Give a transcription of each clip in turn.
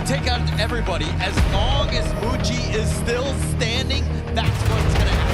Take out everybody. As long as Muji is still standing, that's what's gonna happen.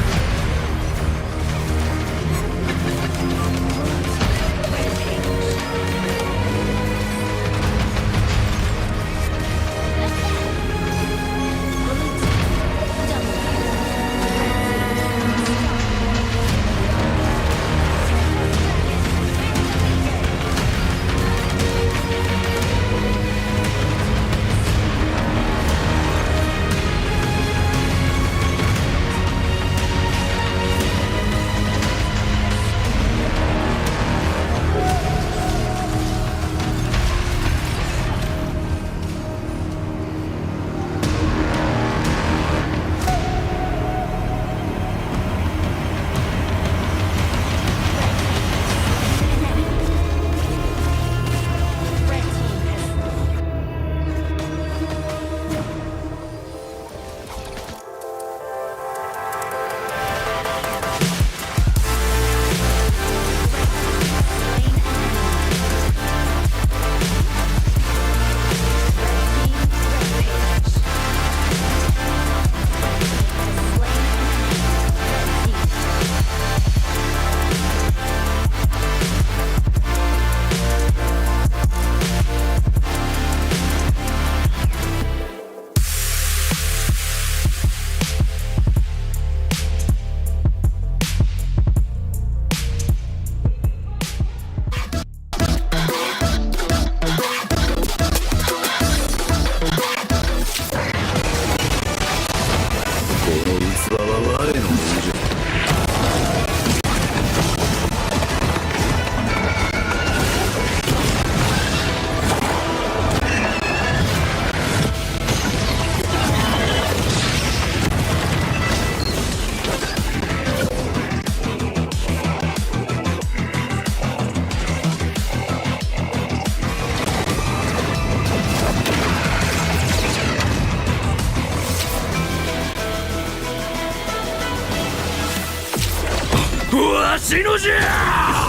しのじゃ。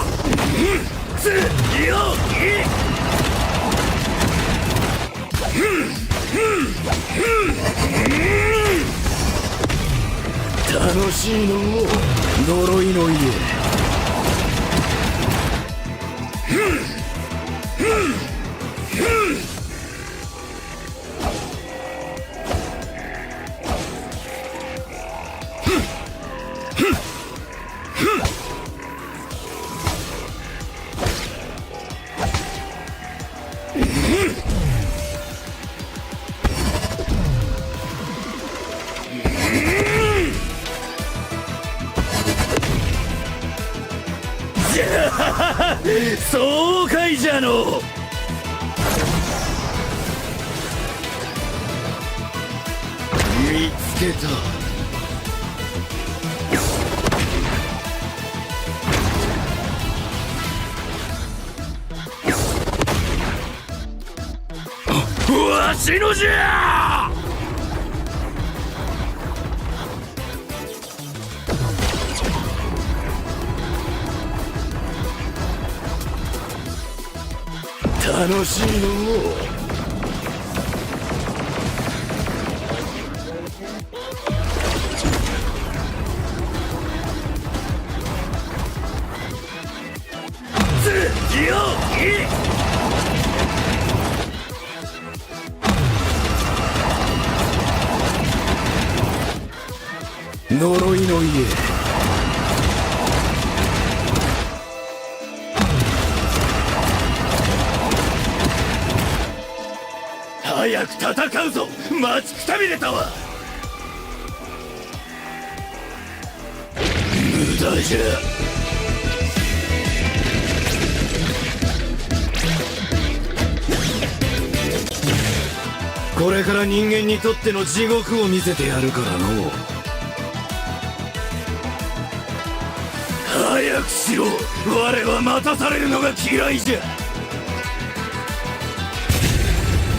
楽しいの呪いの家。じゃあそうかいじゃの。見つけた。わしのじゃ。楽しいのう。呪いの家。早く戦うぞ。待ちくたびれたわ。無駄じゃ。これから人間にとっての地獄を見せてやるからの。早くしろ。我は待たされるのが嫌いじゃ。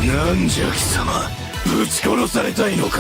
なんじゃ貴様、ぶち殺されたいのか。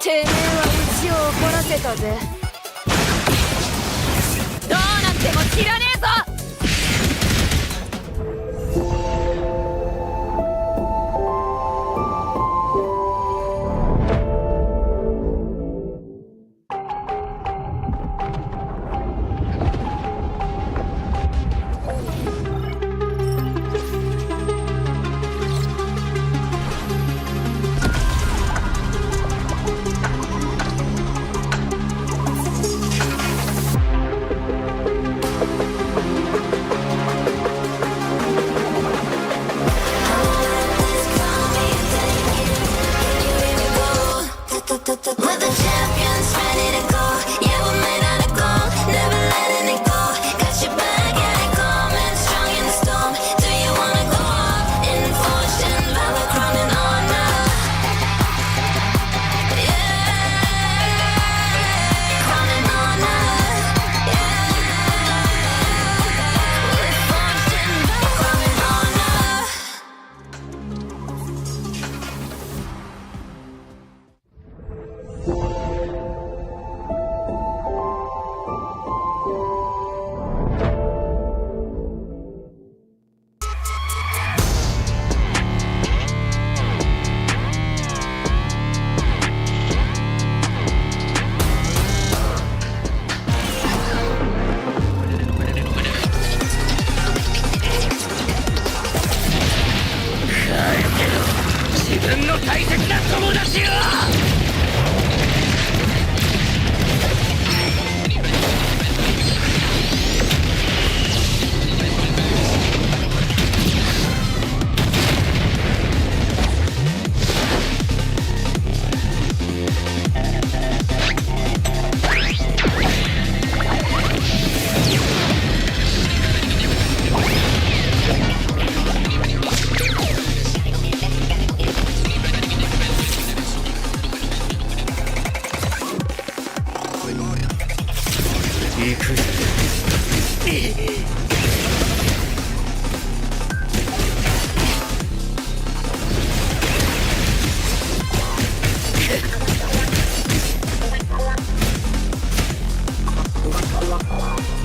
てめえはうちを怒らせたぜ。どうなっても知らねえぞ。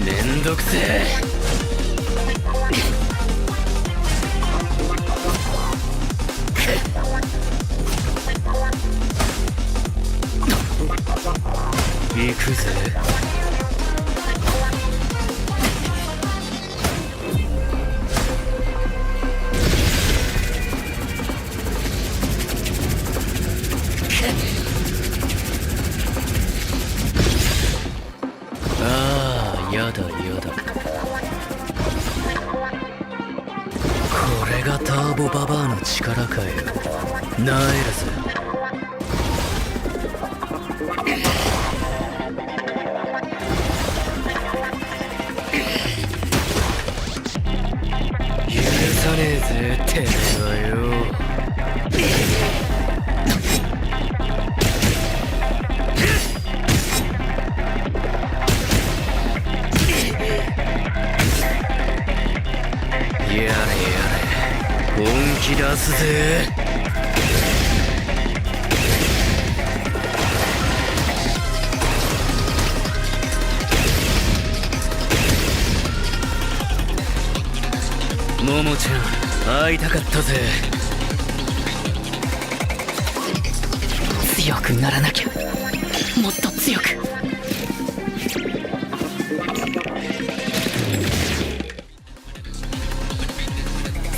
めんどくせえ。行くぜ。やだやだ。これがターボババアの力かよ。なえるぜ。許さねえぜてめえはよ。やれやれ本気出すぜ。ももちゃん会いたかったぜ。強くならなきゃ。もっと強く。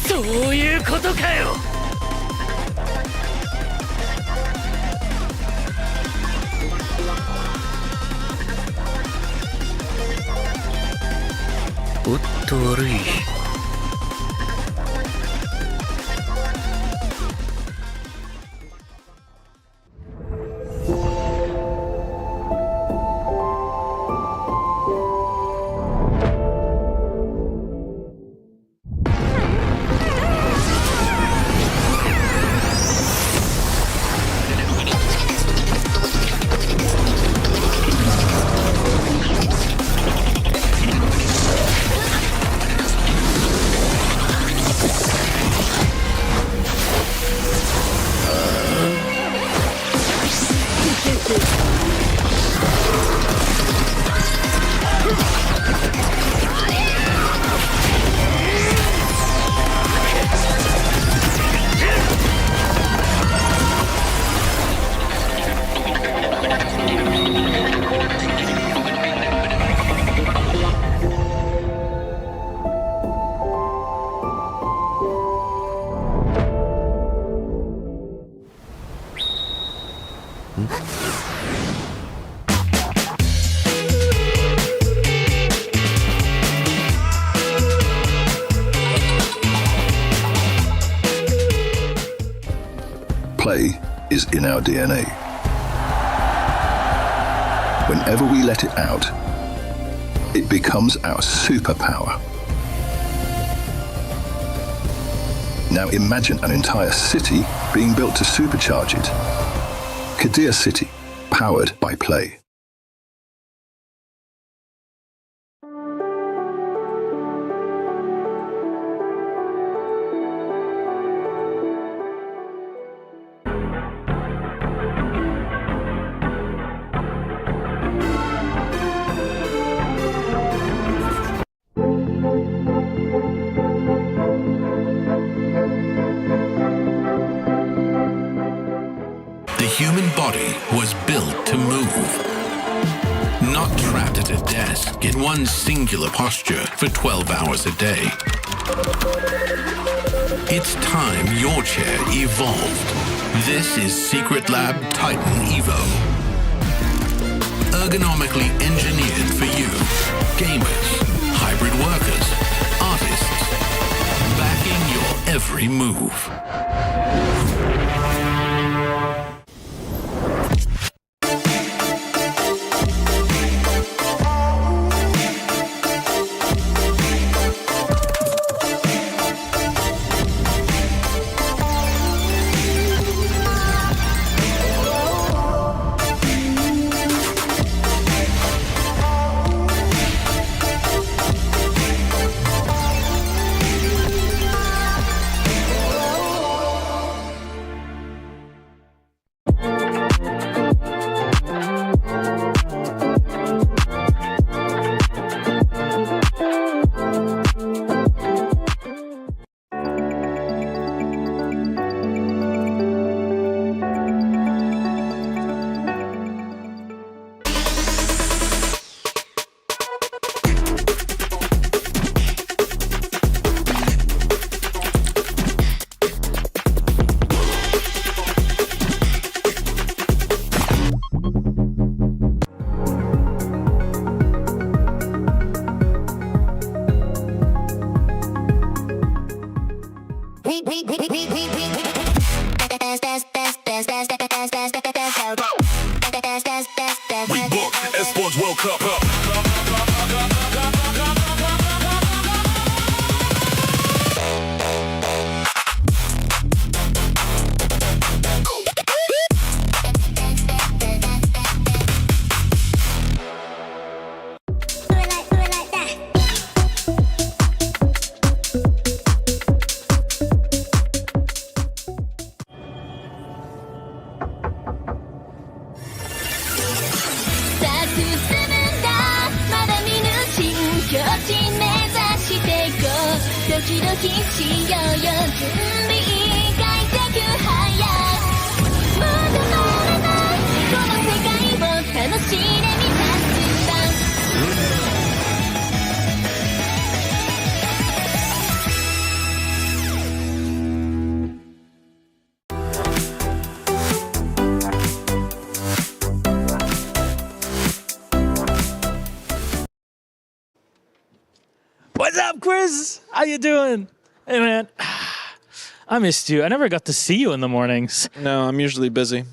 そういうことかよ。おっと悪い。Play is in our DNA. Whenever we let it out, it becomes our superpower. Now imagine an entire city being built to supercharge it. Kadir City, powered by Play. The human body was built to move, not trapped at a desk in one singular posture for 12 hours a day. It's time your chair evolved. This is Secret Lab Titan Evo. Ergonomically engineered for you, gamers, hybrid workers, artists, backing your every move. We book Esports World Cup up. What's up, Chris? How you doing? Hey, man. I missed you. I never got to see you in the mornings. No, I'm usually busy.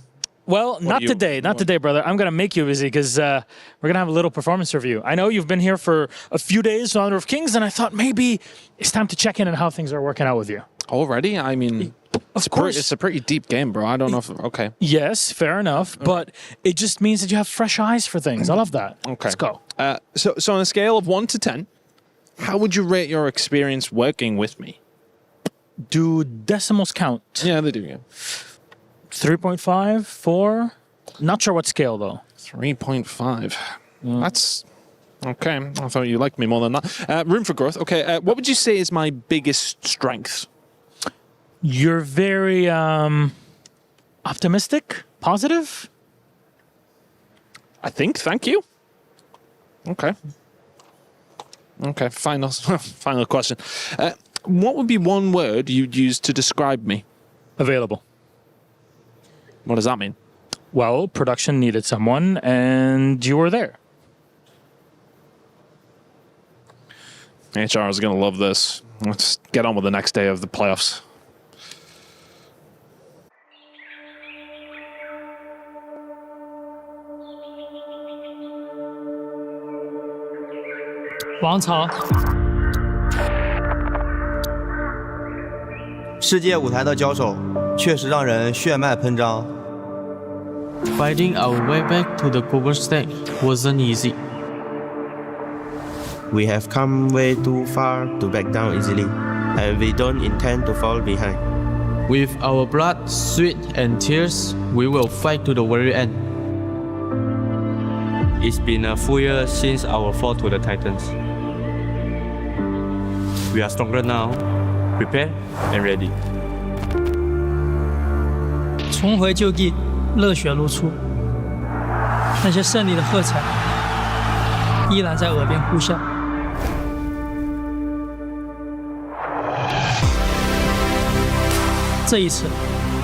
Well, not today. Not today, brother. I'm going to make you busy because we're going to have a little performance review. I know you've been here for a few days in Honor of Kings, and I thought maybe it's time to check in on how things are working out with you. Already? I mean, Of course. It's a pretty deep game, bro. I don't know if... Okay. Yes, fair enough. But it just means that you have fresh eyes for things. I love that. Okay. Let's go. So on a scale of 1 to 10, how would you rate your experience working with me? Do decimals count? Yeah, they do, yeah. 3.5, 4? Not sure what scale, though. 3.5. That's... Okay. I thought you liked me more than that. Room for growth. Okay. What would you say is my biggest strength? You're very optimistic, positive. I think. Thank you. Okay. Okay. Final question. What would be one word you'd use to describe me? Available. What does that mean? Well, production needed someone, and you were there. HR is going to love this. Let's get on with the next day of the playoffs. 王朝。世界舞台的交手确实让人血脉喷张。Fighting our way back to the global stage wasn't easy. We have come way too far to back down easily, and we don't intend to fall behind. With our blood, sweat, and tears, we will fight to the very end. It's been a full year since our fall to the Titans. We are stronger now, prepared and ready. 重回旧地，热血如初，那些胜利的喝彩依然在耳边呼啸。这一次，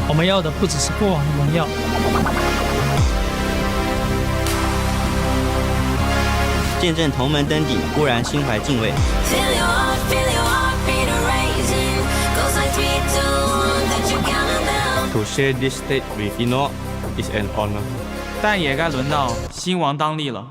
我们要的不只是过往的荣耀，见证同门登顶，固然心怀敬畏。To share this stage with Enoch is an honor. 但也该轮到新王当立了。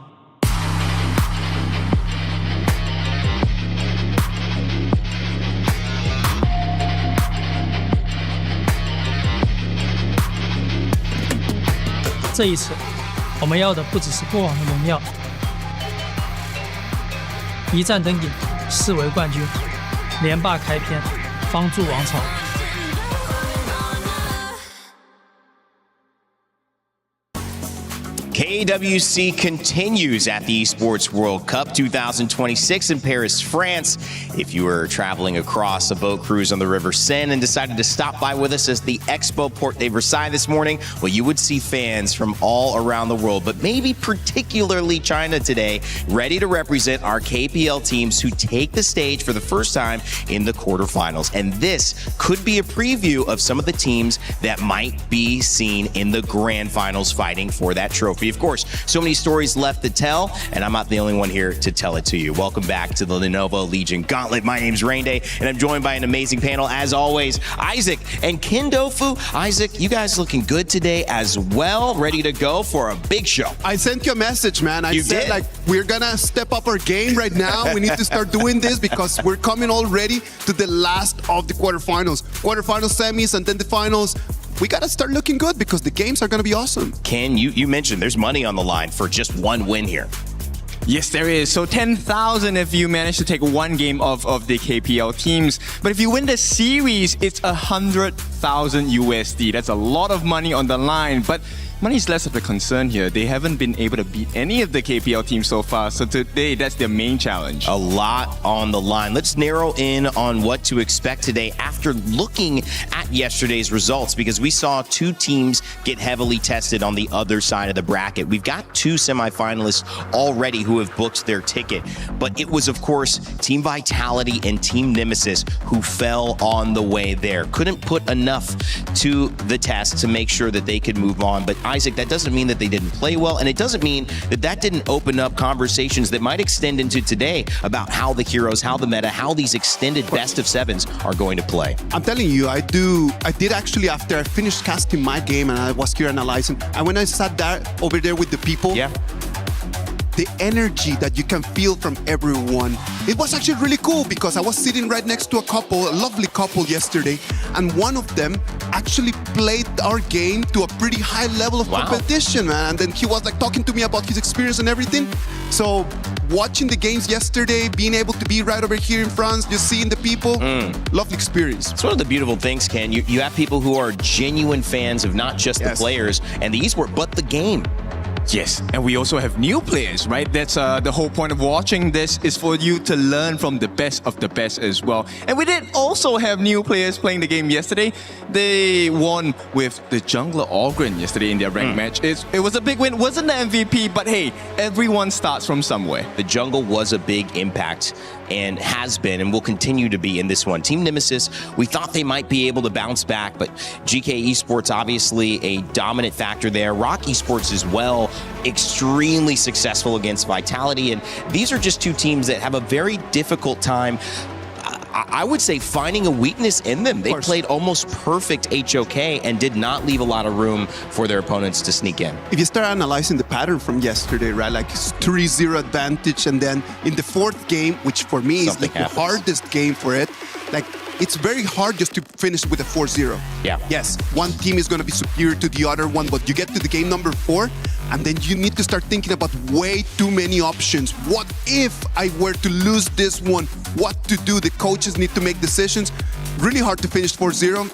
这一次，我们要的不只是过往的荣耀，一战登顶，视为冠军，连霸开篇，方筑王朝。KWC continues at the Esports World Cup 2026 in Paris, France. If you were traveling across a boat cruise on the River Seine and decided to stop by with us as the Expo Port de Versailles this morning, well, you would see fans from all around the world, but maybe particularly China today, ready to represent our KPL teams who take the stage for the first time in the quarterfinals. And this could be a preview of some of the teams that might be seen in the grand finals fighting for that trophy. Of course, so many stories left to tell, and I'm not the only one here to tell it to you. Welcome back to the Lenovo Legion Gauntlet. My name's Rain Day, and I'm joined by an amazing panel, as always, Isaac and Kindofu. Isaac, you guys looking good today as well, ready to go for a big show. I sent you a message, man. I said, like, we're gonna step up our game right now. We need to start doing this because we're coming already to the last of the quarterfinals. Quarterfinals, semis, and then the finals. We got to start looking good because the games are going to be awesome. Ken, you mentioned there's money on the line for just one win here. Yes, there is. So 10,000 if you manage to take one game of the KPL teams. But if you win the series, it's 100,000 USD. That's a lot of money on the line. But money is less of a concern here. They haven't been able to beat any of the KPL teams so far. So today, that's their main challenge. A lot on the line. Let's narrow in on what to expect today after looking at yesterday's results, because we saw two teams get heavily tested on the other side of the bracket. We've got two semifinalists already who have booked their ticket. But it was, of course, Team Vitality and Team Nemesis who fell on the way there. Couldn't put enough to the test to make sure that they could move on. But Isaac, that doesn't mean that they didn't play well, and it doesn't mean that that didn't open up conversations that might extend into today about how the heroes, how the meta, how these extended best of sevens are going to play. I'm telling you, I did actually, after I finished casting my game and I was here analyzing, and when I sat there over there with the people, the energy that you can feel from everyone. It was actually really cool because I was sitting right next to a lovely couple yesterday, and one of them actually played our game to a pretty high level of competition, man. And then he was like talking to me about his experience and everything. So watching the games yesterday, being able to be right over here in France, just seeing the people, lovely experience. It's one of the beautiful things, Ken. You have people who are genuine fans of not just the players and the esport, but the game. Yes, and we also have new players, right? That's the whole point of watching this, is for you to learn from the best of the best as well. And we did also have new players playing the game yesterday. They won with the jungler Ogren yesterday in their ranked match. It was a big win, wasn't the MVP, but hey, everyone starts from somewhere. The jungle was a big impact and has been and will continue to be in this one. Team Nemesis, we thought they might be able to bounce back, but GK Esports obviously a dominant factor there. Rock Esports as well, extremely successful against Vitality, and these are just two teams that have a very difficult time. I would say finding a weakness in them. They played almost perfect HOK and did not leave a lot of room for their opponents to sneak in. If you start analyzing the pattern from yesterday, right, like it's 3-0 advantage, and then in the fourth game, which for me is like the hardest game for it, like it's very hard just to finish with a 4-0. Yeah. Yes, one team is going to be superior to the other one, but you get to the game number 4, and then you need to start thinking about way too many options. What if I were to lose this one? What to do? The coaches need to make decisions. Really hard to finish 4-0.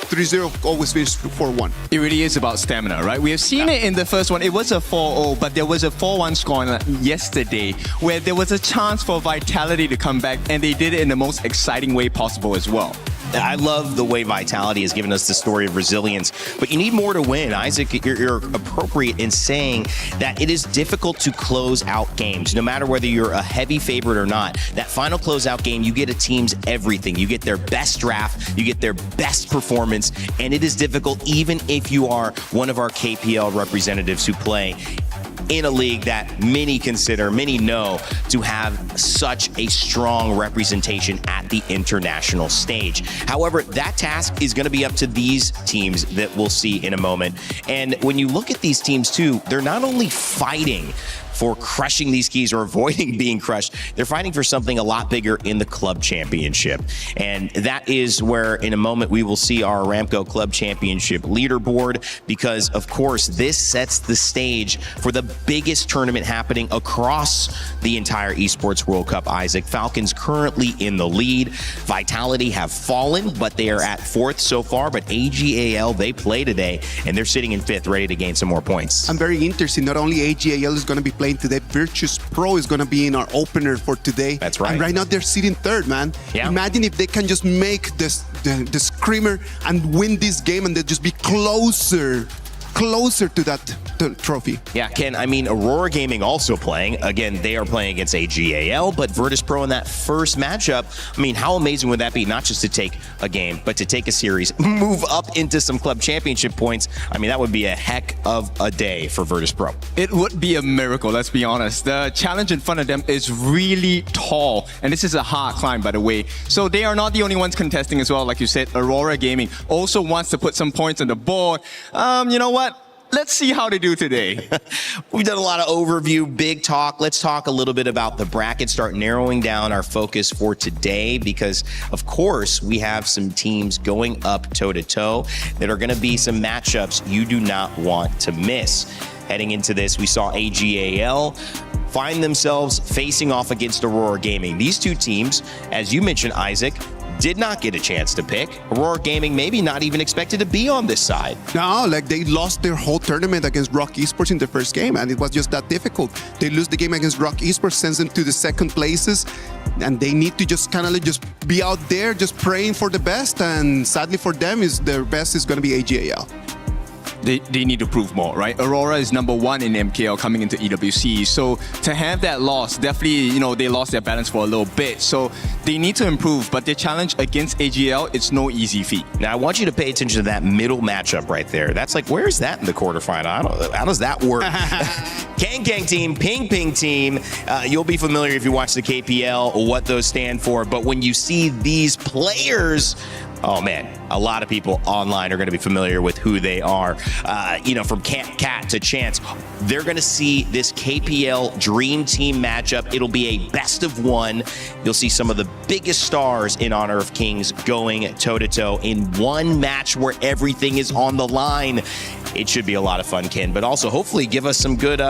3-0 always finished 4-1. It really is about stamina, right? We have seen it in the first one. It was a 4-0, but there was a 4-1 score yesterday where there was a chance for Vitality to come back, and they did it in the most exciting way possible as well. I love the way Vitality has given us the story of resilience, but you need more to win. Isaac, you're appropriate in saying that it is difficult to close out games, no matter whether you're a heavy favorite or not. That final closeout game, you get a team's everything. You get their best draft, you get their best performance, and it is difficult even if you are one of our KPL representatives who play in a league that many know to have such a strong representation at the international stage. However, that task is going to be up to these teams that we'll see in a moment. And when you look at these teams too, they're not only fighting for crushing these keys or avoiding being crushed, they're fighting for something a lot bigger in the club championship. And that is where in a moment we will see our Aramco Club Championship leaderboard, because of course this sets the stage for the biggest tournament happening across the entire Esports World Cup. Isaac, Falcons currently in the lead. Vitality have fallen, but they are at 4th so far. But AGAL, they play today and they're sitting in 5th, ready to gain some more points. I'm very interested. Not only AGAL is going to be playing today, Virtus Pro is going to be in our opener for today. That's right. And right now they're sitting 3rd, man. Yeah. Imagine if they can just make the screamer and win this game, and they'll just be closer to that trophy. Yeah, Ken, I mean, Aurora Gaming also playing. Again, they are playing against AGAL, but Virtus Pro in that first matchup, I mean, how amazing would that be? Not just to take a game, but to take a series, move up into some club championship points. I mean, that would be a heck of a day for Virtus Pro. It would be a miracle, let's be honest. The challenge in front of them is really tall, and this is a hard climb, by the way. So they are not the only ones contesting as well. Like you said, Aurora Gaming also wants to put some points on the board. You know what? Let's see how they do today. We've done a lot of overview, big talk. Let's talk a little bit about the bracket, start narrowing down our focus for today, because of course we have some teams going up toe-to-toe that are going to be some matchups you do not want to miss. Heading into this, we saw AGAL find themselves facing off against Aurora Gaming. These two teams, as you mentioned, Isaac, did not get a chance to pick. Aurora Gaming maybe not even expected to be on this side. No, like they lost their whole tournament against Rock Esports in the first game, and it was just that difficult. They lose the game against Rock Esports, sends them to the 2nd places, and they need to just kind of just be out there just praying for the best, and sadly for them, their best is going to be AGAL. They need to prove more, right? Aurora is number 1 in MKL coming into EWC. So to have that loss, definitely, they lost their balance for a little bit. So they need to improve, but their challenge against AGL, it's no easy feat. Now, I want you to pay attention to that middle matchup right there. That's like, where is that in the quarterfinal? How does that work? Kang team, Ping team. You'll be familiar if you watch the KPL, what those stand for. But when you see these players, oh man, a lot of people online are going to be familiar with who they are. From Cat to Chance, they're going to see this KPL Dream Team matchup. It'll be a best of 1. You'll see some of the biggest stars in Honor of Kings going toe-to-toe in one match where everything is on the line. It should be a lot of fun, Ken, but also hopefully give us some good,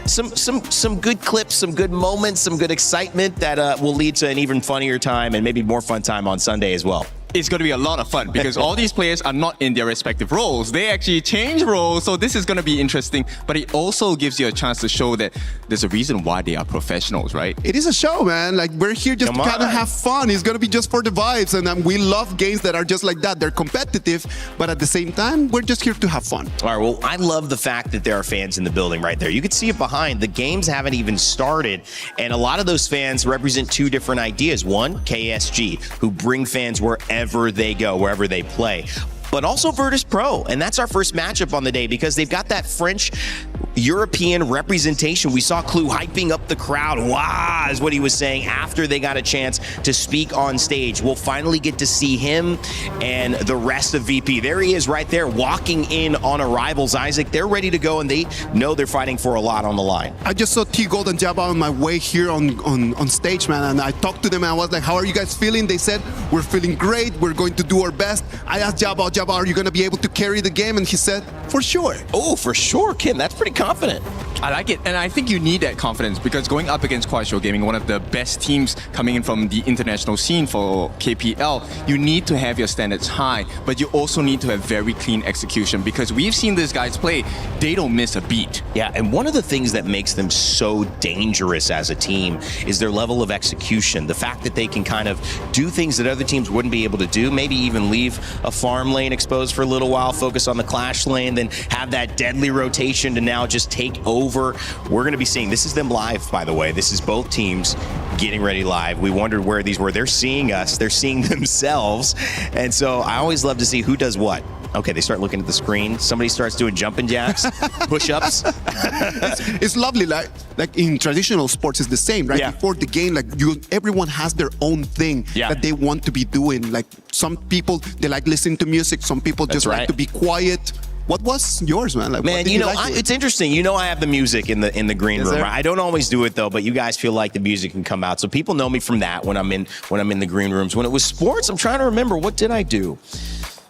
some good clips, some good moments, some good excitement that will lead to an even funnier time and maybe more fun time on Sunday as well. It's going to be a lot of fun because all these players are not in their respective roles. They actually change roles, so this is going to be interesting. But it also gives you a chance to show that there's a reason why they are professionals, right? It is a show, man. Like, we're here just to kind of have fun. It's going to be just for the vibes, and we love games that are just like that. They're competitive, but at the same time, we're just here to have fun. All right, well, I love the fact that there are fans in the building right there. You can see it behind. The games haven't even started, and a lot of those fans represent 2 different ideas. One, KSG, who bring fans wherever they go, wherever they play. but also Virtus Pro. And that's our first matchup on the day because they've got that French European representation. We saw Clue hyping up the crowd. Wow, is what he was saying after they got a chance to speak on stage. We'll finally get to see him and the rest of VP. There he is right there walking in on arrivals, Isaac. They're ready to go and they know they're fighting for a lot on the line. I just saw T-Gold and Jabba on my way here on stage, man, and I talked to them and I was like, how are you guys feeling? They said, we're feeling great, we're going to do our best. I asked Jabba, are you going to be able to carry the game? And he said, for sure. Oh, for sure, Kim. That's pretty confident. I like it, and I think you need that confidence because going up against Kuaishou Gaming, one of the best teams coming in from the international scene for KPL, you need to have your standards high, but you also need to have very clean execution because we've seen these guys play, they don't miss a beat. Yeah, and one of the things that makes them so dangerous as a team is their level of execution. The fact that they can kind of do things that other teams wouldn't be able to do, maybe even leave a farm lane exposed for a little while, focus on the clash lane, then have that deadly rotation to now just take over. We're going to be seeing, this is them live, by the way. This is both teams getting ready live. We wondered where these were. They're seeing us. They're seeing themselves. And so I always love to see who does what. Okay, they start looking at the screen. Somebody starts doing jumping jacks, push-ups. It's lovely. Like in traditional sports, it's the same, right? Yeah. Before the game, everyone has their own thing that they want to be doing. Like some people, they like listening to music. Some people just like to be quiet. What was yours, man? Man, it's interesting. I have the music in the green room. Right? I don't always do it though, but you guys feel like the music can come out. So people know me from that when I'm in the green rooms. When it was sports, I'm trying to remember, what did I do?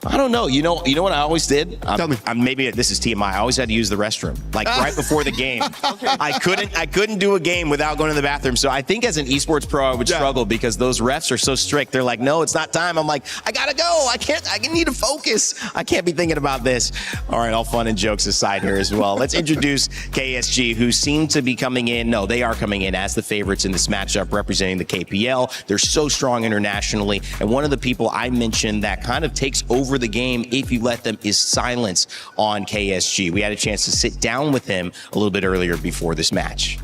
I don't know. You know what I always did? Tell me. Maybe this is TMI. I always had to use the restroom, like right before the game. Okay. I couldn't do a game without going to the bathroom. So I think as an esports pro, I would struggle because those refs are so strict. They're like, no, it's not time. I'm like, I gotta go. I need to focus. I can't be thinking about this. All right, all fun and jokes aside here as well. Let's introduce KSG, who seem to be coming in. No, they are coming in as the favorites in this matchup, representing the KPL. They're so strong internationally. And one of the people I mentioned that kind of takes over the game if you let them is Silence on KSG. We had a chance to sit down with him a little bit earlier before this match.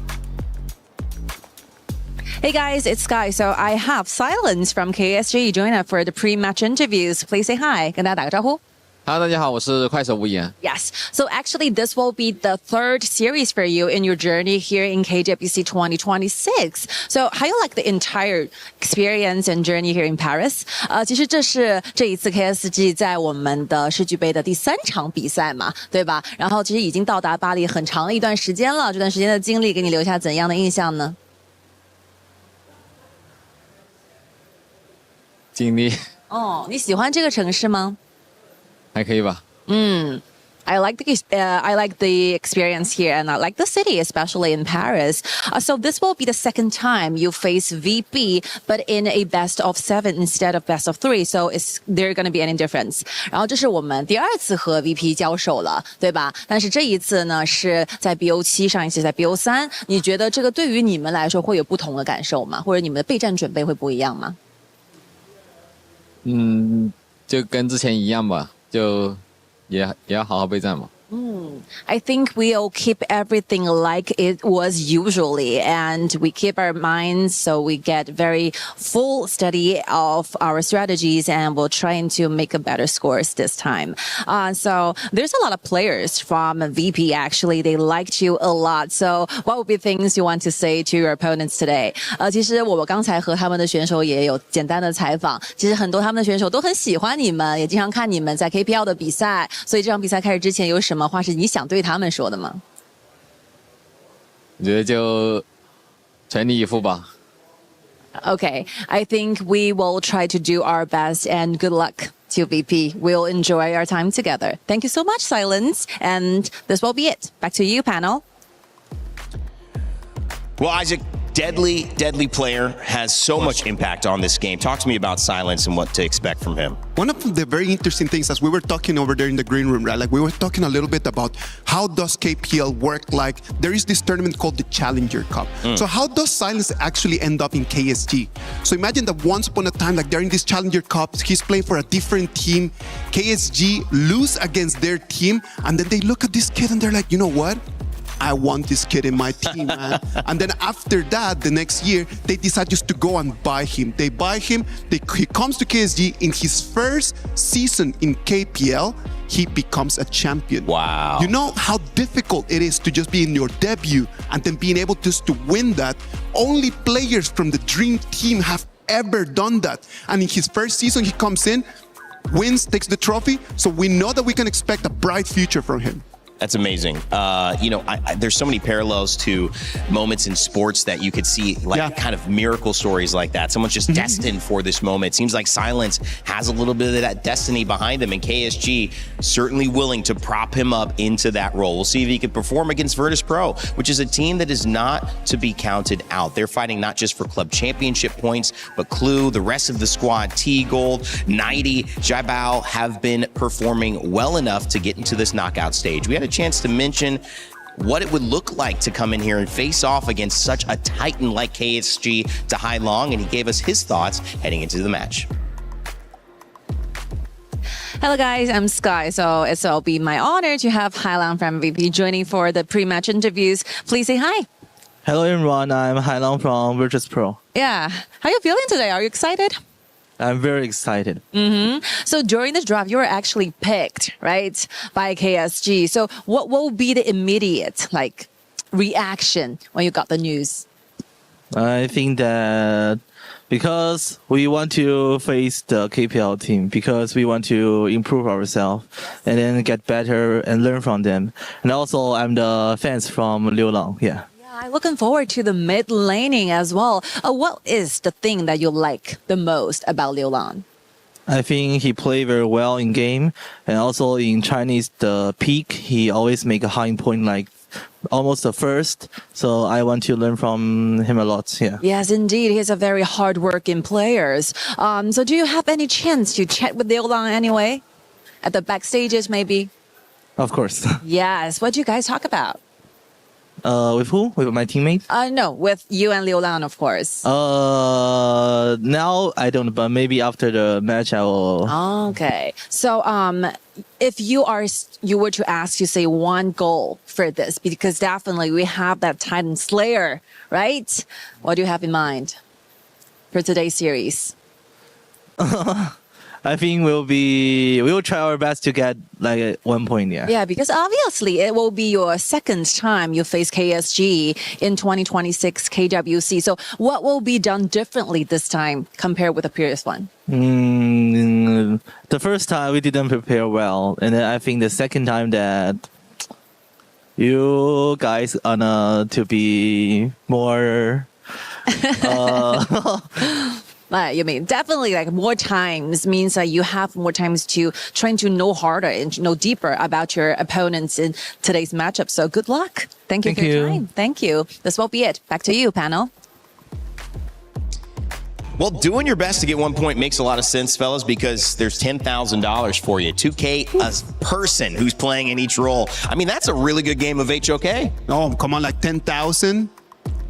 Hey guys, it's Sky. So I have Silence from KSG join us for the pre-match interviews. Please say hi. 跟大家打个招呼。Hello， 大家好，我是快手吴岩。Yes. So actually, this will be the third series for you in your journey here in KWC 2026. So how you like the entire experience and journey here in Paris? 其实这是这一次 KSG 在我们的世俱杯的第3场比赛嘛，对吧？然后其实已经到达巴黎很长的一段时间了，这段时间的经历给你留下怎样的印象呢？经历。哦，你喜欢这个城市吗？还可以吧。I like the experience here, and I like the city, especially in Paris. So this will be the second time you face VP, but in a best of 7 instead of best of 3. So is there going to be any difference? 然后这是我们第2次和 VP 交手了，对吧？但是这一次呢是在 BO7， 上一次在 BO3。你觉得这个对于你们来说会有不同的感受吗？或者你们的备战准备会不一样吗？就跟之前一样吧。就也要好好备战嘛。I think we'll keep everything like it was usually, and we keep our minds so we get very full study of our strategies, and we'll try to make a better scores this time. So there's a lot of players from VP actually. They liked you a lot. So what would be things you want to say to your opponents today? 其实我刚才和他们的选手也有简单的采访。其实很多他们的选手都很喜欢你们，也经常看你们在 KPL 的比赛。所以这场比赛开始之前有什么话是你想对他们说的吗？我觉得就全力以赴吧。Okay, I think we will try to do our best, and good luck to VP. We'll enjoy our time together. Thank you so much, Silence, and this will be it. Back to you, panel. Well, Isaac, deadly player, has so much impact on this game. Talk to me about Silence and what to expect from him. One of the very interesting things, as we were talking over there in the green room, right? Like we were talking a little bit about how does KPL work? Like there is this tournament called the Challenger Cup. So how does Silence actually end up in KSG? So imagine that once upon a time, like they're in this Challenger Cup, he's playing for a different team. KSG lose against their team, and then they look at this kid and they're like, you know what? I want this kid in my team, man. And then after that, the next year, they decide just to go and buy him. They buy him. He comes to KSG. In his first season in KPL, he becomes a champion. Wow. You know how difficult it is to just be in your debut and then being able just to win that? Only players from the dream team have ever done that. And in his first season, he comes in, wins, takes the trophy. So we know that we can expect a bright future from him. That's amazing. There's so many parallels to moments in sports that you could see, like kind of miracle stories like that. Someone's just destined for this moment. It seems like Silence has a little bit of that destiny behind him, and KSG certainly willing to prop him up into that role. We'll see if he can perform against Virtus Pro, which is a team that is not to be counted out. They're fighting not just for club championship points, but Clue, the rest of the squad, T-Gold, 90, Jaibao have been performing well enough to get into this knockout stage. We had a chance to mention what it would look like to come in here and face off against such a titan like KSG to Hai Long, and he gave us his thoughts heading into the match. Hello guys, I'm Sky. So it'll be my honor to have Hai Long from VP joining for the pre-match interviews. Please say hi. Hello everyone, I'm Hai Long from Virtus Pro. Yeah, how are you feeling today? Are you excited? I'm very excited. So during the draft, you were actually picked, right, by KSG. So what will be the immediate reaction when you got the news? I think that because we want to face the KPL team, because we want to improve ourselves and then get better and learn from them. And also, I'm the fans from Liu Lang. Yeah. I'm looking forward to the mid laning as well. What is the thing that you like the most about Liu Lang? I think he played very well in game, and also in Chinese, the peak, he always make a high point like almost the first. So I want to learn from him a lot. Yeah. Yes, indeed. He's a very hardworking player. So do you have any chance to chat with Liu Lang anyway? At the backstages, maybe? Of course. Yes. What do you guys talk about? With who? With my teammates? No, with you and Liu Lang, of course. Now I don't, but maybe after the match I will. Okay. So, if you were to ask to say one goal for this, because definitely we have that Titan Slayer, right? What do you have in mind for today's series? I think we'll try our best to get like 1 point, yeah. Yeah, because obviously it will be your second time you face KSG in 2026 KWC. So what will be done differently this time compared with the previous one? The first time we didn't prepare well, and then I think the second time that you guys are to be more. You mean definitely like more times means that you have more times to trying to know harder and know deeper about your opponents in today's matchup. So good luck. Thank you for your time. Thank you. This will be it. Back to you, panel. Well, doing your best to get 1 point makes a lot of sense, fellas, because there's $10,000 for you. 2K a person who's playing in each role. I mean, that's a really good game of HOK. Oh, come on, like 10,000?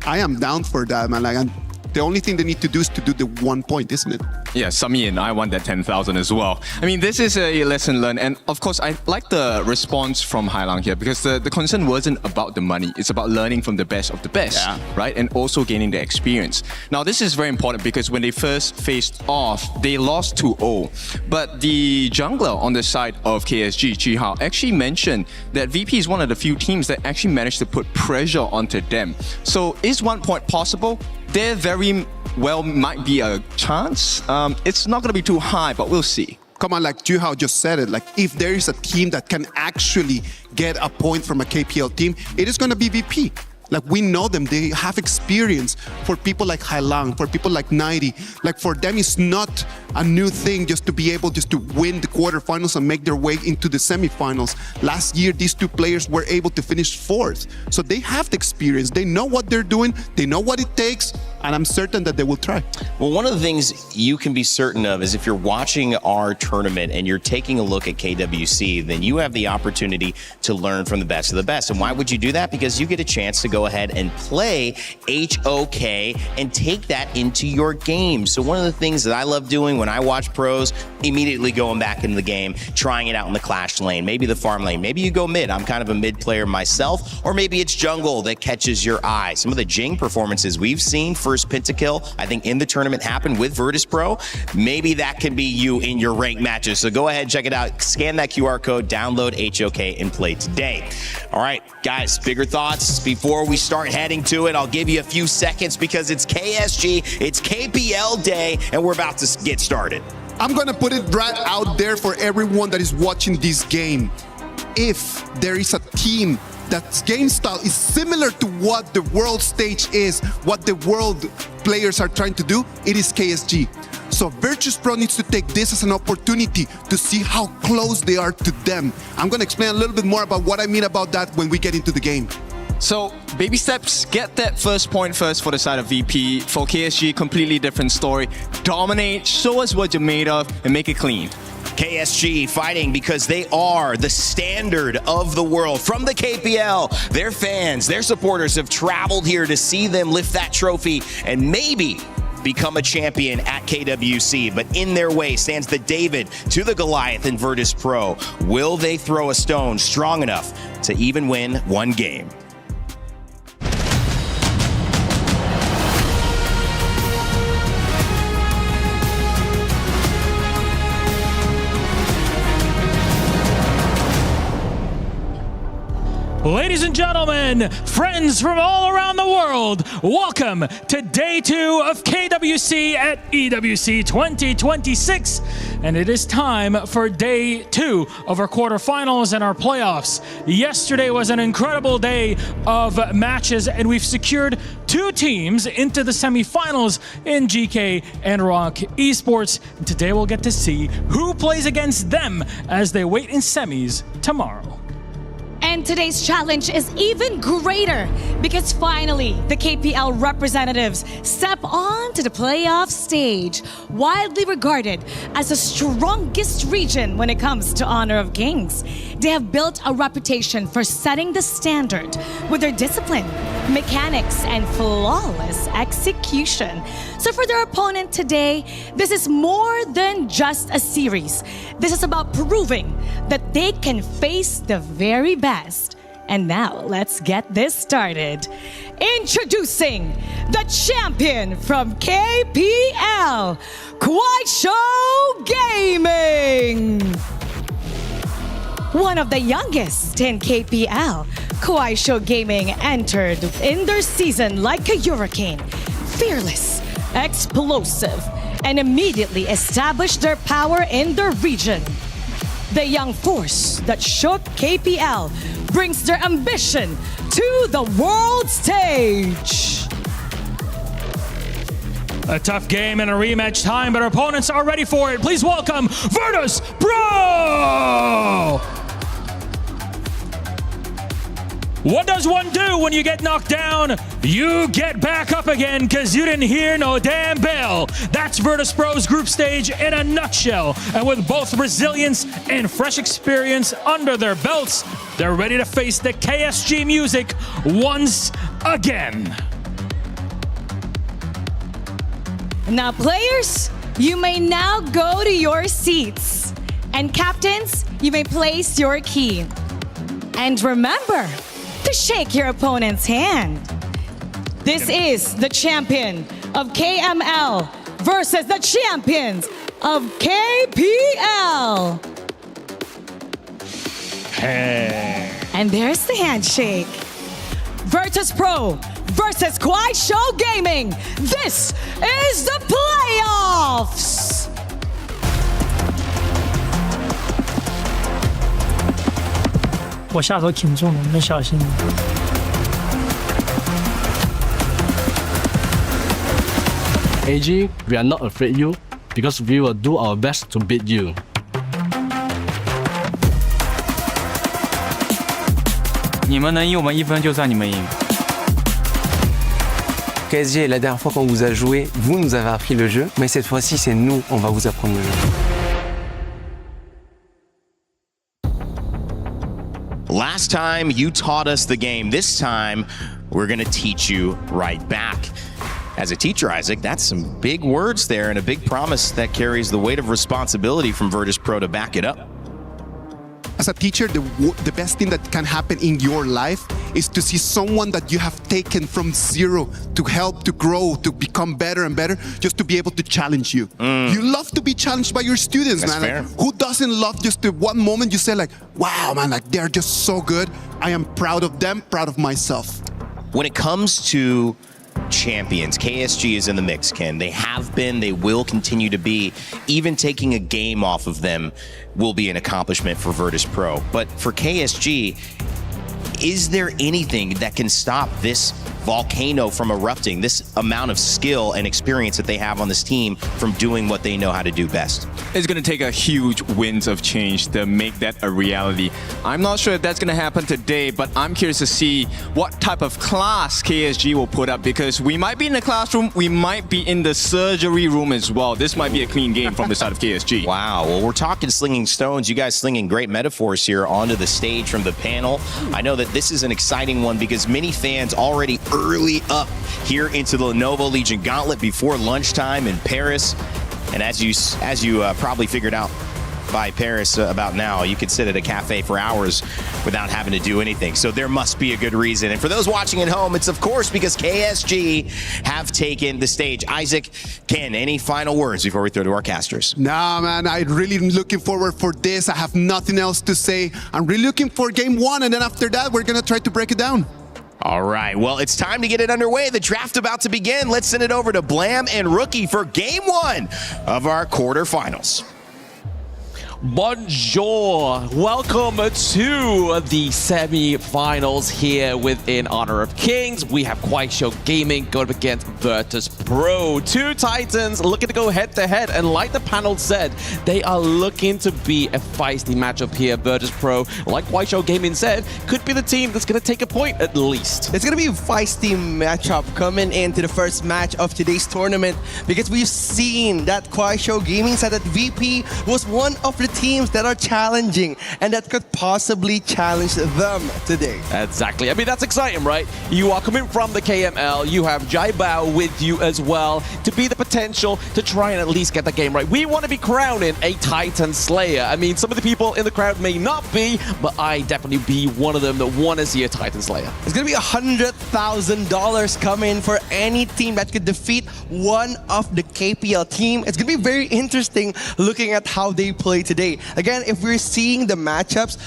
I am down for that, man. The only thing they need to do is to do the 1 point, isn't it? Yeah, Sami and I want that 10,000 as well. I mean, this is a lesson learned. And of course, I like the response from Hai Long here, because the concern wasn't about the money. It's about learning from the best of the best, right? And also gaining the experience. Now, this is very important because when they first faced off, they lost 2-0. But the jungler on the side of KSG, Jihao, actually mentioned that VP is one of the few teams that actually managed to put pressure onto them. So is 1 point possible? There very well might be a chance. It's not going to be too high, but we'll see. Come on, like Juhao just said it, like if there is a team that can actually get a point from a KPL team, it is going to be VP. Like we know them, they have experience. For people like Hai Long, for people like 90, like for them it's not a new thing just to be able just to win the quarterfinals and make their way into the semifinals. Last year, these two players were able to finish fourth. So they have the experience. They know what they're doing. They know what it takes. And I'm certain that they will try. Well, one of the things you can be certain of is if you're watching our tournament and you're taking a look at KWC, then you have the opportunity to learn from the best of the best. And why would you do that? Because you get a chance to go go ahead and play HOK and take that into your game. So one of the things that I love doing when I watch pros, immediately going back into the game, trying it out in the Clash lane, maybe the farm lane, maybe you go mid. I'm kind of a mid player myself, or maybe it's jungle that catches your eye. Some of the Jing performances we've seen, first pentakill, I think in the tournament happened with Virtus Pro. Maybe that can be you in your ranked matches. So go ahead, check it out, scan that QR code, download HOK and play today. All right, guys, bigger thoughts before we start heading to it. I'll give you a few seconds because it's KSG, it's KPL day, and we're about to get started. I'm gonna put it right out there for everyone that is watching this game. If there is a team that's game style is similar to what the world stage is, what the world players are trying to do, it is KSG. So Virtus Pro needs to take this as an opportunity to see how close they are to them. I'm gonna explain a little bit more about what I mean about that when we get into the game. So, baby steps, get that first point first for the side of VP. For KSG, completely different story. Dominate, show us what you're made of, and make it clean. KSG fighting because they are the standard of the world. From the KPL, their fans, their supporters have traveled here to see them lift that trophy and maybe become a champion at KWC. But in their way stands the David to the Goliath in Virtus Pro. Will they throw a stone strong enough to even win one game? Ladies and gentlemen, friends from all around the world, welcome to day 2 of KWC at EWC 2026. And it is time for day 2 of our quarterfinals and our playoffs. Yesterday was an incredible day of matches, and we've secured 2 teams into the semifinals in GK and Rock Esports. And today we'll get to see who plays against them as they wait in semis tomorrow. And today's challenge is even greater because finally the KPL representatives step on to the playoff stage, widely regarded as the strongest region when it comes to Honor of Kings. They have built a reputation for setting the standard with their discipline, mechanics, and flawless execution. So for their opponent today, this is more than just a series. This is about proving that they can face the very best. And now let's get this started. Introducing the champion from KPL, Kuaisho Gaming. One of the youngest in KPL, Kuaisho Gaming entered in their season like a hurricane, fearless, explosive, and immediately established their power in their region. The young force that shook KPL brings their ambition to the world stage. A tough game and a rematch time, but our opponents are ready for it. Please welcome Virtus Pro! What does one do when you get knocked down? You get back up again because you didn't hear no damn bell. That's Virtus Pro's group stage in a nutshell. And with both resilience and fresh experience under their belts, they're ready to face the KSG music once again. Now players, you may now go to your seats. And captains, you may place your key. And remember to shake your opponent's hand. This is the champion of KML versus the champions of KPL. Hey. And there's the handshake. Virtus Pro versus Kuaisho Gaming. This is the playoffs. 我下手挺重的，你们小心。AG, we are not afraid you because we will do our best to beat you. KSG, la dernière fois qu'on vous a joué, vous nous avez appris le jeu, mais cette fois-ci, c'est nous, on va vous apprendre le jeu. Last time you taught us the game. This time we're going to teach you right back. As a teacher, Isaac, that's some big words there and a big promise that carries the weight of responsibility from Virtus Pro to back it up. As a teacher, the best thing that can happen in your life is to see someone that you have taken from zero to help to grow, to become better and better, just to be able to challenge you. You love to be challenged by your students, That's man. fair. Like, who doesn't love just the one moment you say like, wow, man, like they're just so good. I am proud of them, proud of myself. When it comes to champions, KSG is in the mix, Ken. They have been, they will continue to be. Even taking a game off of them will be an accomplishment for Virtus Pro. But for KSG, is there anything that can stop this volcano from erupting, this amount of skill and experience that they have on this team from doing what they know how to do best? It's going to take a huge winds of change to make that a reality. I'm not sure if that's going to happen today, but I'm curious to see what type of class KSG will put up, because we might be in the classroom, we might be in the surgery room as well. This might be a clean game from the side of KSG. Wow, well, we're talking slinging stones. You guys slinging great metaphors here onto the stage from the panel. I know that this is an exciting one because many fans already early up here into the Lenovo Legion Gauntlet before lunchtime in Paris. And as you probably figured out by Paris about now, you could sit at a cafe for hours without having to do anything. So there must be a good reason. And for those watching at home, it's of course because KSG have taken the stage. Isaac, Ken, any final words before we throw to our casters? Nah, man, I'm really looking forward for this. I have nothing else to say. I'm really looking for game one, and then after that, we're gonna try to break it down. All right, well, it's time to get it underway. The draft about to begin. Let's send it over to Blam and Rookie for game one of our quarterfinals. Bonjour, welcome to the semi-finals here within Honor of Kings. We have Kwaisho Gaming going up against Virtus Pro. Two Titans looking to go head-to-head, and like the panel said, they are looking to be a feisty matchup here. Virtus Pro, like Kwaisho Gaming said, could be the team that's going to take a point at least. It's going to be a feisty matchup coming into the first match of today's tournament, because we've seen that Kwaisho Gaming said that VP was one of the teams that are challenging and that could possibly challenge them today. Exactly. I mean, that's exciting, right? You are coming from the KML. You have Jai Bao with you as well to be the potential to try and at least get the game right. We want to be crowning a Titan Slayer. I mean, some of the people in the crowd may not be, but I definitely be one of them that want to see a Titan Slayer. It's going to be $100,000 coming for any team that could defeat one of the KPL team. It's going to be very interesting looking at how they play today. Again, if we're seeing the matchups,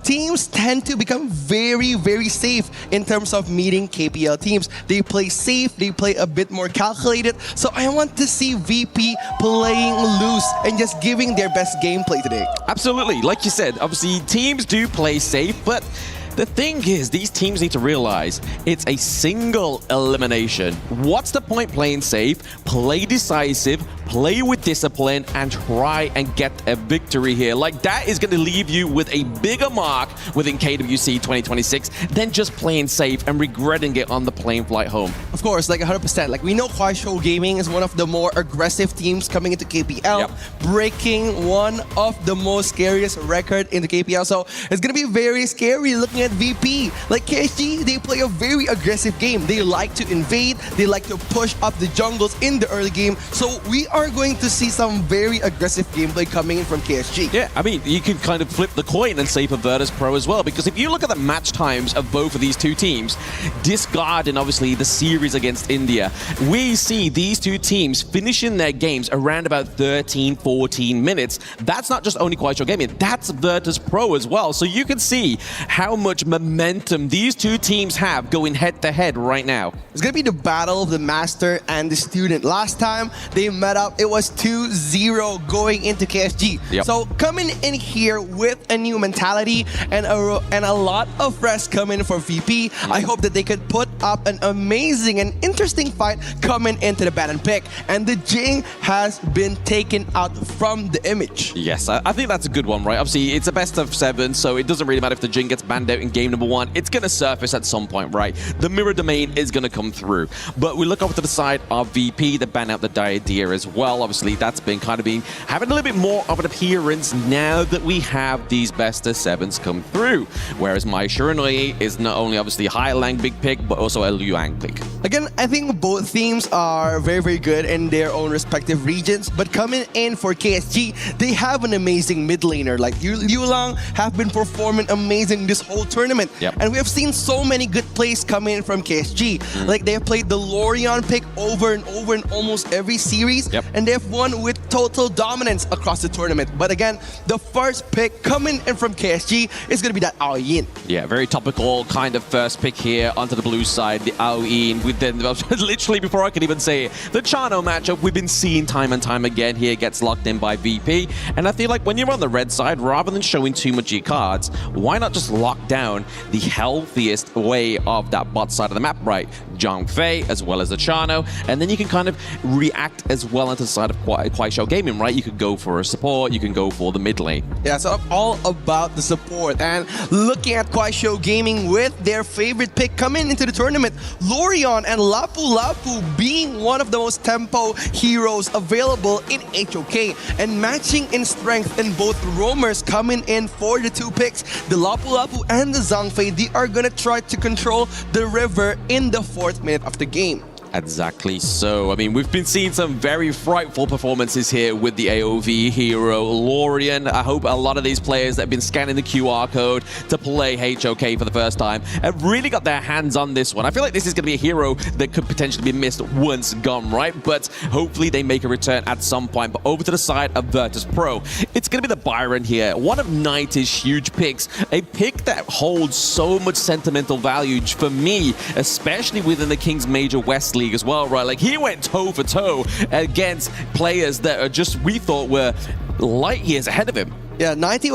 teams tend to become very, very safe in terms of meeting KPL teams. They play safe, they play a bit more calculated. So I want to see VP playing loose and just giving their best gameplay today. Absolutely. Like you said, obviously teams do play safe, but the thing is, these teams need to realize it's a single elimination. What's the point playing safe? Play decisive, play with discipline, and try and get a victory here. Like, that is going to leave you with a bigger mark within KWC 2026 than just playing safe and regretting it on the plane flight home. Of course, like 100%. Like, we know Kwaisho Gaming is one of the more aggressive teams coming into KPL, breaking one of the most scariest record in the KPL. So it's going to be very scary looking at VP. Like KSG, they play a very aggressive game. They like to invade, they like to push up the jungles in the early game. So we are going to see some very aggressive gameplay coming in from KSG. Yeah, I mean, you can kind of flip the coin and say for Virtus Pro as well, because if you look at the match times of both of these two teams, discarding obviously the series against India, we see these two teams finishing their games around about 13, 14 minutes. That's not just only Kwaisho Gaming, that's Virtus Pro as well. So you can see how much momentum these two teams have going head-to-head right now. It's going to be the battle of the master and the student. Last time they met up, it was 2-0 going into KSG. So coming in here with a new mentality and a lot of rest coming for VP, I hope that they could put up an amazing and interesting fight coming into the bat and pick. And the Jing has been taken out from the image. Yes, I think that's a good one, right? Obviously, it's a best of 7, so it doesn't really matter if the Jing gets banned out in in game number 1, it's going to surface at some point, right? The mirror domain is going to come through. But we look over to the side of VP, they ban out the idea as well. Obviously, that's been having a little bit more of an appearance now that we have these best of 7s come through. Whereas Mai Shiranui is not only obviously a Hai Lang big pick, but also a Liuang pick. Again, I think both teams are very, very good in their own respective regions. But coming in for KSG, they have an amazing mid laner. Like Liu Lang have been performing amazing this whole tournament. And we have seen so many good plays come in from KSG. Like they have played the Lorion pick over and over in almost every series. And they have won with total dominance across the tournament. But again, the first pick coming in from KSG is going to be that Ao Yin. Yeah, very topical kind of first pick here onto the blue side, the Ao Yin. With then, literally before I could even say it, the Chano matchup we've been seeing time and time again here gets locked in by VP. And I feel like when you're on the red side, rather than showing too much of your cards, why not just lock down the healthiest way of that bot side of the map, right? Zhang Fei as well as the Chano, and then you can kind of react as well into the side of Kuaishou Gaming, right? You could go for a support, you can go for the mid lane. Yeah, so I'm all about the support. And looking at Kuaishou Gaming with their favorite pick coming into the tournament, Lorion and Lapu Lapu being one of the most tempo heroes available in HOK, and matching in strength in both roamers coming in for the 2 picks, the Lapu Lapu and the Zhang Fei, they are gonna try to control the river in the 4th minute of the game. Exactly so. I mean, we've been seeing some very frightful performances here with the AOV hero Lorion. I hope a lot of these players that have been scanning the QR code to play HOK for the first time have really got their hands on this one. I feel like this is going to be a hero that could potentially be missed once gone, right? But hopefully they make a return at some point. But over to the side of Virtus Pro, it's going to be the Byron here. One of Nighty's huge picks. A pick that holds so much sentimental value for me, especially within the Kings Major West League as well, right? Like he went toe for toe against players that are just, we thought were light years ahead of him. Yeah, 90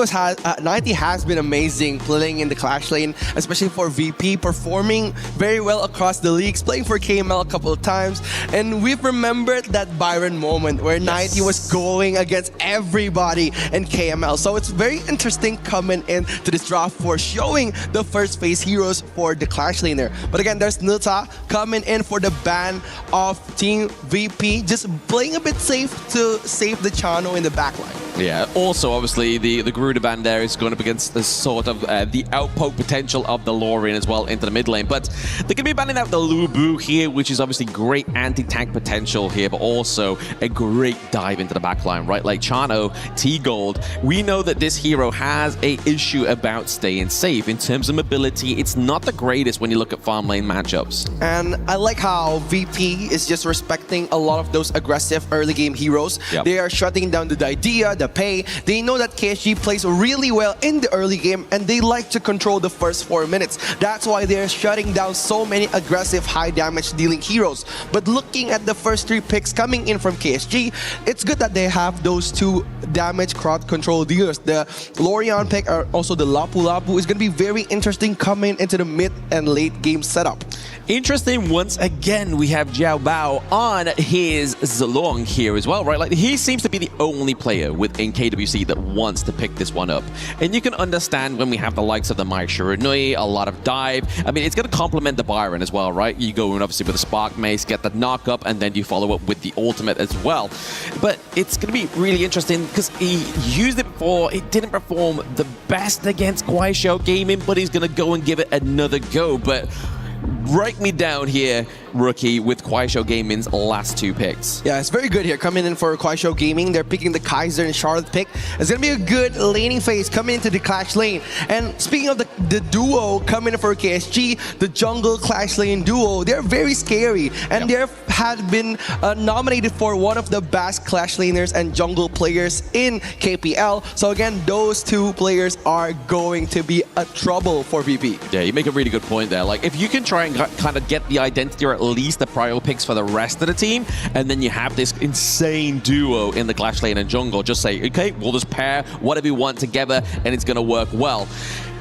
has been amazing playing in the Clash lane, especially for VP, performing very well across the leagues, playing for KML a couple of times. And we've remembered that Byron moment where 90 was going against everybody in KML. So it's very interesting coming into this draft for showing the first phase heroes for the Clash laner. But again, there's Nuta coming in for the ban of Team VP, just playing a bit safe to save the Chano in the backline. Yeah, also obviously the Garuda band there is going up against the sort of the outpoke potential of the Lorion as well into the mid lane. But they're going to be banning out the Lubu here, which is obviously great anti-tank potential here, but also a great dive into the backline, right? Like Chano, T-Gold, we know that this hero has a issue about staying safe. In terms of mobility, it's not the greatest when you look at farm lane matchups. And I like how VP is just respecting a lot of those aggressive early game heroes. They are shutting down the idea, the pay. They know that KSG plays really well in the early game, and they like to control the first 4 minutes. That's why they're shutting down so many aggressive high damage dealing heroes. But looking at the first 3 picks coming in from KSG, it's good that they have those 2 damage crowd control dealers. The Lorion pick or also the Lapu Lapu is going to be very interesting coming into the mid and late game setup. Interesting, once again, we have Jiao Bao on his Zilong here as well, right? Like, he seems to be the only player within KWC that wants to pick this one up. And you can understand when we have the likes of the Mai Shiranui, a lot of dive. I mean, it's going to complement the Byron as well, right? You go in obviously with the Spark Mace, get that knock up, and then you follow up with the ultimate as well. But it's going to be really interesting because he used it before. It didn't perform the best against Kuaishou Gaming, but he's going to go and give it another go. But break me down here, rookie, with Kuaishou Gaming's last 2 picks. Yeah, it's very good here. Coming in for Kuaishou Gaming, they're picking the Kaiser and Charlotte pick. It's going to be a good laning phase coming into the Clash lane. And speaking of the duo coming in for KSG, the jungle Clash lane duo, they're very scary. And they have been nominated for one of the best Clash laners and jungle players in KPL. So again, those 2 players are going to be a trouble for VP. Yeah, you make a really good point there. Like, if you can try and kind of get the identity or at least the prior picks for the rest of the team, and then you have this insane duo in the Clash lane and jungle, just say, okay, we'll just pair whatever we want together and it's going to work well.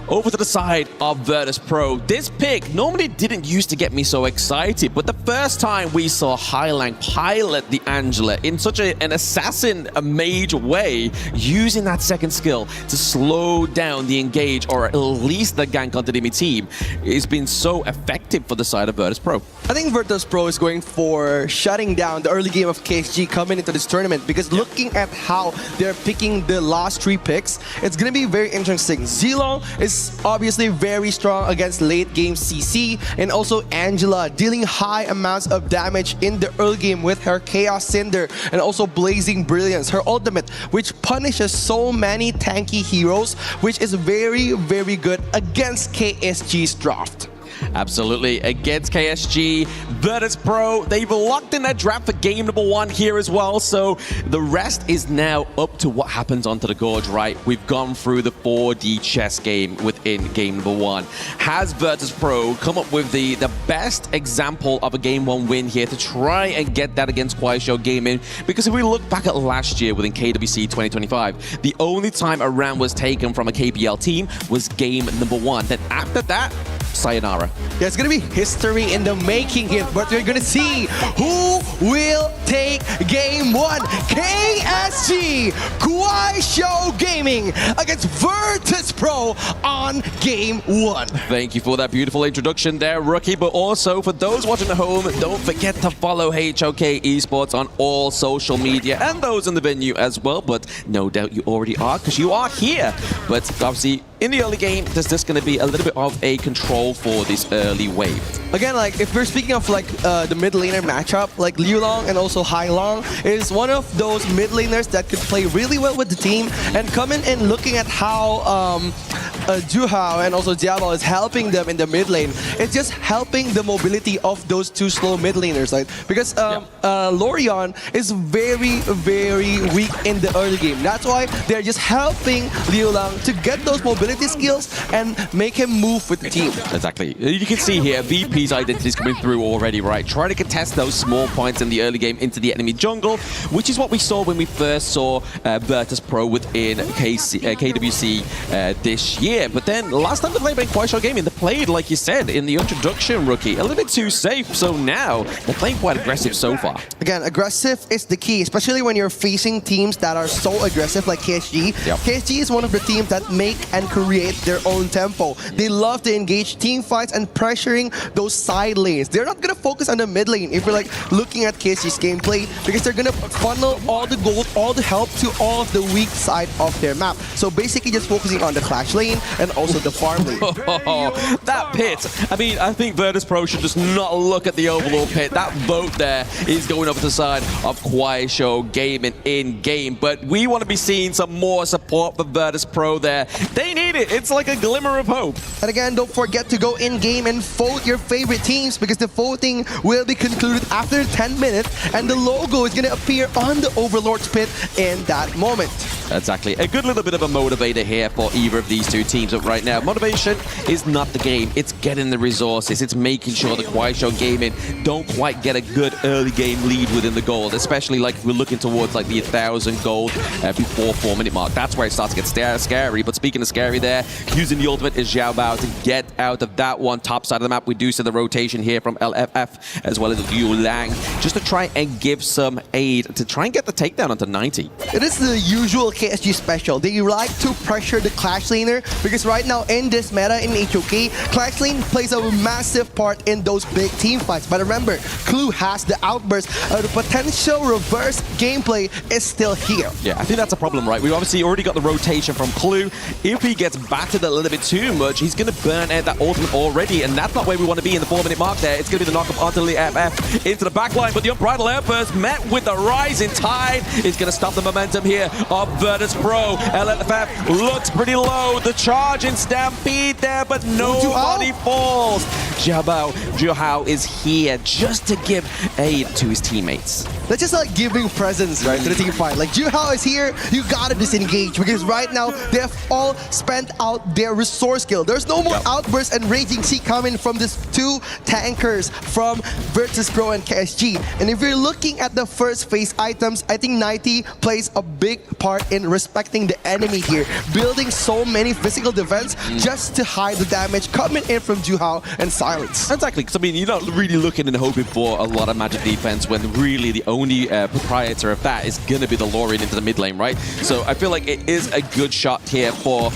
over to the side of Virtus Pro. This pick normally didn't used to get me so excited, but the first time we saw Highlang pilot the Angela in such an assassin, a mage way, using that second skill to slow down the engage or at least the gank onto the enemy team, it's been so effective for the side of Virtus Pro. I think Virtus Pro is going for shutting down the early game of KSG coming into this tournament, because looking at how they're picking the last 3 picks, it's going to be very interesting. Zilong is obviously very strong against late game CC, and also Angela dealing high amounts of damage in the early game with her Chaos Cinder and also Blazing Brilliance, her ultimate, which punishes so many tanky heroes, which is very, very good against KSG's draft. Absolutely. Against KSG, Virtus Pro, they've locked in their draft for game number 1 here as well. So the rest is now up to what happens onto the Gorge, right? We've gone through the 4D chess game within game number 1. Has Virtus Pro come up with the best example of a game 1 win here to try and get that against Kuaishou Gaming? Because if we look back at last year within KWC 2025, the only time a round was taken from a KPL team was game number 1. Then after that, sayonara. Yeah, it's gonna be history in the making here, but we're gonna see who will take game 1. KSG, Kuaishou Gaming against Virtus Pro on game 1. Thank you for that beautiful introduction there, Rookie. But also for those watching at home, don't forget to follow HOK Esports on all social media and those in the venue as well. But no doubt you already are, because you are here. But obviously, in the early game, there's just going to be a little bit of a control for this early wave. Again, like if we're speaking of like the mid laner matchup, like Liu Long and also Hai Long is one of those mid laners that could play really well with the team, and coming and looking at how Juhao and also Diablo is helping them in the mid lane. It's just helping the mobility of those 2 slow mid laners, right? Because Lorion is very, very weak in the early game. That's why they're just helping Liu Lang to get those mobility skills and make him move with the team. Exactly. You can see here VP's identity is coming through already, right? Trying to contest those small points in the early game into the enemy jungle, which is what we saw when we first saw Virtus Pro within KWC this year. But then last time they played by Kuaishou Gaming, they played, like you said in the introduction, Rookie, a little bit too safe. So now they're playing quite aggressive so far. Again, aggressive is the key, especially when you're facing teams that are so aggressive like KSG. KSG is one of the teams that make and create their own tempo. They love to engage team fights and pressuring those side lanes. They're not going to focus on the mid lane if you're like looking at KSG's gameplay, because they're going to funnel all the gold, all the help to all of the weak side of their map. So basically just focusing on the clash lane and also the farm lane. That pit. I mean, I think Virtus Pro should just not look at the overall pit. That vote there is going over to the side of Kuaishou Gaming in game. But we want to be seeing some more support for Virtus Pro there. They need it. It's like a glimmer of hope. And again, don't forget to go in game and vote your favorite teams, because the voting will be concluded after 10 minutes and the logo is going to appear on the Overlord's pit in that moment. Exactly. A good little bit of a motivator here for either of these 2 teams up right now. Motivation is not the game. It's getting the resources. It's making sure that Kuaishou Gaming don't quite get a good early game lead within the gold, especially like if we're looking towards like the 1,000 gold before 4-minute mark. That's where it starts to get scary. But speaking of scary there, using the ultimate is Xiao Bao to get out of that one. Top side of the map, we do see the rotation here from LFF as well as Liu Lang, just to try and give some aid to try and get the takedown onto 90. It is the usual KSG special. They like to pressure the clash laner, because right now in this meta in HOK, clash lane plays a massive part in those big team fights. But remember, Clue has the outburst. The potential reverse gameplay is still here. Yeah, I think that's a problem, right? We've obviously already got the rotation from Clue. If he gets battered a little bit too much, he's going to burn out that ultimate already, and that's not where we want to be in the 4-minute mark there. It's going to be the knock-up onto the FF into the backline, but the unbridled outburst met with the rising tide is going to stop the momentum here of Virtus Pro. LFF looks pretty low. The charge and stampede there, but nobody falls. Juhao is here just to give aid to his teammates. That's just like giving presents, right, to the team fight. Like, Juhao is here, you gotta disengage, because right now they have all spent out their resource skill. There's no more outbursts and raging sea coming from these 2 tankers from Virtus Pro and KSG. And if you're looking at the first phase items, I think 90 plays a big part in in respecting the enemy here, building so many physical defense just to hide the damage coming in from Juhao and Silence. Exactly, because I mean, you're not really looking and hoping for a lot of magic defense when really the only proprietor of that is going to be the Lorian into the mid lane, right? So I feel like it is a good shot here for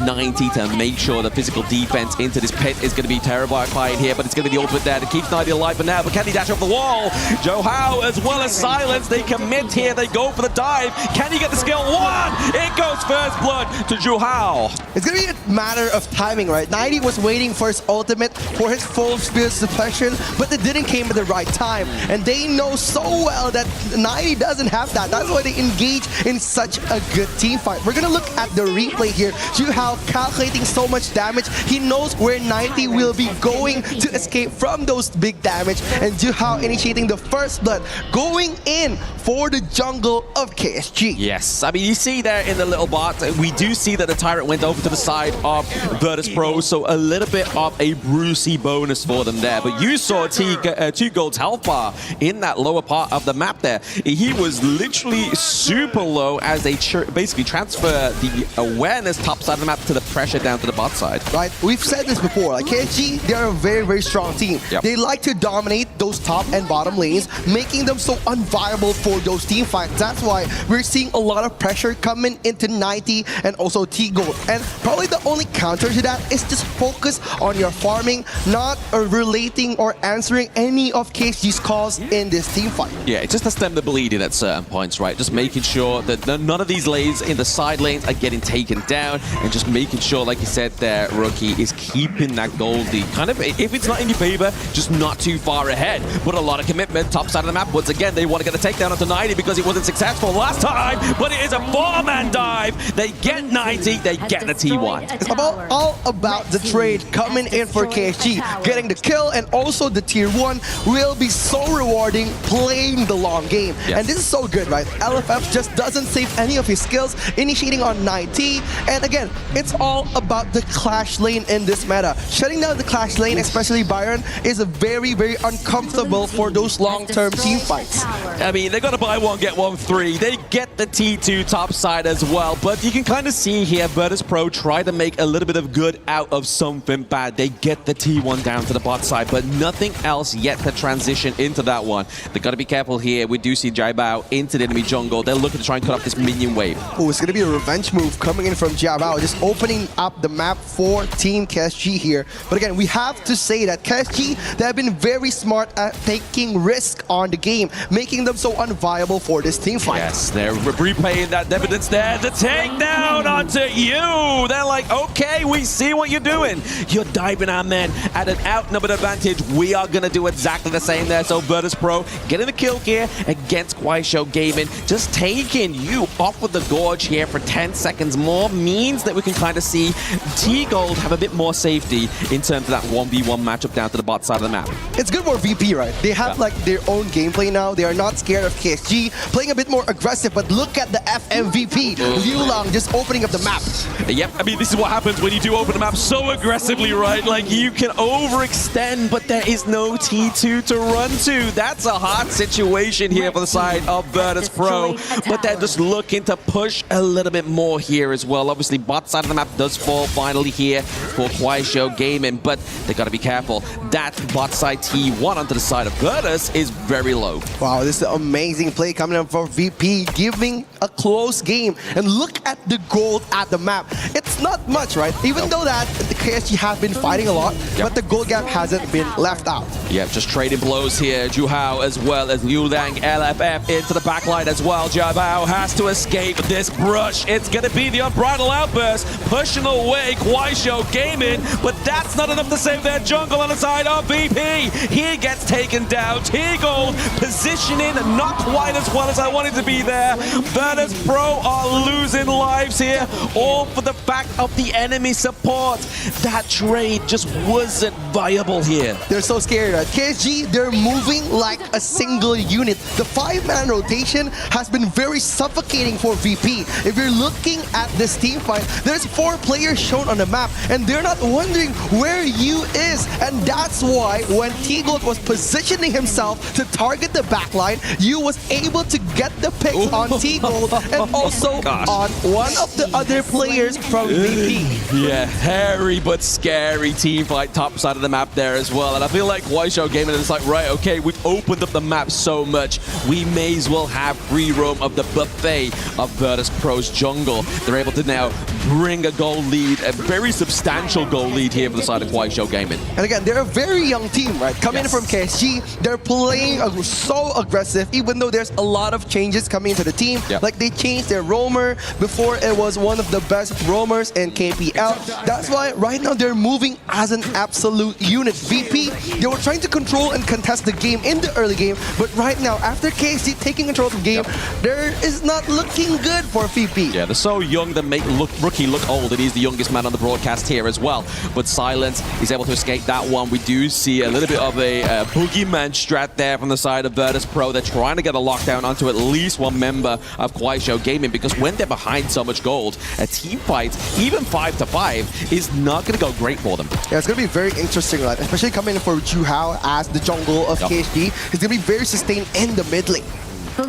90 to make sure the physical defense into this pit is going to be terrifying here, but it's going to be the ultimate there to keep 90 alive for now. But can he dash off the wall? Juhao as well as Silence, they commit here, they go for the dive. Can he get the skill? One! It goes first blood to Juhao. It's going to be a matter of timing, right? 90 was waiting for his ultimate, for his full spear suppression, but it didn't came at the right time. And they know so well that 90 doesn't have that. That's why they engage in such a good team fight. We're going to look at the replay here. Juhao calculating so much damage. He knows where 90 will be going to escape from those big damage. And Juhao initiating the first blood, going in for the jungle of KSG. Yes, I mean, you see there in the little bot, we do see that the Tyrant went over to the side of Virtus Pro, so a little bit of a Brucey bonus for them there. But you saw Two Gold's health bar in that lower part of the map there. He was literally super low as they basically transfer the awareness top side of the map to the pressure down to the bot side. Right, we've said this before, like KSG, they're a very, very strong team. Yep. They like to dominate those top and bottom lanes, making them so unviable for those team fights. That's why we're seeing a lot of pressure coming into 90 and also T-Gold. And probably the only counter to that is just focus on your farming, not relating or answering any of KSG's calls in this team fight. Yeah, it's just to stem the bleeding at certain points, right? Just making sure that none of these lanes in the side lanes are getting taken down, and just making sure, like you said there, Rookie, is keeping that Goldie kind of, if it's not in your favor, just not too far ahead. But a lot of commitment, top side of the map. Once again, they want to get a takedown onto 90 because it wasn't successful last time, but it is a 4-man dive. They get 90, they get the T1. It's all about the trade coming in for KSG. Getting the kill and also the tier 1 will be so rewarding playing the long game. Yes. And this is so good, right? LFF just doesn't save any of his skills, initiating on 90. And again, it's all about the clash lane in this meta. Shutting down the clash lane, especially Byron, is a very, very uncomfortable for those long-term team fights. I mean, they're going to buy one, get one free. They get the T2 top side as well. But you can kind of see here, Virtus Pro try to make a little bit of good out of something bad. They get the T1 down to the bot side, but nothing else yet to transition into that one. They've got to be careful here. We do see Jiabao into the enemy jungle. They're looking to try and cut off this minion wave. Oh, it's going to be a revenge move coming in from Jiabao, just opening up the map for Team KSG here. But again, we have to say that KSG, they have been very smart at taking risk on the game, making them so unviable for this team fight. Yes, they're replaying that evidence there. The takedown onto you. They're like, okay, we see what you're doing. You're diving our men at an outnumbered advantage. We are going to do exactly the same there. So Virtus Pro getting the kill here against Kuaishou Gaming. Just taking you off of the gorge here for 10 seconds more means that we can kind of see T-Gold have a bit more safety in terms of that 1v1 matchup down to the bot side of the map. It's good for VP, right? They have like their own gameplay now. They are not scared of KSG, playing a bit more aggressive, but look at the FMVP. Liu Lang just opening up the map. Yep, I mean, this is what happens when you do open the map so aggressively, right? Like, you can overextend, but there is no T2 to run to. That's a hard situation here for the side of Virtus Pro, but they're just looking to push a little bit more here as well. Obviously, bot side of the map does fall finally here for Kuaishou Gaming, but they got to be careful. That bot side T1 onto the side of Virtus is very low. Wow, this is an amazing play coming up for VP, giving a close game. And look at the gold at the map. It's not much, right? Even though that the KSG have been fighting a lot, but the gold gap hasn't been left out. Yeah, just trading blows here. Juhao as well as Liu Lang, LFF into the backline as well. Jiabao has to escape this brush. It's going to be the unbridled outburst, pushing away Kuaishou Gaming, but that's not enough to save their jungle on the side of VP. He gets taken down. T-Gold positioning not quite as well as I wanted to be there. Virtus Pro are losing lives here, all for the fact of the enemy enemy support. That trade just wasn't viable here. They're so scared, right? KSG, they're moving like a single unit. The 5-man rotation has been very suffocating for VP. If you're looking at this team fight, there's 4 players shown on the map, and they're not wondering where you is. And that's why when T-Gold was positioning himself to target the backline, you was able to get the pick on T-Gold and also on one of the other players from VP. Yeah, hairy but scary team fight top side of the map there as well. And I feel like Kuaishou Gaming is like, right, okay, we've opened up the map so much, we may as well have free roam of the buffet of Virtus Pro's jungle. They're able to now bring a goal lead, a very substantial goal lead here for the side of Kuaishou Gaming. And again, they're a very young team, right? Coming in from KSG, they're playing so aggressive, even though there's a lot of changes coming into the team. Like they changed their roamer. Before it was one of the best roamers in KPL. That's why right now they're moving as an absolute unit. VP, they were trying to control and contest the game in the early game, but right now, after KSG taking control of the game, there is not looking good for VP. Yeah, they're so young that make Rookie look old, and he's the youngest man on the broadcast here as well. But Silence is able to escape that one. We do see a little bit of a boogeyman strat there from the side of Virtus Pro. They're trying to get a lockdown onto at least one member of Kuaishou Gaming, because when they're behind so much gold, a team fight, even 5-5, is not going to go great for them. Yeah, it's going to be very interesting, right? Especially coming in for Juhao as the jungle of KSG. It's going to be very sustained in the mid lane. A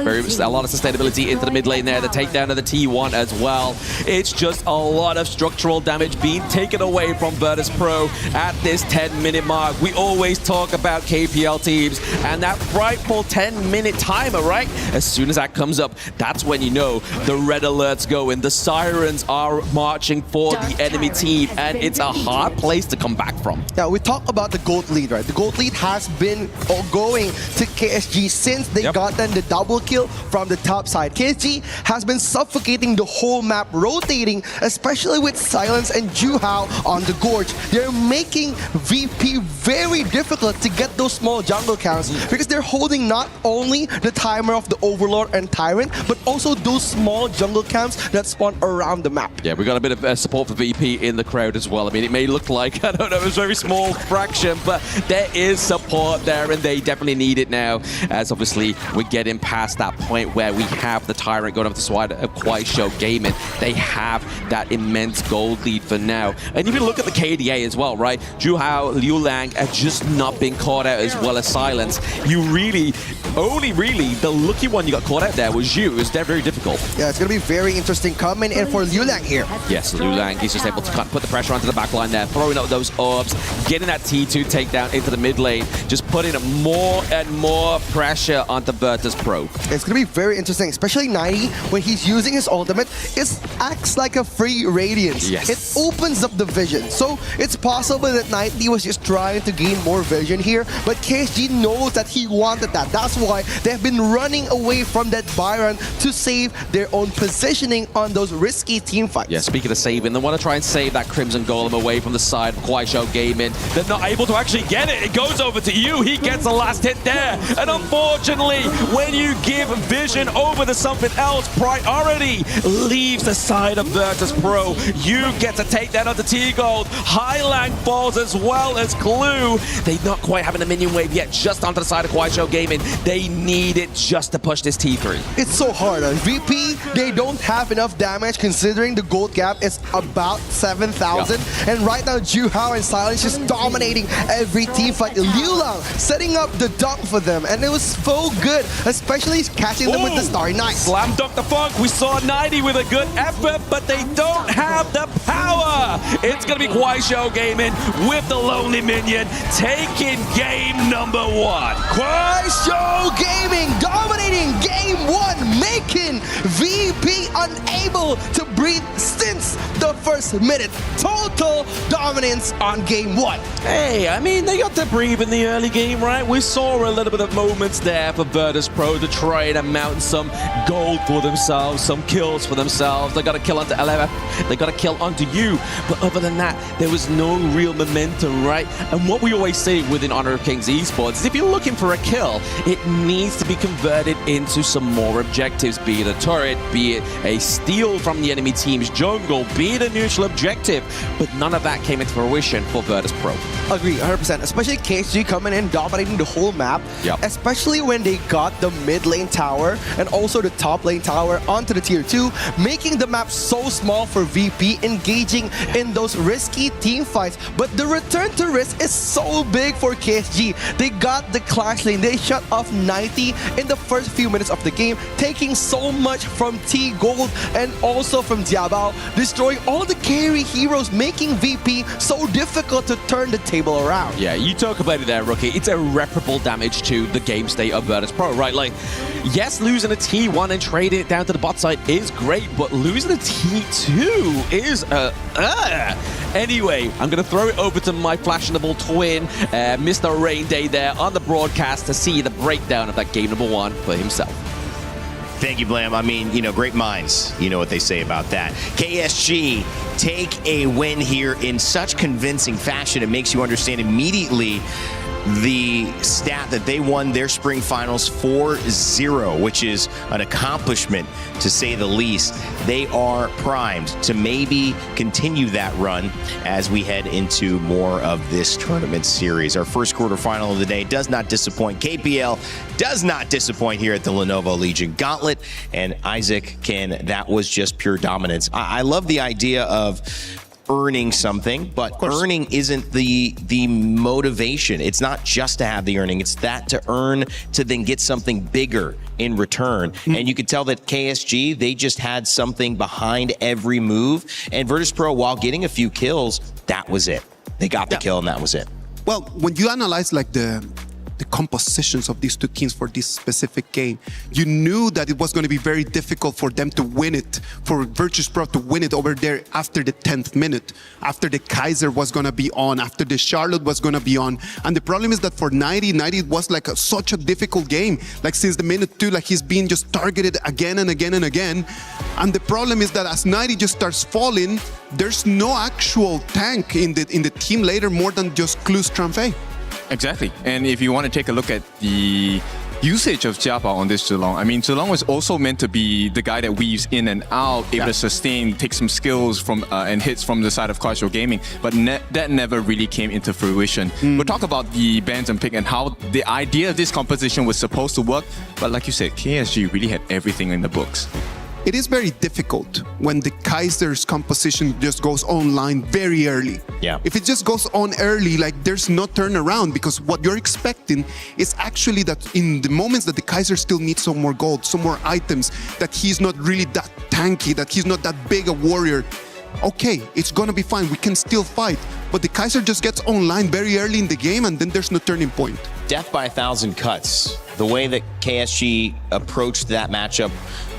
lot of sustainability into the mid lane there. The takedown of the T1 as well. It's just a lot of structural damage being taken away from Virtus Pro at this 10-minute mark. We always talk about KPL teams and that frightful 10-minute timer, right? As soon as that comes up, that's when you know the red alerts go in. The sirens are marching for the enemy team, and it's a hard place to come back from. Yeah, we talk about the gold lead, right? The gold lead has been going to KSG since they got them the double kill from the top side. KSG has been suffocating the whole map, rotating, especially with Silence and Juhao on the Gorge. They're making VP very difficult to get those small jungle counts because they're holding not only the timer of the Overlord and Tyrant, but also those small jungle counts that spawn around the map. Yeah, we got a bit of support for VP in the crowd as well. I mean, it may look like, I don't know, it's a very small fraction, but there is support there, and they definitely need it now, as obviously we're getting past that point where we have the Tyrant going up the side of Kuaishou Gaming. They have that immense gold lead for now. And if you look at the KDA as well, right? Juhao, Liu Lang have just not been caught out as well as Silence. You really, only really, the lucky one you got caught out there was you. It's very difficult. Yeah, it's going to be very interesting coming in for Liu Lang here. Yes, Liu Lang, he's just able to put the pressure onto the back line there, throwing up those orbs, getting that T2 takedown into the mid lane, just putting more and more pressure onto Virtus Pro. It's going to be very interesting, especially 90, when he's using his ultimate, it acts like a free radiance. Yes. It opens up the vision. So it's possible that 90 was just trying to gain more vision here, but KSG knows that he wanted that. That's why they've been running away from that Byron to save their own positioning on those risky team fights. Yeah, speaking of saving, they want to try and save that Crimson Golem away from the side of Kuaishou Gaming. They're not able to actually get it. It goes over to you. He gets the last hit there. And unfortunately, when you give vision over to something else, priority leaves the side of Virtus Pro. You get to take that onto T-Gold. Highlang falls as well as Clue. They're not quite having a minion wave yet, just onto the side of Kuaishou Gaming. They need it just to push this T3. It's so hard. VP, they don't have enough damage considering the gold gap is about 7,000. And right now, Juhao and Silence just dominating every team fight. Liu Lang setting up the dunk for them, and it was so good, especially catching them with the Starry Night. Slam dunk the funk. We saw 90 with a good effort, but they don't have the power. It's going to be Kuaishou Gaming with the Lonely Minion taking game number 1. Kuaishou Gaming dominating game 1, making VP unable to breathe since the first minute. Total dominance on game 1. Hey, I mean, they got to breathe in the early game, right? We saw a little bit of moments there for Virtus Pro to try to mount some gold for themselves, some kills for themselves. They got a kill onto LF, they got a kill onto you. But other than that, there was no real momentum, right? And what we always say within Honor of Kings Esports is if you're looking for a kill, it needs to be converted into some more objectives, be it a turret, be it a steal from the enemy team's jungle, be it a neutral objective, but none of that came into fruition for Virtus Pro. Agree, 100%. Especially KSG coming in, dominating the whole map. Yep. Especially when they got the mid lane tower and also the top lane tower onto the tier 2, making the map so small for VP, engaging in those risky team fights. But the return to risk is so big for KSG. They got the Clash lane. They shut off 90 in the first few minutes of the game, taking so much from T Gold and also from Diabao, destroying all the carry heroes, making VP so difficult to turn the table around. Yeah, you talk about it there, Rookie. It's irreparable damage to the game state of Virtus Pro, right? Like, yes, losing a T1 and trading it down to the bot side is great, but losing a T2 is Anyway, I'm going to throw it over to my fashionable twin, Mr. Rain Day there on the broadcast to see the breakdown of that game number 1 for himself. Thank you, Blam. I mean, great minds. You know what they say about that. KSG take a win here in such convincing fashion. It makes you understand immediately the stat that they won their spring finals 4-0, which is an accomplishment to say the least. They are primed to maybe continue that run as we head into more of this tournament series. Our first quarterfinal of the day does not disappoint. KPL does not disappoint here at the Lenovo Legion Gauntlet. And Isaac, that was just pure dominance. I love the idea of earning something, but earning isn't the motivation. It's not just to have the earning, it's that to earn to then get something bigger in return. And you could tell that KSG, they just had something behind every move. And Virtus Pro, while getting a few kills, that was it. They got the kill and that was it. Well, when you analyze like the compositions of these two teams for this specific game, you knew that it was going to be very difficult for them to win it, for Virtus Pro to win it over there after the 10th minute, after the Kaiser was going to be on, after the Charlotte was going to be on. And the problem is that for 90 was like such a difficult game. Like since the minute 2, like he's being just targeted again and again and again. And the problem is that as 90 just starts falling, there's no actual tank in the team later more than just Clu's Tranfei. Exactly. And if you want to take a look at the usage of Jiabao on this Zilong, I mean, Zilong was also meant to be the guy that weaves in and out, able to sustain, take some skills from and hits from the side of casual gaming, but that never really came into fruition. We'll talk about the bans and pick and how the idea of this composition was supposed to work, but like you said, KSG really had everything in the books. It is very difficult when the Kaiser's composition just goes online very early. Yeah. If it just goes on early, like there's no turnaround, because what you're expecting is actually that in the moments that the Kaiser still needs some more gold, some more items, that he's not really that tanky, that he's not that big a warrior. Okay, it's gonna be fine, we can still fight. But the Kaiser just gets online very early in the game and then there's no turning point. Death by 1,000 cuts. The way that KSG approached that matchup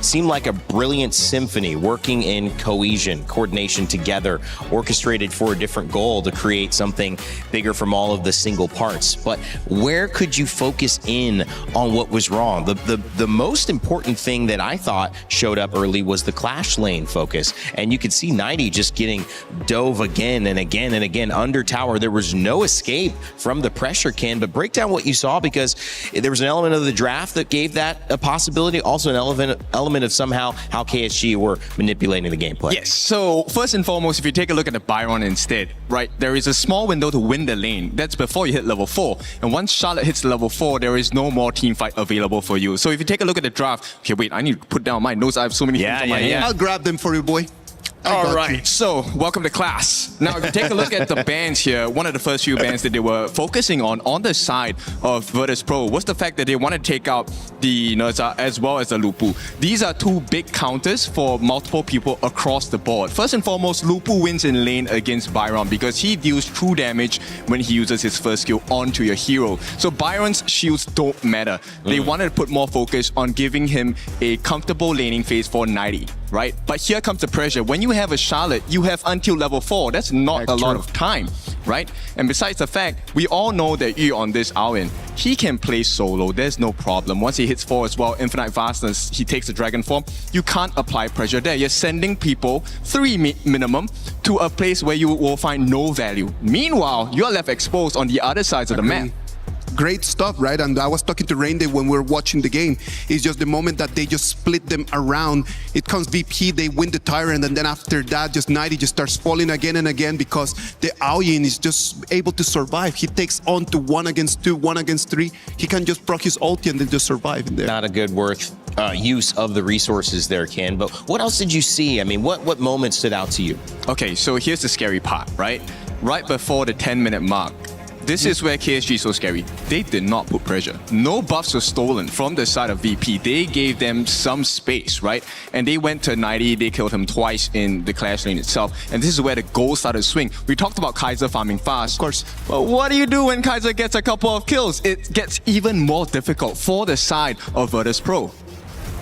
seemed like a brilliant symphony, working in cohesion, coordination together, orchestrated for a different goal to create something bigger from all of the single parts. But where could you focus in on what was wrong? The most important thing that I thought showed up early was the Clash lane focus. And you could see 90 just getting dove again and again and again under tower. There was no escape from the pressure can, but break down what you saw, because there was an element of the draft that gave that a possibility, also an element of somehow how KSG were manipulating the gameplay. Yes, so first and foremost, if you take a look at the Byron instead, right, there is a small window to win the lane. That's before you hit level 4. And once Charlotte hits level 4, there is no more team fight available for you. So if you take a look at the draft, okay, wait, I need to put down my notes. I have so many things on my head. I'll grab them for you, boy. All right, so welcome to class. Now, if you take a look at the bans here, one of the first few bans that they were focusing on the side of Virtus Pro was the fact that they want to take out the Nerza as well as the Lupu. These are two big counters for multiple people across the board. First and foremost, Lupu wins in lane against Byron because he deals true damage when he uses his first skill onto your hero. So Byron's shields don't matter. They wanted to put more focus on giving him a comfortable laning phase for 90. Right? But here comes the pressure. When you have a Charlotte, you have until level 4. That's not a lot of time, right? And besides the fact, we all know that Yu on this Alwyn, he can play solo. There's no problem. Once he hits 4 as well, infinite vastness, he takes the dragon form. You can't apply pressure there. You're sending people 3 minimum to a place where you will find no value. Meanwhile, you're left exposed on the other sides of the map. great stuff, right? And I was talking to Rainde when we were watching the game. It's just the moment that they just split them around. It comes VP, they win the Tyrant, and then after that, just 90 just starts falling again and again because the Aoyin is just able to survive. He takes on to 1 against 2, 1 against 3. He can just proc his ulti and then just survive in there. Not a good use of the resources there, Ken. But what else did you see? I mean, what moments stood out to you? Okay, so here's the scary part, right? Right before the 10-minute mark, this is where KSG is so scary. They did not put pressure. No buffs were stolen from the side of VP. They gave them some space, right? And they went to 90. They killed him twice in the Clash lane itself. And this is where the goal started to swing. We talked about Kaiser farming fast. Of course. But what do you do when Kaiser gets a couple of kills? It gets even more difficult for the side of Virtus Pro.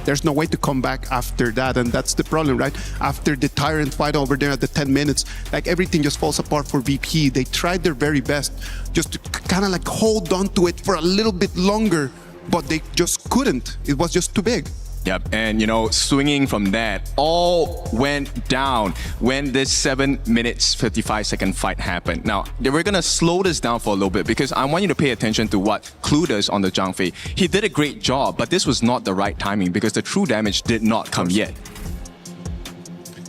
There's no way to come back after that, and that's the problem, right? After the Tyrant fight over there at the 10 minutes, like everything just falls apart for VP. They tried their very best just to kind of like hold on to it for a little bit longer, but they just couldn't. It was just too big. Yep, and you know, swinging from that, all went down when this 7 minutes 55-second fight happened. Now, we're gonna slow this down for a little bit because I want you to pay attention to what Clue does on the Zhang Fei. He did a great job, but this was not the right timing because the true damage did not come yet.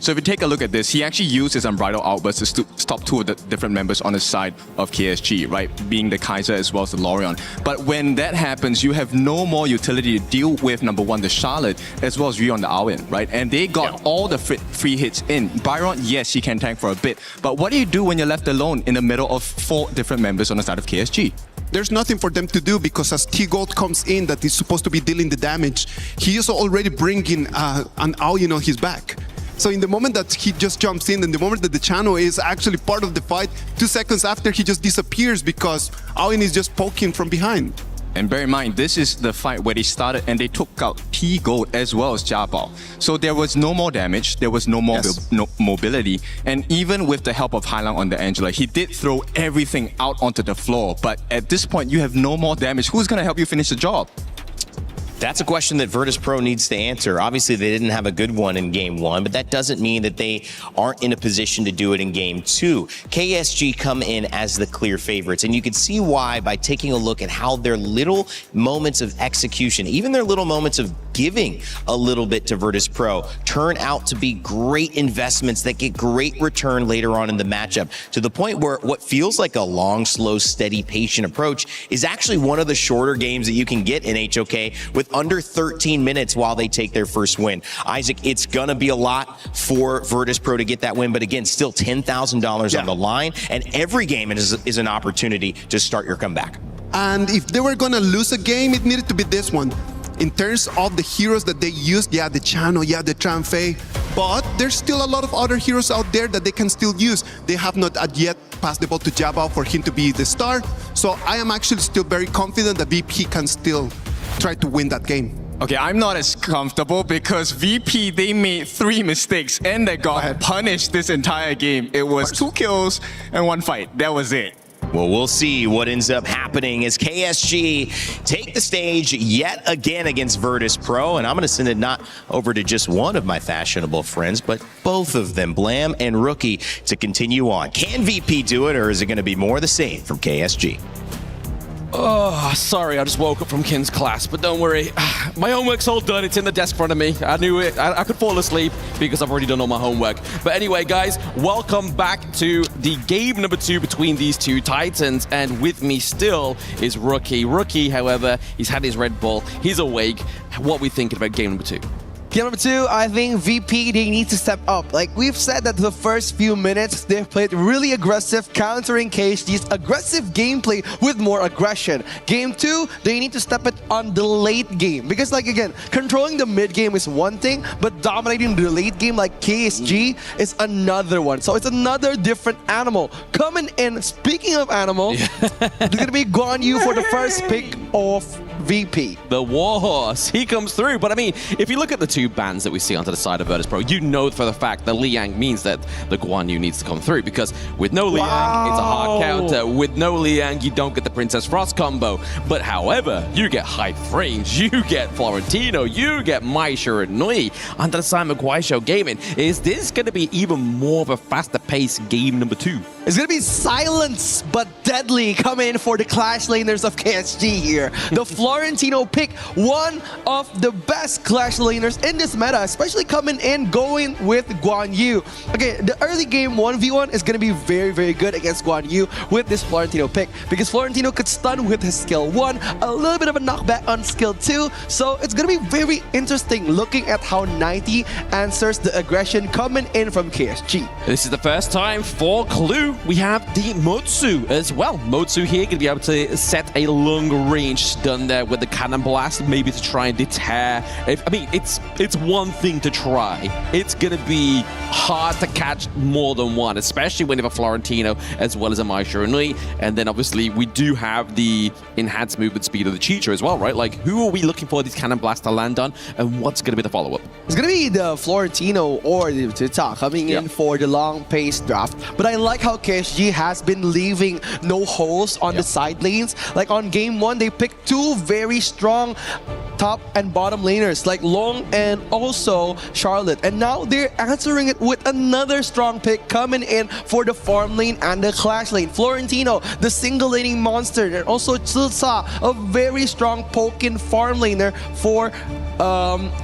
So if you take a look at this, he actually used his Unbridled Outburst to stop 2 of the different members on the side of KSG, right? Being the Kaiser as well as the Lorion. But when that happens, you have no more utility to deal with, number 1, the Charlotte, as well as Rion the Alwyn, right? And they got all the free hits in. Byron, yes, he can tank for a bit. But what do you do when you're left alone in the middle of 4 different members on the side of KSG? There's nothing for them to do because as T-Gold comes in that is supposed to be dealing the damage, he is already bringing an Aoyin on his back. So in the moment that he just jumps in and the moment that the channel is actually part of the fight, 2 seconds after he just disappears because Aoyin is just poking from behind. And bear in mind, this is the fight where they started and they took out T-Gold as well as Jiabao. So there was no more damage, there was no more mobility. And even with the help of Hailang on the Angela, he did throw everything out onto the floor. But at this point, you have no more damage. Who's going to help you finish the job? That's a question that Virtus Pro needs to answer. Obviously, they didn't have a good one in Game 1, but that doesn't mean that they aren't in a position to do it in Game 2. KSG come in as the clear favorites, and you can see why by taking a look at how their little moments of execution, even their little moments of giving a little bit to Virtus Pro, turn out to be great investments that get great return later on in the matchup, to the point where what feels like a long, slow, steady, patient approach is actually one of the shorter games that you can get in HOK with under 13 minutes while they take their first win. Isaac, it's gonna be a lot for Virtus Pro to get that win, but again, still $10,000 on the line, and every game is an opportunity to start your comeback. And if they were gonna lose a game, it needed to be this one. In terms of the heroes that they used, the Chano, the Zhang Fei, but there's still a lot of other heroes out there that they can still use. They have not yet passed the ball to Jiabao for him to be the star, so I am actually still very confident that VP can still try to win that game. Okay, I'm not as comfortable because VP, they made 3 mistakes and they got punished this entire game. It was 2 kills and 1 fight. That was it. Well, we'll see what ends up happening as KSG take the stage yet again against Virtus Pro. And I'm going to send it not over to just one of my fashionable friends, but both of them, Blam and Rookie, to continue on. Can VP do it, or is it going to be more of the same from KSG? Oh, sorry, I just woke up from Ken's class, but don't worry. My homework's all done. It's in the desk in front of me. I knew it. I could fall asleep because I've already done all my homework. But anyway, guys, welcome back to the game number 2 between these 2 Titans. And with me still is Rookie. Rookie, however, he's had his Red Bull. He's awake. What are we thinking about game number 2? Game number 2, I think VP, they need to step up. Like we've said that the first few minutes, they've played really aggressive, countering KSG's aggressive gameplay with more aggression. Game 2, they need to step it on the late game. Because like again, controlling the mid game is one thing, but dominating the late game like KSG is another one. So it's another different animal. Coming in, speaking of animal, they're gonna be Guan Yu for the first pick of VP. The Warhorse, he comes through. But I mean, if you look at the two bans that we see onto the side of Virtus Pro, you know for the fact that Liang means that the Guan Yu needs to come through, because with no Liang, it's a hard counter. With no Liang, you don't get the Princess Frost combo. But however, you get high frames, you get Florentino, you get Mai Shiranui onto the side of Guaisho Gaming. Is this going to be even more of a faster paced game number 2? It's going to be silence but deadly coming in for the Clash laners of KSG here. The Florentino pick, one of the best Clash laners in this meta, especially coming in going with Guan Yu. Okay, the early game 1v1 is going to be very, very good against Guan Yu with this Florentino pick, because Florentino could stun with his skill 1, a little bit of a knockback on skill 2, so it's going to be very interesting looking at how 90 answers the aggression coming in from KSG. This is the first time for Clue we have the Motsu as well. Motsu here going to be able to set a long-range stun there with the Cannon Blast, maybe to try and deter. I mean, it's one thing to try. It's going to be hard to catch more than one, especially when you have a Florentino as well as a Mai Shiranui. And then obviously we do have the enhanced movement speed of the Chicha as well, right? Like, who are we looking for these Cannon Blasts to land on, and what's going to be the follow-up? It's going to be the Florentino or the Tita coming in for the long-paced draft. But I like how KSG has been leaving no holes on the side lanes. Like on game 1, they picked 2 very strong top and bottom laners like Long and also Charlotte. And now they're answering it with another strong pick coming in for the farm lane and the Clash lane. Florentino, the single laning monster, and also Tsusa, a very strong poking farm laner for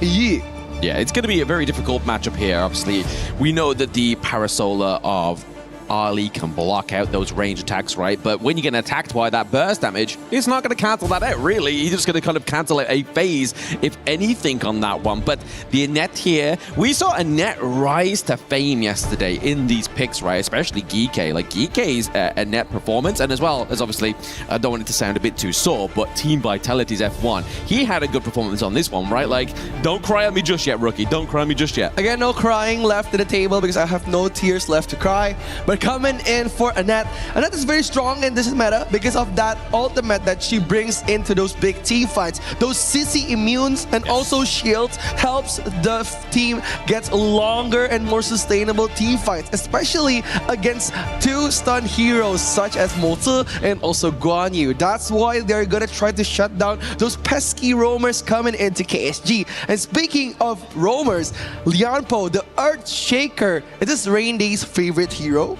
Yi. Yeah, it's going to be a very difficult matchup here. Obviously, we know that the Parasolar of Ali can block out those range attacks, right? But when you get attacked by that burst damage, it's not going to cancel that out, really. He's just going to kind of cancel out a phase, if anything, on that one. But the Annette here, we saw Annette rise to fame yesterday in these picks, right? Especially Geekay. Like, Geekay's Annette performance, and as well as, obviously, I don't want it to sound a bit too sore, but Team Vitality's F1. He had a good performance on this one, right? Like, don't cry on me just yet, rookie. Don't cry on me just yet. Again, no crying left at the table because I have no tears left to cry. But coming in for Annette. Annette is very strong in this meta because of that ultimate that she brings into those big team fights. Those CC immunes and also shields helps the team get longer and more sustainable team fights, especially against 2 stun heroes such as Motsu and also Guan Yu. That's why they're gonna try to shut down those pesky roamers coming into KSG. And speaking of roamers, Lianpo, the Earth Shaker, is this Rain Day's favorite hero?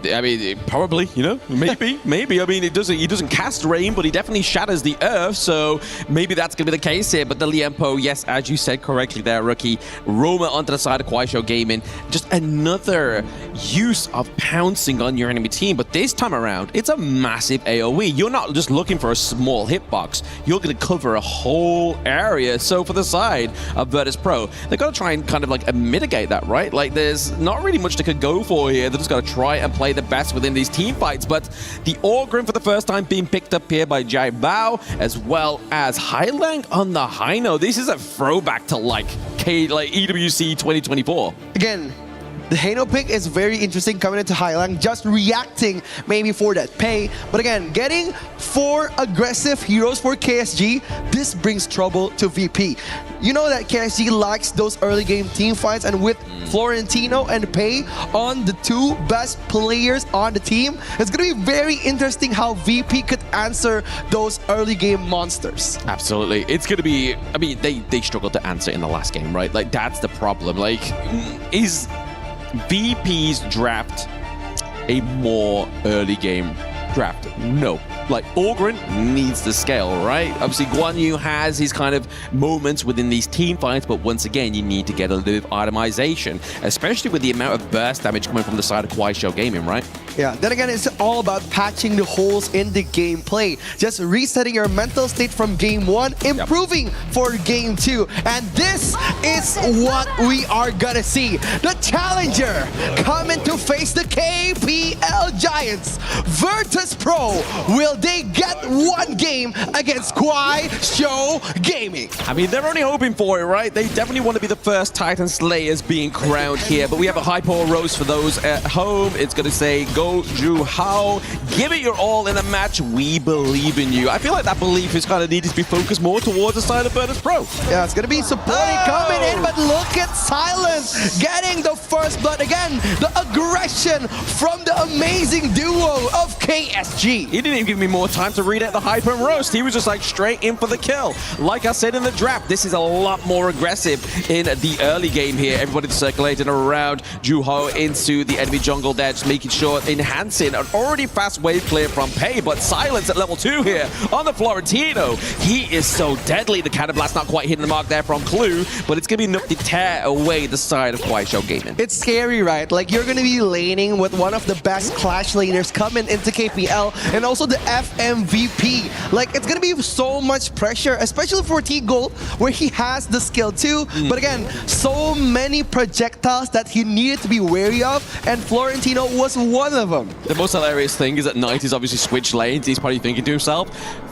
I mean, probably, you know, maybe. I mean, he doesn't cast rain, but he definitely shatters the earth, so maybe that's going to be the case here. But the Liempo, yes, as you said correctly there, rookie, Roma onto the side of Guaisho Gaming, just another use of pouncing on your enemy team. But this time around, it's a massive AoE. You're not just looking for a small hitbox. You're going to cover a whole area. So for the side of Virtus Pro, they've got to try and kind of like mitigate that, right? Like, there's not really much they could go for here. They've just got to try and play the best within these team fights. But the Orgrim for the first time being picked up here by Jai Bao, as well as Hailang on the Hino. This is a throwback to like EWC 2024. Again, the Hano pick is very interesting coming into Hailang, just reacting maybe for that pay. But again, getting 4 aggressive heroes for KSG, this brings trouble to VP. You know that KSG likes those early game team fights, and with Florentino and Pei on the 2 best players on the team, it's going to be very interesting how VP could answer those early game monsters. Absolutely. It's going to be, I mean, they struggled to answer in the last game, right? Like, that's the problem. Like, is VP's draft a more early game draft? No. Like, Orgren needs to scale, right? Obviously, Guan Yu has his kind of moments within these team fights, but once again, you need to get a little bit of itemization, especially with the amount of burst damage coming from the side of Guaisho Gaming, right? Yeah, then again, it's all about patching the holes in the gameplay. Just resetting your mental state from game 1, improving for game 2. And this is what we are gonna see. The challenger coming to face the KPL Giants. Virtus Pro will will they get one game against Kwai Show Gaming? I mean, they're only hoping for it, right? They definitely want to be the first Titan Slayers being crowned here, but we have a high power roast for those at home. It's going to say, go Ju Hao, give it your all in a match. We believe in you. I feel like that belief is kind of needed to be focused more towards the side of Virtus Pro. Yeah, it's going to be supporting coming in, but look at Silence getting the first blood again. The aggression from the amazing duo of KSG. He didn't even give me more time to read out the hype and roast. He was just like straight in for the kill. Like I said in the draft, this is a lot more aggressive in the early game here. Everybody circulating around Ju Hao into the enemy jungle there, just making sure, enhancing an already fast wave clear from Pei, but Silence at level 2 here on the Florentino. He is so deadly. The Cannon Blast not quite hitting the mark there from Clue, but it's going to be enough to tear away the side of Kwai Show Gaming. It's scary, right? Like, you're going to be laning with one of the best Clash laners coming into KPL, and also the FMVP. Like, it's going to be so much pressure, especially for T-Gold, where he has the skill too. But again, so many projectiles that he needed to be wary of, and Florentino was one of them. The most hilarious thing is that Knight is obviously switched lanes. He's probably thinking to himself,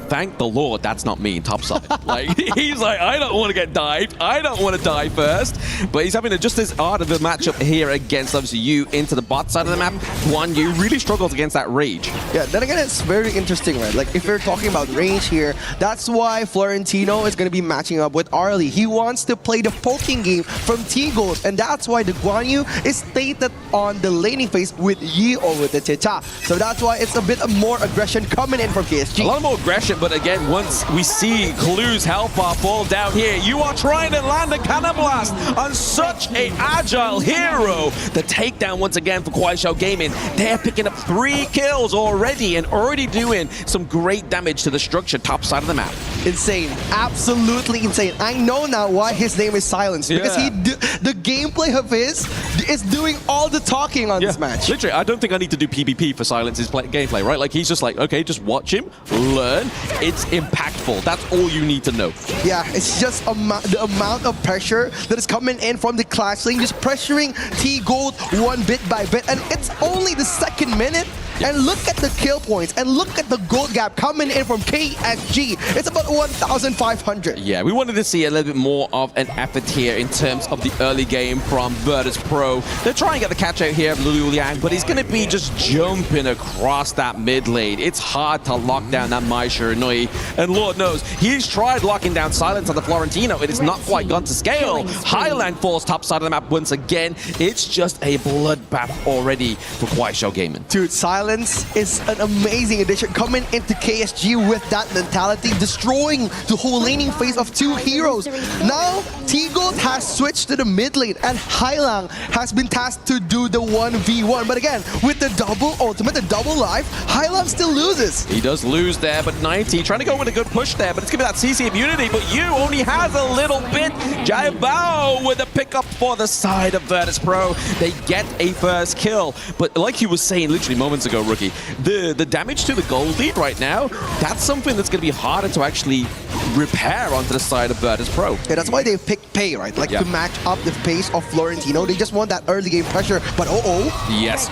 thank the Lord that's not me in topside. Like, he's like, I don't want to get dived. I don't want to die first. But he's having just as hard of a matchup here against, obviously, you into the bot side of the map. One, you really struggles against that rage. Yeah, then again, it's very interesting, right? Like, if you're talking about range here, that's why Florentino is going to be matching up with Arlie. He wants to play the poking game from T-Gold, and that's why the Guan Yu is stated on the laning phase with Yi over the Teta. So that's why it's a bit more aggression coming in from KSG. A lot more aggression, but again, once we see Clue's health bar fall down here, you are trying to land a Cannon Blast on such a agile hero. The takedown once again for Kwai Show Gaming. They're picking up 3 kills already and already doing some great damage to the structure top side of the map. Insane. Absolutely insane. I know now why his name is Silence, because the gameplay of his is doing all the talking on this match. Literally, I don't think I need to do PvP for Silence's gameplay, right? Like, he's just like, okay, just watch him, learn. It's impactful. That's all you need to know. Yeah, it's just the amount of pressure that is coming in from the Clash lane, just pressuring T-Gold one bit by bit, and it's only the 2nd minute. And look at the kill points, and look at the gold gap coming in from KSG. It's about 1,500. Yeah, we wanted to see a little bit more of an effort here in terms of the early game from Virtus Pro. They're trying to get the catch out here of Liu Liang, but he's going to be just jumping across that mid lane. It's hard to lock down that Mai Shiranui, and Lord knows, he's tried locking down Silence on the Florentino. It is not quite gone to scale. Highland falls top side of the map once again. It's just a bloodbath already for Kwai Show Gaming. Dude, Silence is an amazing addition coming into KSG with that mentality, destroying the whole laning phase of 2 heroes. Now, T-Gold has switched to the mid lane, and Hailang has been tasked to do the 1v1. But again, with the double ultimate, the double life, Hailang still loses. He does lose there, but 90 trying to go with a good push there, but it's giving that CC immunity, but you only has a little bit. Jai Bao with a pickup for the side of Virtus Pro. They get a first kill, but like you were saying literally moments ago, Rookie, the damage to the gold lead right now, that's something that's going to be harder to actually repair onto the side of Virtus Pro. Yeah, that's why they picked Pei, right? Like, to match up the pace of Florentino. They just want that early game pressure, but Yes,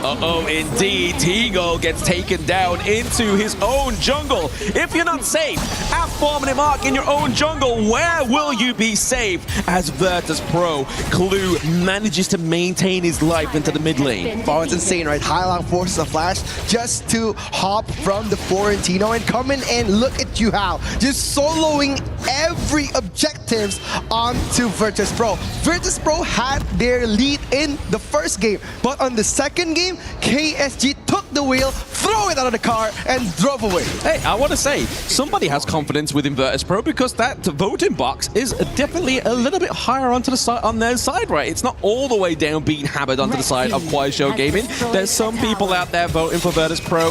indeed. T-Gold gets taken down into his own jungle. If you're not safe at 4-minute mark in your own jungle, where will you be safe as Virtus Pro? Clue manages to maintain his life into the mid lane. Oh, it's insane, right? Hailang forces a flash just to hop from the Florentino and coming in. Look at you how just soloing every objectives onto Virtus Pro. Virtus Pro had their lead in the first game, but on the second game, KSG took the wheel, threw it out of the car, and drove away. Hey, I want to say, somebody has confidence with Virtus Pro, because that voting box is definitely a little bit higher onto the side, on their side, right? It's not all the way down being hammered onto the side of Kwai Show Gaming. There's some people out there voting for Virtus Pro.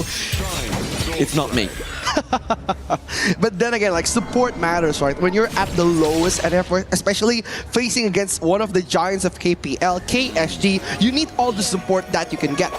It's not me. But then again, like, support matters, right? When you're at the lowest and especially facing against one of the giants of KPL, KSG, you need all the support that you can get.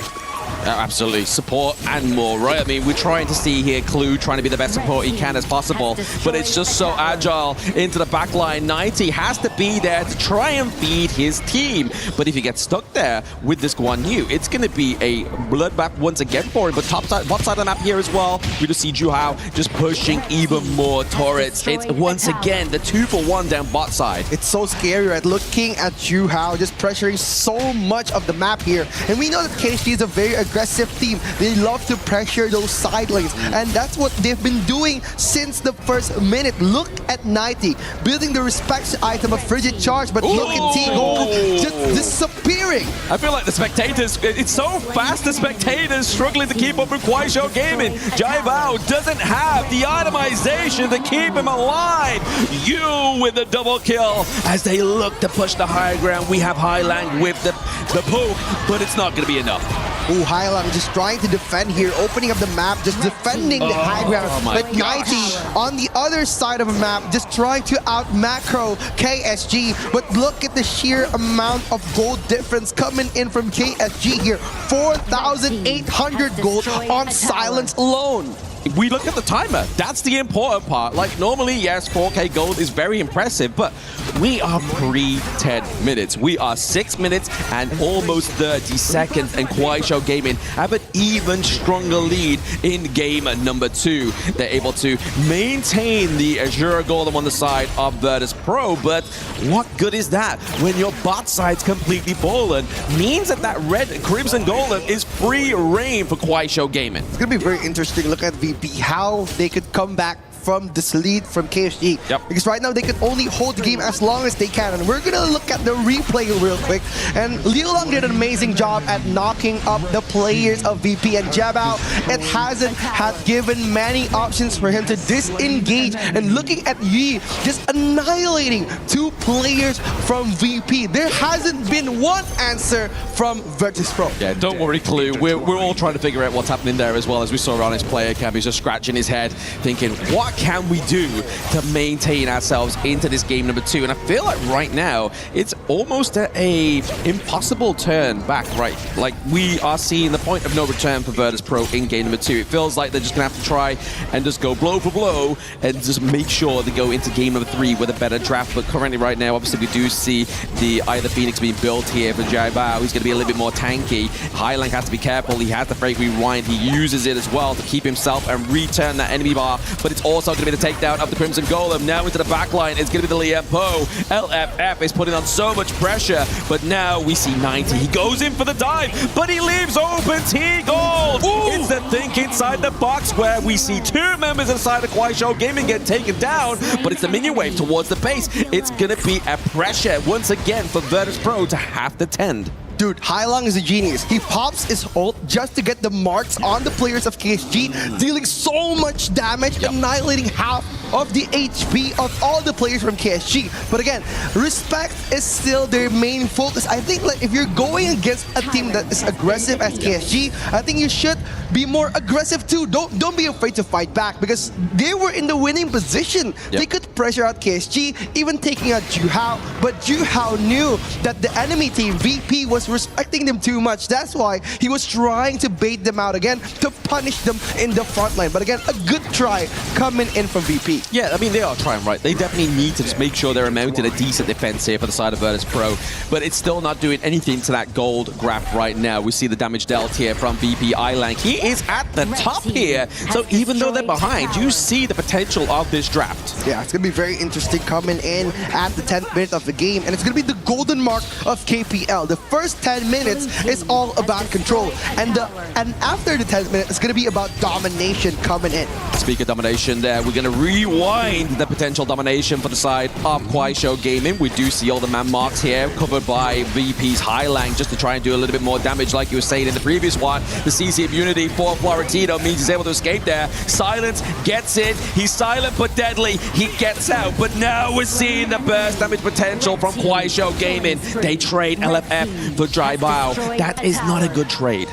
Absolutely, support and more, right? I mean, we're trying to see here Clue trying to be the best support he can as possible, but it's just so agile into the backline. 90 has to be there to try and feed his team, but if he gets stuck there with this Guan Yu, it's going to be a bloodbath once again for him. But bot side of the map here as well, we just see Ju Hao just pushing even more turrets. It's once again the 2-for-1 down bot side. It's so scary, right? Looking at Ju Hao just pressuring so much of the map here, and we know that KSG is a very aggressive team. They love to pressure those side lanes, and that's what they've been doing since the first minute. Look at 90 building the respect item of Frigid Charge, but look at T-Gold just disappearing. I feel like the spectators, it's so fast, the spectators struggling to keep up with Kuaishou Gaming. Jai Bao doesn't have the itemization to keep him alive. You with the double kill as they look to push the high ground. We have Highland with the poke, but it's not going to be enough. Ooh, Highland just trying to defend here, opening up the map, just defending the high ground. But 90 on the other side of the map, just trying to out-macro KSG. But look at the sheer amount of gold difference coming in from KSG here. 4,800 gold on Silence alone. We look at the timer. That's the important part. Like, normally, yes, 4K gold is very impressive, but we are pre-10 minutes. We are 6 minutes and almost 30 seconds, and Kuaishou Gaming have an even stronger lead in game number 2. They're able to maintain the Azure Golem on the side of Virtus Pro, but what good is that when your bot side's completely fallen? Means that red Crimson Golem is free reign for Kuaishou Gaming. It's going to be very interesting. Look at VP, how they could come back from this lead from KSG. Because right now they can only hold the game as long as they can. And we're gonna look at the replay real quick. And Liu Long did an amazing job at knocking up the players of VP, and Jabao, it hasn't had given many options for him to disengage. And looking at Yi just annihilating 2 players from VP. There hasn't been one answer from Virtus Pro. Yeah, don't worry, Clue. We're all trying to figure out what's happening there as well. As we saw on his player cam, he's just scratching his head, thinking, what can we do to maintain ourselves into this game number 2? And I feel like right now it's almost a impossible turn back, right? Like, we are seeing the point of no return for Virtus Pro in game number 2. It feels like they're just gonna have to try and just go blow for blow and just make sure they go into game number 3 with a better draft. But currently right now, obviously we do see the Either Phoenix being built here for Jai Bao. He's gonna be a little bit more tanky. Highland has to be careful. He has the Freight Rewind. He uses it as well to keep himself and return that enemy bar, but it's also going to be the takedown of the Crimson Golem. Now into the backline, it's going to be the Liam Po. LFF is putting on so much pressure, but now we see 90. He goes in for the dive, but he leaves open T-Gold. It's the think inside the box where we see 2 members inside of Kuaishou Gaming get taken down, but it's the minion wave towards the base. It's going to be a pressure once again for Virtus Pro to have to tend. Dude, Hailong is a genius. He pops his ult just to get the marks on the players of KSG, dealing so much damage, annihilating half of the HP of all the players from KSG. But again, respect is still their main focus. I think, like, if you're going against a team that is aggressive as KSG, I think you should be more aggressive too. Don't be afraid to fight back, because they were in the winning position. They could pressure out KSG, even taking out Ju Hao, but Ju Hao knew that the enemy team, VP, was respecting them too much. That's why he was trying to bait them out again to punish them in the front line. But again, a good try coming in from VP. Yeah, I mean, they are trying, right? They definitely need to just make sure they're mounting a decent defense here for the side of Virtus Pro, but it's still not doing anything to that gold graph right now. We see the damage dealt here from VP Ilang. He is at the top here, so even though they're behind, you see the potential of this draft. Yeah, it's going to be very interesting coming in at the 10th minute of the game, and it's going to be the golden mark of KPL. The first 10 minutes is all about control, and after the 10th minute, it's going to be about domination coming in. Speak of domination there, we're going to rewind the potential domination for the side of Kuaishou Gaming. We do see all the man marks here covered by VP's Highlang just to try and do a little bit more damage, like you were saying in the previous one. The CC immunity for Florentino means he's able to escape there. Silence gets it. He's silent but deadly. He gets out, but now we're seeing the burst damage potential from Kuaishou Gaming. They trade LFF for Jai Bao. That is not a good trade.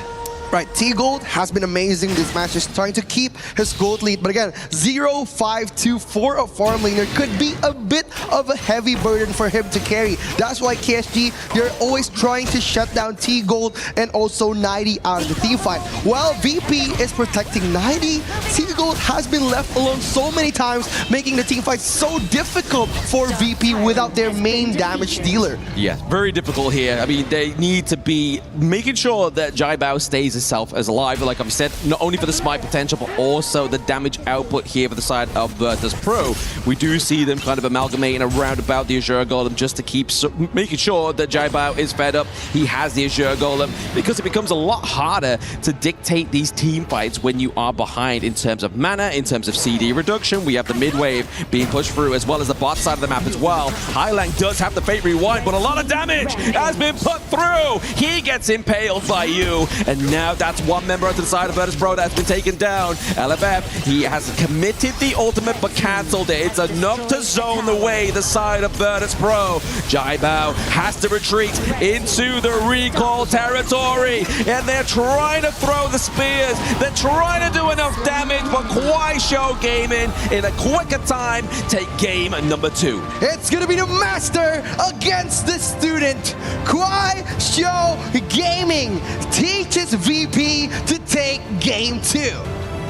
Right, T-Gold has been amazing this match, just trying to keep his gold lead. But again, 0-5-2 for a farm laner could be a bit of a heavy burden for him to carry. That's why KSG, they're always trying to shut down T-Gold and also 90 out of the team fight. While VP is protecting 90, T-Gold has been left alone so many times, making the team fight so difficult for VP without their main damage dealer. Yeah, very difficult here. I mean, they need to be making sure that Jai Bao stays himself as alive, like I've said, not only for the smite potential, but also the damage output here for the side of Virtus Pro. We do see them kind of amalgamating around about the Azure Golem just to keep making sure that Jai Bao is fed up. He has the Azure Golem, because it becomes a lot harder to dictate these team fights when you are behind in terms of mana, in terms of CD reduction. We have the mid wave being pushed through, as well as the bot side of the map as well. Highlang does have the Fate Rewind, but a lot of damage has been put through. He gets impaled by you, and now that's one member to the side of Virtus Pro that's been taken down. LFF, he has committed the ultimate but cancelled it. It's enough to zone the way the side of Virtus Pro. Jai Bao has to retreat into the recall territory, and they're trying to throw the spears. They're trying to do enough damage, but Kwai Show Gaming in a quicker time take game number 2. It's gonna be the master against the student. Kwai Show Gaming teaches VP to take game 2.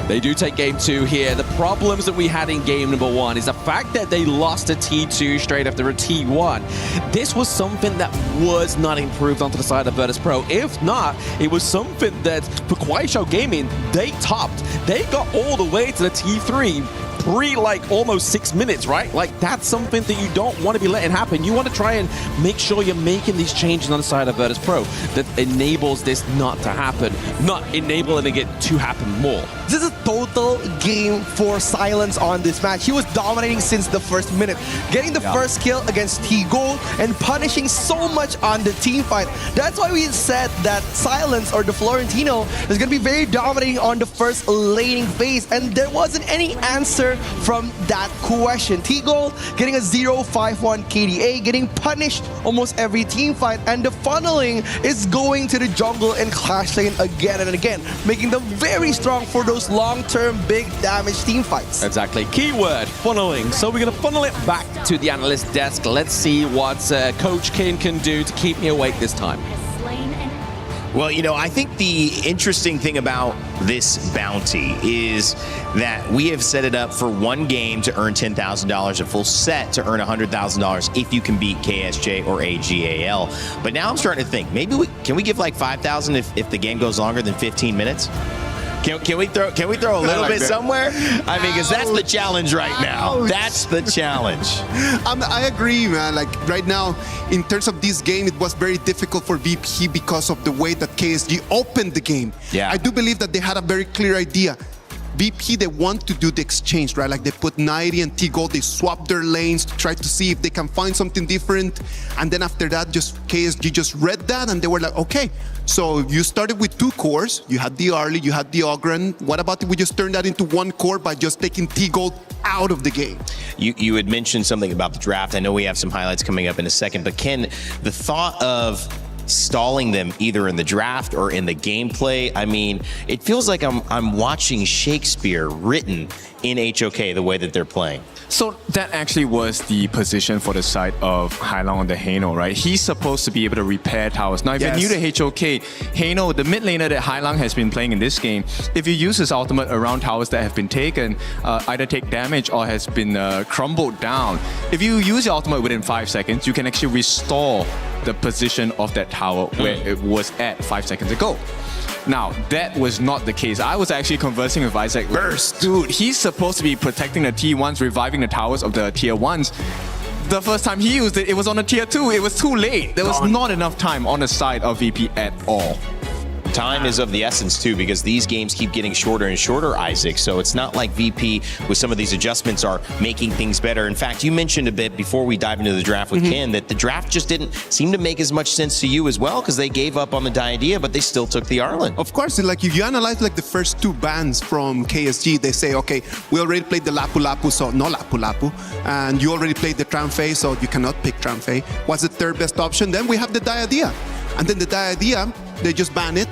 They do take game 2 here. The problems that we had in game number 1 is the fact that they lost a T2 straight after a T1. This was something that was not improved onto the side of Virtus Pro. If not, it was something that for Kwai Show Gaming, they topped. They got all the way to the T3 like almost 6 minutes, right? Like, that's something that you don't want to be letting happen. You want to try and make sure you're making these changes on the side of Virtus Pro that enables this not to happen, not enabling it to happen more. This is a total game for Silence on this match. He was dominating since the first minute, getting the first kill against T-Gold and punishing so much on the team fight. That's why we said that Silence, or the Florentino, is going to be very dominating on the first laning phase, and there wasn't any answer from that question. T-Gold getting a 0-5-1 KDA, getting punished almost every team fight, and the funneling is going to the jungle and Clash Lane again and again, making them very strong for those long-term big damage team fights. Exactly. Keyword, funneling. So we're going to funnel it back to the analyst desk. Let's see what Coach Kin can do to keep me awake this time. Well, you know, I think the interesting thing about this bounty is that we have set it up for one game to earn $10,000, a full set to earn $100,000 if you can beat KSJ or AGAL. But now I'm starting to think, maybe can we give like $5,000 if the game goes longer than 15 minutes? Can we throw a little bit somewhere? I mean, because that's the challenge right now. That's the challenge. I agree, man. Like right now, in terms of this game, it was very difficult for VP because of the way that KSG opened the game. Yeah. I do believe that they had a very clear idea. VP, they want to do the exchange, right? Like they put 90 and T-Gold, they swap their lanes to try to see if they can find something different. And then after that, KSG just read that and they were like, okay, so you started with 2 cores. You had the Arlie, you had the Ogren. What about if we just turn that into 1 core by just taking T-Gold out of the game? You had mentioned something about the draft. I know we have some highlights coming up in a second, but Ken, the thought of stalling them either in the draft or in the gameplay, I mean, it feels like I'm watching Shakespeare written in HOK the way that they're playing. So that actually was the position for the side of Highlang on the Hano, right? He's supposed to be able to repair towers. Now, if you're new to HOK, Hano, the mid laner that Highlang has been playing in this game, if you use his ultimate around towers that have been taken, either take damage or has been crumbled down, if you use your ultimate within 5 seconds, you can actually restore the position of that tower where it was at 5 seconds ago. Now, that was not the case. I was actually conversing with Isaac first. Dude, he's supposed to be protecting the T1s, reviving the towers of the tier 1s. The first time he used it, it was on a tier 2. It was too late. There was not enough time on the side of VP at all. Time is of the essence too, because these games keep getting shorter and shorter, Isaac. So it's not like VP with some of these adjustments are making things better. In fact, you mentioned a bit before we dive into the draft with Ken that the draft just didn't seem to make as much sense to you as well, because they gave up on the Diadea, but they still took the Arlen. Of course, like if you analyze like the first 2 bans from KSG, they say, okay, we already played the Lapu Lapu, so no Lapu Lapu, and you already played the Tramfei, so you cannot pick Tramfei. What's the third best option? Then we have the Diadea. And then the Diadea, they just ban it.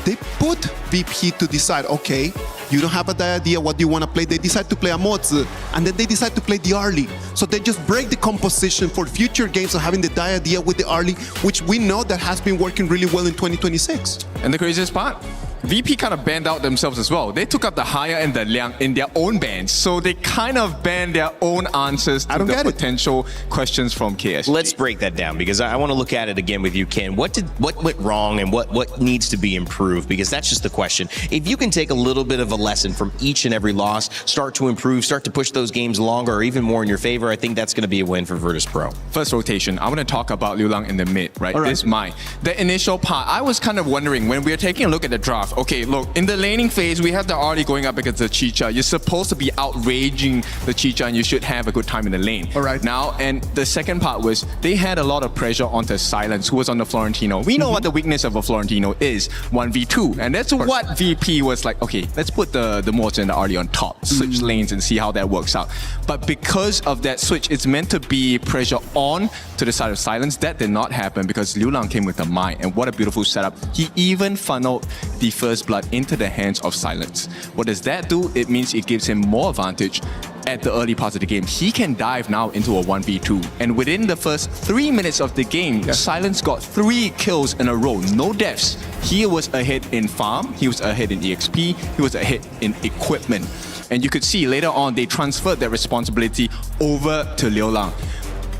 They put VP to decide, okay, You don't have the idea what you want to play. They decide to play Amotsu, and then they decide to play the early. So they just break the composition for future games of having the idea with the early, which we know that has been working really well in 2026. And the craziest part, VP kind of banned out themselves as well. They took up the higher and the liang in their own bans, so they kind of banned their own answers to the potential questions from KSG. Let's break that down, because I want to look at it again with you, Ken. What went wrong and what needs to be improved? Because that's just the question. If you can take a little bit of a lesson from each and every loss, start to improve, start to push those games longer or even more in your favor, I think that's going to be a win for Virtus Pro. First rotation, I want to talk about Liu Lang in the mid, right? All right. This is mine. The initial part, I was kind of wondering when we were taking a look at the draft. Okay, look, in the laning phase, we have the Arlie going up against the Chicha. You're supposed to be outraging the Chicha and you should have a good time in the lane. All right. Now, and the second part was they had a lot of pressure onto Silence, who was on the Florentino. We know what the weakness of a Florentino is, 1v2. And that's what VP was like, okay, let's put the Mortar and the Arlie on top, switch lanes and see how that works out. But because of that switch, it's meant to be pressure on to the side of Silence. That did not happen because Liu Lang came with the mine, and what a beautiful setup. He even funneled the first blood into the hands of Silence. What does that do? It means it gives him more advantage at the early parts of the game. He can dive now into a 1v2, and within the first 3 minutes of the game, Silence got 3 kills in a row, no deaths. He was ahead in farm, he was ahead in EXP, he was ahead in equipment. And you could see later on, they transferred that responsibility over to Liu Lang.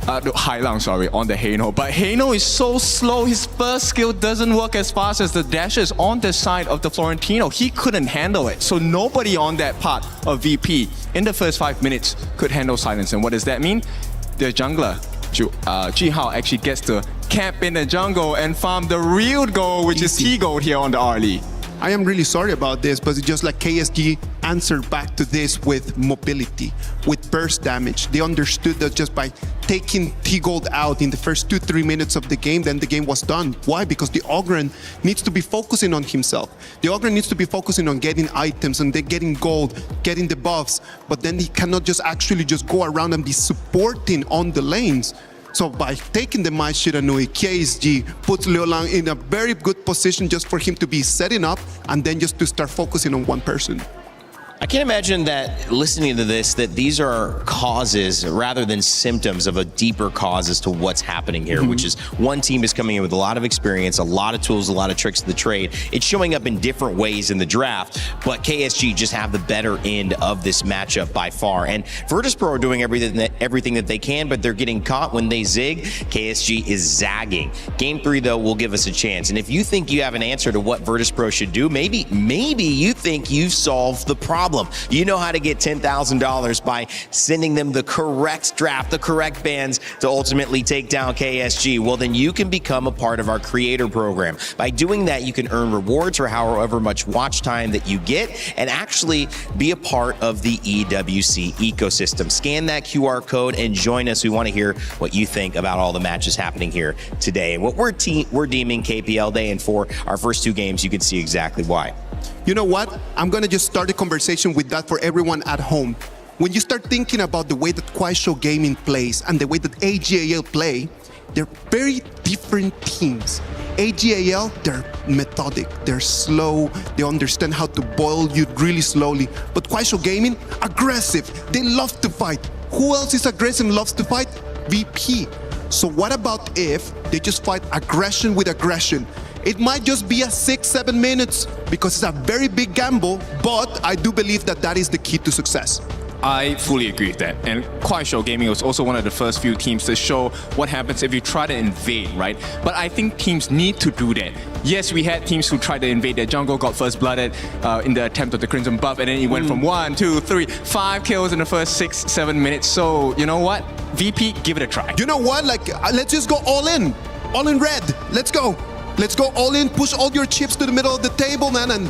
Hai Lang, sorry, on the Heino. But Heino is so slow, his first skill doesn't work as fast as the dashes on the side of the Florentino. He couldn't handle it. So nobody on that part of VP in the first 5 minutes could handle Silence. And what does that mean? The jungler, Ji Hao, actually gets to camp in the jungle and farm the real goal, which is T-Gold here on the Arlie. I am really sorry about this, but it's just like KSG answered back to this with mobility, with burst damage. They understood that just by taking T-Gold out in the first 2-3 minutes of the game, then the game was done. Why? Because the Ogren needs to be focusing on himself. The Ogren needs to be focusing on getting items and then getting gold, getting the buffs, but then he cannot just actually just go around and be supporting on the lanes. So by taking the Mai Shiranui, KSG puts Liu Lang in a very good position just for him to be setting up and then just to start focusing on one person. I can imagine that listening to this, that these are causes rather than symptoms of a deeper cause as to what's happening here, which is one team is coming in with a lot of experience, a lot of tools, a lot of tricks of the trade. It's showing up in different ways in the draft, but KSG just have the better end of this matchup by far. And Virtus Pro are doing everything that they can, but they're getting caught when they zig. KSG is zagging. Game 3, though, will give us a chance. And if you think you have an answer to what Virtus Pro should do, maybe you think you've solved the problem. You know how to get $10,000 by sending them the correct draft, the correct bans to ultimately take down KSG. Well, then you can become a part of our creator program. By doing that, you can earn rewards for however much watch time that you get and actually be a part of the EWC ecosystem. Scan that QR code and join us. We want to hear what you think about all the matches happening here today. And what we're deeming KPL Day, and for our first 2 games, you can see exactly why. You know what? I'm going to just start a conversation with that for everyone at home. When you start thinking about the way that Kuaishou Gaming plays and the way that AGAL play, they're very different teams. AGAL, they're methodic, they're slow, they understand how to boil you really slowly. But Kuaishou Gaming, aggressive, they love to fight. Who else is aggressive and loves to fight? VP. So what about if they just fight aggression with aggression? It might just be a 6-7 minutes because it's a very big gamble, but I do believe that that is the key to success. I fully agree with that. And Kuaishou Gaming was also one of the first few teams to show what happens if you try to invade, right? But I think teams need to do that. Yes, we had teams who tried to invade their jungle, got first blooded in the attempt of the Crimson buff, and then it went from 1, 2, 3, 5 kills in the first 6-7 minutes. So, you know what? VP, give it a try. You know what? Like, let's just go all in red. Let's go. Let's go all in, push all your chips to the middle of the table, man, and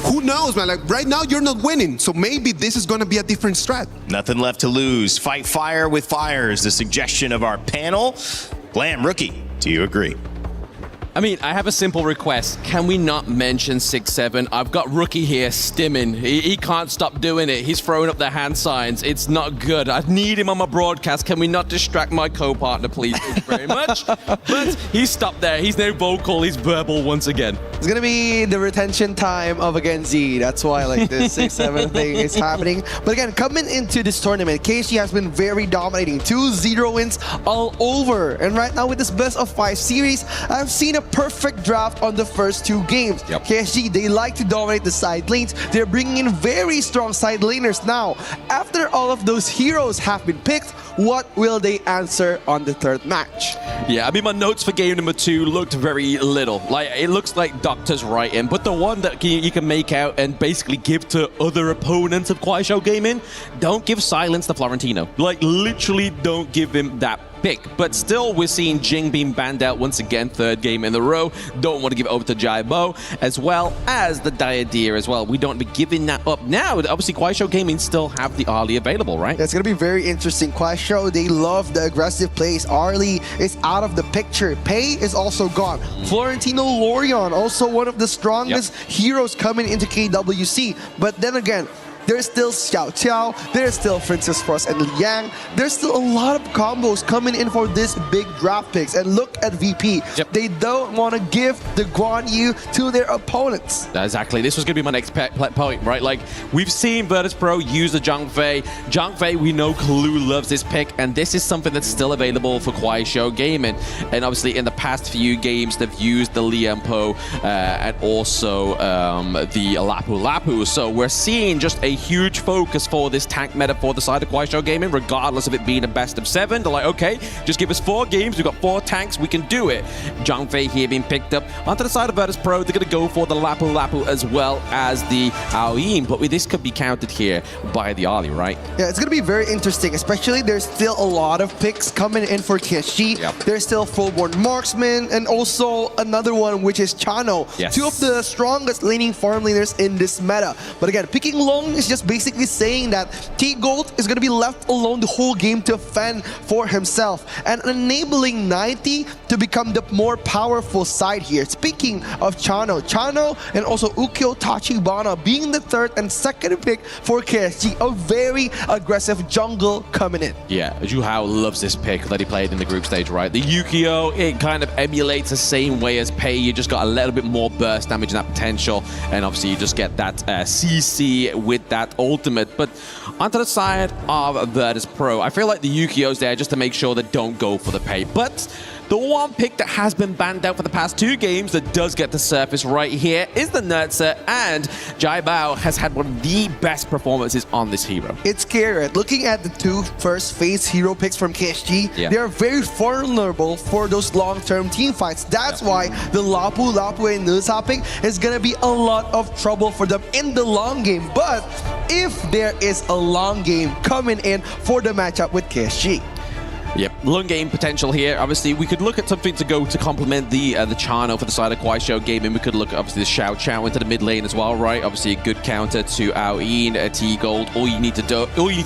who knows, man, like right now you're not winning, so maybe this is gonna be a different strat. Nothing left to lose. Fight fire with fire is the suggestion of our panel. Blam, Rookie, do you agree? I mean, I have a simple request. Can we not mention 6-7? I've got Rookie here stimming. He can't stop doing it. He's throwing up the hand signs. It's not good. I need him on my broadcast. Can we not distract my co-partner, please? Thank you very much. But he's stopped there. He's no vocal. He's verbal once again. It's going to be the retention time of, again, Z. That's why like this 6-7 thing is happening. But again, coming into this tournament, KSG has been very dominating. 2-0 wins all over. And right now with this best of 5 series, I've seen a perfect draft on the first 2 games. KSG, they like to dominate the side lanes. They're bringing in very strong side laners now. After all of those heroes have been picked, what will they answer on the 3rd match? Yeah, I mean, my notes for game number 2 looked very little. Like, it looks like doctors writing, but the one that you can make out and basically give to other opponents of Kuaishou Gaming, don't give silence to Florentino. Like, literally don't give him that pick. But still, we're seeing Jing being banned out once again, 3rd game in a row. Don't want to give it over to Jaibo, as well as the Diadeer as well. We don't be giving that up now. Obviously, Kuaishou Gaming still have the Arlie available, right? It's going to be very interesting. Kuaishou, they love the aggressive plays. Arlie is out of the picture. Pei is also gone. Florentino Lorion, also one of the strongest heroes coming into KWC. But then again, there's still Xiao Qiao, there's still Princess Frost and Liang. There's still a lot of combos coming in for this big draft picks. And look at VP. They don't want to give the Guan Yu to their opponents. Exactly. This was going to be my next point, right? Like, we've seen Virtus Pro use the Zhang Fei. Zhang Fei, we know Kalu loves this pick, and this is something that's still available for Kuaishou Gaming. And obviously, in the past few games, they've used the Lian Po and also the Lapu Lapu. So we're seeing just a huge focus for this tank meta for the side of Kuaishou Gaming, regardless of it being a best of 7. They're like, okay, just give us 4 games. We've got 4 tanks. We can do it. Zhang Fei here being picked up. Onto the side of Virtus Pro, they're going to go for the Lapu Lapu as well as the Aoyin. But this could be countered here by the Ali, right? Yeah, it's going to be very interesting, especially there's still a lot of picks coming in for TSG. There's still Fullborn Marksman and also another one, which is Chano. 2 of the strongest laning farm laners in this meta. But again, picking Long is just basically saying that T-Gold is going to be left alone the whole game to fend for himself and enabling 90 to become the more powerful side here. Speaking of Chano and also Ukyo Tachibana being the 3rd and 2nd pick for KSG, a very aggressive jungle coming in. Yeah, Zhu Hao loves this pick that he played in the group stage, right? The Yukio, it kind of emulates the same way as Pei. You just got a little bit more burst damage and that potential, and obviously you just get that CC with that ultimate. But onto the side of Virtus Pro, I feel like the Yukio's there just to make sure they don't go for the Pei. But the one pick that has been banned out for the past 2 games that does get to surface right here is the Nurtser, and Jai Bao has had one of the best performances on this hero. It's scary. Looking at the 2 first phase hero picks from KSG, they are very vulnerable for those long-term team fights. That's why the Lapu Lapu and Nurtser pick is going to be a lot of trouble for them in the long game. But if there is a long game coming in for the matchup with KSG. Yep, long game potential here. Obviously, we could look at something to go to complement the Chano for the side of Kuaishou Gaming. We could look at, obviously, the Xiao Qiao into the mid lane as well, right? Obviously, a good counter to Aoyin, T-Gold. All you need to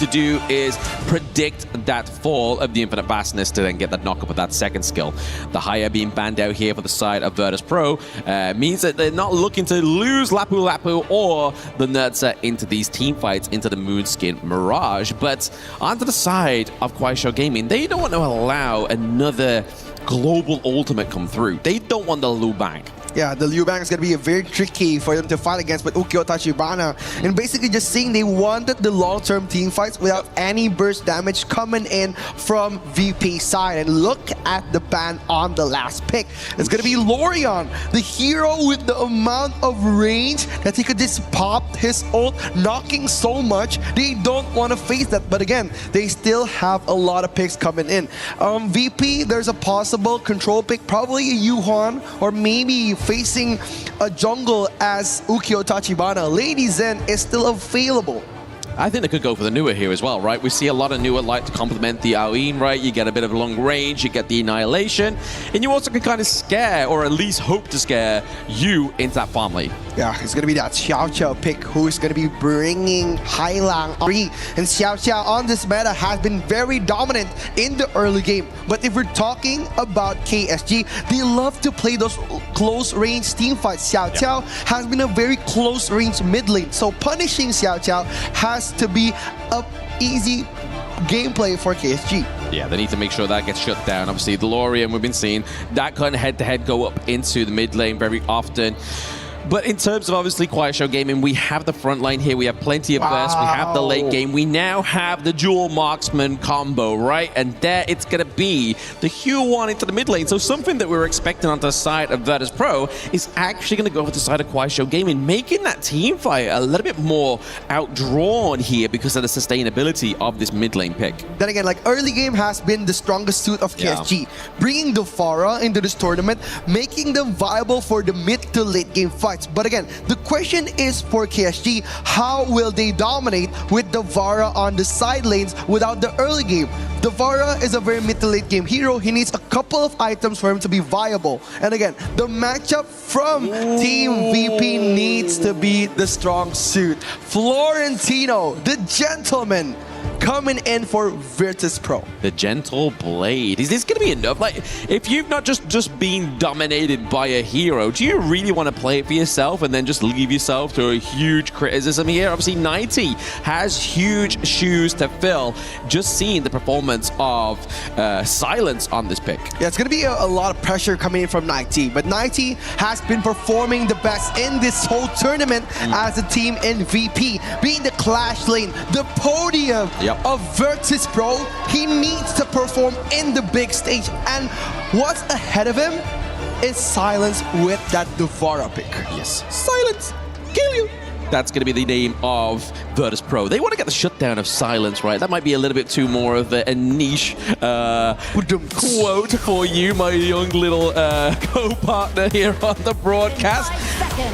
do is predict that fall of the Infinite Vastness to then get that knock up with that 2nd skill. The Haya being banned out here for the side of Virtus Pro means that they're not looking to lose Lapu Lapu or the Nurtser into these team fights, into the Moonskin Mirage. But onto the side of Kuaishou Gaming, they don't want to allow another global ultimate come through. They don't want the Liu Bang. Yeah, the Liu Bang is going to be very tricky for them to fight against with Ukyo Tachibana. And basically just saying they wanted the long-term team fights without any burst damage coming in from VP side. And look at the ban on the last pick. It's going to be Lorion, the hero with the amount of range that he could just pop his ult, knocking so much. They don't want to face that. But again, they still have a lot of picks coming in. VP, there's a possible control pick, probably a Yuhan, or maybe facing a jungle as Ukyo Tachibana. Lady Zen is still available. I think they could go for the Nua here as well, right? We see a lot of Nua like to complement the Aoin, right? You get a bit of long range, you get the Annihilation, and you also can kind of scare, or at least hope to scare, you into that farm lane. Yeah, it's going to be that Xiao Xiao pick who is going to be bringing Hailang free. And Xiao Xiao on this meta has been very dominant in the early game. But if we're talking about KSG, they love to play those close range team fights. Xiao Xiao has been a very close range mid lane. So punishing Xiao Xiao has to be a easy gameplay for KSG. Yeah, they need to make sure that gets shut down. Obviously, the Lorian, we've been seeing that kind of head-to-head go up into the mid lane very often. But in terms of obviously Quiet Gaming, we have the front line here. We have plenty of burst. We have the late game. We now have the dual marksman combo, right? And there it's going to be the Q1 into the mid lane. So something that we were expecting on the side of Virtus Pro is actually going to go for the side of Quiet Gaming, making that team fight a little bit more outdrawn here because of the sustainability of this mid lane pick. Then again, like early game has been the strongest suit of KSG. Bringing the Pharah into this tournament, making them viable for the mid to late game fight. But again, the question is for KSG, how will they dominate with the Vara on the side lanes without the early game? The Vara is a very mid to late game hero. He needs a couple of items for him to be viable. And again, the matchup from Team VP needs to be the strong suit. Florentino, the gentleman, coming in for Virtus Pro. The Gentle Blade. Is this going to be enough? Like, if you've not just been dominated by a hero, do you really want to play it for yourself and then just leave yourself to a huge criticism here? Obviously, 90 has huge shoes to fill. Just seeing the performance of Silence on this pick. Yeah, it's going to be a lot of pressure coming in from 90. But 90 has been performing the best in this whole tournament as a team in VP. Being the Clash lane, the podium of Virtus Pro, he needs to perform in the big stage. And what's ahead of him is Silence with that Devara pick. Yes. Silence, kill you. That's going to be the name of Virtus Pro. They want to get the shutdown of Silence, right? That might be a little bit too more of a niche quote for you, my young little co-partner here on the broadcast.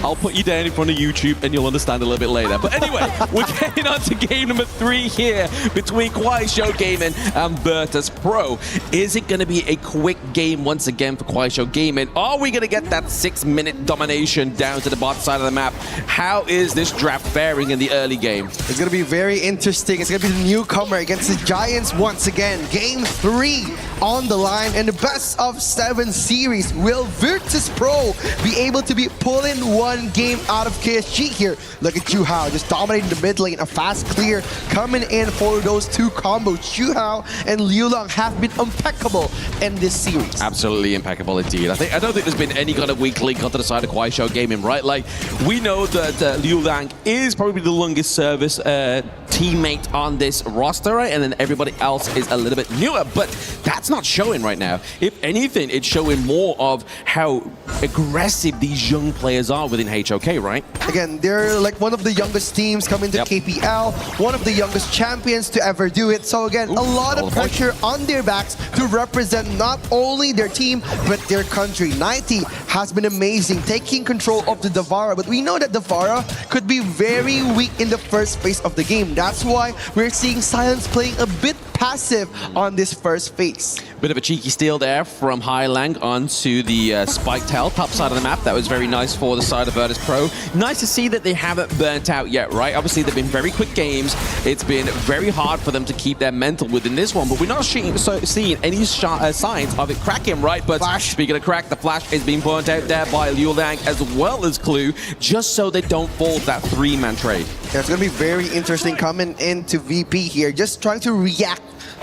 I'll put you down in front of YouTube and you'll understand a little bit later. But anyway, we're getting on to game number 3 here between Quiet Gaming and Virtus Pro. Is it going to be a quick game once again for Quiet Gaming? Are we going to get that 6-minute domination down to the bottom side of the map? How is this draft faring in the early game? It's going to be very interesting. It's going to be the newcomer against the Giants once again. Game 3 on the line and the best of 7 series. Will Virtus Pro be able to be pulling one game out of KSG here? Look at Juhao just dominating the mid lane. A fast clear coming in for those 2 combos. Juhao and Liu Lang have been impeccable in this series. Absolutely impeccable indeed. I don't think there's been any kind of weak link onto the side of Quiet Gaming, right? Like, we know that Liu Lang is probably the longest service teammate on this roster, right? And then everybody else is a little bit newer, but that's not showing right now. If anything, it's showing more of how aggressive these young players are within HOK, right? Again, they're like one of the youngest teams coming to KPL, one of the youngest champions to ever do it. So again, a lot of pressure on their backs to represent not only their team, but their country. 90 has been amazing, taking control of the Devara, but we know that Devara could be very weak in the first phase of the game. That's why we're seeing Silence playing a bit passive on this first phase. Bit of a cheeky steal there from Hailang onto the spike tail, top side of the map. That was very nice for the side of Virtus Pro. Nice to see that they haven't burnt out yet, right? Obviously, they've been very quick games. It's been very hard for them to keep their mental within this one, but we're not seeing any signs of it cracking, right? But speaking of crack, the flash is being burnt out there by Liu Lang as well as Clue, just so they don't fall that 3-man trade. Yeah, it's going to be very interesting coming into VP here, just trying to react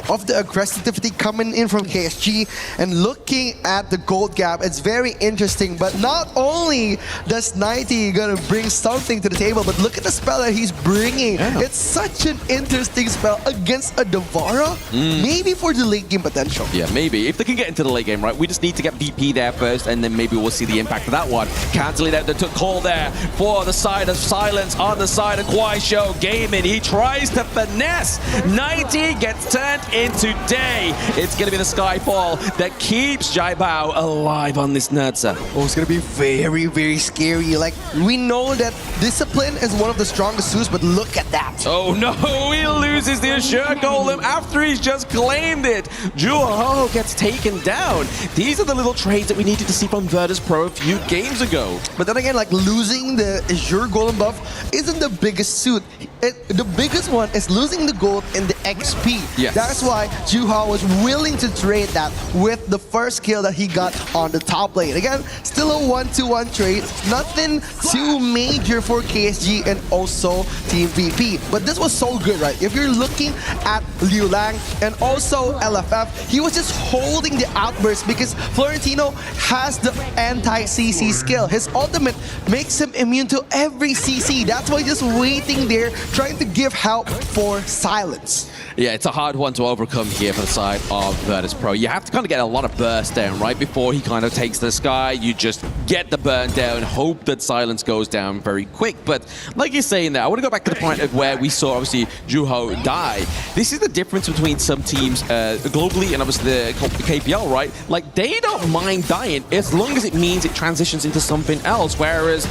of the aggressivity coming in from KSG and looking at the gold gap. It's very interesting, but not only does 90 gonna bring something to the table, but look at the spell that he's bringing. It's such an interesting spell against a Devara, maybe for the late game potential. Yeah, maybe. If they can get into the late game, right? We just need to get VP there first, and then maybe we'll see the impact of that one. Canceling out the call there for the side of Silence on the side of Quiet Gaming. He tries to finesse. 90 gets turned start in today. It's going to be the Skyfall that keeps Jai Bao alive on this Nurza. Oh, it's going to be very, very scary. Like, we know that discipline is one of the strongest suits, but look at that. Oh no, he loses the Assure Golem after he's just claimed it. Zhuhao gets taken down. These are the little trades that we needed to see from Virtus Pro a few games ago. But then again, like, losing the Azure Golem buff isn't the biggest suit. The biggest one is losing the gold in the XP. Yes. That's why Zhuhao was willing to trade that with the first kill that he got on the top lane. Again, still a 1-2-1 trade. Nothing too major for KSG and also Team VP. But this was so good, right? If you're looking at Liu Lang and also LFF, he was just holding the outburst because Florentino has the anti-CC skill. His ultimate makes him immune to every CC. That's why he's just waiting there, trying to give help for silence. Yeah, it's a hard one to overcome here for the side of Virtus Pro. You have to kind of get a lot of burst down right before he kind of takes the sky. You just get the burn down, hope that silence goes down very quick. But like you're saying there, I want to go back to the point of where we saw obviously Zhuhao die. This is the difference between some teams globally and obviously the KPL, right? Like, they don't mind dying as long as it means it transitions into something else, whereas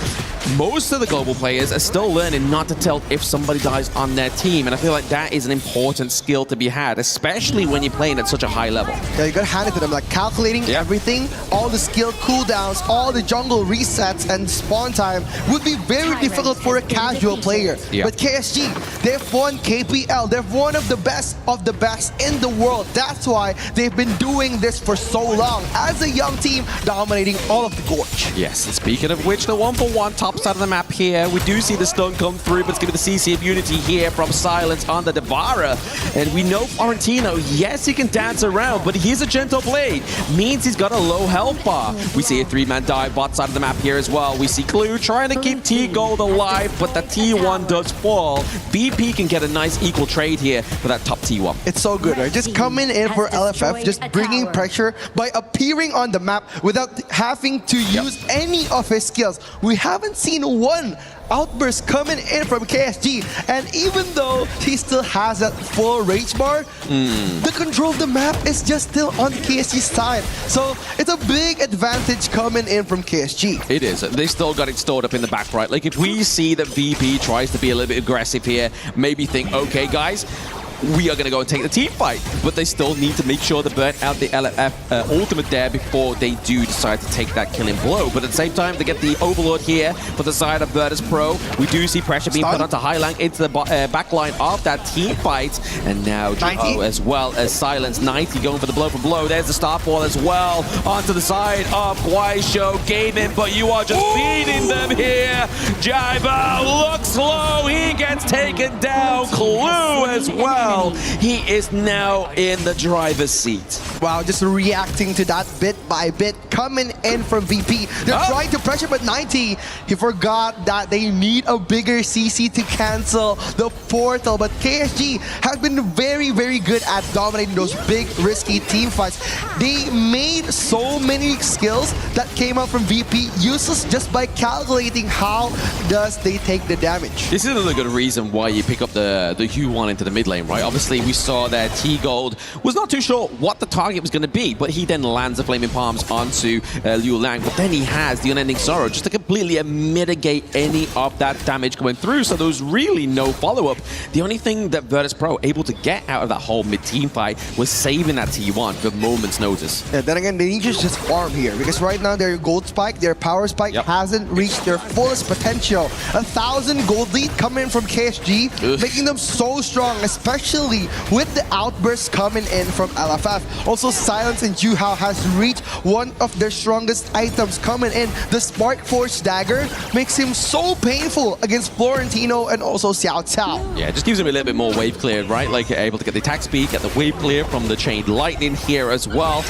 most of the global players are still learning not to tell if somebody dies on their team, and I feel like that is an important skill to be had, especially when you're playing at such a high level. Yeah, you gotta hand it to them, like calculating everything, all the skill cooldowns, all the jungle resets and spawn time would be very difficult for a casual player. Yeah. But KSG, they've won KPL, they're one of the best in the world. That's why they've been doing this for so long as a young team, dominating all of the Gorge. Yes, and speaking of which, the 1-for-1 top side of the map here, we do see the stun come through, but it's going to be the CC immunity here from Silence on the Devara. And we know Florentino, yes, he can dance around, but he's a gentle blade. Means he's got a low health bar. We see a 3-man dive bot side of the map here as well. We see Clue trying to keep T-Gold alive, but the T1 does fall. BP can get a nice equal trade here for that top T1. It's so good, right? Just coming in for LFF, just bringing pressure by appearing on the map without having to use any of his skills. We haven't seen one outburst coming in from KSG, and even though he still has that full rage bar, the control of the map is just still on the KSG side. So it's a big advantage coming in from KSG. It is. They still got it stored up in the back, right? Like, if we see that VP tries to be a little bit aggressive here, maybe think, okay, guys, we are going to go and take the team fight, but they still need to make sure to burn out the LFF ultimate there before they do decide to take that killing blow. But at the same time, they get the Overlord here for the side of Virtus Pro. We do see pressure being put onto Highlang into the backline of that team fight, and now Zhuhao as well as Silence. 90 going for the blow for blow. There's the Starfall as well onto the side of Guaisho Gaming, but you are just feeding them here. Jai Bao looks low. He gets taken down. Clue as well. He is now in the driver's seat. Wow, just reacting to that bit by bit, coming in from VP. They're trying to pressure, but 90, he forgot that they need a bigger CC to cancel the portal. But KSG has been very, very good at dominating those big, risky team fights. They made so many skills that came out from VP useless just by calculating how does they take the damage. This is another good reason why you pick up the Q1 into the mid lane, right? Obviously, we saw that T-Gold was not too sure what the target was going to be, but he then lands the Flaming Palms onto Liu Lang. But then he has the Unending Sorrow just to completely mitigate any of that damage going through. So there was really no follow-up. The only thing that Virtus Pro able to get out of that whole mid-team fight was saving that T1 for moment's notice. Yeah, then again, they need to just farm here because right now their gold spike, their power spike hasn't reached their fullest potential. 1,000 gold lead coming in from KSG, making them so strong, especially with the outbursts coming in from LFF. Also, Silence and Zhuhao has reached one of their strongest items coming in. The Spark Forge Dagger makes him so painful against Florentino and also Xiao Cao. Yeah, it just gives him a little bit more wave clear, right? Like able to get the attack speed, get the wave clear from the Chained Lightning here as well.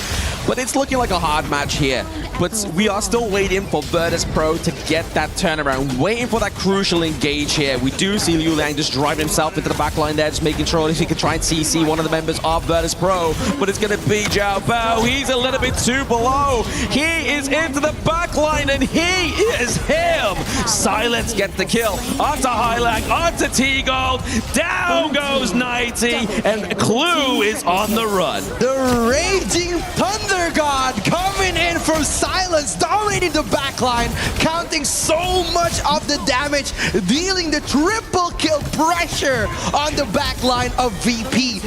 But it's looking like a hard match here. But we are still waiting for Virtus Pro to get that turnaround, waiting for that crucial engage here. We do see Liu Liang just driving himself into the backline there, just making sure if he can try and CC one of the members of Virtus Pro. But it's going to be Zhao Bao. He's a little bit too below. He is into the backline, and he is him. Silence gets the kill onto Hylag, onto T-Gold. Down goes 90, and Clue is on the run. The Raging Thunder God coming in from Silence, dominating the backline, counting so much of the damage, dealing the triple kill pressure on the backline of VP.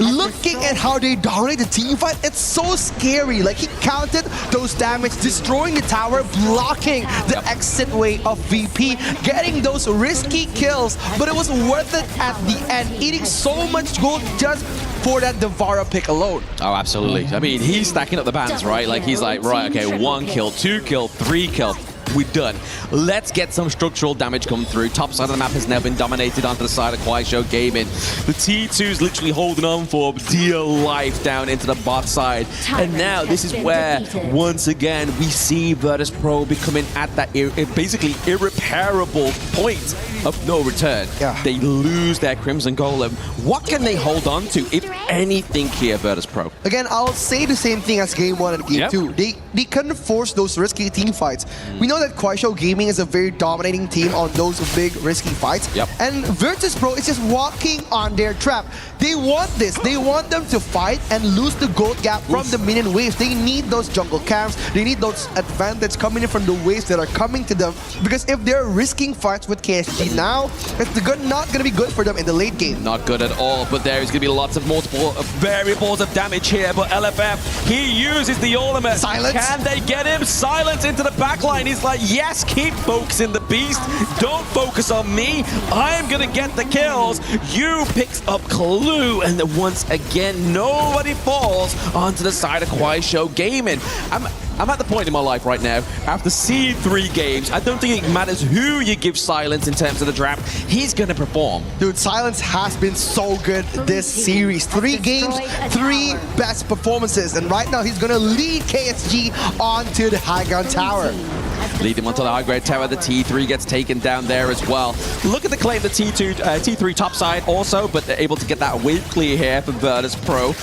Looking at how they dominate the team fight, it's so scary. Like, he counted those damage, destroying the tower, blocking the exit way of VP, getting those risky kills, but it was worth it at the end, eating so much gold just for that Devara pick alone. Oh, absolutely. I mean, he's stacking up the bans, right? Like, he's like, right, okay, 1 kill, 2 kill, 3 kill. We're done. Let's get some structural damage come through. Top side of the map has now been dominated onto the side of Kuaishou Gaming. The T2's literally holding on for dear life down into the bot side. And now this is where, once again, we see Virtus Pro becoming at that basically irreparable point of no return. Yeah. They lose their Crimson Golem. What can they hold on to, if anything, here, Virtus Pro? Again, I'll say the same thing as Game 1 and Game 2. They couldn't force those risky team fights. We know that Kuaishou Gaming is a very dominating team on those big risky fights. And Virtus Pro is just walking on their trap. They want this. They want them to fight and lose the gold gap from the minion waves. They need those jungle camps. They need those advantage coming in from the waves that are coming to them. Because if they're risking fights with KSG now, it's not going to be good for them in the late game. Not good at all, but there is going to be lots of multiple variables of damage here. But LFF, he uses the ultimate. Silence. Can they get him? Silence into the backline. He's like, yes, keep focusing the beast. Don't focus on me. I'm going to get the kills. You picks up Clue, and then once again, nobody falls onto the side of Kuaishou Gaming. I'm at the point in my life right now, after seeing 3 games, I don't think it matters who you give Silence in terms of the draft. He's going to perform. Dude, Silence has been so good this series. 3 games, 3 best performances. And right now, he's going to lead KSG onto the high ground tower. Lead him onto the high grade tower. The T3 gets taken down there as well. Look at the claim, the T3 top side also, but they're able to get that wave clear here for Virtus Pro.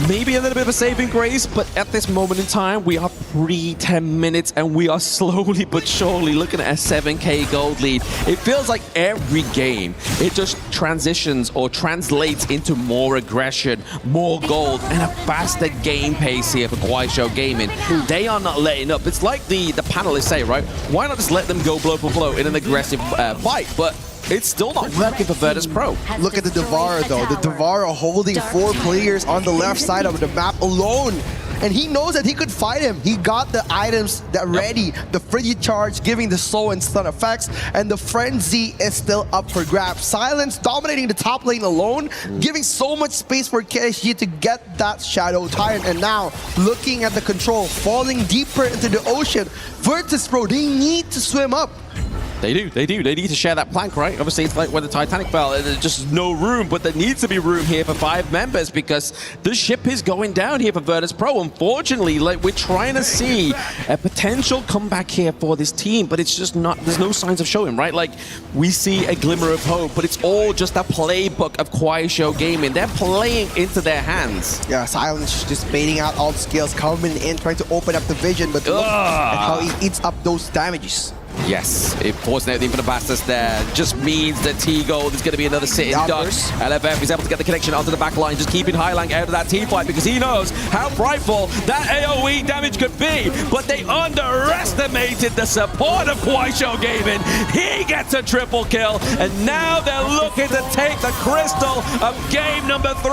Maybe a little bit of a saving grace, but at this moment in time, we are pre-10 minutes, and we are slowly but surely looking at a 7k gold lead. It feels like every game, it just transitions or translates into more aggression, more gold, and a faster game pace here for Kuaishou Gaming. They are not letting up. It's like the panelists say, right? Why not just let them go blow for blow in an aggressive fight? But it's still not working for Virtus Pro. Look at the Devara, though. The Devara holding 4 players on the left side of the map alone. And he knows that he could fight him. He got the items that ready. The Frigid Charge giving the slow and stun effects. And the Frenzy is still up for grabs. Silence dominating the top lane alone, giving so much space for KSG to get that Shadow Tyrant. And now, looking at the control, falling deeper into the ocean. Virtus Pro, they need to swim up. They do. They need to share that plank, right? Obviously, it's like when the Titanic fell, there's just no room, but there needs to be room here for 5 members because the ship is going down here for Virtus Pro. Unfortunately, like, we're trying to see a potential comeback here for this team, but it's just not, there's no signs of showing, right? Like, we see a glimmer of hope, but it's all just a playbook of Kuaishou Gaming. They're playing into their hands. Yeah, Silence just baiting out all the skills, coming in, trying to open up the vision, but look at how he eats up those damages. Yes, it forcing out the Infinite Bastards there just means that T-Gold is going to be another sitting duck. LFF is able to get the connection onto the back line, just keeping Hylang out of that team fight because he knows how frightful that AoE damage could be, but they underestimated the support of Kuaishou Gaming. He gets a triple kill, and now they're looking to take the crystal of game number 3.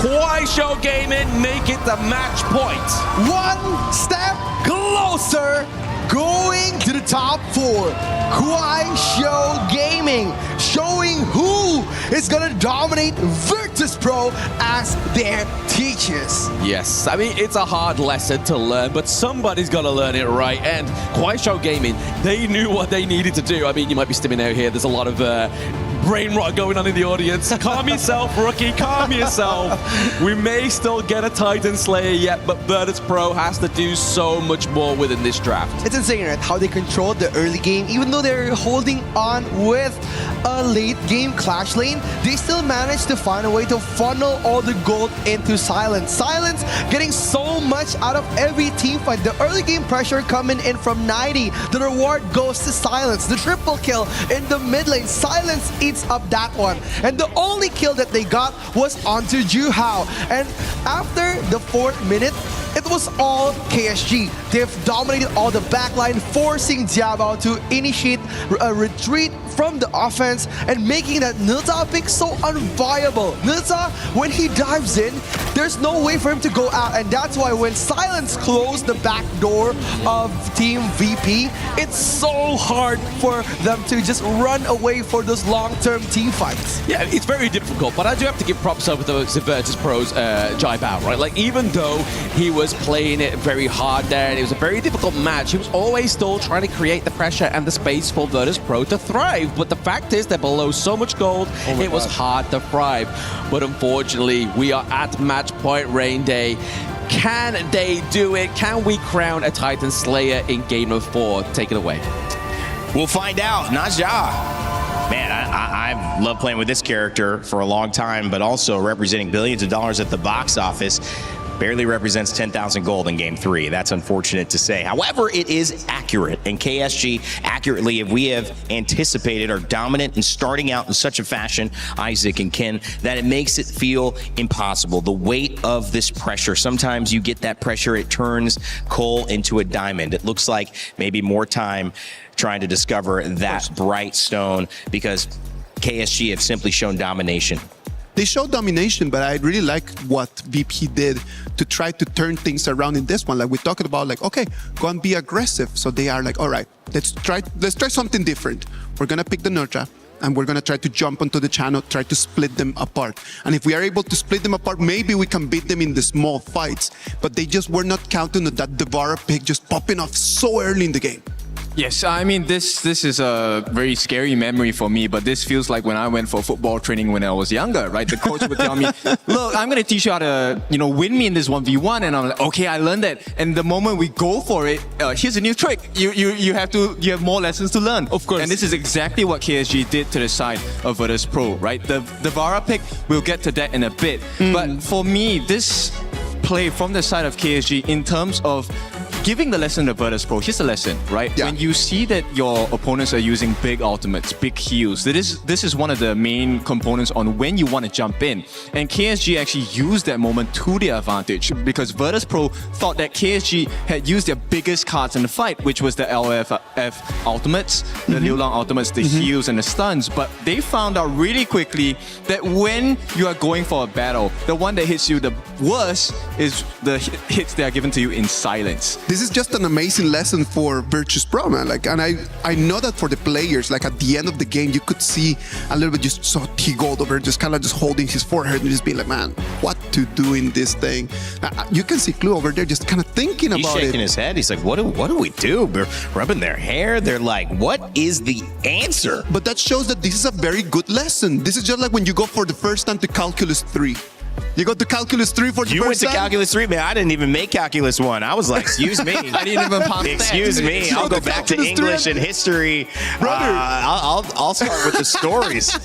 Kuaishou Gaming make it the match point. 1 step closer, going to the top 4. Kuaishou Gaming showing who is going to dominate Virtus Pro as their teachers. Yes, I mean, it's a hard lesson to learn, but somebody's got to learn it right. And Kuaishou Gaming, they knew what they needed to do. I mean, you might be stimming out here. There's a lot of brain rot going on in the audience. Calm yourself, rookie, calm yourself. We may still get a Titan Slayer yet, but Virtus Pro has to do so much more within this draft. It's insane, right? How they controlled the early game, even though they're holding on with a late game clash lane, they still managed to find a way to funnel all the gold into Silence. Silence getting so much out of every team fight. The early game pressure coming in from 90. The reward goes to Silence. The triple kill in the mid lane. Silence eats up that one. And the only kill that they got was onto Juhao. And after the 4th minute, it was all KSG. They've dominated all the backline, forcing Diabao to initiate a retreat from the offense and making that Nilta pick so unviable. Nilta, when he dives in, there's no way for him to go out, and that's why when Silence closed the back door of Team VP, it's so hard for them to just run away for those long-term team fights. Yeah, it's very difficult, but I do have to give props over to Virtus Pro's Jai Bao, right? Like, even though he was playing it very hard there, and it was a very difficult match, he was always still trying to create the pressure and the space for Virtus Pro to thrive. But the fact is, they're below so much gold, it was hard to thrive. But unfortunately, we are at match point rain day. Can they do it? Can we crown a Titan Slayer in game of 4? Take it away. We'll find out. Naja. Man, I've loved playing with this character for a long time, but also representing billions of dollars at the box office. Barely represents 10,000 gold in game 3. That's unfortunate to say. However, it is accurate, and KSG accurately, if we have anticipated, are dominant and starting out in such a fashion, Isaac and Ken, that it makes it feel impossible. The weight of this pressure, sometimes you get that pressure, it turns coal into a diamond. It looks like maybe more time trying to discover that bright stone, because KSG have simply shown domination. They showed domination, but I really like what VP did to try to turn things around in this one. Like we talked about, like, okay, go and be aggressive. So they are like, all right, let's try something different. We're gonna pick the Nurtra, and we're gonna try to jump onto the channel, try to split them apart. And if we are able to split them apart, maybe we can beat them in the small fights. But they just were not counting on that Devara pick just popping off so early in the game. Yes, I mean, this is a very scary memory for me, but this feels like when I went for football training when I was younger, right? The coach would tell me, look, I'm going to teach you how to, win me in this 1v1. And I'm like, okay, I learned that. And the moment we go for it, here's a new trick. You have more lessons to learn. Of course. And this is exactly what KSG did to the side of Virtus Pro, right? The Vara pick, we'll get to that in a bit. But for me, this play from the side of KSG in terms of giving the lesson to Virtus Pro, here's the lesson, right? Yeah. When you see that your opponents are using big ultimates, big heals, this is one of the main components on when you want to jump in. And KSG actually used that moment to their advantage, because Virtus Pro thought that KSG had used their biggest cards in the fight, which was the LFF ultimates, the Liu Lang ultimates, the heals and the stuns. But they found out really quickly that when you are going for a battle, the one that hits you the worst is the hits that are given to you in silence. This is just an amazing lesson for Virtus Pro, man. Like, and I know that for the players, like at the end of the game, you could see a little bit, just saw T-Gold over, just kind of just holding his forehead and just being like, man, what to do in this thing? You can see Clue over there just kind of thinking about it. He's shaking his head. He's like, what do we do? They're rubbing their hair. They're like, what is the answer? But that shows that this is a very good lesson. This is just like when you go for the first time to Calculus 3. You go to Calculus 3 for the first time? You went to Calculus 3, man. I didn't even make Calculus 1. I was like, excuse me. I didn't even pass that. Excuse me. I'll go back to English and history. Brother. I'll start with the stories.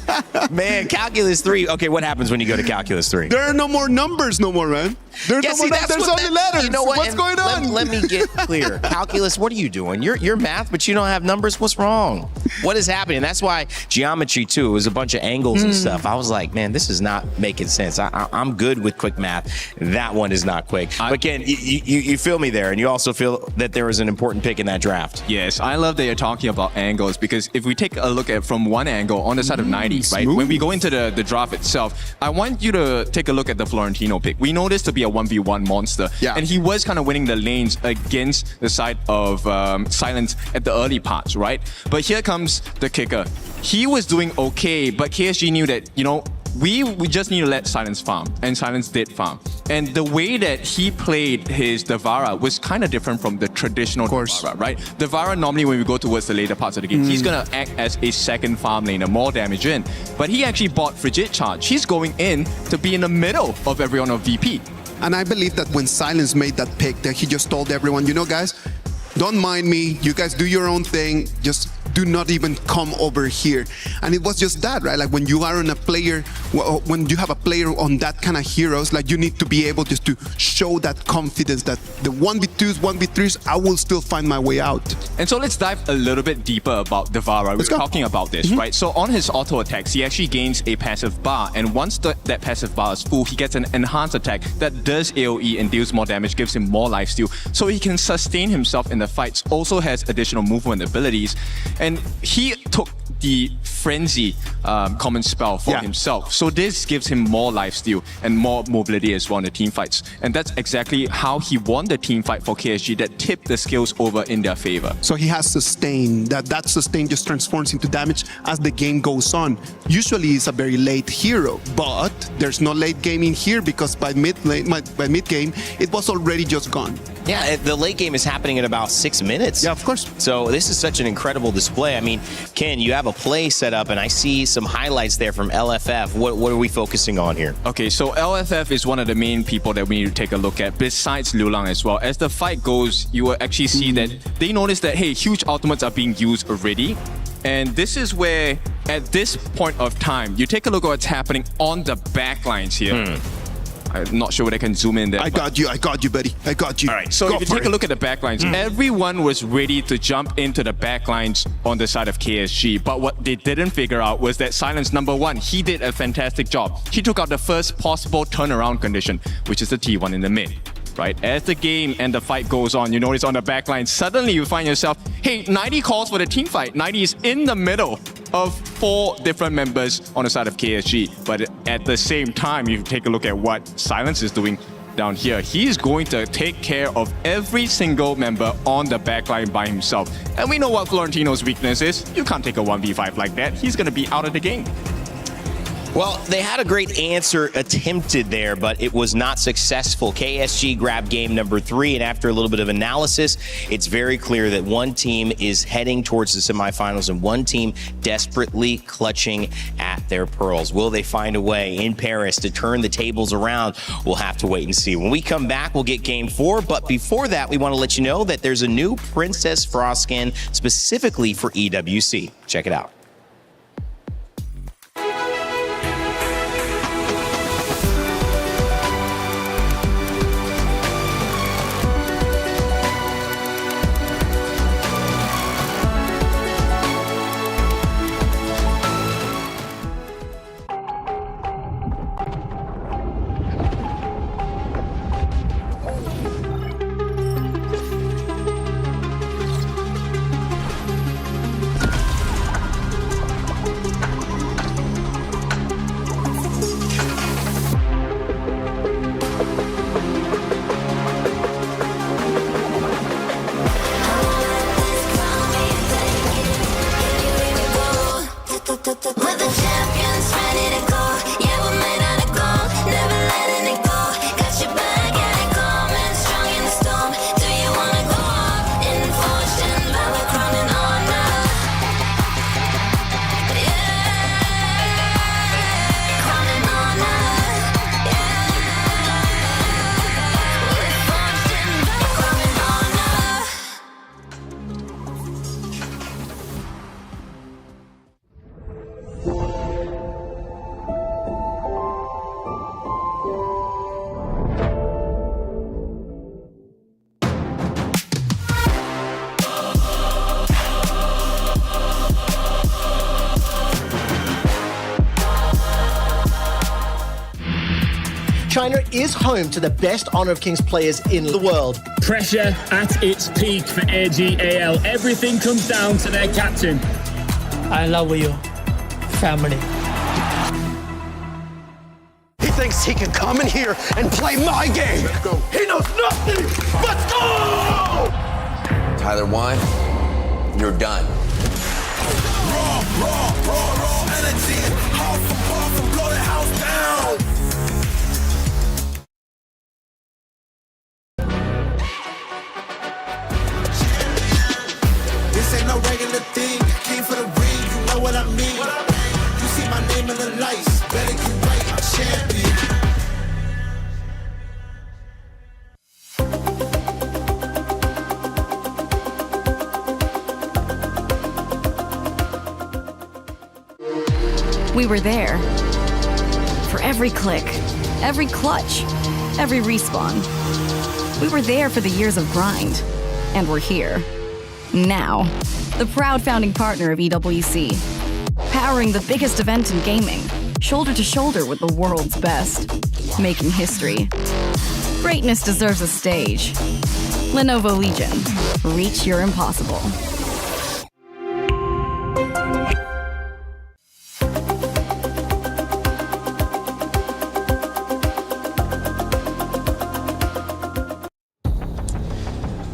Man, Calculus 3. Okay, what happens when you go to Calculus 3? There are no more numbers no more, man. There's no more numbers. There's only letters. You know what? What's going on? Let me get clear. Calculus, what are you doing? You're math, but you don't have numbers. What's wrong? What is happening? That's why geometry, too, it was a bunch of angles and stuff. I was like, man, this is not making sense. I'm good with quick math. That one is not quick. But Ken, you feel me there, and you also feel that there was an important pick in that draft. Yes, I love that you're talking about angles, because if we take a look at from one angle on the side of 90, right? When we go into the draft itself, I want you to take a look at the Florentino pick. We know this to be a 1v1 monster, and he was kind of winning the lanes against the side of Silence at the early parts, right? But here comes the kicker. He was doing okay, but KSG knew that, we just need to let Silence farm, and Silence did farm. And the way that he played his Devara was kind of different from the traditional Devara, right? Devara, normally when we go towards the later parts of the game, he's going to act as a second farm laner, more damage in. But he actually bought Frigid Charge. He's going in to be in the middle of everyone of VP. And I believe that when Silence made that pick, that he just told everyone, you know, guys, don't mind me. You guys do your own thing. Just do not even come over here. And it was just that, right? Like when you are on a player, when you have a player on that kind of heroes, like you need to be able just to show that confidence that the 1v2s, 1v3s, I will still find my way out. And so let's dive a little bit deeper about Devara. We were talking about this, right? So on his auto attacks, he actually gains a passive bar. And once that passive bar is full, he gets an enhanced attack that does AoE and deals more damage, gives him more lifesteal. So he can sustain himself in the fights, also has additional movement abilities. And he took the Frenzy common spell for himself. So this gives him more lifesteal and more mobility as well in the team fights. And that's exactly how he won the team fight for KSG that tipped the scales over in their favor. So he has sustain. That sustain just transforms into damage as the game goes on. Usually it's a very late hero, but there's no late game in here because by mid game, it was already just gone. Yeah, the late game is happening in about 6 minutes. Yeah, of course. So this is such an incredible display. I mean, Ken, you have a play set up, and I see some highlights there from LFF. What are we focusing on here? Okay, so LFF is one of the main people that we need to take a look at, besides Liu Lang as well. As the fight goes, you will actually see that they notice that, hey, huge ultimates are being used already. And this is where, at this point of time, you take a look at what's happening on the backlines here. I'm not sure whether I can zoom in there. I got you, buddy. I got you. All right, so if you take a look at the backlines, everyone was ready to jump into the backlines on the side of KSG. But what they didn't figure out was that Silence, number one, he did a fantastic job. He took out the first possible turnaround condition, which is the T1 in the mid. Right? As the game and the fight goes on, you notice on the backline, suddenly you find yourself, hey, 90 calls for the team fight. 90 is in the middle of 4 different members on the side of KSG. But at the same time, you take a look at what Silence is doing down here. He's going to take care of every single member on the backline by himself. And we know what Florentino's weakness is. You can't take a 1v5 like that. He's going to be out of the game. Well, they had a great answer attempted there, but it was not successful. KSG grabbed game number 3, and after a little bit of analysis, it's very clear that one team is heading towards the semifinals and one team desperately clutching at their pearls. Will they find a way in Paris to turn the tables around? We'll have to wait and see. When we come back, we'll get game 4, but before that, we want to let you know that there's a new Princess Frost skin specifically for EWC. Check it out. China is home to the best Honor of Kings players in the world. Pressure at its peak for AGAL. Everything comes down to their captain. I love you, family. He thinks he can come in here and play my game. Let's go. He knows nothing. Let's go! Tyler 1, you're done. Raw energy. Half a blow the house down. Better get right, champion. We were there. For every click, every clutch, every respawn. We were there for the years of grind. And we're here. Now. The proud founding partner of EWC. Powering the biggest event in gaming. Shoulder to shoulder with the world's best. Making history. Greatness deserves a stage. Lenovo Legion. Reach your impossible.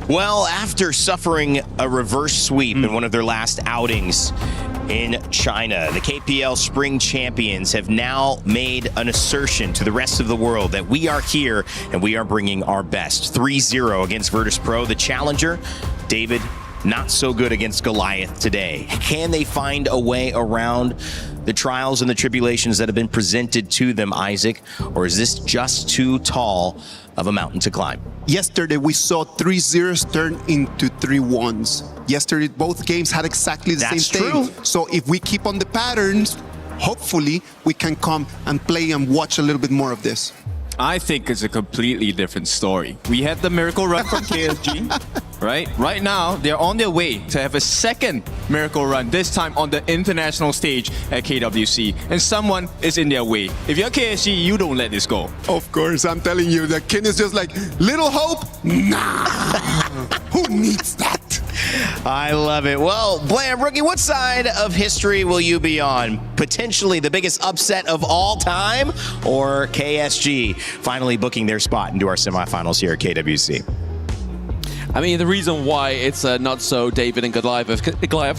Well, after suffering a reverse sweep in one of their last outings in China, the KPL Spring Champions have now made an assertion to the rest of the world that we are here and we are bringing our best. 3-0 against Virtus.pro. The challenger, David, not so good against Goliath today. Can they find a way around the trials and the tribulations that have been presented to them, Isaac? Or is this just too tall of a mountain to climb? Yesterday, we saw 3-0s turn into 3-1s. Yesterday, both games had exactly the same thing. So if we keep on the patterns, hopefully we can come and play and watch a little bit more of this. I think it's a completely different story. We had the miracle run from KSG, right? Right now, they're on their way to have a second miracle run, this time on the international stage at KWC. And someone is in their way. If you're KSG, you don't let this go. Of course, I'm telling you, the Kin is just like, little hope? Nah! Who needs that? I love it. Well, Blam, rookie, what side of history will you be on? Potentially the biggest upset of all time, or KSG finally booking their spot into our semifinals here at KWC? I mean, the reason why it's not so David and Goliath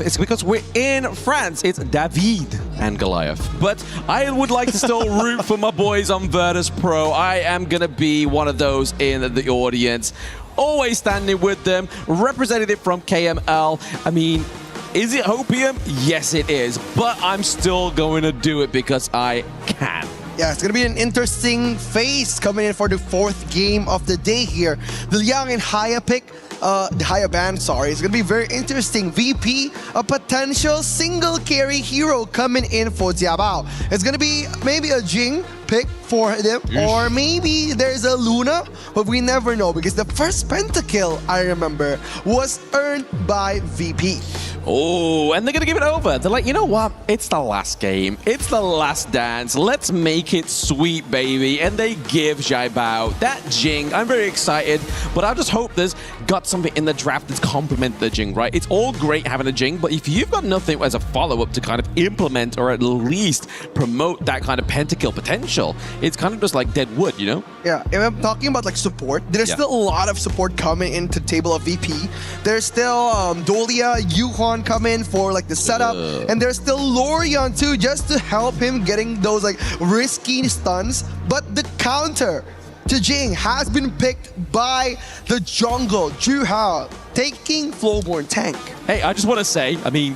is because we're in France. It's David and Goliath. But I would like to still root for my boys on Virtus.pro. I am going to be one of those in the audience. Always standing with them, representative from KML. I mean, is it hopium? Yes, it is. But I'm still going to do it because I can. Yeah, it's going to be an interesting phase coming in for the fourth game of the day here. The Liang and Haya pick, the Haya ban, sorry. It's going to be very interesting. VP, a potential single carry hero coming in for Jiabao. It's going to be maybe a Jing pick for them, or maybe there's a Luna, but we never know because the first pentakill, I remember, was earned by VP. Oh, and they're going to give it over. They're like, you know what? It's the last game. It's the last dance. Let's make it sweet, baby. And they give Jiabao that Jing. I'm very excited, but I just hope there's got something in the draft that's complement the Jing, right? It's all great having a Jing, but if you've got nothing as a follow-up to kind of implement or at least promote that kind of pentakill potential, it's kind of just like dead wood, you know? Yeah, if I'm talking about like support, there's still a lot of support coming into table of VP. There's still Dolia, Yuhwan come in for like the setup, and there's still Lorian too, just to help him getting those like risky stuns. But the counter to Jing has been picked by the jungle, Juhao, taking Flowborn tank. Hey, I just want to say, I mean,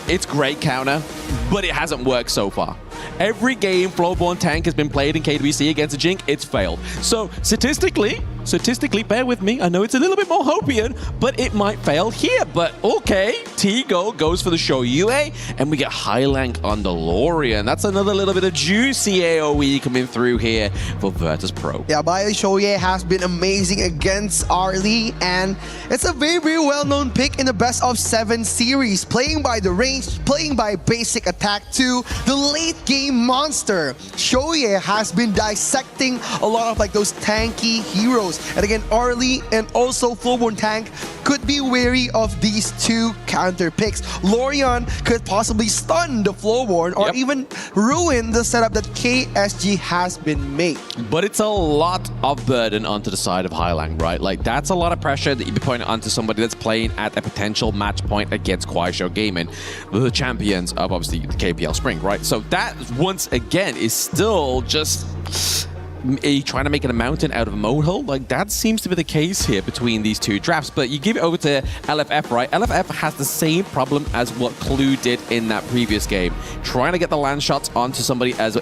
it's great counter, but it hasn't worked so far. Every game Flowborn tank has been played in KWC against a Jink, it's failed. So statistically, bear with me. I know it's a little bit more Hopian, but it might fail here. But okay, T-Go goes for the Shoyue, and we get Highlank on the Lorian. That's another little bit of juicy AoE coming through here for Virtus.pro. Yeah, Bailey Shoye has been amazing against Arlie, and it's a very, very well-known pick in the best of 7 series, playing by the range, playing by basic attack to the late game monster. Shoye has been dissecting a lot of like those tanky heroes. And again, Arlie and also Flowborn tank could be wary of these two counter picks. Lorian could possibly stun the Flowborn or even ruin the setup that KSG has been made. But it's a lot of burden onto the side of Highlang, right? Like, that's a lot of pressure that you'd be putting onto somebody that's playing at a potential match point against Kuaishou Gaming, the champions of obviously the KPL Spring, right? So that, once again, is still just trying to make it a mountain out of a molehill? Like, that seems to be the case here between these two drafts. But you give it over to LFF, right? LFF has the same problem as what Clue did in that previous game. Trying to get the land shots onto somebody as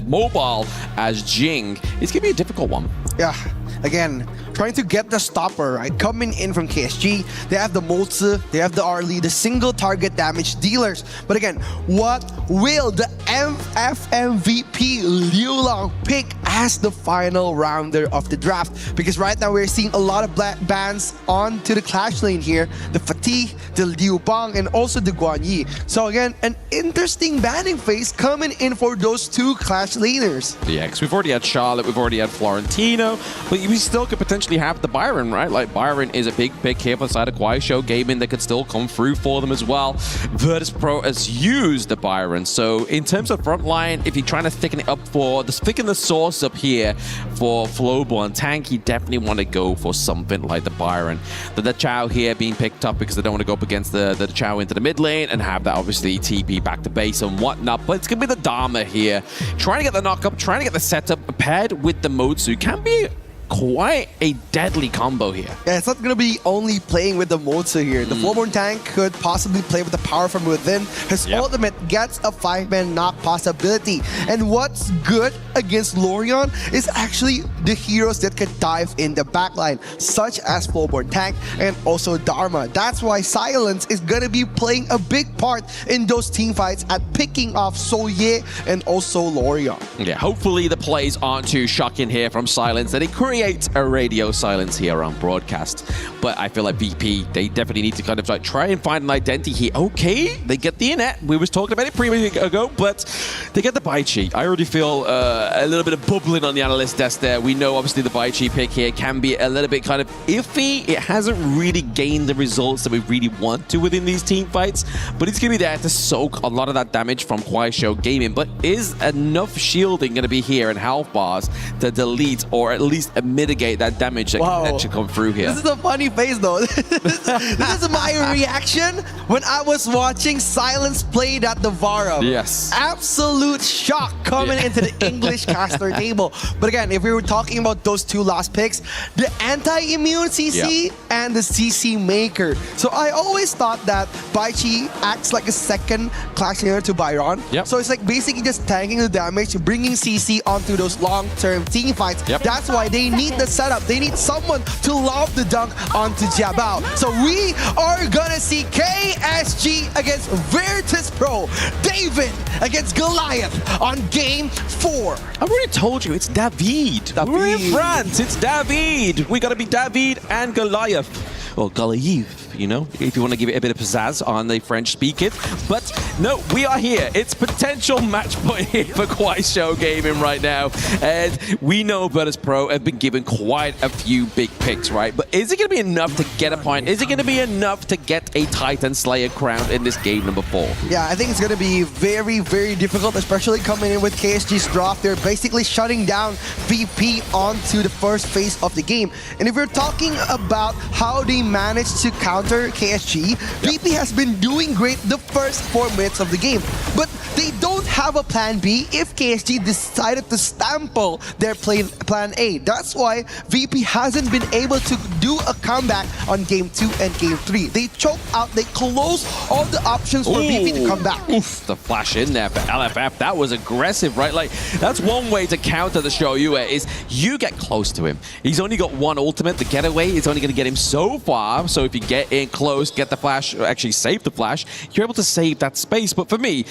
mobile as Jing. It's going to be a difficult one. Yeah. Again, trying to get the stopper, right? Coming in from KSG, they have the Moltze, they have the Arlie, the single target damage dealers. But again, what will the FMVP Liu Long pick as the final rounder of the draft? Because right now we're seeing a lot of black bans onto the Clash lane here. The Fatih, the Liu Bang, and also the Guan Yi. So again, an interesting banning phase coming in for those two Clash laners. Yeah, because we've already had Charlotte, we've already had Florentino, but we still could potentially have the Byron, right? Like, Byron is a big pick here for the side of Kuaishou Gaming that could still come through for them as well. Virtus.pro has used the Byron. So in terms of frontline, if you're trying to thicken it up thicken the source up here for Flowball and Tank, you definitely want to go for something like the Byron. The Chow here being picked up because they don't want to go up against the Chow into the mid lane and have that obviously TP back to base and whatnot. But it's going to be the Dharma here. Trying to get the knock-up, trying to get the setup paired with the Motsu can be quite a deadly combo here. Yeah, it's not going to be only playing with the Motsu here. The Flowborn Tank could possibly play with the power from within. His ultimate gets a 5-man knock possibility. And what's good against Lorion is actually the heroes that can dive in the backline, such as Flowborn Tank and also Dharma. That's why Silence is going to be playing a big part in those team fights at picking off Soye and also Lorion. Yeah, hopefully the plays aren't too shocking here from Silence, that it creates a radio silence here on broadcast. But I feel like VP, they definitely need to kind of like try and find an identity here. Okay, they get the Inet. We was talking about it previously ago, but they get the Baichi. I already feel a little bit of bubbling on the analyst desk there. We know obviously the Baichi pick here can be a little bit kind of iffy. It hasn't really gained the results that we really want to within these team fights, but it's going to be there to soak a lot of that damage from Kuaishou Gaming. But is enough shielding going to be here and health bars to delete or at least mitigate that damage that should come through here? This is a funny face though. This is my reaction when I was watching Silence play at the Vara. Yes. Absolute shock coming into the English caster table. But again, if we were talking about those two last picks, the anti-immune CC and the CC maker. So I always thought that Baichi acts like a second Clash laner to Byron. So it's like basically just tanking the damage, bringing CC onto those long-term team fights. That's why they need the setup. They need someone to lob the dunk onto Jiabao. So we are gonna see KSG against Virtus.pro, David against Goliath on game 4. I've already told you, it's David. We're in France, it's David. We gotta be David and Goliath. Or Goliath, you know, if you want to give it a bit of pizzazz on the French speaking. But no, we are here. It's potential match point here for Kuaishou Gaming right now. And we know Virtus.pro have been given quite a few big picks, right? But is it going to be enough to get a point? Is it going to be enough to get a Titan Slayer crown in this game number 4? Yeah, I think it's going to be very, very difficult, especially coming in with KSG's draft. They're basically shutting down VP onto the first phase of the game. And if we're talking about how they managed to counter KSG, VP has been doing great the first 4 minutes of the game. But they don't have a plan B if KSG decided to stample their plan A. That's why VP hasn't been able to do a comeback on game 2 and game 3. They choked out, they closed all the options for VP to come back. Oof, the flash in there for LFF. That was aggressive, right? Like, that's one way to counter the Shoyue is you get close to him. He's only got one ultimate. The getaway is only going to get him so far. So if you get in close, get the flash, or actually save the flash, you're able to save that space. But for me,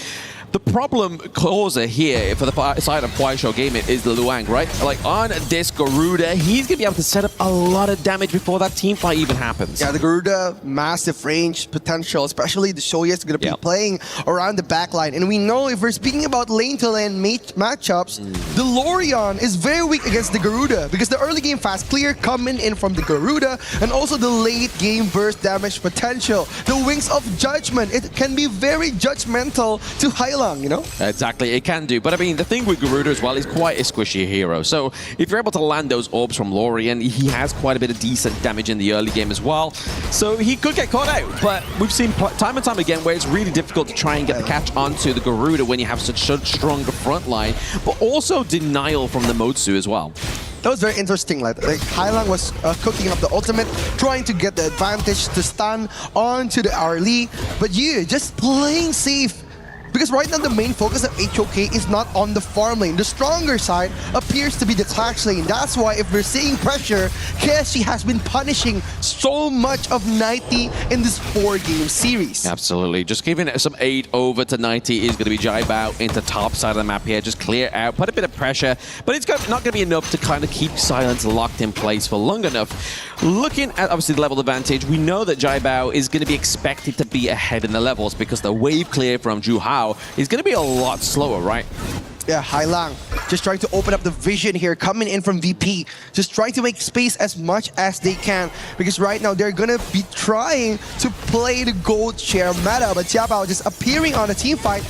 the problem causer here for the side of Kuaishou Gaming is the Luang, right? Like on this Garuda, he's going to be able to set up a lot of damage before that team fight even happens. Yeah, the Garuda, massive range potential, especially the Shoya is going to be playing around the backline. And we know if we're speaking about lane-to-lane matchups, the Lorion is very weak against the Garuda because the early game fast clear coming in from the Garuda and also the late game burst damage potential. The Wings of Judgment, it can be very judgmental to highlight Hylang, you know? Exactly, it can do. But I mean, the thing with Garuda as well, is quite a squishy hero. So if you're able to land those orbs from Lorien, he has quite a bit of decent damage in the early game as well. So he could get caught out. But we've seen time and time again where it's really difficult to try and get the catch onto the Garuda when you have such a stronger front line. But also denial from the Motsu as well. That was very interesting. Like Hylang was cooking up the ultimate, trying to get the advantage to stun onto the early, but you just playing safe. Because right now the main focus of HOK is not on the farm lane. The stronger side appears to be the clutch lane. That's why if we're seeing pressure, KSG has been punishing so much of 90 in this 4-game series. Absolutely. Just giving some aid over to 90 is going to be Jiabao into top side of the map here. Just clear out, put a bit of pressure, but it's not going to be enough to kind of keep Silence locked in place for long enough. Looking at obviously the level advantage, we know that Jiabao is going to be expected to be ahead in the levels because the wave clear from Zhu Hao is going to be a lot slower, right? Yeah, Hylang just trying to open up the vision here, coming in from VP, just trying to make space as much as they can, because right now they're gonna be trying to play the gold share meta, but Jiabao just appearing on a team fight,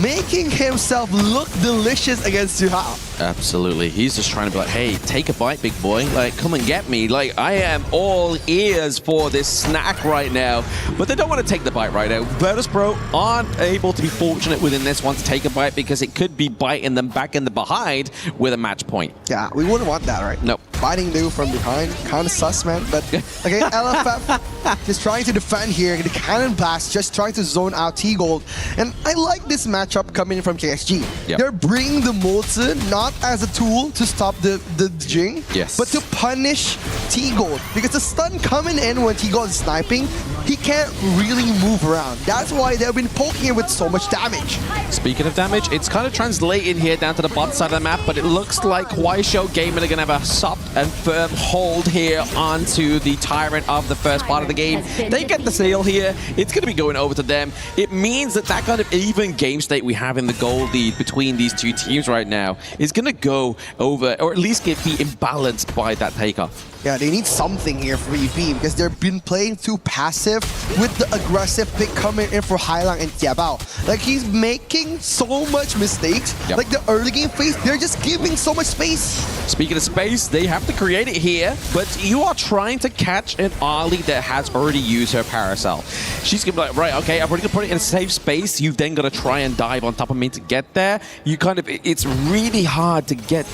making himself look delicious against Zhu Hao. Absolutely. He's just trying to be like, hey, take a bite, big boy. Like, come and get me. Like, I am all ears for this snack right now. But they don't want to take the bite right now. Virtus.pro aren't able to be fortunate within this one to take a bite because it could be biting them back in the behind with a match point. Yeah, we wouldn't want that, right? Nope. Biting you from behind, kind of sus, man. But okay, LFF just trying to defend here. The cannon blast just trying to zone out T-Gold. And I like this matchup coming from KSG. Yep. They're bringing the Molten not as a tool to stop the Jing, yes, but to punish T-Gold. Because the stun coming in when T-Gold is sniping, he can't really move around. That's why they've been poking him with so much damage. Speaking of damage, it's kind of translating here down to the bot side of the map, but it looks like Kuaishou Gaming are going to have a soft and firm hold here onto the Tyrant of the first part of the game. They get the sale here. It's going to be going over to them. It means that that kind of even game state we have in the gold lead between these two teams right now is going to go over, or at least be imbalanced by that takeoff. Yeah, they need something here for VP because they've been playing too passive with the aggressive pick coming in for Hylang and Jiabao. Like, he's making so much mistakes. Yep. Like, the early game phase, they're just giving so much space. Speaking of space, they have to create it here, but you are trying to catch an Arlie that has already used her Paracel. She's going to be like, right, okay, I've already got to put it in a safe space. You've then got to try and dive on top of me to get there. You kind of, it's really hard to get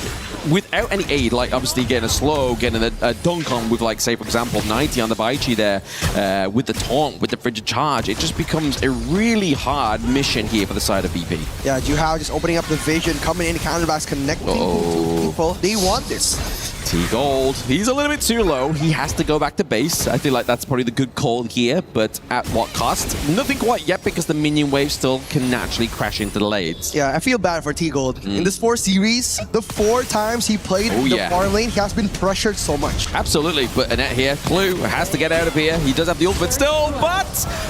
without any aid, like obviously getting a slow, getting a dunk on with, like, say, for example, 90 on the Baichi there, with the taunt, with the frigid charge. It just becomes a really hard mission here for the side of VP. Yeah, Zhu Hao just opening up the vision, coming in, counterblast, connecting to people. They want this. T-Gold, he's a little bit too low. He has to go back to base. I feel like that's probably the good call here, but at what cost? Nothing quite yet, because the minion wave still can naturally crash into the lanes. Yeah, I feel bad for T-Gold. In this 4 series, the 4 times he played the farm lane, he has been pressured so much. Absolutely, but Annette here, Clue has to get out of here. He does have the ultimate still, but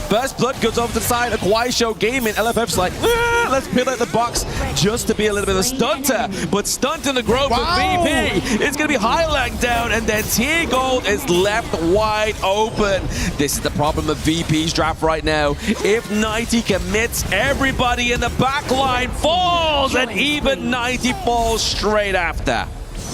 first blood goes over to the side of Kuaishou Gaming. LFF's like, let's peel out the box just to be a little bit of a stunter, but stunt in the grove with VP. It's going to be Hylang down, and then T-Gold is left wide open. This is the problem of VP's draft right now. If 90 commits, everybody in the back line falls, and even 90 falls straight after.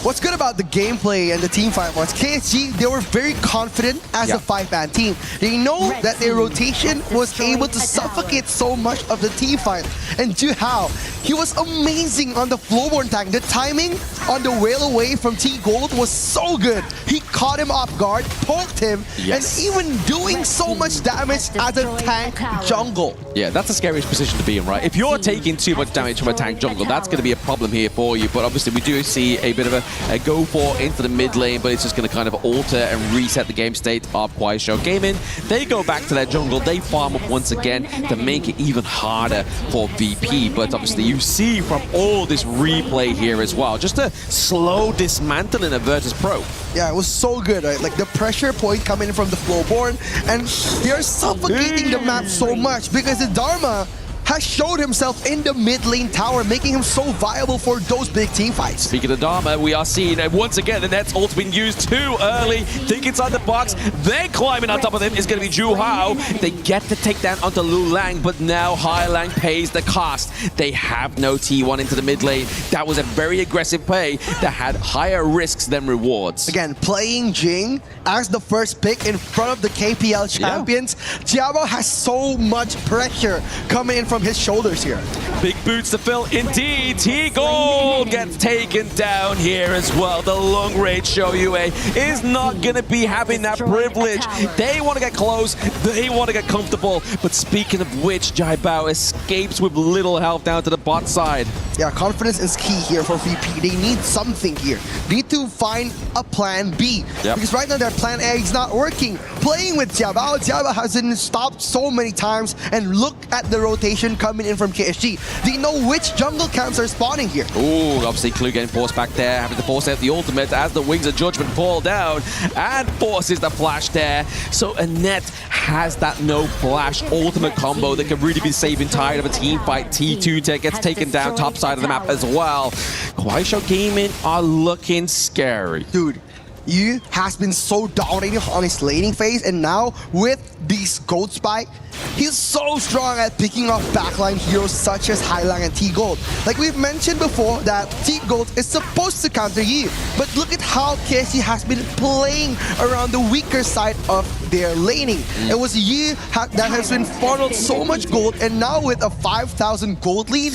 What's good about the gameplay and the team fight was KSG, they were very confident as a 5-man team. They know that their rotation was able to suffocate so much of the team fight. And Zhu Hao, he was amazing on the Flowborn tank. The timing on the whale away from T-Gold was so good. He caught him off guard, poked him, and even doing so much damage as a tank jungle. Yeah, that's the scariest position to be in, right? If you're taking too much damage from a tank jungle, that's going to be a problem here for you. But obviously, we do see a bit of a go for into the mid lane, but it's just going to kind of alter and reset the game state of Kuaishou Gaming. They go back to their jungle, they farm up once again to make it even harder for VP. But obviously you see from all this replay here as well, just a slow dismantling of Virtus.pro. Yeah, it was so good, right? Like the pressure point coming in from the Flowborn, and they're suffocating the map so much because the Dharma has showed himself in the mid lane tower, making him so viable for those big team fights. Speaking of Dharma, we are seeing once again the net's ult been used too early. Think inside the box, then climbing on top of them is going to be Zhu Hao. They get the takedown onto Lu Lang, but now Hai Lang pays the cost. They have no T1 into the mid lane. That was a very aggressive play that had higher risks than rewards. Again, playing Jing as the first pick in front of the KPL champions, Jiabao has so much pressure coming in from his shoulders here. Big boots to fill indeed. T-Gold gets taken down here as well. The long range Shoyue is not going to be having that privilege. They want to get close. They want to get comfortable. But speaking of which, Jiabao escapes with little health down to the bot side. Yeah, confidence is key here for VP. They need something here. They need to find a plan B. Because right now their plan A is not working. Playing with Jiabao, Jiabao has been stopped so many times, and look at the rotation coming in from KSG. They know which jungle camps are spawning here. Ooh, obviously Clue getting forced back there, having to force out the ultimate as the Wings of Judgment fall down and forces the flash there. So Annette has that no flash ultimate combo that can really be saving tide of a team fight. T2 gets taken down top side of the map as well. Kuaishou Gaming are looking scary. Dude, Yu has been so dominating on his laning phase, and now with these Gold Spike, he's so strong at picking off backline heroes such as Hai Lang and T-Gold. Like we've mentioned before that T-Gold is supposed to counter Yi, but look at how KSG has been playing around the weaker side of their laning. It was Yi that has been funneled so much gold, and now with a 5,000 gold lead,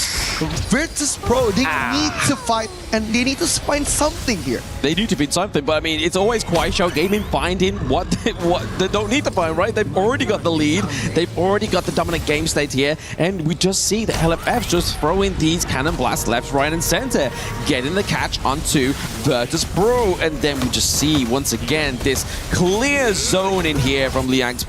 Virtus Pro, they need to fight and they need to find something here. They need to find something, but I mean, it's always Kuaishou Gaming finding what they don't need to find, right? They've already got the lead. They've already got the dominant game state here, and we just see the LFF just throwing these cannon blasts left, right, and center, getting the catch onto Virtus Pro, and then we just see once again this clear zone in here from Lu Liang's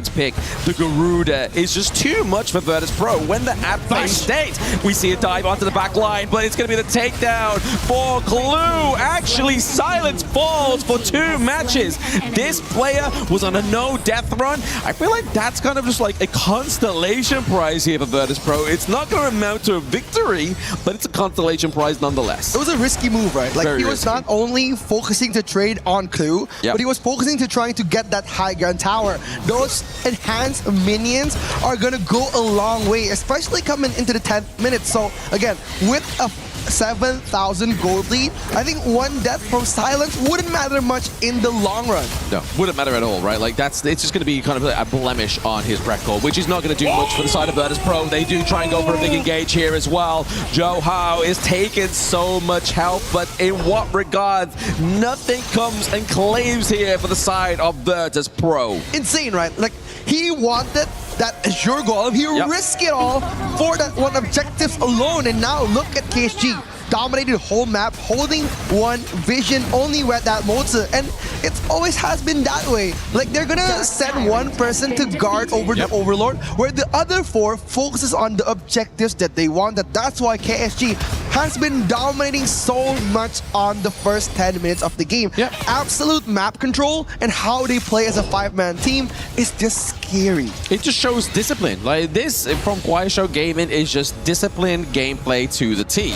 pick. The Garuda is just too much for Virtus Pro. When they're at play state, we see a dive onto the back line, but it's going to be the takedown for Clue. Actually, Silence falls for 2 matches. This player was on a no-death run. I feel like that's kind of just like a constellation prize here for Virtus Pro. It's not going to amount to a victory, but it's a constellation prize nonetheless. It was a risky move, right? Like he was not only focusing to trade on Clue, but he was focusing to trying to get that high ground tower. Those enhanced minions are going to go a long way, especially coming into the 10th minute. So again, with a 7,000 gold lead, I think one death from Silence wouldn't matter much in the long run. No, wouldn't matter at all, right? Like it's just going to be kind of a blemish on his record, which is not going to do much for the side of Virtus Pro. They do try and go for a big engage here as well. Zhu Hao is taking so much help, but in what regards? Nothing comes and claims here for the side of Virtus Pro. Insane, right? Like he wanted that Azure Golem, he risked it all for that one objective alone, and now look at KSG. Dominated the whole map, holding one vision only with that Mozi, and it always has been that way. Like they're gonna send one person to guard over the Overlord, where the other 4 focuses on the objectives that they want. That's why KSG has been dominating so much on the first 10 minutes of the game. Absolute map control and how they play as a 5-man team is just scary. It just shows discipline. Like this from Kuaishou Gaming is just disciplined gameplay to the T.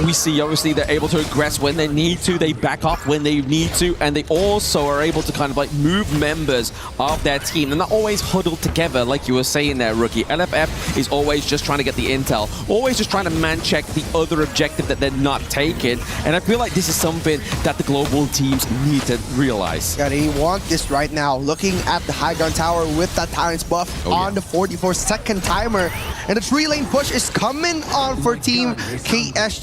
We see obviously they're able to aggress when they need to, they back off when they need to, and they also are able to kind of like move members of their team. They're not always huddled together like you were saying there, Rookie. LFF is always just trying to get the intel, always just trying to man check the other objective that they're not taking, and I feel like this is something that the global teams need to realize. Yeah, they want this right now. Looking at the high ground tower with that Tyrant's buff on the 44-second timer, and the 3-lane push is coming on for Team KSG.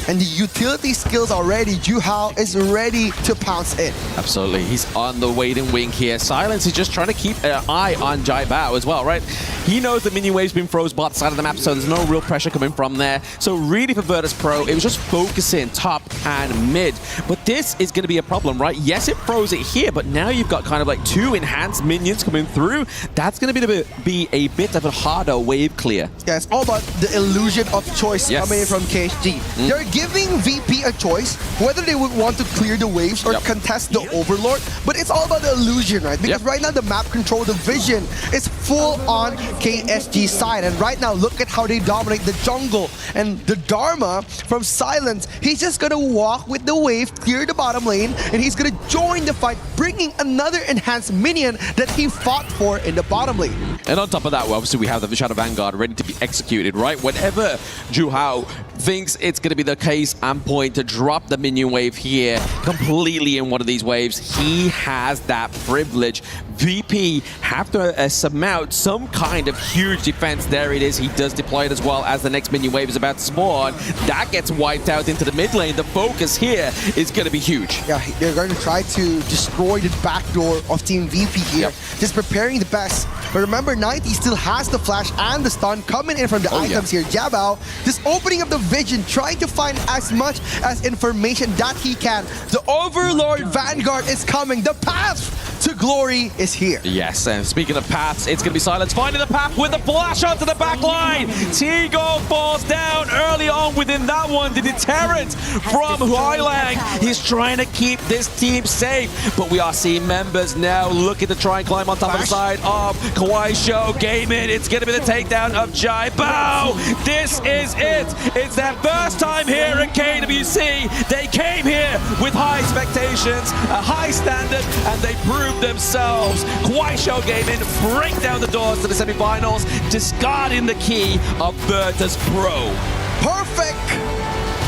And the utility skills already, Zhu Hao is ready to pounce in. Absolutely, he's on the waiting wing here. Silence is just trying to keep an eye on Jiabao as well, right? He knows the minion wave's been froze bot side of the map, so there's no real pressure coming from there. So really for Virtus Pro, it was just focusing top and mid. But this is going to be a problem, right? Yes, it froze it here, but now you've got kind of like 2 enhanced minions coming through. That's going to be a bit of a harder wave clear. Yeah, it's all about the illusion of choice coming in from KSG. KSG. They're giving VP a choice whether they would want to clear the waves or contest the Overlord, but it's all about the illusion, right? Because right now the map control, the vision is full on KSG side, and right now look at how they dominate the jungle. And the Dharma from Silence, he's just gonna walk with the wave, clear the bottom lane, and he's gonna join the fight, bringing another enhanced minion that he fought for in the bottom lane. And on top of that, well, obviously we have the Shadow Vanguard ready to be executed, right? Whenever Zhu Hao thinks it's going to be the case and point to drop the minion wave here completely in one of these waves, he has that privilege. VP have to surmount some kind of huge defense. There it is. He does deploy it as well as the next minion wave is about to spawn. That gets wiped out into the mid lane. The focus here is going to be huge. Yeah, they're going to try to destroy the backdoor of Team VP here. Just preparing the best. But remember, 90 still has the flash and the stun coming in from the items here. Jabao just opening up the vision, trying to find as much as information that he can. The Overlord Vanguard is coming. The path to glory is here. Yes, and speaking of paths, it's going to be Silence finding the path with the flash onto the back line. Tigo falls down early on within that one. The deterrent from Huailang. He's trying to keep this team safe, but we are seeing members now looking to try and climb on top of the side of Kawaii Show Gaming. It's going to be the takedown of Jai Bao. This is it. It's their first time here at KWC. They came here with high expectations, a high standard, and they proved themselves. Kawaii Show Gaming break down the doors to the semifinals, discarding the key of Virtus Pro. Perfect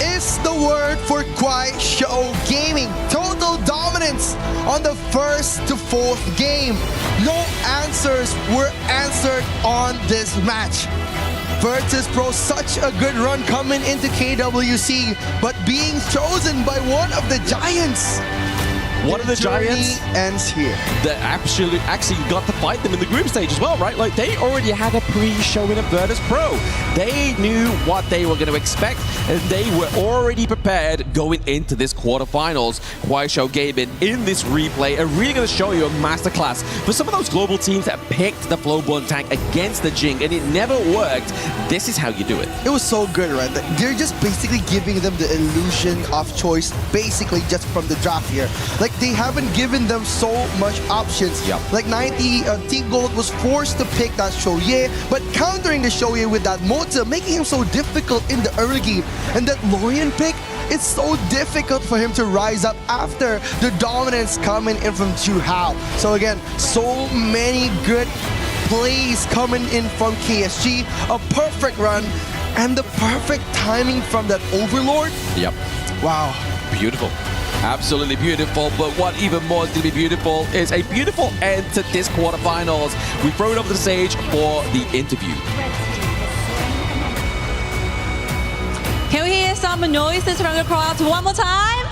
is the word for Kawaii Show Gaming. Total dominance on the first to fourth game. No answers were answered on this match. Virtus Pro, such a good run coming into KWC, but being chosen by one of the giants. One of the giants ends here. That actually got to fight them in the group stage as well, right? Like, they already had a pre-showing of Virtus Pro. They knew what they were going to expect, and they were already prepared going into this quarterfinals. Kawaii Show Gaming in this replay are really going to show you a masterclass for some of those global teams that picked the Flowborn tank against the Jing, and it never worked. This is how you do it. It was so good, right? They're just basically giving them the illusion of choice, basically just from the draft here. Like, they haven't given them so much options. Like 90, Team Gold was forced to pick that Shoye, but countering the Shoye with that Mota, making him so difficult in the early game. And that Lorian pick, it's so difficult for him to rise up after the dominance coming in from Zhu Hao. So again, so many good plays coming in from KSG, a perfect run, and the perfect timing from that Overlord. Yep. Wow. Beautiful. Absolutely beautiful, but what even more is going to be beautiful is a beautiful end to this quarterfinals. We throw it over the stage for the interview. Can we hear some noises from the crowd one more time?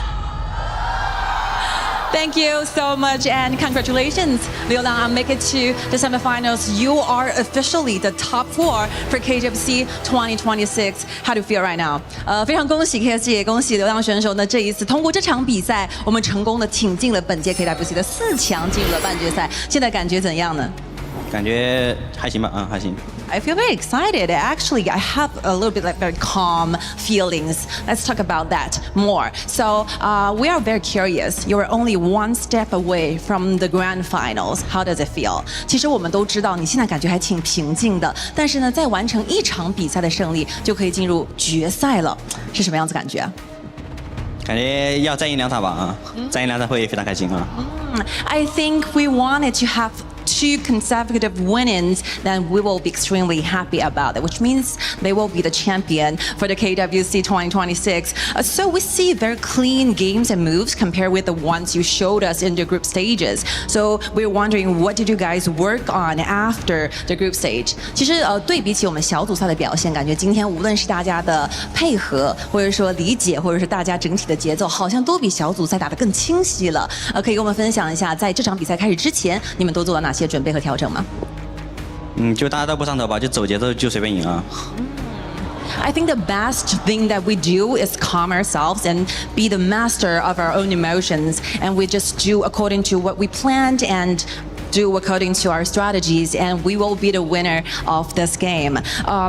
Thank you so much and congratulations, Liulang, on making it to the semifinals. You are officially the top 4 for KWC 2026. How do you feel right now? 非常恭喜 KSG， 也恭喜流浪选手呢，这一次通过这场比赛，我们成功的挺进了本届 KWC 的4强，进入了半决赛。现在感觉怎样呢？感觉还行吧，还行。I feel very excited. Actually, I have a little bit like very calm feelings. Let's talk about that more. So we are very curious. You are only one step away from the grand finals. How does it feel? 其实我们都知道你现在感觉还挺平静的，但是呢，在完成一场比赛的胜利，就可以进入决赛了，是什么样子感觉啊？感觉要再赢2场吧啊，再赢2场会非常开心啊。I think we wanted to have 2 consecutive winnings, then we will be extremely happy about it, which means they will be the champion for the KWC 2026. So we see very clean games and moves compared with the ones you showed us in the group stages. So we're wondering, what did you guys work on after the group stage? 其实对比起我们小组赛的表现，感觉今天无论是大家的配合，或者说理解，或者是大家整体的节奏，好像都比小组赛打得更清晰了。可以跟我们分享一下，在这场比赛开始之前，你们都做了哪些准备和调整吗？就大家都不上头吧，就走节奏，就随便赢啊。I think the best thing that we do is calm ourselves and be the master of our own emotions, and we just do according to what we planned and do according to our strategies, and we will be the winner of this game.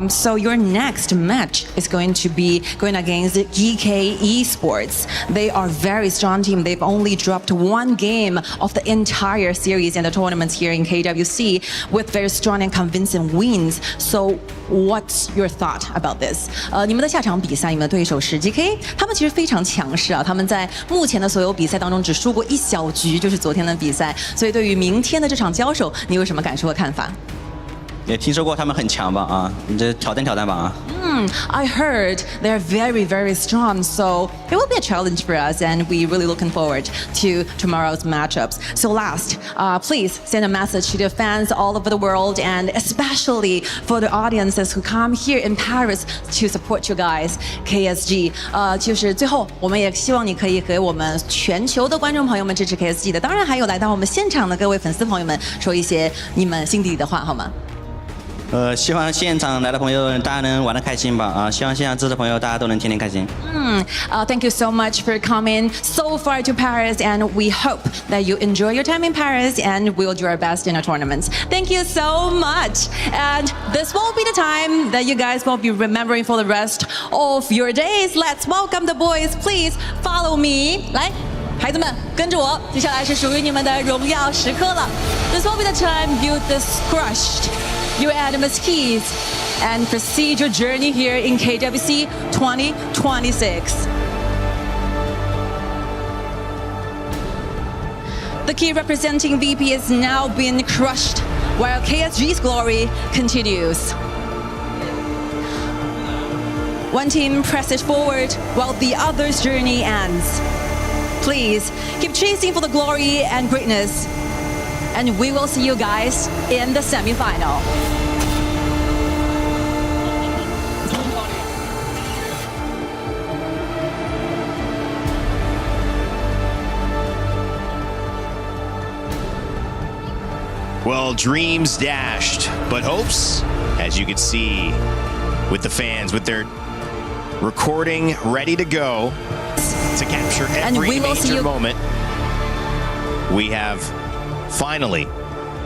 So your next match is going to be going against EK Esports. They are a very strong team. They've only dropped one game of the entire series in the tournaments here in KWC with very strong and convincing wins. So what's your thought about this? 你们的下场比赛，你们的对手是 GK， 他们其实非常强势啊，他们在目前的所有比赛当中只输过一小局，就是昨天的比赛。所以对于明天的这场交手，你有什么感受和看法？也听说过他们很强吧？啊，你这挑战吧啊！ I heard they're very, very strong, so it will be a challenge for us, and we're really looking forward to tomorrow's matchups. So last, please send a message to the fans all over the world, and especially for the audiences who come here in Paris to support you guys, KSG. 就是最后，我们也希望你可以给我们全球的观众朋友们支持 KSG 的，当然还有来到我们现场的各位粉丝朋友们，说一些你们心底里的话，好吗？ 希望现场来的朋友大家能玩得开心吧啊！希望现场支持的朋友大家都能天天开心。Thank you so much for coming so far to Paris, and we hope that you enjoy your time in Paris, and we'll do our best in our tournaments. Thank you so much, and this will be the time that you guys will be remembering for the rest of your days. Let's welcome the boys. Please follow me. 来。 孩子们，跟着我，接下来是属于你们的荣耀时刻了。This will be the time you crushed your enemy's keys and proceed your journey here in KWC 2026. The key representing VP is now being crushed, while KSG's glory continues. One team presses forward while the other's journey ends. Please keep chasing for the glory and greatness, and we will see you guys in the semifinal. Well, dreams dashed, but hopes, as you can see with the fans, with their recording ready to go to capture every major moment. We have finally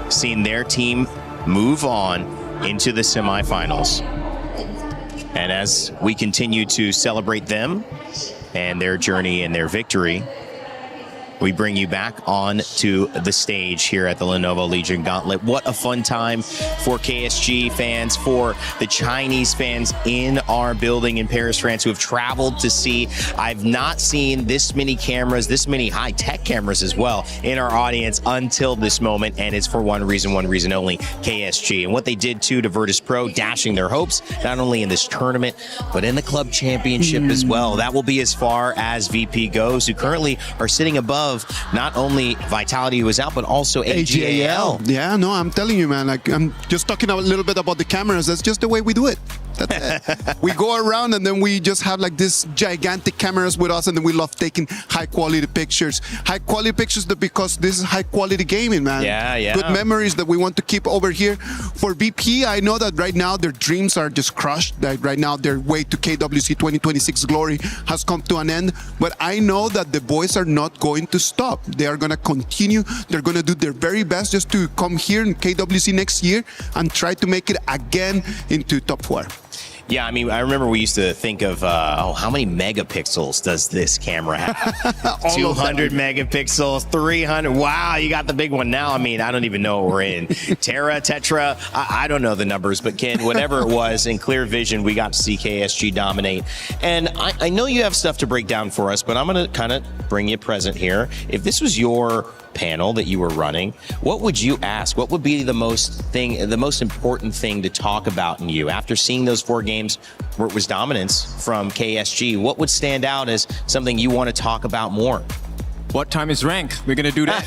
seen their team move on into the semifinals. And as we continue to celebrate them and their journey and their victory, we bring you back on to the stage here at the Lenovo Legion Gauntlet. What a fun time for KSG fans, for the Chinese fans in our building in Paris, France, who have traveled to see. I've not seen this many cameras, this many high-tech cameras as well in our audience until this moment, and it's for one reason only, KSG. And what they did too to Virtus Pro, dashing their hopes, not only in this tournament, but in the club championship as well. That will be as far as VP goes, who currently are sitting above not only Vitality, who was out, but also AGAL. Yeah, no, I'm telling you, man, like I'm just talking a little bit about the cameras. That's just the way we do it. That's it. We go around and then we just have like this gigantic cameras with us, and then we love taking high quality pictures. High quality pictures because this is high quality gaming, man. Yeah. Good memories that we want to keep over here. For VP, I know that right now their dreams are just crushed. That right now their way to KWC 2026 glory has come to an end. But I know that the boys are not going to stop. They are going to continue. They're going to do their very best just to come here in KWC next year and try to make it again into top 4. Yeah, I mean, I remember we used to think of, how many megapixels does this camera have? 200 megapixels, 300. Wow, you got the big one now. I mean, I don't even know what we're in. Tetra, I don't know the numbers, but Ken, whatever it was, in clear vision, we got to see KSG dominate. And I know you have stuff to break down for us, but I'm going to kind of bring you present here. If this was your panel that you were running, what would you ask? What would be the most important thing to talk about in you after seeing those 4 games where it was dominance from KSG? What would stand out as something you want to talk about more? What time is rank? We're gonna do that.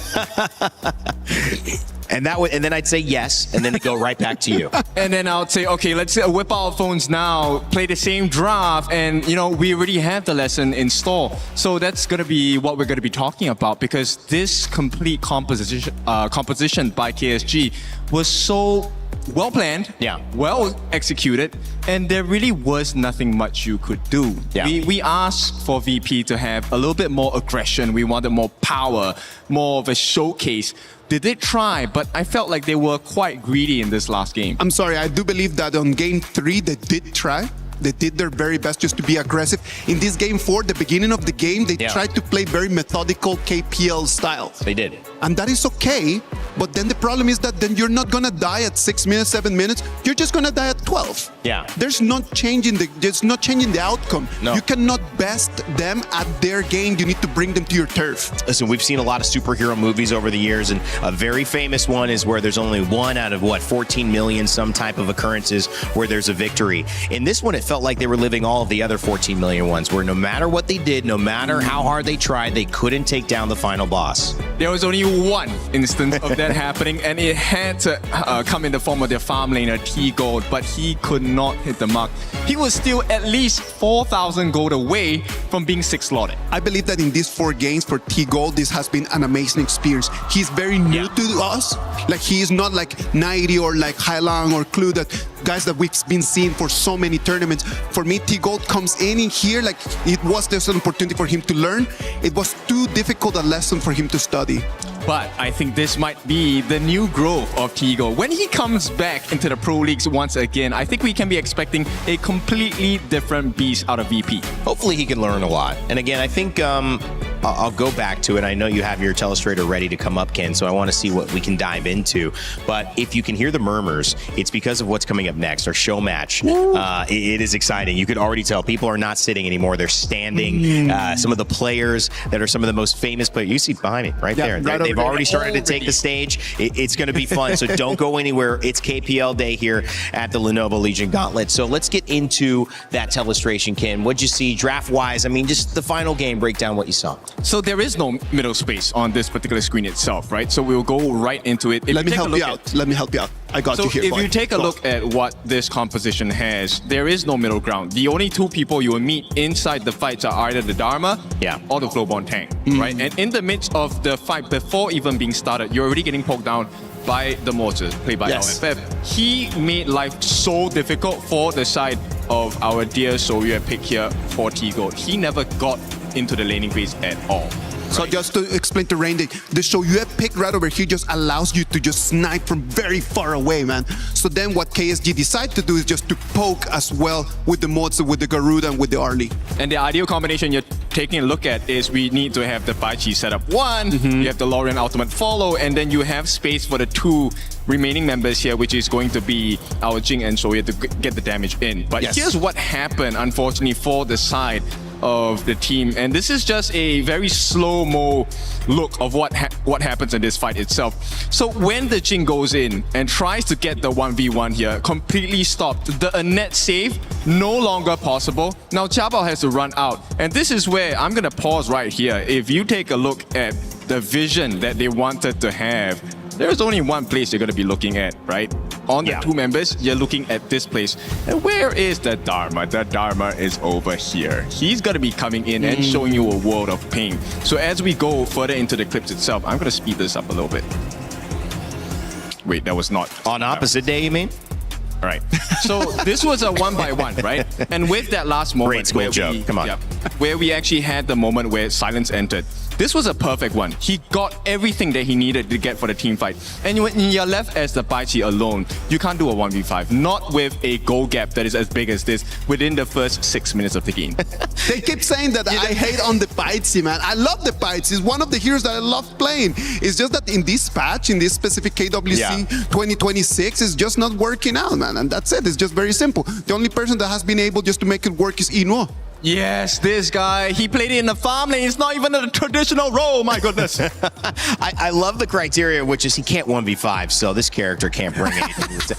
And then I'd say yes, and then it'd go right back to you. And then I'll say, okay, let's whip out our phones now, play the same draft, and we already have the lesson installed. So that's gonna be what we're gonna be talking about, because this complete composition by KSG was so well planned, well executed, and there really was nothing much you could do. We asked for VP to have a little bit more aggression. We wanted more power, more of a showcase. They did try, but I felt like they were quite greedy in this last game. I'm sorry, I do believe that on game 3 they did try. They did their very best just to be aggressive. In this game 4, the beginning of the game, they tried to play very methodical KPL style. They did. And that is okay, but then the problem is that then you're not gonna die at 6 minutes, 7 minutes. You're just gonna die at 12. Yeah. There's not changing the outcome. No. You cannot best them at their game. You need to bring them to your turf. Listen, we've seen a lot of superhero movies over the years, and a very famous one is where there's only one out of 14 million some type of occurrences where there's a victory. In this one, it felt like they were living all of the other 14 million ones, where no matter what they did, no matter how hard they tried, they couldn't take down the final boss. There was only one instance of that happening, and it had to come in the form of their farm laner T-Gold, but he could not hit the mark. He was still at least 4,000 gold away from being 6 slotted. I believe that in these 4 games for T-Gold, this has been an amazing experience. He's very new to us. Like, he is not like Nairi or like Hailang or Clue, that guys that we've been seeing for so many tournaments. For me, T-Gold comes in here like it was just an opportunity for him to learn. It was too difficult a lesson for him to study. But I think this might be the new growth of T-Gold. When he comes back into the Pro Leagues once again, I think we can be expecting a completely different beast out of VP. Hopefully he can learn a lot. And again, I think I'll go back to it. I know you have your telestrator ready to come up, Ken, so I want to see what we can dive into. But if you can hear the murmurs, it's because of what's coming up next, our show match. It is exciting. You could already tell people are not sitting anymore. They're standing. Some of the players that are some of the most famous players. You see behind me, right there. They've already started to take the stage. It's going to be fun, so don't go anywhere. It's KPL day here at the Lenovo Legion Gauntlet. So let's get into that telestration, Ken. What'd you see draft-wise? I mean, just the final game, break down what you saw. So there is no middle space on this particular screen itself, right? So we'll go right into it. Let me help you out. Let me help you out. I got you here. So if you take a look at what this composition has, there is no middle ground. The only 2 people you will meet inside the fights are either the Dharma or the Flowborn tank, right? And in the midst of the fight, before even being started, you're already getting poked down by the Mortis, played by LFF. He made life so difficult for the side of our dear Soyue pick here for T-Gold. He never got into the laning phase at all. So just to explain to Rain, the Shoyue pick right over here just allows you to just snipe from very far away, man. So then what KSG decide to do is just to poke as well with the mods, with the Garuda and with the Arlie. And the ideal combination you're taking a look at is we need to have the Baichi set up 1, you have the Lorian ultimate follow, and then you have space for the 2 remaining members here, which is going to be our Jing and Soyue to get the damage in. But here's what happened, unfortunately, for the side of the team, and this is just a very slow-mo look of what happens in this fight itself. So when the Jing goes in and tries to get the 1v1 here, completely stopped. The net save no longer possible. Now Jiabao has to run out, and this is where I'm gonna pause right here. If you take a look at the vision that they wanted to have, there's only one place you're going to be looking at, right? On the 2 members, you're looking at this place. And where is the Dharma? The Dharma is over here. He's going to be coming in and showing you a world of pain. So as we go further into the clips itself, I'm going to speed this up a little bit. Wait, that was not. On opposite day, you mean? All right. So this was a 1-by-1, right? And with that last moment, where we actually had the moment where silence entered, this was a perfect one. He got everything that he needed to get for the team fight. And when you're left as the Baichi alone, you can't do a 1v5. Not with a goal gap that is as big as this within the first 6 minutes of the game. They keep saying that I hate on the Baichi, man. I love the Baichi. It's one of the heroes that I love playing. It's just that in this patch, in this specific KWC 2026, it's just not working out, man. And that's it. It's just very simple. The only person that has been able just to make it work is Inuo. Yes, this guy, he played it in the farm lane. It's not even a traditional role, my goodness. I love the criteria, which is he can't 1v5, so this character can't bring anything.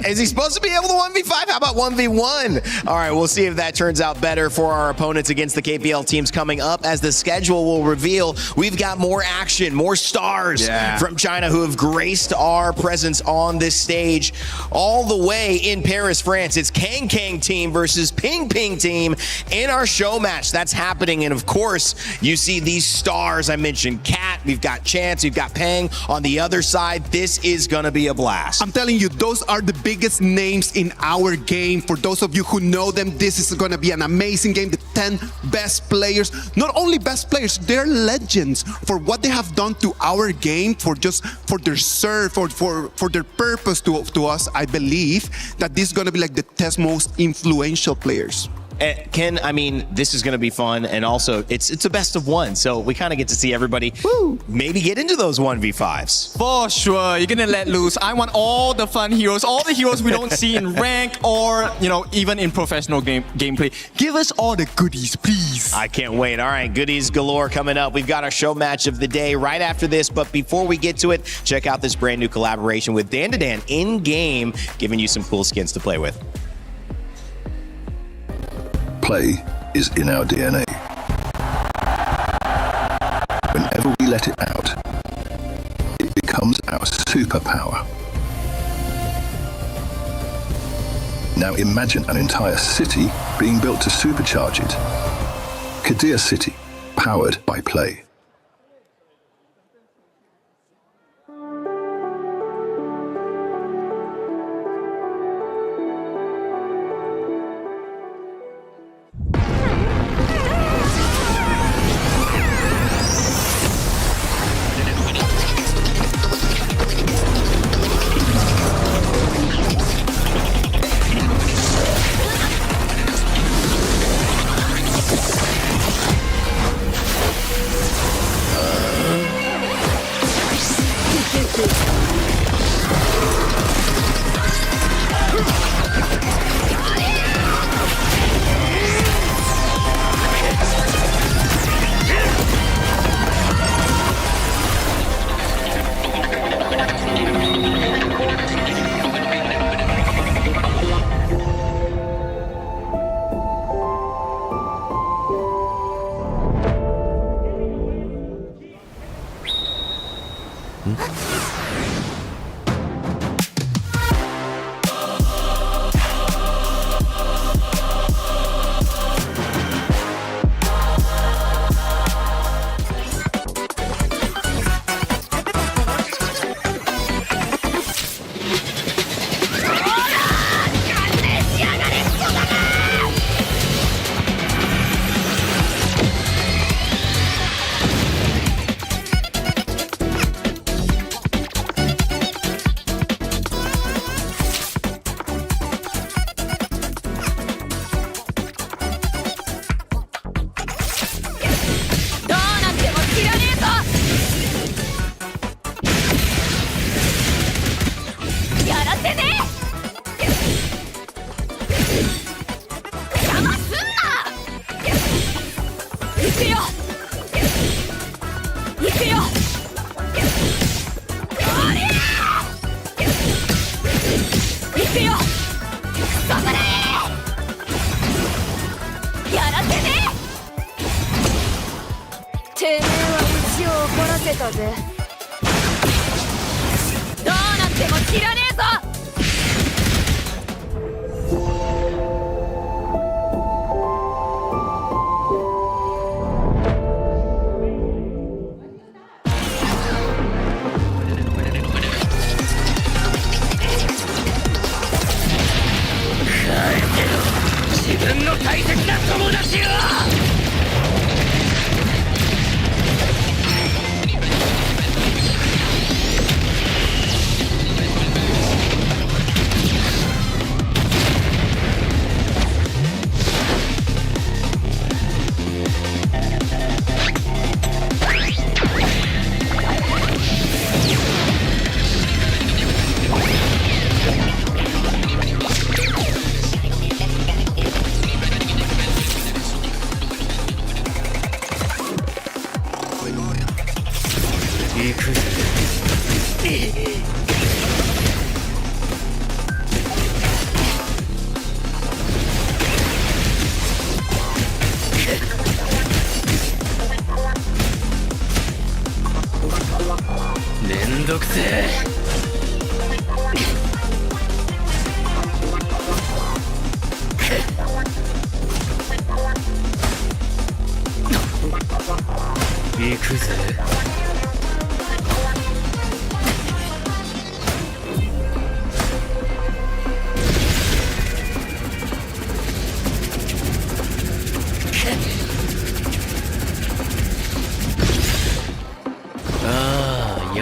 Is he supposed to be able to 1v5? How about 1v1? All right, we'll see if that turns out better for our opponents against the KPL teams coming up. As the schedule will reveal, we've got more action, more stars from China who have graced our presence on this stage all the way in Paris, France. It's Kang Kang team versus Ping Ping team in our show match. That's happening. And of course, you see these stars I mentioned. Cat, we've got Chance, we've got Pang on the other side. This is going to be a blast. I'm telling you, those are the biggest names in our game. For those of you who know them, this is going to be an amazing game. The 10 best players, not only best players, they're legends for what they have done to our game, for their serve, for their purpose to us. I believe that this is going to be like the 10 most influential players. Ken, I mean, this is going to be fun, and also it's a best of one, so we kind of get to see everybody maybe get into those 1v5s. For sure, you're going to let loose. I want all the fun heroes, all the heroes we don't see in rank or, even in professional gameplay. Give us all the goodies, please. I can't wait. All right, goodies galore coming up. We've got our show match of the day right after this, but before we get to it, check out this brand new collaboration with Dan to Dan in-game, giving you some cool skins to play with. Play is in our DNA. Whenever we let it out, it becomes our superpower. Now imagine an entire city being built to supercharge it. Kadir City, powered by Play.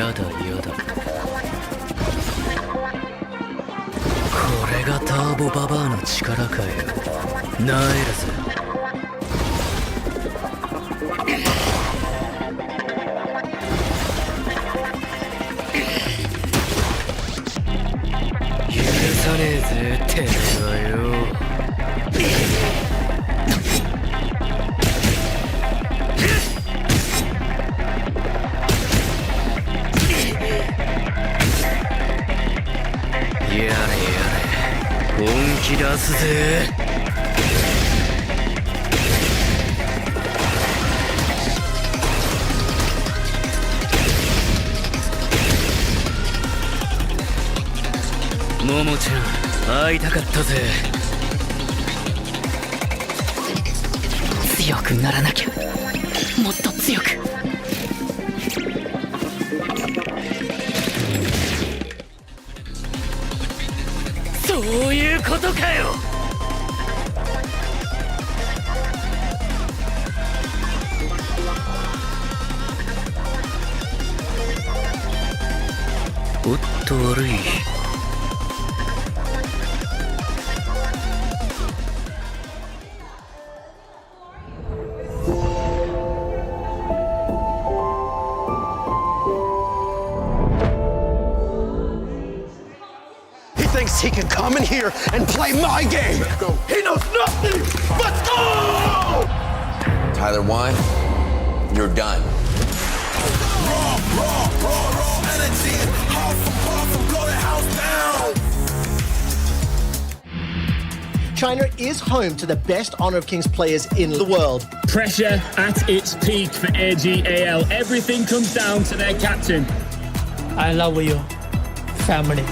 やだやだこれがターボババアの力かよなえるぜ許さねえぜてめえはよやれやれ本気出すぜももちゃん会いたかったぜ強くならなきゃもっと強くそういうことかよおっと悪いHe can come in here and play my game. He knows nothing but go! Tyler 1, you're done. Raw energy. Blow the house down. China is home to the best Honor of Kings players in the world. Pressure at its peak for AGAL. Everything comes down to their captain. I love you, family.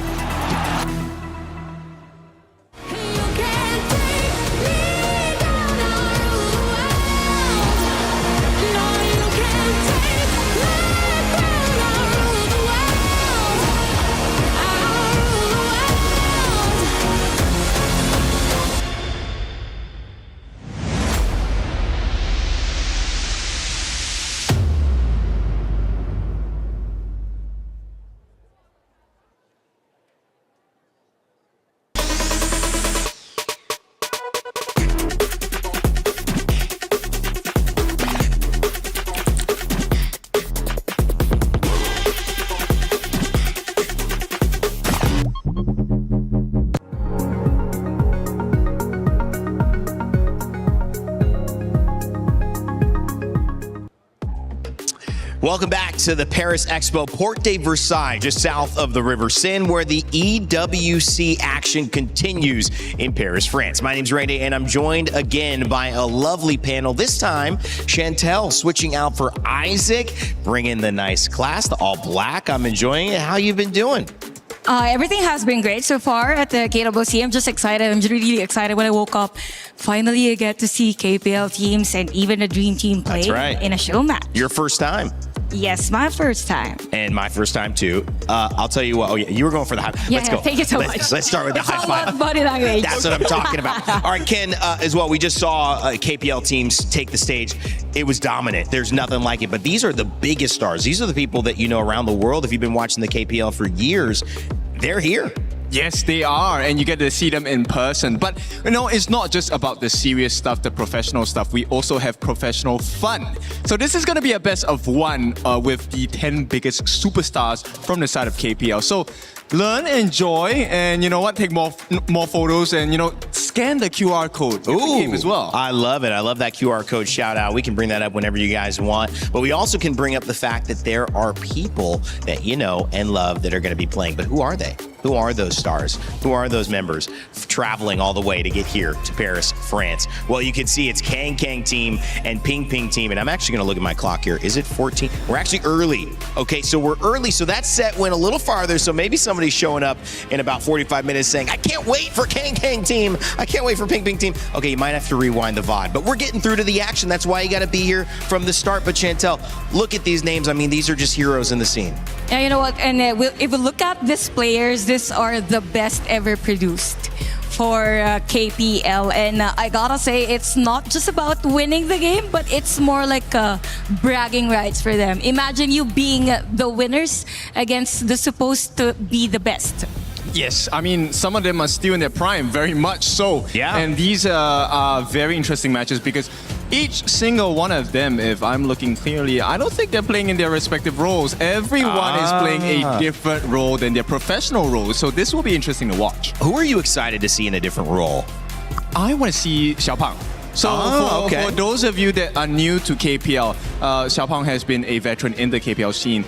Welcome back to the Paris Expo, Porte de Versailles, just south of the River Seine, where the EWC action continues in Paris, France. My name's Randy, and I'm joined again by a lovely panel. This time, Chantel switching out for Isaac, bringing the nice class, the all black. I'm enjoying it. How you been doing? Everything has been great so far at the KWC. I'm just excited. I'm really excited when I woke up. Finally, I get to see KPL teams and even a dream team play in a show match. Your first time? Yes, my first time. And my first time too. I'll tell you what. Oh yeah, you were going for the high. Yeah, let's go. thank you so much. Let's start with the high five. Body language. That's what I'm talking about. All right, Ken, as well. We just saw KPL teams take the stage. It was dominant. There's nothing like it. But these are the biggest stars. These are the people that you know around the world. If you've been watching the KPL for years, they're here. Yes, they are, and you get to see them in person. But, you know, it's not just about the serious stuff, the professional stuff. We also have professional fun. So this is going to be a best of one with the 10 biggest superstars from the side of KPL. So learn, enjoy, and you know what? Take more photos and, you know, scan the QR code in the game as well. I love it. I love that QR code shout out. We can bring that up whenever you guys want. But we also can bring up the fact that there are people that you know and love that are going to be playing. But who are they? Who are those stars? Who are those members traveling all the way to get here to Paris, France? Well, you can see it's Kang Kang team and Ping Ping team. And I'm actually going to look at my clock here. Is it 14? We're actually early. Okay, so we're early. So that set went a little farther. So maybe somebody's showing up in about 45 minutes saying, I can't wait for Kang Kang team. I can't wait for Ping Ping team. Okay, you might have to rewind the VOD. But we're getting through to the action. That's why you got to be here from the start. But Chantel, look at these names. I mean, these are just heroes in the scene. Yeah, you know what? And if we look at these players, these are the best ever produced for KPL, and I gotta say it's not just about winning the game, but it's more like bragging rights for them. Imagine you being the winners against the supposed to be the best. Yes, I mean, some of them are still in their prime, very much so. Yeah. And these are very interesting matches because each single one of them, if I'm looking clearly, I don't think they're playing in their respective roles. Everyone is playing a different role than their professional roles, so this will be interesting to watch. Who are you excited to see in a different role? I want to see Xiaopang. So for those of you that are new to KPL, Xiaopang has been a veteran in the KPL scene.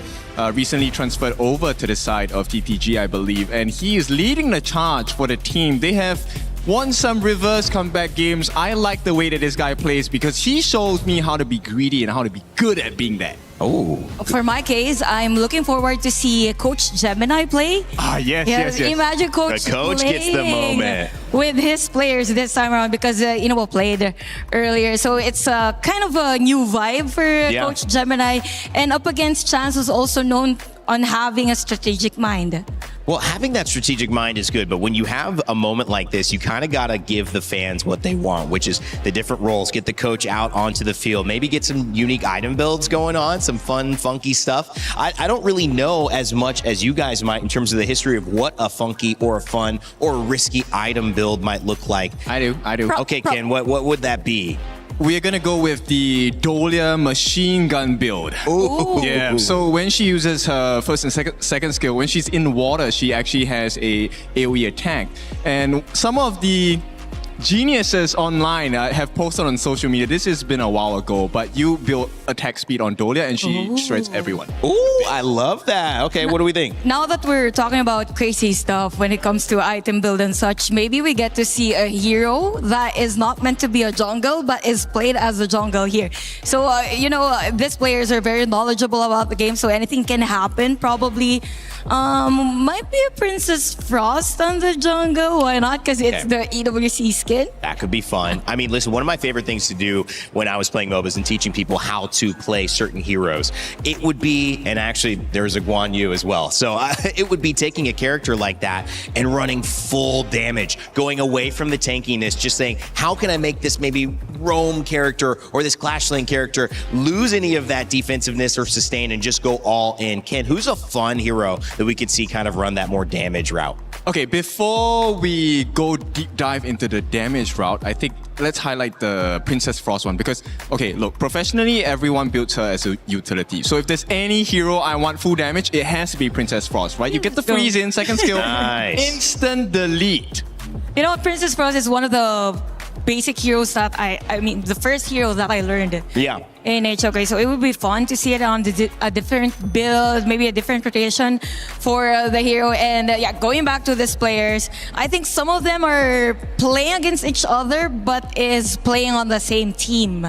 Recently transferred over to the side of TTG, I believe, and he is leading the charge for the team. They have won some reverse comeback games. I like the way that this guy plays because he shows me how to be greedy and how to be good at being that. Oh. For my case, I'm looking forward to see Coach Gemini play. Yes. Imagine Coach The coach gets the moment with his players this time around because we played earlier, so it's kind of a new vibe for Coach Gemini, and up against Chance, who's also known on having a strategic mind. Well, having that strategic mind is good, but when you have a moment like this, you kind of got to give the fans what they want, which is the different roles, get the coach out onto the field, maybe get some unique item builds going on, some fun, funky stuff. I don't really know as much as you guys might in terms of the history of what a funky or a fun or a risky item build might look like. I do. Okay, Ken, what would that be? We're gonna go with the Dolia machine gun build. Ooh. Yeah. So when she uses her first and second skill, when she's in water, she actually has a AoE attack. And some of the geniuses online have posted on social media. This has been a while ago, but you build attack speed on Dolia and she shreds everyone. Ooh, I love that. Okay, what do we think? Now that we're talking about crazy stuff when it comes to item build and such, maybe we get to see a hero that is not meant to be a jungle, but is played as a jungle here. So, these players are very knowledgeable about the game, so anything can happen. Probably might be a Princess Frost on the jungle. Why not? Because it's the EWC skin. That could be fun. I mean, listen, one of my favorite things to do when I was playing MOBAs and teaching people how to play certain heroes, it would be, and actually there's a Guan Yu as well, so it would be taking a character like that and running full damage, going away from the tankiness, just saying, how can I make this maybe roam character or this Clash Lane character lose any of that defensiveness or sustain and just go all in? Ken, who's a fun hero that we could see kind of run that more damage route? Okay, before we go deep dive into the damage route, I think let's highlight the Princess Frost one because, okay, look, professionally, everyone builds her as a utility. So if there's any hero I want full damage, it has to be Princess Frost, right? You get the freeze in, second skill, instant delete. You know, Princess Frost is one of the basic heroes that I mean, the first hero that I learned in HOK. So it would be fun to see it on a different build, maybe a different rotation for the hero. And going back to these players, I think some of them are playing against each other, but is playing on the same team.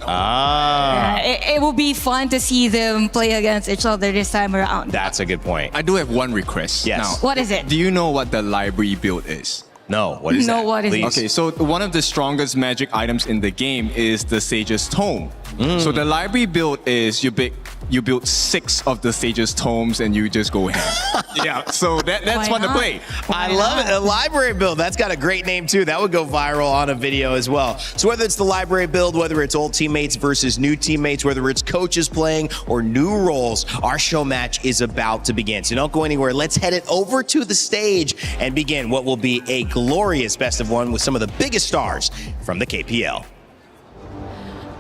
It will be fun to see them play against each other this time around. That's a good point. I do have one request. Yes. Now, what is it? Do you know what the library build is? No, what is that? What is it? Okay, so one of the strongest magic items in the game is the Sage's Tome. So the library build is you build 6 of the Sage's Tomes and you just go ham. So that's fun to play. I love it. A library build. That's got a great name too. That would go viral on a video as well. So whether it's the library build, whether it's old teammates versus new teammates, whether it's coaches playing or new roles, our show match is about to begin. So don't go anywhere. Let's head it over to the stage and begin what will be a glorious best of one with some of the biggest stars from the KPL.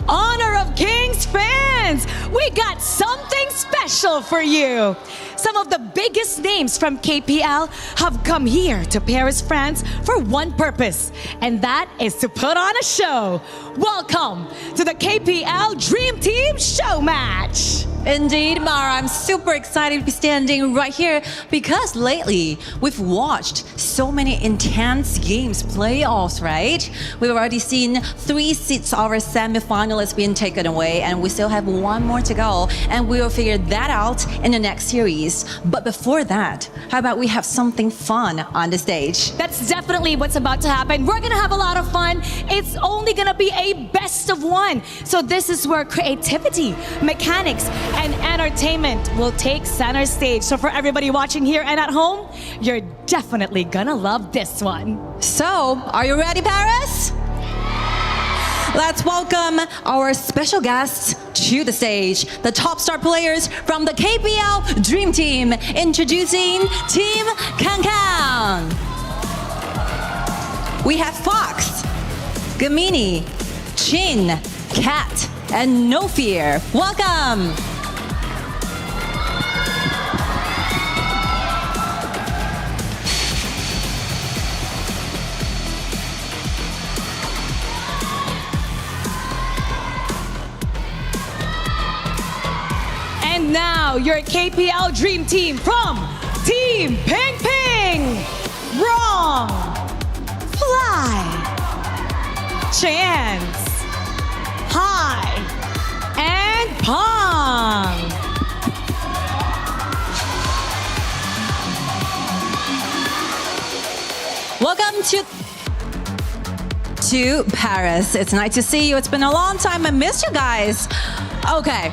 Honor of Kings fans, we got something special for you. Some of the biggest names from KPL have come here to Paris, France for one purpose, and that is to put on a show. Welcome to the KPL Dream Team Show Match. Indeed, Mara, I'm super excited to be standing right here because lately we've watched so many intense games, playoffs, right? We've already seen 3 seats of our semifinalists being taken away, and we still have 1 more to go, and we will figure that out in the next series. But before that, how about we have something fun on the stage? That's definitely what's about to happen. We're gonna have a lot of fun. It's only gonna be a best of one. So this is where creativity, mechanics, and entertainment will take center stage. So for everybody watching here and at home, you're definitely gonna love this one. So, are you ready, Paris? Let's welcome our special guests to the stage, the top star players from the KPL Dream Team. Introducing Team Kankan. We have Fox, Gamini, Chin, Cat, and No Fear. Welcome. And now your KPL Dream Team from Team Ping Ping. Wrong. Fly. Chance. High. And Pong. Welcome to Paris. It's nice to see you. It's been a long time. I missed you guys. Okay.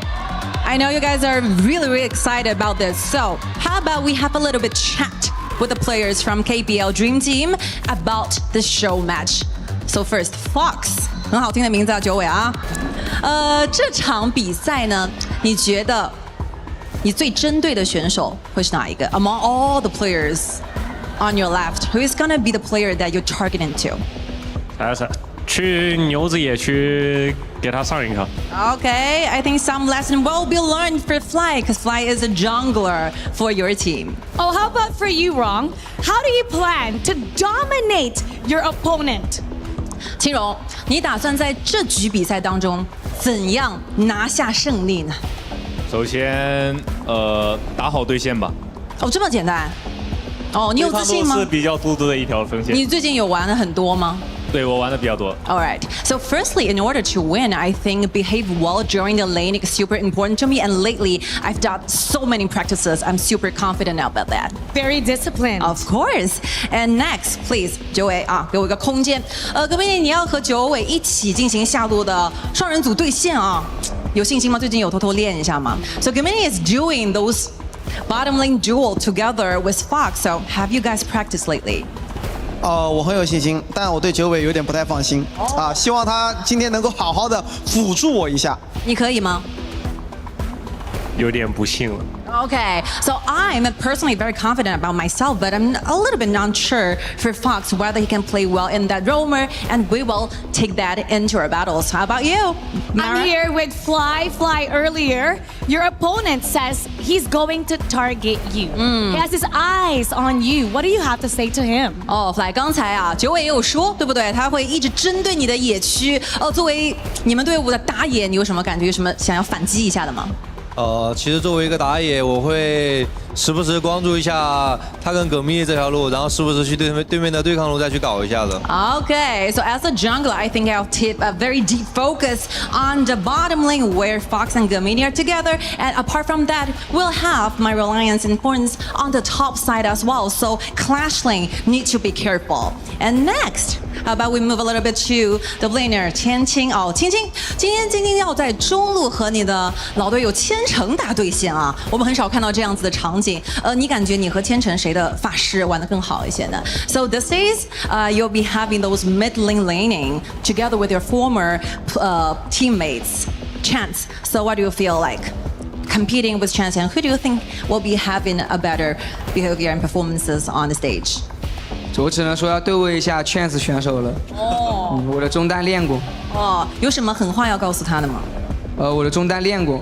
I know you guys are really excited about this. So how about we have a little bit chat with the players from KPL Dream Team about the show match. So first, Fox. 很好听的名字啊，九尾啊。这场比赛呢，你觉得你最针对的选手会是哪一个 ？Among all the players on your left, who is gonna be the player that you're targeting to? 去牛子野区给他上一课。 Okay, I think some lesson will be learned for Fly, because Fly is a jungler for your team. Oh, how about for you, Wrong? How do you plan to dominate your opponent? 青荣，你打算在这局比赛当中怎样拿下胜利呢？首先，打好对线吧。哦，这么简单。哦，你有自信吗？是比较突出的一条锋线。你最近有玩的很多吗？ 对我玩的比较多。All right. So firstly, in order to win, I think behave well during the lane is super important to me. And lately, I've done so many practices. I'm super confident about that. Very disciplined. Of course. And next, please, 九尾啊，给我一个空间。隔壁你要和九尾一起进行下路的双人组对线啊，有信心吗？最近有偷偷练一下吗 ？So Gamini is doing those bottom lane duel together with Fox. So have you guys practiced lately? 我很有信心，但我对九尾有点不太放心啊，希望他今天能够好好的辅助我一下。你可以吗？有点不信了。 Okay, so I'm personally very confident about myself, but I'm a little bit not sure for Fox whether he can play well in that roamer, and we will take that into our battles. How about you, Mara? I'm here with Fly earlier. Your opponent says he's going to target you. He has his eyes on you. What do you have to say to him? 哦 ，Fly， 刚才啊，九尾也有说，对不对？他会一直针对你的野区。作为你们队伍的打野，你有什么感觉？有什么想要反击一下的吗？ 其实作为一个打野，我会时不时关注一下他跟葛密这条路，然后时不时去对面的对抗路再去搞一下子。Okay, so as a jungler, I think I'll tip a very deep focus on the bottom lane where Fox and Gamini are together, and apart from that, we'll have my reliance and importance on the top side as well. So clash lane need to be careful. And next, how about we move a little bit to the laner 千青哦，千青，今天千青要在中路和你的老队友千成打对线啊，我们很少看到这样子的场景。你感觉你和千成谁的法师玩得更好一些呢 ？So these days, you'll be having those mid lane laning together with your former teammates, Chance. So what do you feel like? Competing with Chance, and who do you think will be having a better behavior and performances on the stage? 我只能说要对位一下 Chance 选手了。哦，我的中单练过。哦，有什么狠话要告诉他的吗？我的中单练过。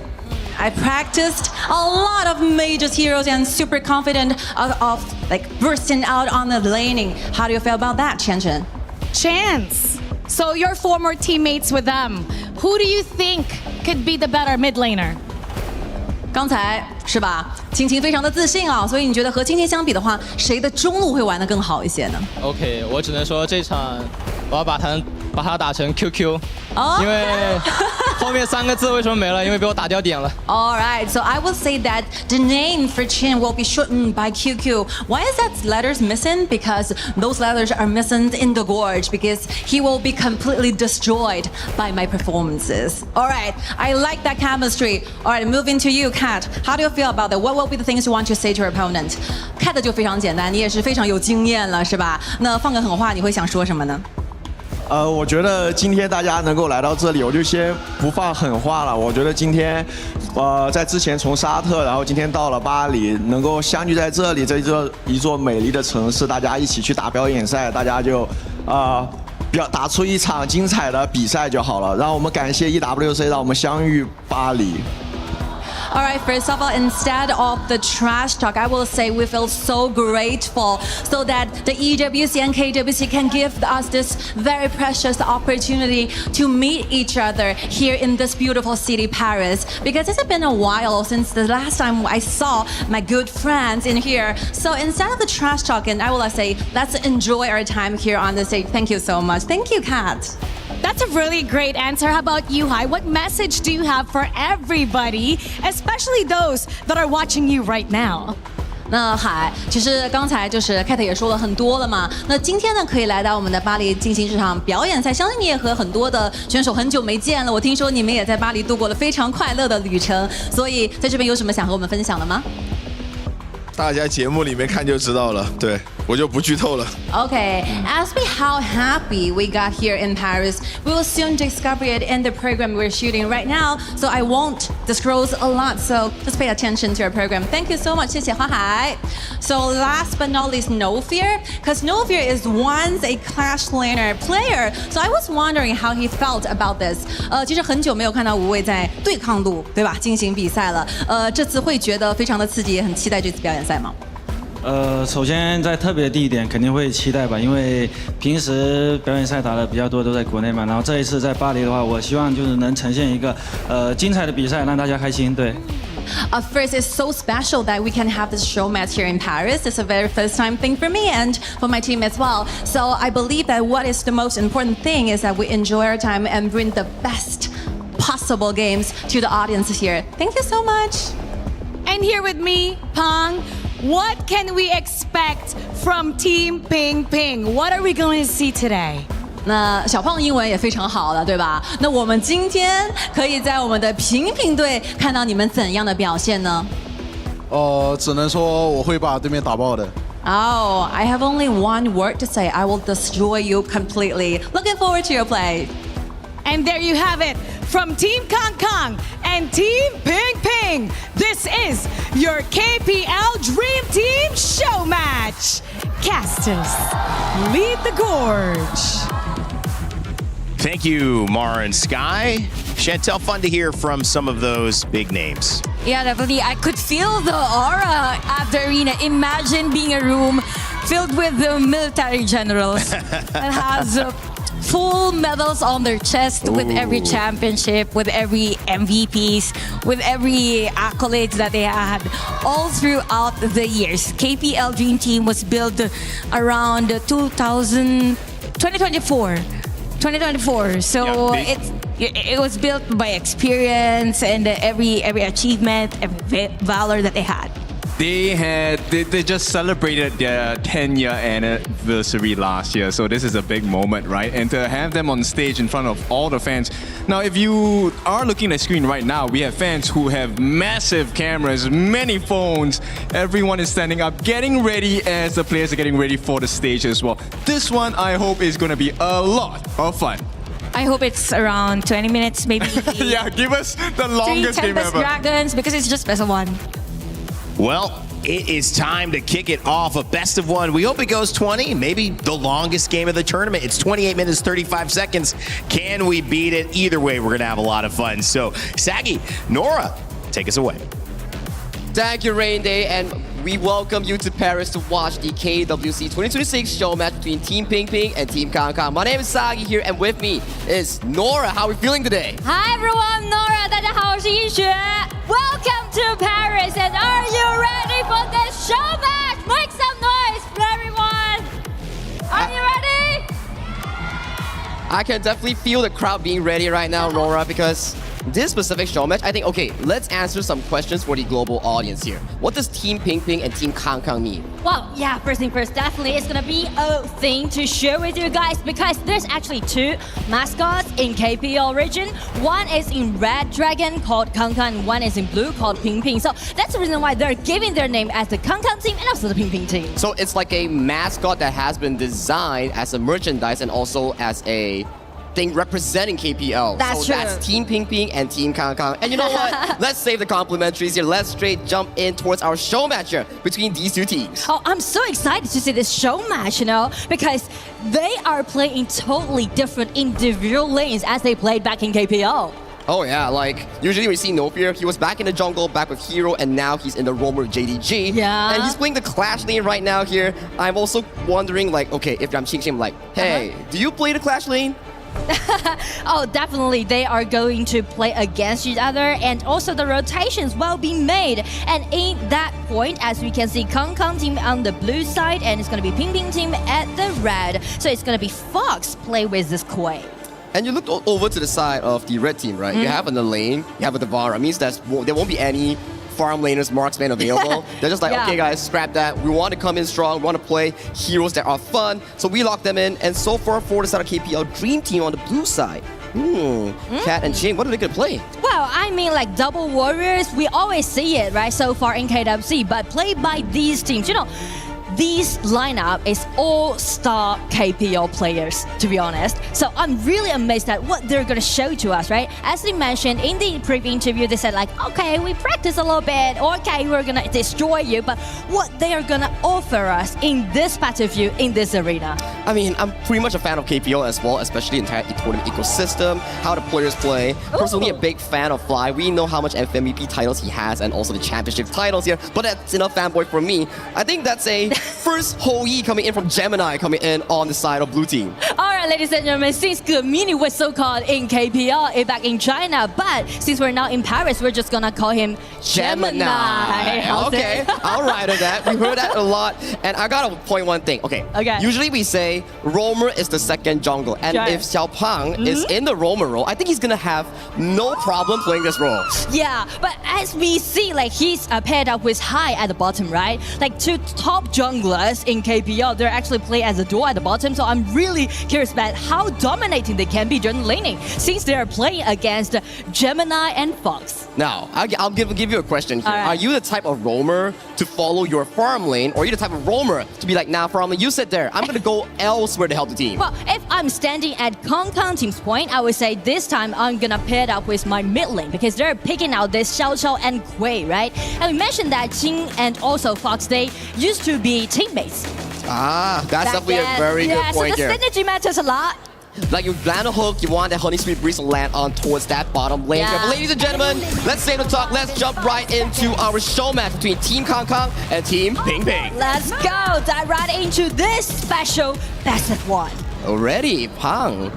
I practiced a lot of major heroes and super confident of like bursting out on the laning. How do you feel about that, Chen? Chance. So you're former teammates with them. Who do you think could be the better mid laner? 刚才是吧？青青非常的自信啊，所以你觉得和青青相比的话，谁的中路会玩得更好一些呢 ？OK， 我只能说这场我要把他把它打成 QQ，因为后面3个字为什么没了？因为被我打掉点了。All right, so I will say that the name for Chin will be shortened by QQ. Why is that letters missing? Because those letters are missing in the gorge because he will be completely destroyed by my performances. All right, I like that chemistry. All right, moving to you, Kat. How do you feel about that? What will be the things you want to say to your opponent? Kat 就非常简单，你也是非常有经验了，是吧？那放个狠话，你会想说什么呢？我觉得今天大家能够来到这里，我就先不放狠话了。我觉得今天，在之前从沙特，然后今天到了巴黎，能够相聚在这里，这一座美丽的城市，大家一起去打表演赛，大家就打出一场精彩的比赛就好了。让我们感谢 EWC， 让我们相遇巴黎。All right, first of all, instead of the trash talk, I will say we feel so grateful so that the EWC and KWC can give us this very precious opportunity to meet each other here in this beautiful city, Paris. Because it's been a while since the last time I saw my good friends in here. So instead of the trash talking, I will say, let's enjoy our time here on the stage. Thank you so much. Thank you, Kat. That's a really great answer. How about you, Hai? What message do you have for everybody, especially those that are watching you right now? 那海，其实刚才就是 Kat 也说了很多了嘛。那今天呢，可以来到我们的巴黎进行这场表演赛，相信你也和很多的选手很久没见了。我听说你们也在巴黎度过了非常快乐的旅程，所以在这边有什么想和我们分享的吗？大家节目里面看就知道了，对我就不剧透了。Okay, as we how happy we got here in Paris, we will soon discover it in the program we're shooting right now. So I won't disclose a lot. So just pay attention to our program. Thank you so much, 谢谢花海。So last but not least, No Fear, because No Fear is once a Clash Laner player. So I was wondering how he felt about this. 其实很久没有看到5位在对抗路，对吧？进行比赛了。这次会觉得非常的刺激，也很期待这次表演赛吗？首先在特别的地点肯定会期待吧，因为平时表演赛打的比较多都在国内嘛，然后这一次在巴黎的话，我希望就是能呈现一个精彩的比赛，让大家开心。对。First, it's so special that we can have this Showmatch here in Paris. It's a very first time thing for me and for my team as well. So I believe that what is the most important thing is that we enjoy our time and bring the best possible games to the audience here. Thank you so much. And here with me, Pang. What can we expect from Team Ping Ping? What are we going to see today? 那小胖英文也非常好了，对吧？那我们今天可以在我们的平平队看到你们怎样的表现呢？只能说我会把对面打爆的。Oh, I have only one word to say. I will destroy you completely. Looking forward to your play. And there you have it. From Team Kong Kong and Team Ping Ping, this is your KPL Dream Team Show Match. Casters, lead the gorge. Thank you, Mara and Sky. Chantel, fun to hear from some of those big names. Yeah, definitely. I could feel the aura at the arena. Imagine being a room filled with the military generals that has full medals on their chest with every championship, with every MVPs, with every accolades that they had all throughout the years. KPL Dream Team was built around 2024. So it was built by experience and every achievement, every valor that they had. They just celebrated their 10-year anniversary last year, so this is a big moment, right? And to have them on stage in front of all the fans. Now, if you are looking at the screen right now, we have fans who have massive cameras, many phones. Everyone is standing up, getting ready as the players are getting ready for the stage as well. This one, I hope, is going to be a lot of fun. I hope it's around 20 minutes, maybe. Yeah, give us the longest game ever. Dragons, because it's just best of one. Well, it is time to kick it off. A best of one. We hope it goes 20, maybe the longest game of the tournament. It's 28 minutes, 35 seconds. Can we beat it? Either way, we're going to have a lot of fun. So, Saggy, Nora, take us away. Thank you, Rain Day, and we welcome you to Paris to watch the KWC 2026 show match between Team Ping Ping and Team Kong Kong. My name is Sagi here, and with me is Nora. How are we feeling today? Hi everyone, Nora. 大家好，我是一雪。Welcome to Paris, and are you ready for this show match? Make some noise for everyone. Are you ready? I can definitely feel the crowd being ready right now, Nora, because this specific show match, I think, okay, let's answer some questions for the global audience here. What does Team Ping Ping and Team Kang Kang mean? Well, yeah, first thing first, definitely it's gonna be a thing to share with you guys because there's actually 2 mascots in KPL region. One is in red dragon called Kang Kang, and one is in blue called Ping Ping. So that's the reason why they're giving their name as the Kang Kang team and also the Ping Ping team. So it's like a mascot that has been designed as a merchandise and also as a thing representing KPL. That's so true. That's Team Ping Ping and Team Kang Kang. And you know what? Let's save the complimentaries here. Let's straight jump in towards our show match here between these 2 teams. Oh, I'm so excited to see this show match, you know, because they are playing in totally different individual lanes as they played back in KPL. Oh yeah, like usually we see No Fear, he was back in the jungle, back with Hero, and now he's in the roamer with JDG. Yeah. And he's playing the Clash lane right now here. I'm also wondering like, okay, if I'm changing him like, hey, do you play the Clash lane? Oh, definitely. They are going to play against each other and also the rotations will be made. And in that point, as we can see, Kang Kang team on the blue side and it's going to be Ping Ping team at the red. So it's going to be Fox play with this Quay. And you look over to the side of the red team, right? You have in the lane, you have a Valor. Means that there won't be any farm laners, marksman available. They're just like, okay guys, scrap that. We want to come in strong, we want to play heroes that are fun. So we lock them in. And so far for the side of KPL, Dream Team on the blue side. Cat and Jing, what are they gonna play? Well, I mean, like double warriors, we always see it, right, so far in KWC, but played by these teams, you know, this lineup is all-star KPL players, to be honest. So I'm really amazed at what they're gonna show to us, right? As they mentioned in the preview interview, they said like, okay, we practice a little bit, okay, we're gonna destroy you, but what they are gonna offer us in this battlefield, in this arena. I mean, I'm pretty much a fan of KPL as well, especially the entire tournament ecosystem, how the players play. Personally, a big fan of Fly. We know how much FMVP titles he has and also the championship titles here, but that's enough fanboy for me. I think that's a first Ho Yi coming in from Gemini coming in on the side of blue team. Alright, ladies and gentlemen, since Gemini was so-called in KPL back in China, but since we're now in Paris, we're just gonna call him Gemini. Okay, I'll ride on that. We heard that a lot. And I gotta point one thing. Okay. Usually we say roamer is the second jungle. And if Xiao Pang is in the roamer role, I think he's gonna have no problem playing this role. Yeah, but as we see, like he's paired up with Hai at the bottom, right? Like 2 top junglers in KPL, they're actually playing as a duo at the bottom. So I'm really curious about how dominating they can be during laning, since they're playing against Gemini and Fox. Now, I'll give you a question here. Right. Are you the type of roamer to follow your farm lane, or are you the type of roamer to be like, nah, farm lane, you sit there. I'm gonna go elsewhere to help the team? Well, if I'm standing at Kang Kang team's point, I would say this time I'm gonna pair it up with my mid lane because they're picking out this Xiao Xiao and Quay, right? And we mentioned that Jing and also Fox, they used to be teammates. That's definitely a very good point here. here. So the synergy matters a lot. Like you land a hook, you want that Honey Sweet Breeze to land on towards that bottom lane. But ladies and gentlemen, let's save the talk. Let's jump right into our show match between Team Kang Kang and Team Ping Ping. Let's go, dive right into this special best of 1. Already, Pang.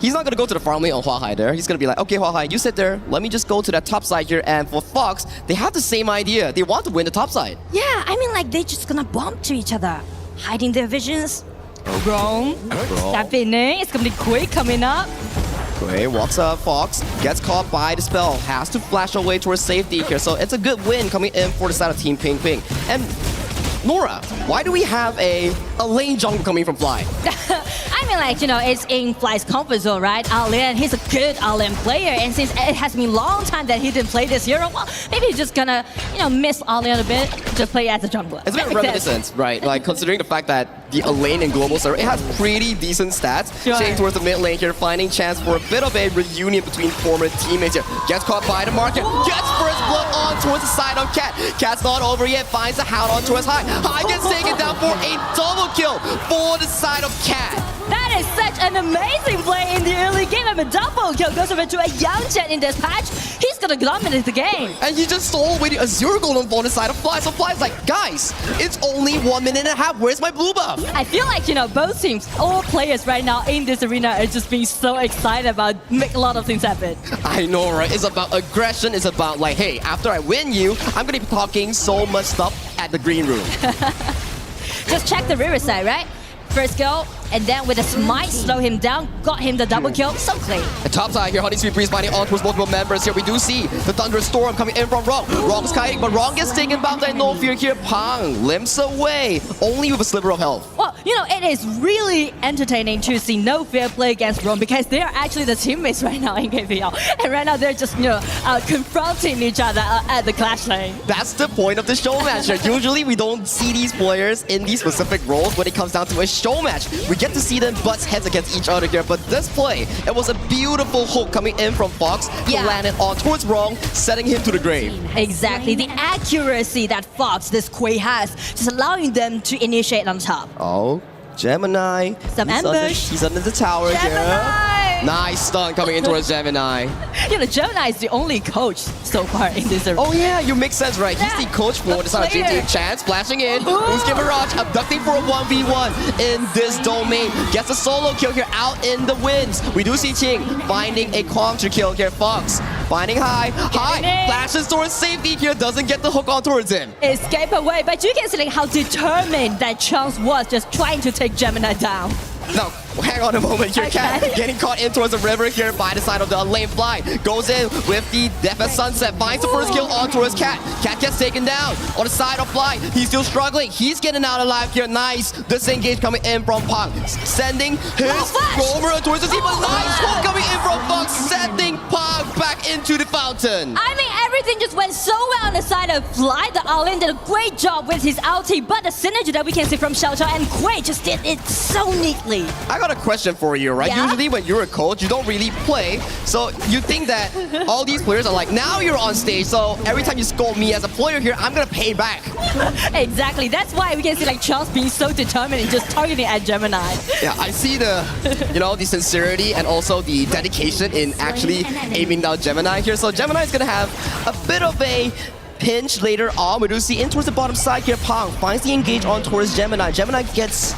He's not gonna go to the farm lane on Hua Hai there. He's gonna be like, okay, Hua Hai, you sit there. Let me just go to that top side here. And for Fox, they have the same idea. They want to win the top side. Yeah, I mean, like, they're just gonna bump to each other, hiding their visions. Wrong. That finish. It's gonna be quick coming up. Quay walks up, Fox gets caught by the spell, has to flash away towards safety here. So it's a good win coming in for the side of Team Ping Ping. And Nora, why do we have a lane jungle coming from Fly? I mean, like, you know, it's in Fly's comfort zone, right? Alien, he's a good Alien player, and since it has been a long time that he didn't play this hero, well, maybe he's just gonna, you know, miss Alien a bit, just play as a jungler. It's a bit reminiscent, right? Like, considering the fact that the lane in global server, it has pretty decent stats. Staying towards the mid lane here, finding chance for a bit of a reunion between former teammates here. Gets caught by the market, gets first blood on towards the side of Cat. Cat's not over yet, finds the Hound on towards Hai. Hai gets taken down for a double kill for the side of Cat. That is such an amazing play in the early game. And a double kill goes over to a Young Jet in this patch. He's gonna dominate the game. And he just stole away a 0 golden on the side of Fly. So Fly's like, guys, it's only 1 minute and a half. Where's my blue buff? I feel like, you know, both teams, all players right now in this arena are just being so excited about make a lot of things happen. I know, right? It's about aggression. It's about like, hey, after I win you, I'm gonna be talking so much stuff at the green room. Just check the riverside, right? First kill, and then with a smite, slow him down, got him the double kill. So clean. And top side here, Honey Sweet Breeze finding on towards multiple members here. We do see the Thunderstorm coming in from Wrong. Wrong's kiting, but Wrong gets taken by the No Fear here. Pang limps away, only with a sliver of health. Well, it is really entertaining to see No Fear play against Rome because they are actually the teammates right now in KPL. And right now they're just, confronting each other at the clash lane. That's the point of the show match here. Usually we don't see these players in these specific roles when it comes down to a show match. We get to see them butts heads against each other here. But this play, it was a beautiful hook coming in from Fox to land it on towards Wrong, setting him to the grave. Exactly. The accuracy that Fox, this Quay has, just allowing them to initiate on top. Oh, Gemini. Some ambush. He's under the tower here. Nice stun coming in towards Gemini. Gemini is the only coach so far in this arena. Oh yeah, you make sense, right? He's the coach for the side of Team. Chance flashing in. Usually Mirage abducting for a 1v1 in this domain. Gets a solo kill here out in the winds. We do see Ching finding a counter kill here. Fox finding high. Flashes towards safety here. Doesn't get the hook on towards him. Escape away, but you can see how determined that Chance was just trying to take Gemini down. No, hang on a moment here. Cat getting caught in towards the river here by the side of the lane fly. Goes in with the Death at Sunset. Finds the first kill on towards Cat. Cat gets taken down on the side of Fly. He's still struggling. He's getting out alive here. Nice disengage coming in from Pang. Sending his roamer towards the team. A nice hook coming in from Fox. Sending Pang back into the fountain. I mean, everything just went so well on the side of Fly. The Alin did a great job with his ulti, but the synergy that we can see from Xiaochao and Quay just did it so neatly. I got a question for you, right? Yeah? Usually when you're a coach, you don't really play. So you think that all these players are like, now you're on stage, so every time you scold me as a player here, I'm gonna pay back. Exactly. That's why we can see Charles being so determined and just targeting at Gemini. Yeah, I see the, the sincerity and also the dedication in actually aiming down Gemini here. So Gemini is gonna have a bit of a pinch later on. We do see in towards the bottom side here, Pang finds the engage on towards Gemini. Gemini gets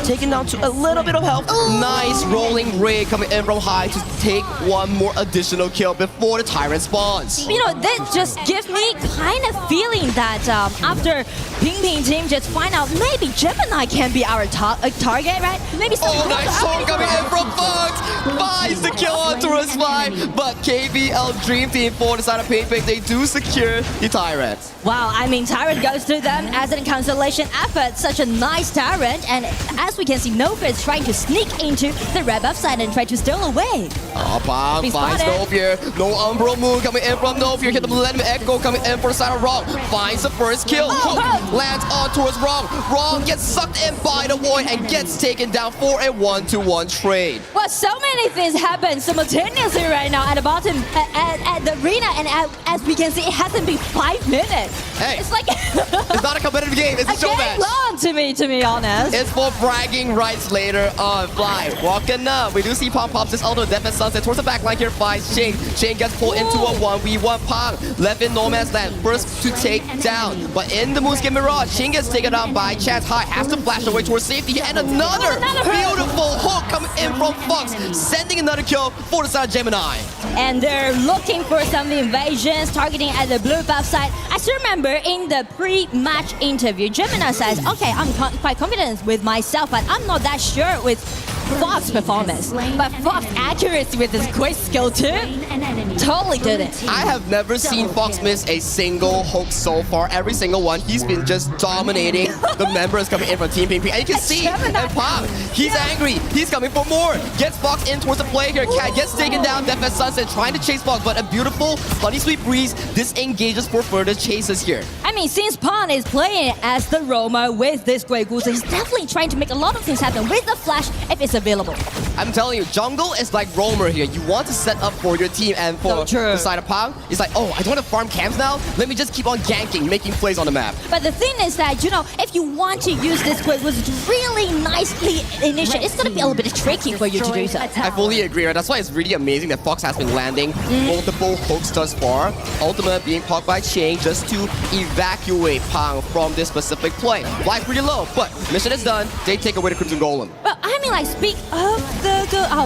taken down to a little bit of health. Nice rolling ray coming in from high to take one more additional kill before the Tyrant spawns. That just gives me kind of feeling that after Ping Ping team just find out maybe Gemini can be our target, right? Maybe nice shot coming in from Fox. Finds the kill on towards Fly, but KBL Dream Team for the side of Ping Ping, they do secure the Tyrant. Wow, I mean, Tyrant goes through them as a consolation effort. Such a nice Tyrant, and as we can see, Nova is trying to sneak into the red buff side and try to steal away. Pang finds Novia. No Umbral Moon coming in from Novia. Hit the Millennium Echo coming in for the side of Wrong. Finds the first kill. Lands on towards Wrong. Wrong gets sucked in by the void and gets taken down for a 1-to-1 trade. Well, so many things happen simultaneously right now at the bottom at the arena, and as we can see, it hasn't been 5 minutes. Hey, it's like it's not a competitive game. It's a show match. Long to me, to be honest. It's for bragging rights later on. Fly walking up. We do see Pang pops this auto Death at Sunset towards the back line here. Finds Ching. Ching gets pulled into a 1v1. Pang left in no man's land. First to take down, but in the Moonskin Mirage, Ching gets taken down by Chance High. Has to flash away towards safety, and another beautiful hook coming in from Fox, sending another kill for the side of Gemini. And they're looking for some invasions, targeting at the blue buff side. I still remember in the pre-match interview, Gemini says, okay, I'm quite confident with myself, but I'm not that sure with Fox performance. But Fox accuracy with his quick skill too, totally did it. I have never seen Fox miss a single hook so far. Every single one, he's been just dominating the members coming in from Team Ping Ping. And you can see, and Pang, he's angry. He's coming for more. Gets Fox in towards the play here. Cat gets taken down. Death at Sunset trying to chase Fox, but a beautiful Honey Sweet Breeze disengages for further chases here. I mean, since Pang is playing as the roamer with this Grey Goose, he's definitely trying to make a lot of things happen with the flash if it's available. I'm telling you, jungle is like roamer here. You want to set up for your team, and for the side of Pang, it's like, oh, I don't want to farm camps now. Let me just keep on ganking, making plays on the map. But the thing is that, if you want to use this Grey Goose really nicely initiate, it's going to be a little bit tricky for you to do so. I fully agree, right? That's why it's really amazing that Fox has been landing multiple hooks thus far. Ultimate being poked by Ching just to evacuate Pang from this specific play. Fly pretty low, but mission is done. They take away the Crimson Golem. Well, I mean, speak of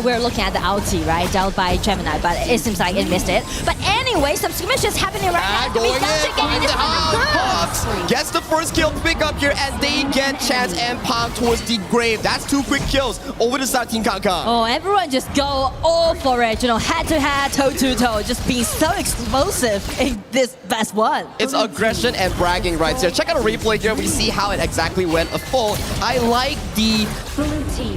we're looking at the ulti, right? Dealt by Gemini, but it seems like it missed it. But anyway, some skirmishes happening right now. Going in, finds the Fox gets the first kill pick up here, and they get Chance and Pong towards the grave. That's 2 quick kills over the side of Team Kangkang. Oh, everyone just go all for it, head to head, toe to toe, just being so explosive in this best one. It's aggression and bragging rights here. Check out a replay here. We see how it exactly went afoul. I like the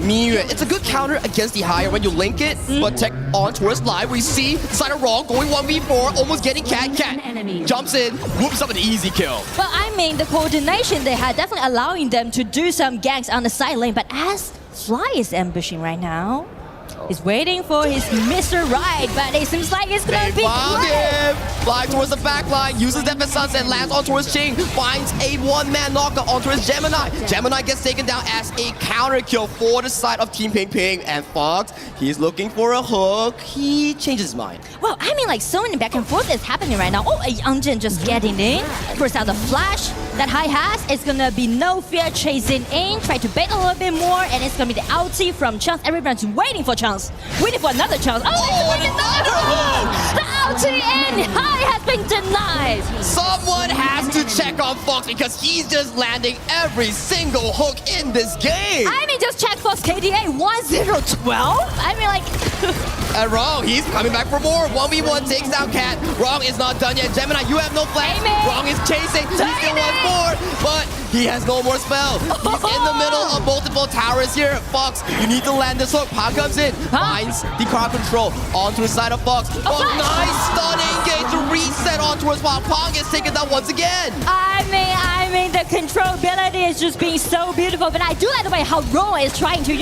Miyu. It's a good counter against the higher when you link it, but check on towards live. We see side of Wrong going 1v4, almost getting Cat. Cat jumps in, whoops up an easy kill. Well, I mean, the coordination they had definitely allowing them to do some ganks on the side lane, but as Fly is ambushing right now, he's waiting for his Mr. Right, but it seems like it's gonna be found him. Fly towards the back line, uses Death and Sunset, lands on towards Ching, finds a one-man knockout on towards Gemini. Gemini gets taken down as a counter kill for the side of Team Ping Ping. And Fox, he's looking for a hook. He changes his mind. Well, I mean, like, so many back and forth is happening right now. Oh, a Youngjin just getting in. First out the flash that Hai has. It's gonna be no fear chasing in, try to bait a little bit more, and it's gonna be the ulti from Chance. Everyone's waiting for Chance. Waiting for another chance. Oh, another hook! The ulti in Hai has been denied. Someone has to check on Fox because he's just landing every single hook in this game. I mean, just check Fox KDA 1012. I mean, like. And Wrong, he's coming back for more. 1v1 takes down Cat. Wrong is not done yet. Gemini, you have no flash. Wrong is chasing. He still wants more, but he has no more spell. He's in the middle of multiple towers here. Fox, you need to land this hook. Pong comes in, finds the car control onto the side of Fox. Fox, nice stunning engage to reset onto his Pong. Pong gets taken down once again. I mean, the controllability is just being so beautiful, but I do like the way how Ron is trying to,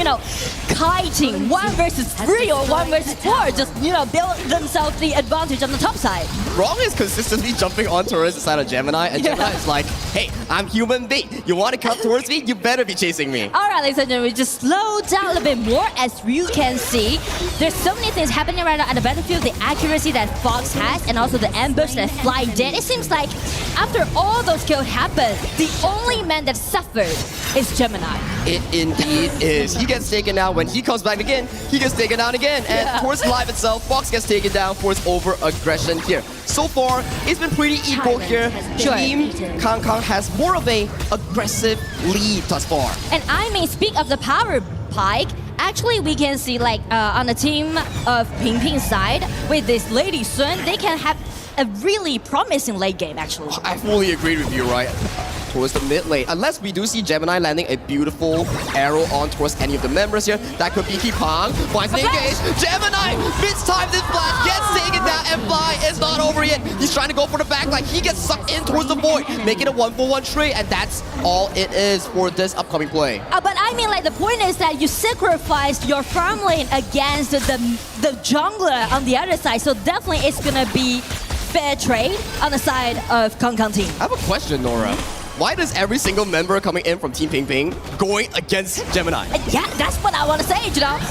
kiting 1 versus 3 or 1 versus 4, just, build themselves the advantage on the top side. Wrong is consistently jumping on towards the side of Gemini, and Gemini is like, hey, I'm human being. You want to come towards me? You better be chasing me. All right, ladies and gentlemen, just slow down a little bit more. As you can see, there's so many things happening right now at the battlefield. The accuracy that Fox has, and also the ambush that Fly did. It seems like after all those kills happened, the only man that suffered is Gemini. It indeed is. He gets taken out. When he comes back again, he gets taken down again. And towards live itself, Fox gets taken down for his over-aggression here. So far, it's been pretty equal here. Team Kangkang has more of a aggressive lead thus far. And I mean, speak of the power pike, actually we can see like on the team of Ping Ping side, with this Lady Sun, they can have a really promising late game actually. I fully agree with you, right? Towards the mid lane. Unless we do see Gemini landing a beautiful arrow on towards any of the members here. That could be Kipang. Finds an engage. Gemini mid-time this flash, gets taken down, and Fly is not over yet. He's trying to go for the back line. He gets sucked in towards the void, making a 1-for-1 trade, and that's all it is for this upcoming play. But I mean, like, the point is that you sacrificed your farm lane against the jungler on the other side, so definitely it's gonna be fair trade on the side of Kangkang team. I have a question, Nora. Why does every single member coming in from Team Ping Ping going against Gemini? Yeah, that's what I want to say,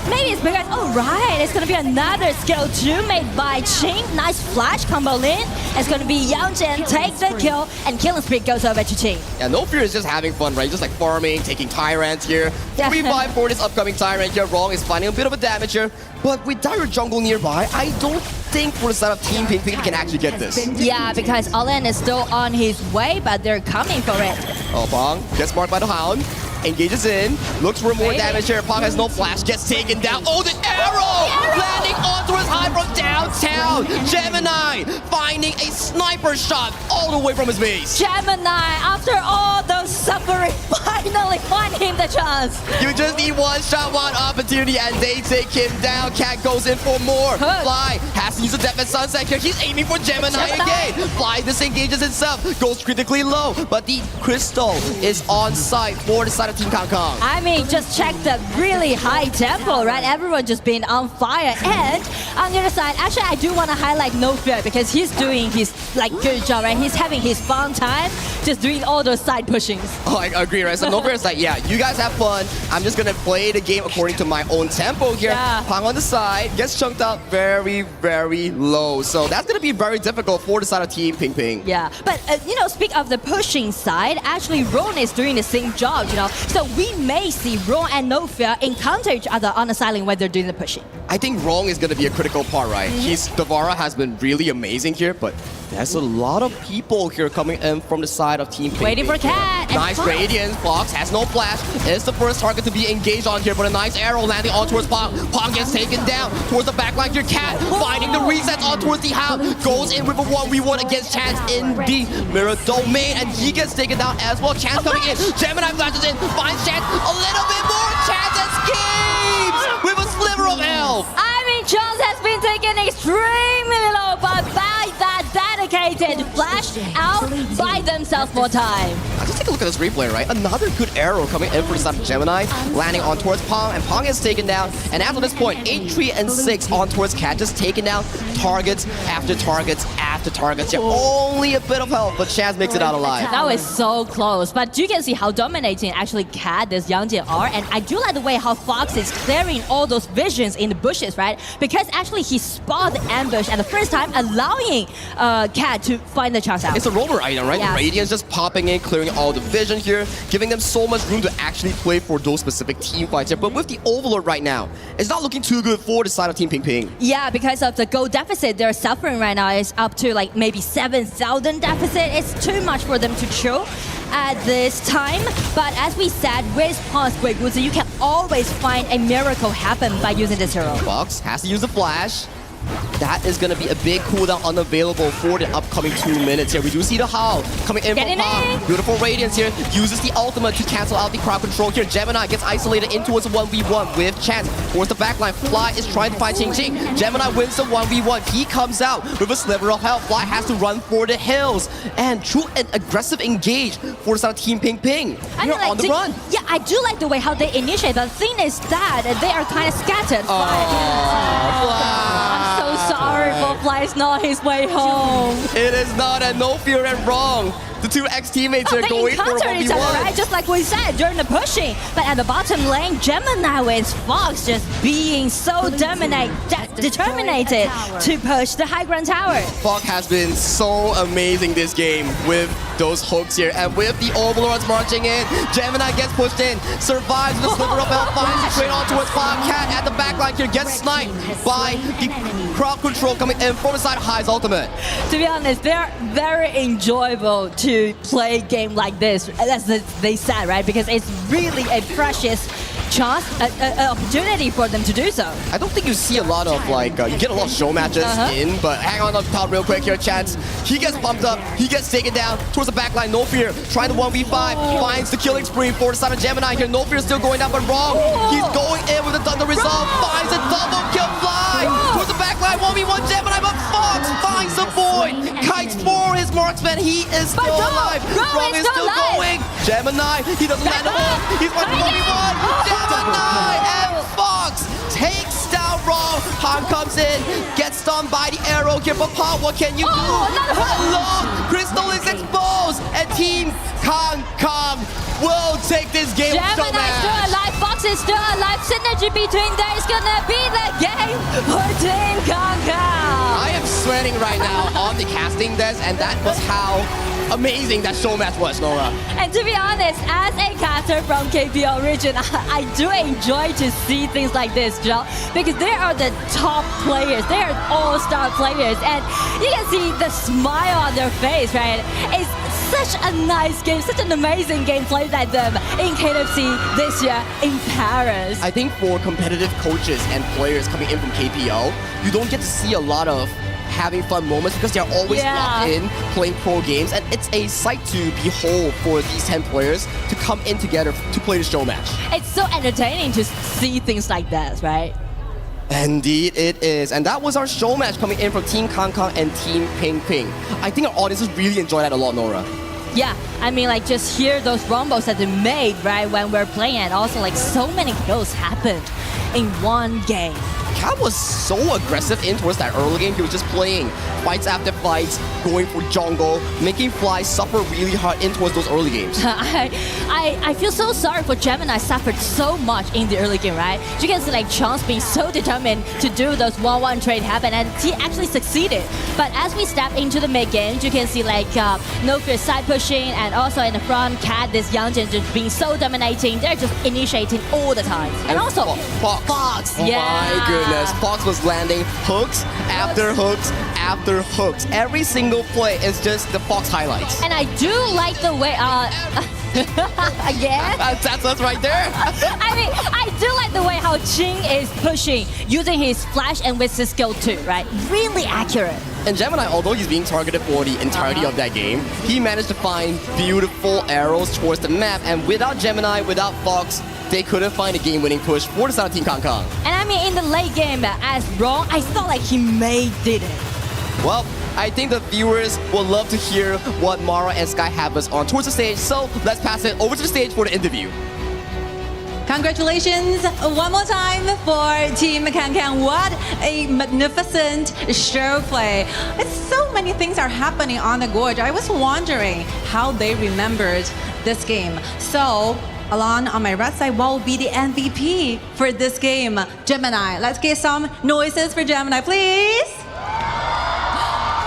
Maybe it's because, oh right, it's going to be another skill 2 made by Ching. Nice flash combo in. It's going to be Youngjin take the kill, and killing spree goes over to Ching. Yeah, No Fear is just having fun, right? Just like farming, taking Tyrants here. 3-5 for this upcoming Tyrant here. Wrong is finding a bit of a damage here. But with Dire Jungle nearby, I don't think for the side of Team Ping Ping they can actually get this. Yeah, because Olen is still on his way, but they're coming for it. Oh, Pong gets marked by the Hound. Engages in, looks for more damage here. Pong has no flash, gets taken down. Oh, the arrow! Landing onto his high from downtown. Gemini finding a sniper shot all the way from his base. Gemini, after all those suffering, finally finding the chance. You just need one shot, one opportunity, and they take him down. Cat goes in for more. Fly has to use the Death and Sunset here. He's aiming for Gemini again. Fly disengages himself, goes critically low, but the crystal is on site for the side of Team Kangkang. I mean, just check the really high tempo, right? Everyone just being on fire. And on the other side, actually, I do want to highlight No Fear because he's doing his good job, right? He's having his fun time, just doing all those side pushings. Oh, I agree, right? So No Fear is like, yeah, you guys have fun. I'm just gonna play the game according to my own tempo here. Yeah. Pong on the side gets chunked out very, very low. So that's gonna be very difficult for the side of Team Ping Ping. Yeah, but speak of the pushing side, actually Ron is doing the same job, So we may see Ron and No Fear encounter each other on the side lane when they're doing the pushing. I think Rong is going to be a critical part, right? Davara has been really amazing here, but there's a lot of people here coming in from the side of Team Pink. Waiting for Cat. Nice Radiance. Fox has no flash. It's the first target to be engaged on here, but a nice arrow landing on towards Pong. Pong gets taken down towards the backline here. Cat finding the resets on towards the Hound. Goes in with a 1v1 against Chance in the mirror domain, and he gets taken down as well. Chance coming in. Gemini flashes in. Finds Chance a little bit more. Chance escapes with a sliver of health. I mean, Chance has been taken extremely low, but by that dedicated flash out by themselves for time. Just take a look at this replay, right? Another good arrow coming in for the side of Gemini, landing on towards Pong, and Pong is taken down. And after this point, 8, 3, and 6 on towards Cat, just taking down targets after targets after targets. Yeah, only a bit of help, but Chaz makes it out alive. That was so close, but you can see how dominating actually Cat, this Yangjin are, and I do like the way how Fox is clearing all those visions in the bushes, right? Because actually he spotted the ambush at the first time, allowing Cat to find the chance out. It's a rover item, right? Yeah. The Radiance just popping in, clearing all the vision here, giving them so much room to actually play for those specific team fights here. But with the Overlord right now, it's not looking too good for the side of Team Ping Ping. Yeah, because of the gold deficit they're suffering right now is up to like maybe 7,000 deficit. It's too much for them to chew at this time. But as we said, with Pong's Great Woods, you can always find a miracle happen by using this hero. Fox has to use the flash. That is going to be a big cooldown unavailable for the upcoming 2 minutes here. We do see the Howl coming in from Pong. Beautiful Radiance here. Uses the ultimate to cancel out the crowd control here. Gemini gets isolated in towards a 1v1 with Chance. Towards the backline, Fly is trying to find Ching Ching. Gemini wins the 1v1. He comes out with a sliver of health. Fly has to run for the hills. And true and aggressive engage for the side of Team Ping Ping. They're on the run. Yeah, I do like the way how they initiate. The thing is that they are kind of scattered. I'm so sorry for Fly's not his way home. It is not, and no fear and wrong. The two ex-teammates are going for a 1v1. Each other, right? Just like we said during the pushing. But at the bottom lane, Gemini with Fox just being so determined to push the high ground tower. Fox has been so amazing this game with those hooks here. And with the Overlords marching in, Gemini gets pushed in, survives the sliver of health, finds straight on towards Fox. Cat at the backline here gets sniped by the crowd control coming in from the side of High's ultimate. To be honest, they're very enjoyable to play a game like this, as they said, right? Because it's really a precious chance, an opportunity for them to do so. I don't think you see a lot of like, you get a lot of show matches in, but hang on top real quick here, Chance. He gets bumped up, he gets taken down towards the backline, no fear, trying to 1v5, finds the killing spree for the side of Gemini here, no fear still going down, but wrong. He's going in with a Thunder Resolve, finds a double kill Fly, towards the backline, 1v1 Gemini, but Fox finds the void, kites for his marksman, he is still alive, Wrong is still going, Gemini, he doesn't land a hole, he's going to 1v1, Gemini and Fox takes down Wrong. Han comes in, gets stunned by the arrow here, but Pong, what can you do? Hello, Crystal is exposed, and Team Kong will take this game. Gemini's still alive, Fox is still alive. Synergy between them is gonna be the game for Team Kong. I am sweating right now on the casting desk, and that was how amazing that Showmatch was, Nora. And to be honest, as a caster from KPL region, I do enjoy to see things like this, Joe, because they are the top players. They are all-star players, and you can see the smile on their face, right? It's such a nice game, such an amazing game played by them in KWC this year in Paris. I think for competitive coaches and players coming in from KPL, you don't get to see a lot of having fun moments because they're always locked in playing pro games, and it's a sight to behold for these 10 players to come in together to play the show match. It's so entertaining to see things like that, right? Indeed it is, and that was our show match coming in from Team Kong and Team Ping Ping. I think our audiences really enjoyed that a lot, Nora. Yeah, I mean, like, just hear those rumbles that they made, right, when we're playing, and also, like, so many kills happened in one game. Cat was so aggressive in towards that early game. He was just playing fights after fights, going for jungle, making Fly suffer really hard in towards those early games. I feel so sorry for Gemini suffered so much in the early game, right? You can see like Chance being so determined to do those 1-1 trade happen, and he actually succeeded. But as we step into the mid game, you can see like No Fear side pushing, and also in the front, Cat, this Yangjin just being so dominating. They're just initiating all the time. And also, Fox. Fox, yeah. My goodness. Fox was landing hooks after hooks after hooks. Every single play is just the Fox highlights. And I do like the way, again? That's us right there. I mean, I do like the way how Jing is pushing, using his flash and with his skill too, right? Really accurate. And Gemini, although he's being targeted for the entirety of that game, he managed to find beautiful arrows towards the map. And without Gemini, without Fox, they couldn't find a game-winning push for the side of Team Kangkang. And I mean, in the late game, as Ron, I felt like he did it. Well, I think the viewers will love to hear what Mara and Sky have us on towards the stage. So let's pass it over to the stage for the interview. Congratulations one more time for Team Kangkang. What a magnificent show play. It's so many things are happening on the gorge. I was wondering how they remembered this game. So, Alon, on my right side, what will be the MVP for this game? Gemini. Let's get some noises for Gemini, please.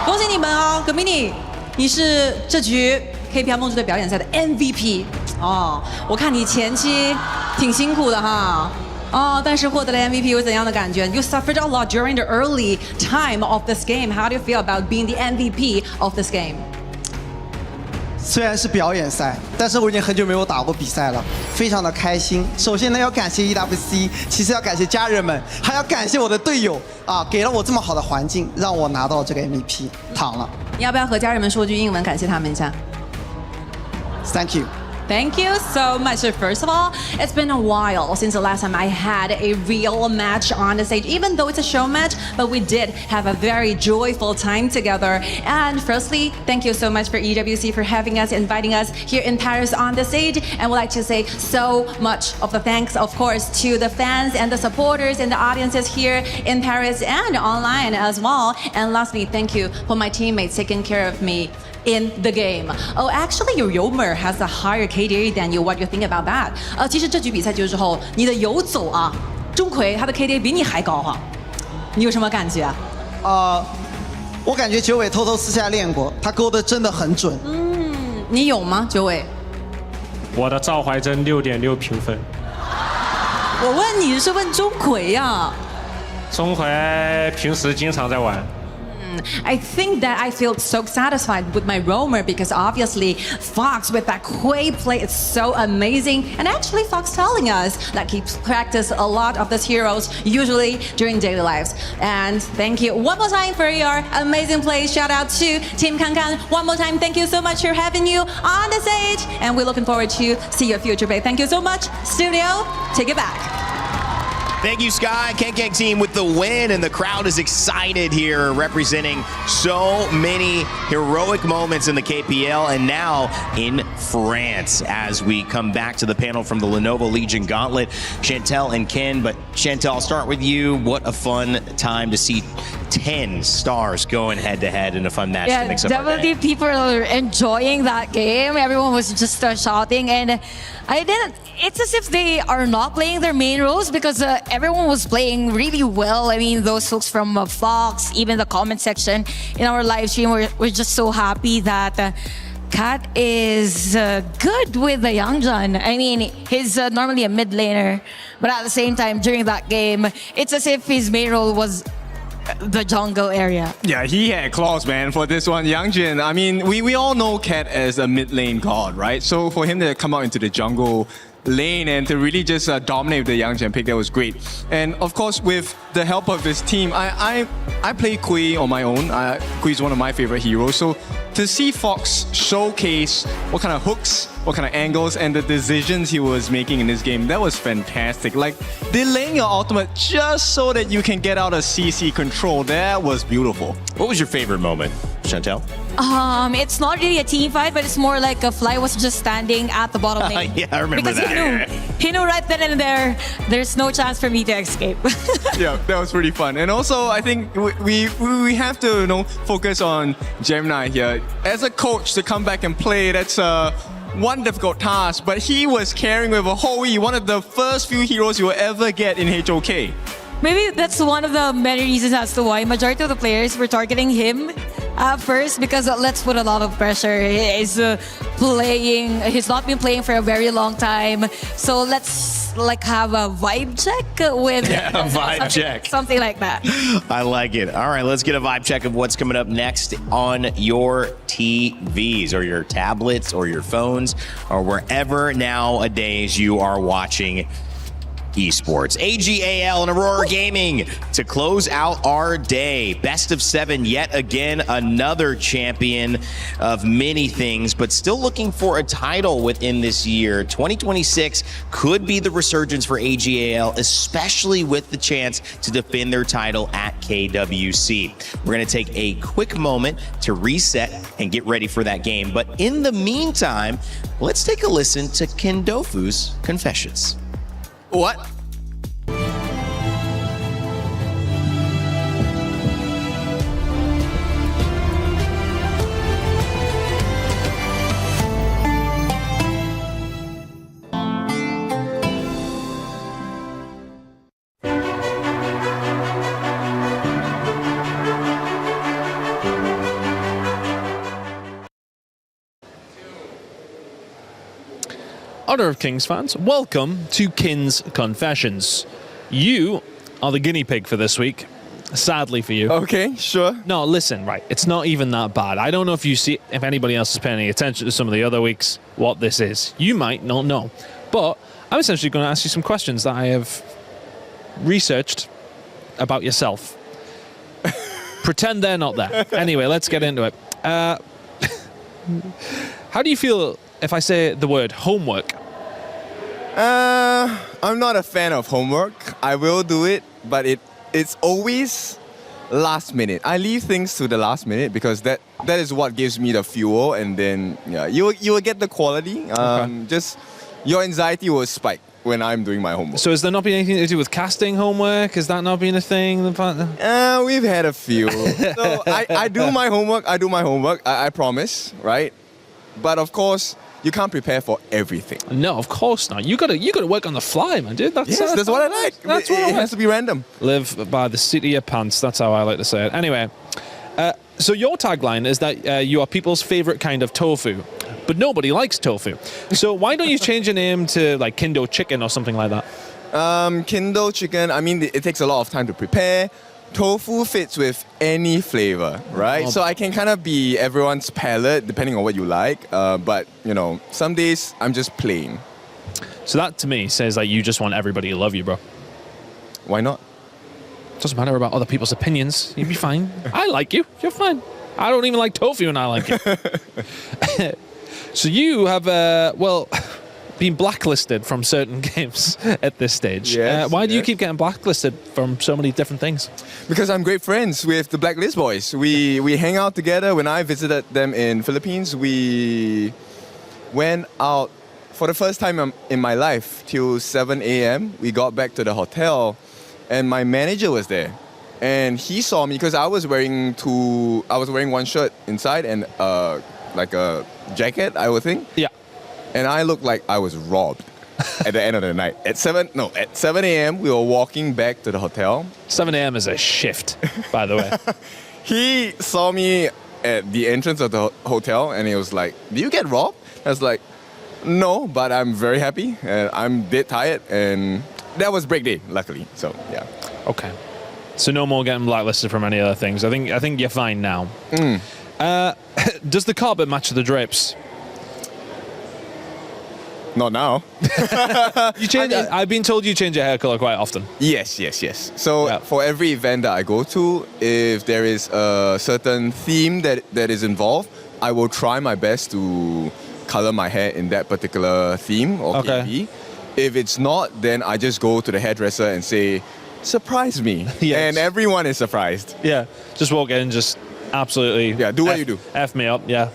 恭喜你们哦，葛米尼，你是这局 KPL 梦之队表演赛的 MVP 哦。我看你前期挺辛苦的哈，哦，但是获得了 MVP 有怎样的感觉 ？You suffered a lot during the early time of this game. How do you feel about being the MVP of this game? 虽然是表演赛，但是我已经很久没有打过比赛了，非常的开心。首先呢，要感谢 EWC， 其次要感谢家人们，还要感谢我的队友啊，给了我这么好的环境，让我拿到这个 MVP， 躺了。你要不要和家人们说句英文，感谢他们一下 ？Thank you. Thank you so much. So first of all, it's been a while since the last time I had a real match on the stage, even though it's a show match, but we did have a very joyful time together. And firstly, thank you so much for EWC for having us, inviting us here in Paris on the stage. And would like to say so much of the thanks, of course, to the fans and the supporters and the audiences here in Paris and online as well. And lastly, thank you for my teammates taking care of me in the game. Oh, actually, your Yomer has a higher KDA than you. What do you think about that? 其实这局比赛结束之后，你的游走啊，钟馗他的 KDA 比你还高哈，你有什么感觉？我感觉九尾偷偷私下练过，他勾的真的很准。你有吗，九尾？我的赵怀真6.6评分。我问你是问钟馗呀？钟馗平时经常在玩。I think that I feel so satisfied with my roamer because obviously Fox with that Quay play is so amazing. And actually Fox telling us that he practice a lot of these heroes usually during daily lives. And thank you one more time for your amazing play. Shout out to Team Kangkang. One more time, thank you so much for having you on the stage. And we're looking forward to see your future play. Thank you so much. Studio, take it back. Thank you, Sky. Kangkang team with the win, and the crowd is excited here, representing so many heroic moments in the KPL and now in France. As we come back to the panel from the Lenovo Legion Gauntlet, Chantel and Ken. But Chantel, I'll start with you. What a fun time to see 10 stars going head-to-head in a fun match. Yeah, definitely people are enjoying that game. Everyone was just shouting, and it's as if they are not playing their main roles because everyone was playing really well. I mean, those folks from Fox, even the comment section in our live stream, we're just so happy that Kat is good with the Youngjun. I mean, he's normally a mid laner, but at the same time, during that game, it's as if his main role was the jungle area. Yeah, he had claws, man, for this one. Youngjun, I mean, we all know Cat as a mid lane god, right? So for him to come out into the jungle lane and to really just dominate the Youngjun pick, that was great. And of course, with the help of his team, I play Quay on my own. Quay is one of my favorite heroes. So to see Fox showcase what kind of hooks, what kind of angles, and the decisions he was making in this game, that was fantastic. Like, delaying your ultimate just so that you can get out of CC control, that was beautiful. What was your favorite moment, Chantel? It's not really a team fight, but it's more like a Fly was just standing at the bottom lane. Yeah, I remember because that. He knew right then and there, there's no chance for me to escape. Yeah, that was pretty fun. And also, I think we have to, focus on Gemini here. As a coach, to come back and play, that's one difficult task, but he was carrying with a Hoi, one of the first few heroes you will ever get in HOK. Maybe that's one of the many reasons as to why majority of the players were targeting him At first, because let's put a lot of pressure. He's he's not been playing for a very long time. So let's have a vibe check with a vibe check. Something like that. I like it. All right, let's get a vibe check of what's coming up next on your TVs or your tablets or your phones or wherever nowadays you are watching Esports. AGAL and Aurora Gaming to close out our day. Best of 7 yet again, another champion of many things, but still looking for a title within this year. 2026 could be the resurgence for AGAL, especially with the chance to defend their title at KWC. We're going to take a quick moment to reset and get ready for that game. But in the meantime, let's take a listen to Kendofu's confessions. What? Honor of Kings fans, welcome to Kin's Confessions. You are the guinea pig for this week, sadly for you. Okay, sure. No, listen, right, it's not even that bad. I don't know if anybody else is paying any attention to some of the other weeks, what this is. You might not know. But I'm essentially going to ask you some questions that I have researched about yourself. Pretend they're not there. Anyway, let's get into it. How do you feel if I say the word homework? I'm not a fan of homework. I will do it, but it's always last minute. I leave things to the last minute because that is what gives me the fuel, and then you will get the quality. Just your anxiety will spike when I'm doing my homework. So has there not been anything to do with casting homework? Has that not been a thing? We've had a few. So I do my homework. I promise, right? But of course, you can't prepare for everything. No, of course not. You gotta work on the fly, man, dude. That's what I like. That's what it has to be random. Live by the seat of your pants. That's how I like to say it. Anyway, so your tagline is that you are people's favorite kind of tofu, but nobody likes tofu. So why don't you change your name to like Kendo Chicken or something like that? Kendo Chicken. I mean, it takes a lot of time to prepare. Tofu fits with any flavor, right? So I can kind of be everyone's palate depending on what you like. But, some days I'm just plain. So that to me says like you just want everybody to love you, bro. Why not? Doesn't matter about other people's opinions. You'd be fine. I like you. You're fine. I don't even like tofu and I like it. So you have, been blacklisted from certain games at this stage. Why do you keep getting blacklisted from so many different things? Because I'm great friends with the Blacklist boys. We hang out together. When I visited them in Philippines, we went out for the first time in my life till 7 a.m. We got back to the hotel and my manager was there. And he saw me because I was wearing one shirt inside and like a jacket, I would think. Yeah. And I looked like I was robbed at the end of the night. At 7 a.m., we were walking back to the hotel. 7 a.m. is a shift, by the way. He saw me at the entrance of the hotel and he was like, "Do you get robbed?" I was like, "No, but I'm very happy and I'm dead tired." And that was break day, luckily. So, yeah. Okay. So no more getting blacklisted from any other things. I think you're fine now. Does the carpet match the drapes? Not now. I've been told you change your hair color quite often. Yes. So for every event that I go to, if there is a certain theme that is involved, I will try my best to color my hair in that particular theme or KP. If it's not, then I just go to the hairdresser and say, "Surprise me." Yes. And everyone is surprised. Yeah. Just walk in, just absolutely. Yeah, do what you do. F me up, yeah.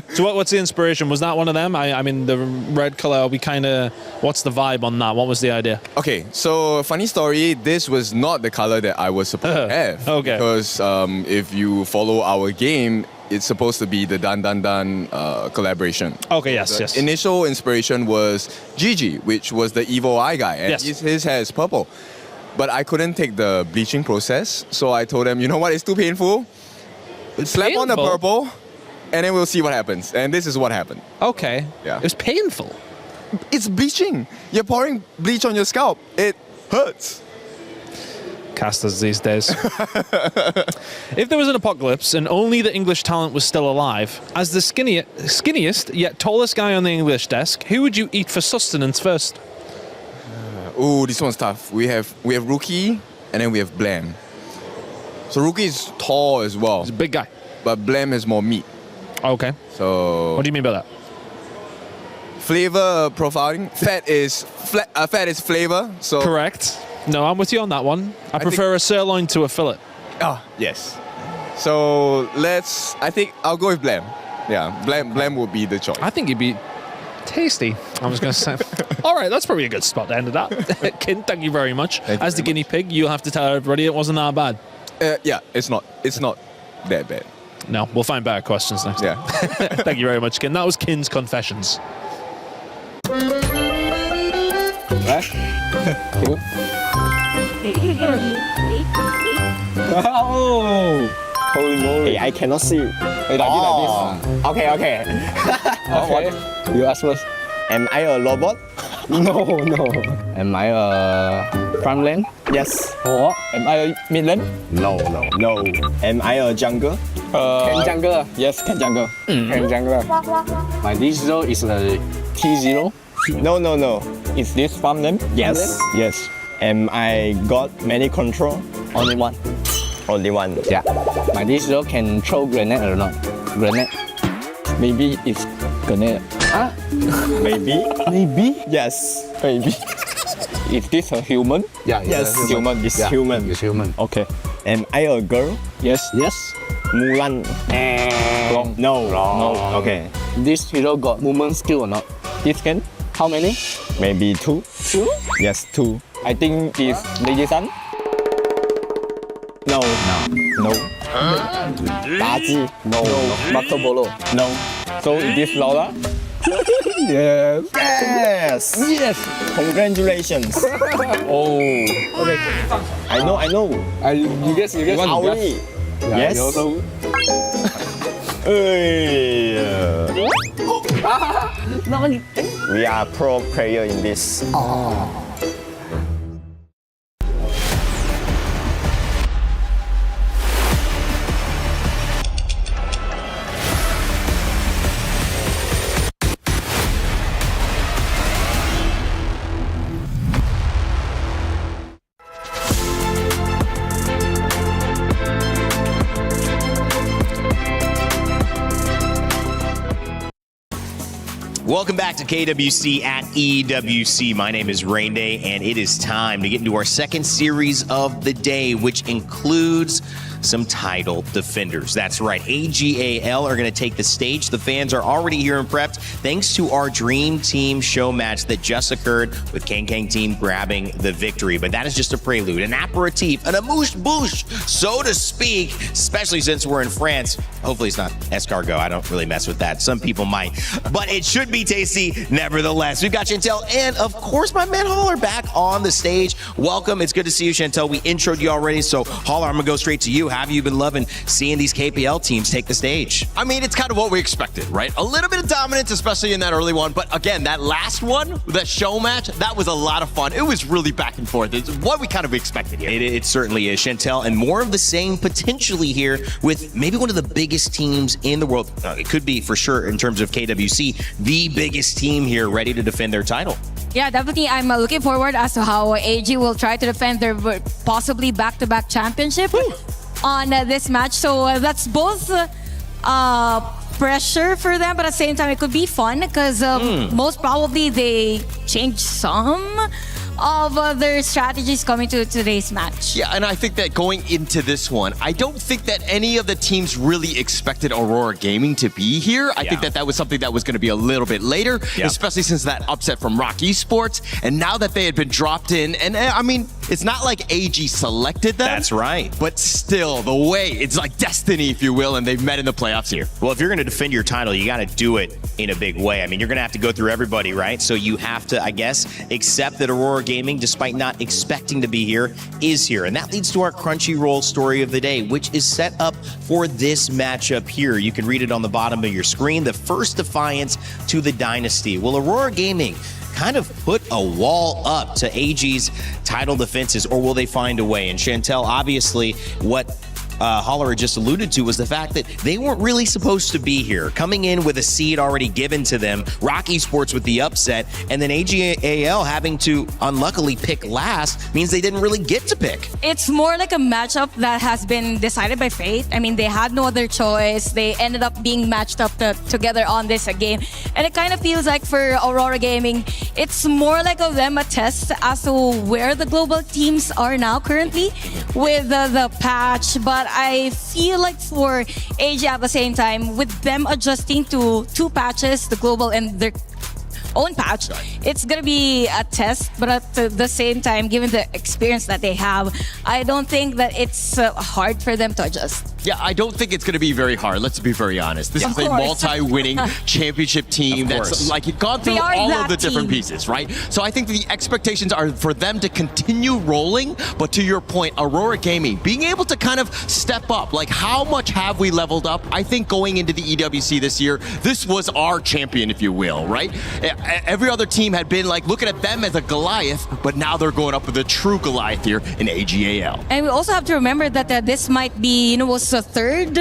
So what's the inspiration? Was that one of them? I mean, the red color, what's the vibe on that? What was the idea? Okay, so funny story, this was not the color that I was supposed to have. Okay. Because if you follow our game, it's supposed to be the Dan Dan Dan collaboration. Okay, yes. The initial inspiration was Gigi, which was the evil eye guy, and his hair is purple. But I couldn't take the bleaching process, so I told them, you know what, it's too painful. Slap on the purple, and then we'll see what happens. And this is what happened. Okay. Yeah. It was painful. It's bleaching. You're pouring bleach on your scalp. It hurts. Casters these days. If there was an apocalypse and only the English talent was still alive, as the skinniest yet tallest guy on the English desk, who would you eat for sustenance first? Ooh, this one's tough. We have Rookie, and then we have Blam. So Rookie is tall as well. He's a big guy. But Blam has more meat. Okay. So what do you mean by that? Flavor profiling. Fat is flavor. So correct. No, I'm with you on that one. I prefer a sirloin to a fillet. Oh, yes. So I think I'll go with Blam. Yeah, Blam will be the choice. I think he'd be tasty. I was going to say. All right, that's probably a good spot to end it at. Kin, thank you very much. As the guinea pig, you'll have to tell everybody it wasn't that bad. Yeah, it's not that bad. No, we'll find better questions next time. Thank you very much, Kin. That was Kin's Confessions. Oh! Holy moly. Hey, I cannot see. Hey, like this. Okay. Okay. You ask first. Am I a robot? No. Am I a farmland? Yes. Or am I a midland? No. Am I a jungle? Can jungle? Yes, can jungle. Can jungle. My digital is a T0. No. Is this farmland? Yes. Am I got many control? Only one. Yeah. My digital can throw grenade or not? Grenade. Maybe it's grenade. Maybe? Yes. Maybe. Is this a human? Yeah. Yes. Human. It's human. It's human. Okay. Am I a girl? Yes. Mulan. Wrong. No. Okay. This hero got movement skill or not? This can? How many? Maybe 2. 2? Yes, 2. I think it's Lady Sun. No. Daji. No. Marco Polo. No. So is this Laura? Yes. Congratulations. Oh. Okay. I know. You guess. Aoi. Yes. We are pro player in this. Welcome back to KWC at EWC. My name is Rain Day, and it is time to get into our second series of the day, which includes some title defenders. That's right, AGAL are going to take the stage. The fans are already here and prepped thanks to our Dream Team show match that just occurred with Kang Team grabbing the victory. But that is just a prelude, an aperitif, an amuse-bouche, so to speak, especially since we're in France. Hopefully it's not escargot. I don't really mess with that. Some people might, but it should be tasty nevertheless. We've got Chantel and, of course, my man Holler back on the stage. Welcome. It's good to see you, Chantel. We introed you already, so Holler, I'm going to go straight to you. How have you been loving seeing these KPL teams take the stage? I mean, it's kind of what we expected, right? A little bit of dominance, especially in that early one. But again, that last one, the show match, that was a lot of fun. It was really back and forth. It's what we kind of expected here. It certainly is, Chantel. And more of the same potentially here with maybe one of the biggest teams in the world. It could be for sure in terms of KWC, the biggest team here ready to defend their title. Yeah, definitely. I'm looking forward as to how AG will try to defend their possibly back-to-back championship on this match. So that's both pressure for them, but at the same time, it could be fun because most probably they change some of their strategies coming to today's match. Yeah, and I think that going into this one, I don't think that any of the teams really expected Aurora Gaming to be here. I think that was something that was going to be a little bit later, especially since that upset from Rock Esports. And now that they had been dropped in, and I mean, It's not like AG selected them. That's right. But still, the way, it's like destiny, if you will, and they've met in the playoffs here. Well, if you're going to defend your title, you got to do it in a big way. I mean, you're going to have to go through everybody, right? So you have to, I guess, accept that Aurora Gaming, despite not expecting to be here, is here. And that leads to our Crunchyroll story of the day, which is set up for this matchup here. You can read it on the bottom of your screen. The first defiance to the Dynasty. Well, Aurora Gaming kind of put a wall up to AG's title defenses, or will they find a way? And Chantel, obviously, what Holler just alluded to was the fact that they weren't really supposed to be here. Coming in with a seed already given to them, Rock Esports with the upset, and then AGAL having to unluckily pick last means they didn't really get to pick. It's more like a matchup that has been decided by fate. I mean, they had no other choice. They ended up being matched up together on this game. And it kind of feels like for Aurora Gaming, it's more like of them a test as to where the global teams are now currently with the patch. But I feel like for AG at the same time, with them adjusting to two patches, the global and their own patch, it's gonna be a test. But at the same time, given the experience that they have, I don't think that it's hard for them to adjust. Yeah, I don't think it's going to be very hard. Let's be very honest. This is a multi-winning championship team that's like gone through all of the different pieces, right? So I think the expectations are for them to continue rolling. But to your point, Aurora Gaming being able to kind of step up, like how much have we leveled up? I think going into the EWC this year, this was our champion, if you will, right? Every other team had been like looking at them as a Goliath, but now they're going up with a true Goliath here in AGAL. And we also have to remember that this might be, was a third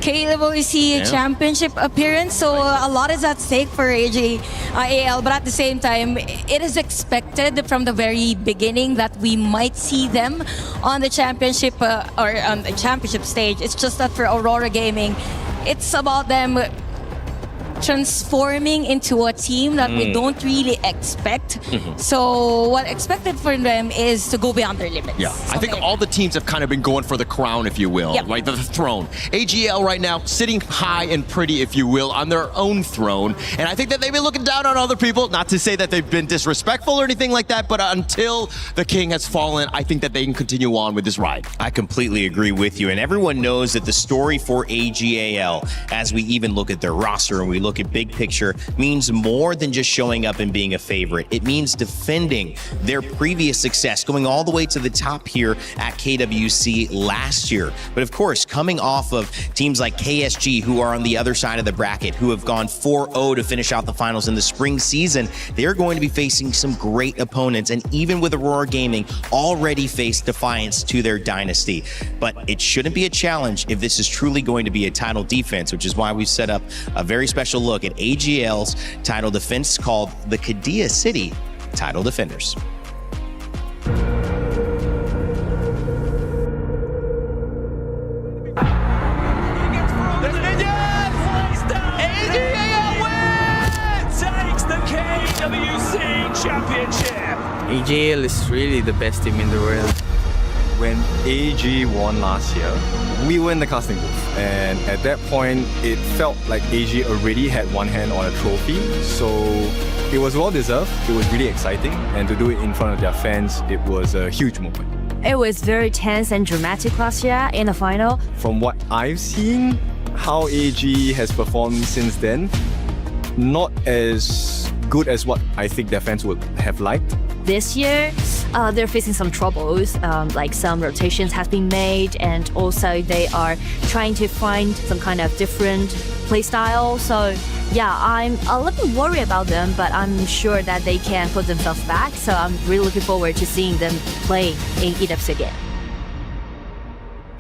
KWC championship appearance, so a lot is at stake for AGAL. But at the same time, it is expected from the very beginning that we might see them on the championship or on the championship stage. It's just that for Aurora Gaming, it's about them transforming into a team that we don't really expect. So what expected for them is to go beyond their limits. Yeah, I think all the teams have kind of been going for the crown, if you will, right? The throne. AGL right now sitting high and pretty, if you will, on their own throne. And I think that they've been looking down on other people, not to say that they've been disrespectful or anything like that, but until the king has fallen, I think that they can continue on with this ride. I completely agree with you. And everyone knows that the story for AGAL, as we even look at their roster and we look at big picture, means more than just showing up and being a favorite. It means defending their previous success, going all the way to the top here at KWC last year. But of course, coming off of teams like KSG, who are on the other side of the bracket, who have gone 4-0 to finish out the finals in the spring season, they're going to be facing some great opponents. And even with Aurora Gaming, already faced defiance to their dynasty. But it shouldn't be a challenge if this is truly going to be a title defense, which is why we've set up a very special look at AGL's title defense called the Kadia City Title Defenders. Takes the KWC Championship. AGL is really the best team in the world. When AG won last year, we were in the casting booth, and at that point, it felt like AG already had one hand on a trophy, so it was well deserved. It was really exciting, and to do it in front of their fans, it was a huge moment. It was very tense and dramatic last year in the final. From what I've seen, how AG has performed since then, not as good as what I think their fans would have liked. This year, they're facing some troubles, like some rotations have been made, and also they are trying to find some kind of different play style. So yeah, I'm a little bit worried about them, but I'm sure that they can put themselves back. So I'm really looking forward to seeing them play in EWC again.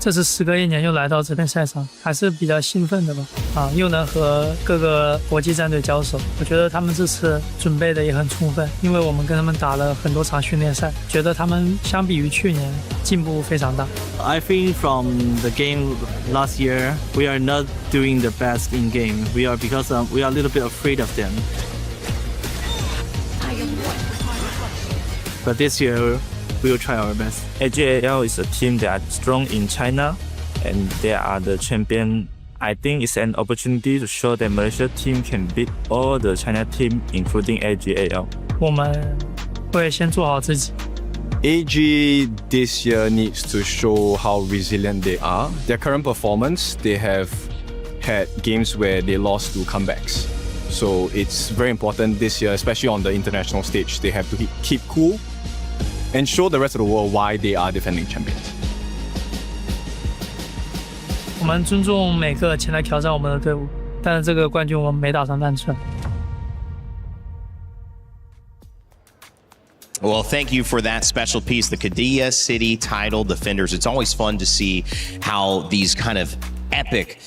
这次时隔1年又来到这片赛场，还是比较兴奋的吧。又能和各个国际战队交手，我觉得他们这次准备的也很充分，因为我们跟他们打了很多场训练赛，觉得他们相比于去年进步非常大。I think from the game last year, we are not doing the best in game. We are because we are a little bit afraid of them. But this year, we will try our best. AGAL is a team that is strong in China, and they are the champion. I think it's an opportunity to show that Malaysia team can beat all the China team, including AGAL. 我们会先做好自己， AG this year needs to show how resilient they are. Their current performance, they have had games where they lost to comebacks. So it's very important this year, especially on the international stage, they have to keep cool and show the rest of the world why they are defending champions. 我们尊重每个前来挑战我们的队伍，但是这个冠军我们没打算让出来。Well, thank you for that special piece, the Kadia City title defenders. It's always fun to see how these kind of epic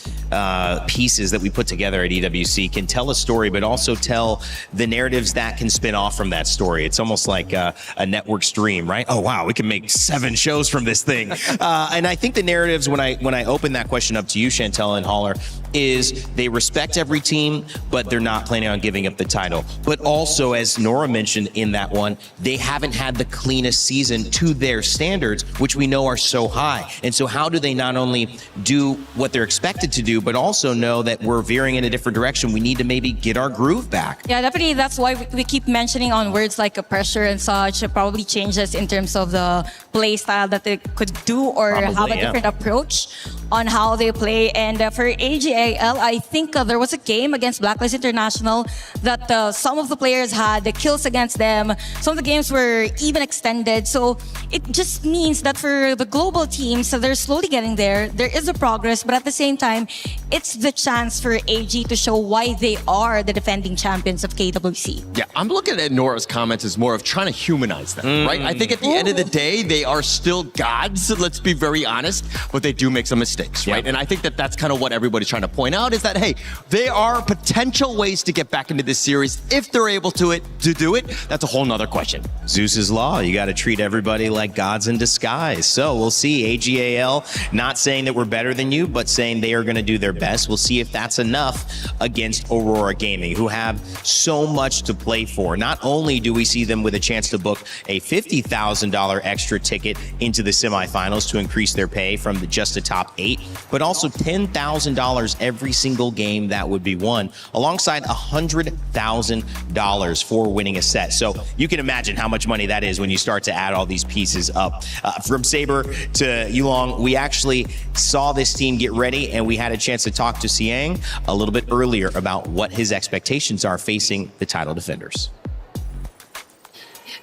pieces that we put together at EWC can tell a story, but also tell the narratives that can spin off from that story. It's almost like a network stream, right? Oh, wow, we can make 7 shows from this thing. And I think the narratives, when I open that question up to you, Chantel and Holler, is they respect every team, but they're not planning on giving up the title. But also, as Nora mentioned in that one, they haven't had the cleanest season to their standards, which we know are so high. And so how do they not only do what they're expected to do, but also know that we're veering in a different direction? We need to maybe get our groove back. Yeah, definitely. That's why we keep mentioning on words like a pressure and such. It probably changes in terms of the play style that they could do or have a different approach on how they play. And for AGAL, I think there was a game against Blacklist International that some of the players had the kills against them. Some of the games were even extended. So it just means that for the global teams, so they're slowly getting there. There is a progress, but at the same time, it's the chance for AG to show why they are the defending champions of KWC. Yeah, I'm looking at Nora's comments as more of trying to humanize them, right? I think at the end of the day, they are still gods, let's be very honest, but they do make some mistakes, right? And I think that that's kind of what everybody's trying to point out is that, hey, there are potential ways to get back into this series if they're able to do it. That's a whole nother question. Zeus's law, you got to treat everybody like gods in disguise. So we'll see. AGAL not saying that we're better than you, but saying they are going to do their best. We'll see if that's enough against Aurora Gaming, who have so much to play for. Not only do we see them with a chance to book a $50,000 extra ticket into the semifinals to increase their pay from just the top 8, but also $10,000 every single game that would be won, alongside $100,000 for winning a set. So you can imagine how much money that is when you start to add all these pieces up. From Saber to Yulong, we actually saw this team get ready, and we had a chance to talk to Siang a little bit earlier about what his expectations are facing the title defenders.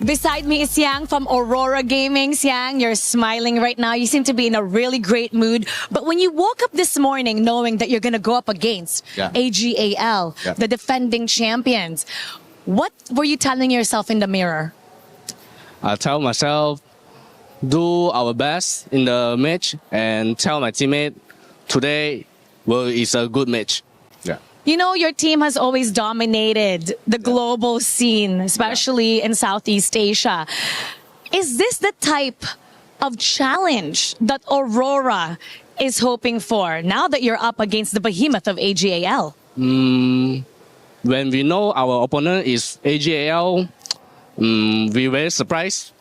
Beside me is Siang from Aurora Gaming. Siang, you're smiling right now. You seem to be in a really great mood. But when you woke up this morning knowing that you're going to go up against AGAL, the defending champions, what were you telling yourself in the mirror? I tell myself, do our best in the match and tell my teammate, today is a good match. You know, your team has always dominated the global scene, especially in Southeast Asia. Is this the type of challenge that Aurora is hoping for now that you're up against the behemoth of AGAL? When we know our opponent is AGAL, we're very surprised.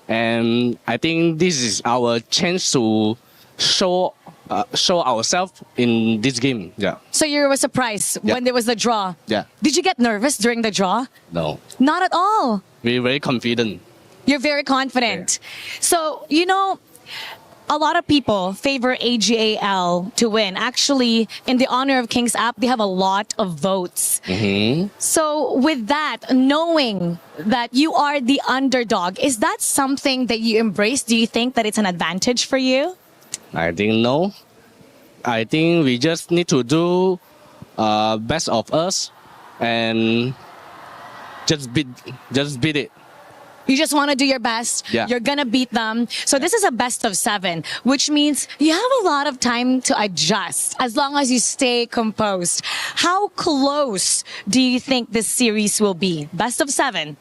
And I think this is our chance to show ourselves in this game. So you were surprised when there was the draw? Did you get nervous during the draw? No. Not at all. We're very confident. You're very confident. So, you know, a lot of people favor AGAL to win. Actually, in the Honor of Kings app, they have a lot of votes. So with that, knowing that you are the underdog, is that something that you embrace? Do you think that it's an advantage for you? I think no. I think we just need to do best of us and just beat it. You just want to do your best. You're going to beat them. So this is a best of 7, which means you have a lot of time to adjust as long as you stay composed. How close do you think this series will be? Best of 7?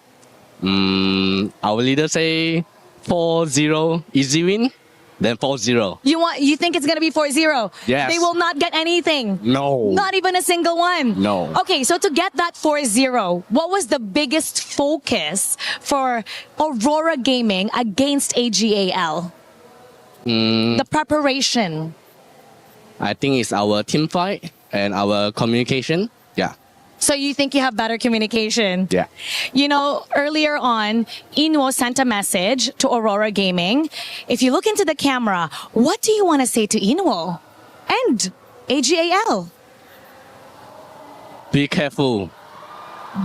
Our leader say 4-0 easy win. Then 4-0. You think it's going to be 4-0? Yes. They will not get anything? No. Not even a single one? No. Okay, so to get that 4-0, what was the biggest focus for Aurora Gaming against AGAL? The preparation. I think it's our team fight and our communication. So you think you have better communication? Yeah. You know, earlier on, Inwo sent a message to Aurora Gaming. If you look into the camera, what do you want to say to Inwo and AGAL? Be careful.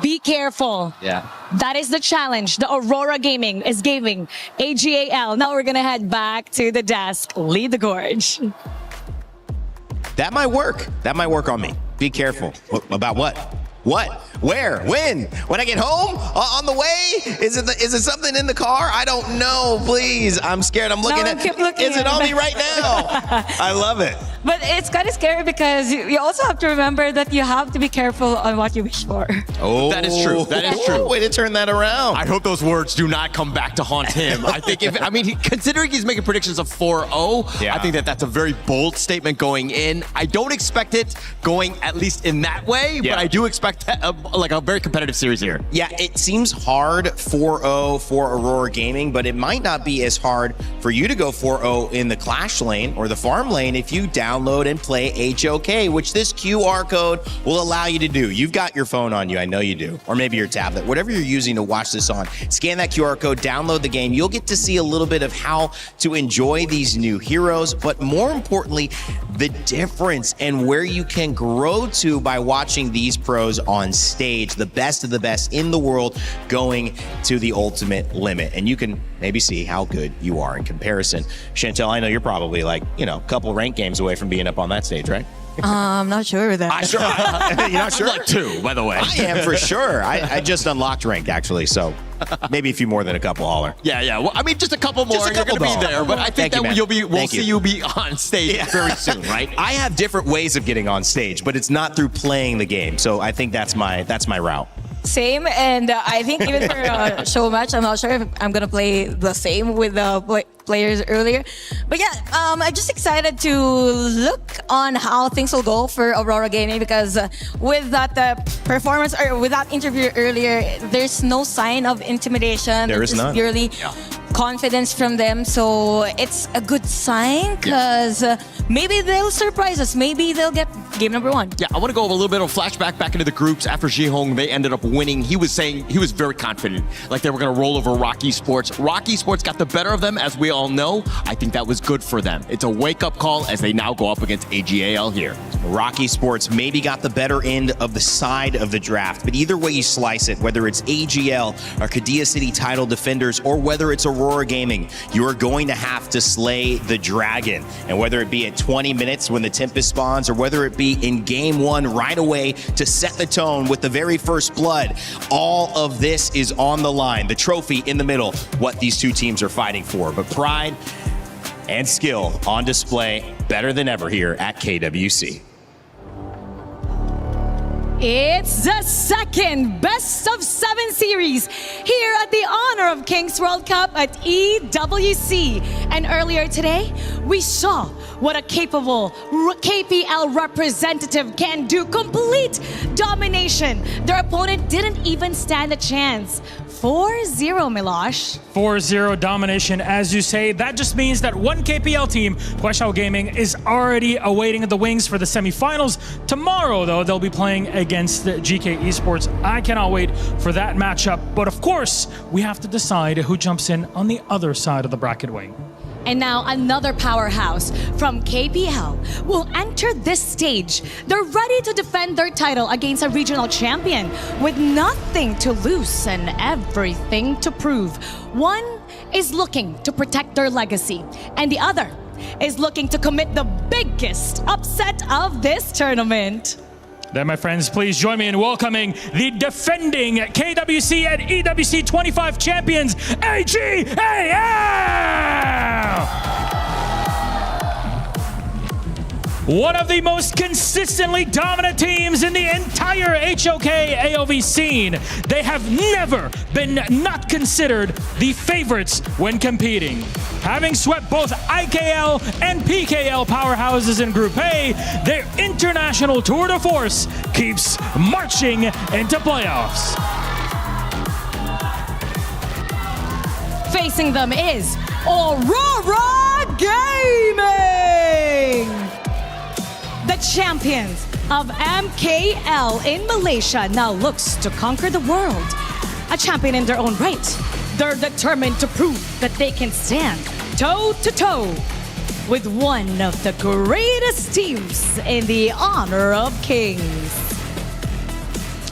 Be careful. Yeah. That is the challenge the Aurora Gaming is giving AGAL. Now we're going to head back to the desk. Lead the gorge. That might work. That might work on me. Be careful. About what? What? Where? When? When I get home? On the way? Is it something in the car? I don't know. Please. I'm scared. I'm looking at. Is it on me right now? I love it. But it's kind of scary because you also have to remember that you have to be careful on what you wish for. Oh, that is true. That is true. Way to turn that around. I hope those words do not come back to haunt him. I think considering he's making predictions of 4-0, yeah. I think that's a very bold statement going in. I don't expect it going at least in that way, but I do expect a very competitive series here. Yeah, it seems hard 4-0 for Aurora Gaming, but it might not be as hard for you to go 4-0 in the Clash lane or the Farm lane if you download and play HOK, which this QR code will allow you to do. You've got your phone on you, I know you do, or maybe your tablet, whatever you're using to watch this on. Scan that QR code, download the game. You'll get to see a little bit of how to enjoy these new heroes, but more importantly, the difference and where you can grow to by watching these pros on stage, the best of the best in the world going to the ultimate limit. And you can maybe see how good you are in comparison. Chantel, I know you're probably like, a couple ranked games away from being up on that stage, right? I'm not sure with that. You're not sure? I'm like 2, by the way. I am for sure. I just unlocked ranked, actually, so maybe a few more than a couple, Holler. Yeah. Well, just a couple more, and you're going to be there. But I think we'll see you be on stage very soon, right? I have different ways of getting on stage, but it's not through playing the game. So I think that's my route. Same, and I think even for Showmatch, I'm not sure if I'm gonna play the same with the players earlier. But yeah, I'm just excited to look on how things will go for Aurora Gaming because with that performance or with that interview earlier, there's no sign of intimidation. There is none. Purely confidence from them, so it's a good sign because maybe they'll surprise us. Maybe they'll get game number 1. Yeah, I want to go over a little bit of flashback back into the groups after Jihong. They ended up winning. He was saying he was very confident, like they were going to roll over Rocky Sports. Rocky Sports got the better of them, as we all know. I think that was good for them. It's a wake-up call as they now go up against AGAL here. Rocky Sports maybe got the better end of the side of the draft, but either way you slice it, whether it's AGL or Kadia City title defenders, or whether it's Aurora Gaming, you are going to have to slay the dragon. And whether it be at 20 minutes when the Tempest spawns, or whether it be in game 1 right away to set the tone with the very first blood, all of this is on the line. The trophy in the middle, what these two teams are fighting for. But pride and skill on display, better than ever here at KWC. It's the second best of 7 series here at the Honor of Kings World Cup at EWC. And earlier today, we saw what a capable KPL representative can do. Complete domination. Their opponent didn't even stand a chance. 4-0, Milosh. 4-0 domination, as you say. That just means that one KPL team, Guashao Gaming, is already awaiting the wings for the semifinals. Tomorrow, though, they'll be playing against the GK Esports. I cannot wait for that matchup. But of course, we have to decide who jumps in on the other side of the bracket wing. And now another powerhouse from KPL will enter this stage. They're ready to defend their title against a regional champion with nothing to lose and everything to prove. One is looking to protect their legacy, and the other is looking to commit the biggest upset of this tournament. Then, my friends, please join me in welcoming the defending KWC and EWC 25 champions, AGAL! One of the most consistently dominant teams in the entire HOK AOV scene. They have never been not considered the favorites when competing. Having swept both IKL and PKL powerhouses in Group A, their international tour de force keeps marching into playoffs. Facing them is Aurora Gaming! The champions of MKL in Malaysia now looks to conquer the world. A champion in their own right, they're determined to prove that they can stand toe-to-toe with one of the greatest teams in the Honor of Kings.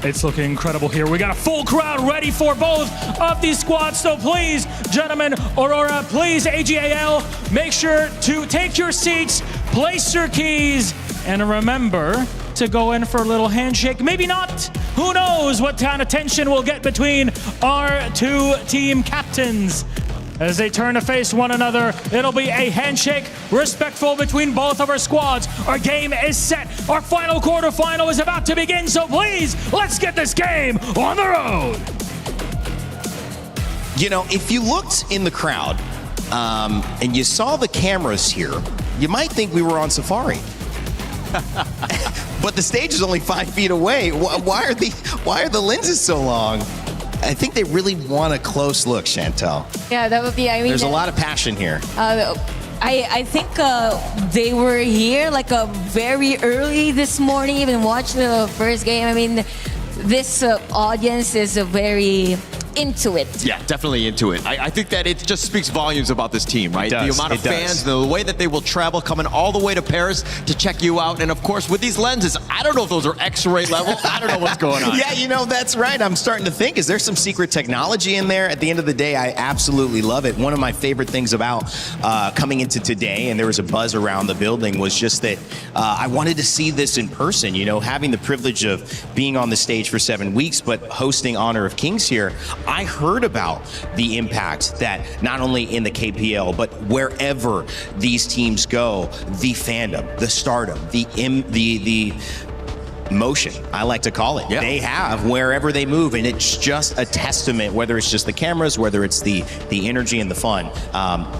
It's looking incredible here. We got a full crowd ready for both of these squads. So please, gentlemen, Aurora, please, AGAL, make sure to take your seats, place your keys, and remember to go in for a little handshake. Maybe not. Who knows what kind of tension we'll get between our two team captains. As they turn to face one another, it'll be a handshake, respectful between both of our squads. Our game is set. Our final quarterfinal is about to begin, so please, let's get this game on the road. You know, if you looked in the crowd and you saw the cameras here, you might think we were on safari. But the stage is only 5 feet away. Why are the lenses so long? I think they really want a close look, Chantel. Yeah, that would be, I mean... There's a lot of passion here. I think they were here like very early this morning, even watched the first game. I mean, this audience is very into it. Yeah, definitely into it. I think that it just speaks volumes about this team, right? The amount of fans, the way that they will travel, coming all the way to Paris to check you out. And of course, with these lenses, I don't know if those are X-ray level. I don't know what's going on. Yeah, you know, that's right. I'm starting to think, is there some secret technology in there? At the end of the day, I absolutely love it. One of my favorite things about coming into today, and there was a buzz around the building, was just that I wanted to see this in person. You know, having the privilege of being on the stage for 7 weeks, but hosting Honor of Kings here, I heard about the impact that not only in the KPL, but wherever these teams go, the fandom, the stardom, the motion, I like to call it, they have wherever they move. And it's just a testament, whether it's just the cameras, whether it's the energy and the fun.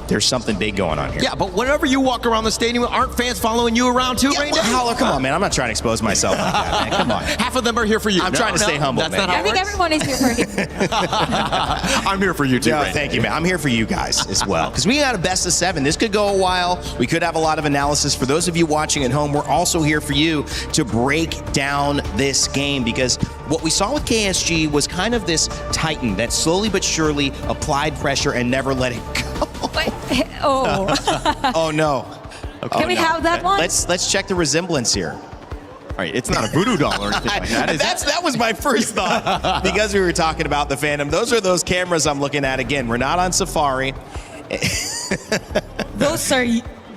There's something big going on here. Yeah, but whenever you walk around the stadium, aren't fans following you around too, Rain Day? Howler, come on, man. I'm not trying to expose myself like that, man. Come on. Half of them are here for you. I'm trying to stay humble, that's man. not how I think everyone is here for him. I'm here for you too, Rain thank Day. you, man. I'm here for you guys as well. Because we got a best of 7. This could go a while. We could have a lot of analysis. For those of you watching at home, we're also here for you to break down this game, because what we saw with KSG was kind of this titan that slowly but surely applied pressure and never let it go. Oh no. Can we have that one? Let's check the resemblance here. All right, it's not a voodoo doll or anything like that. That was my first thought, because we were talking about the fandom. Those are those cameras I'm looking at. Again, we're not on safari. Those are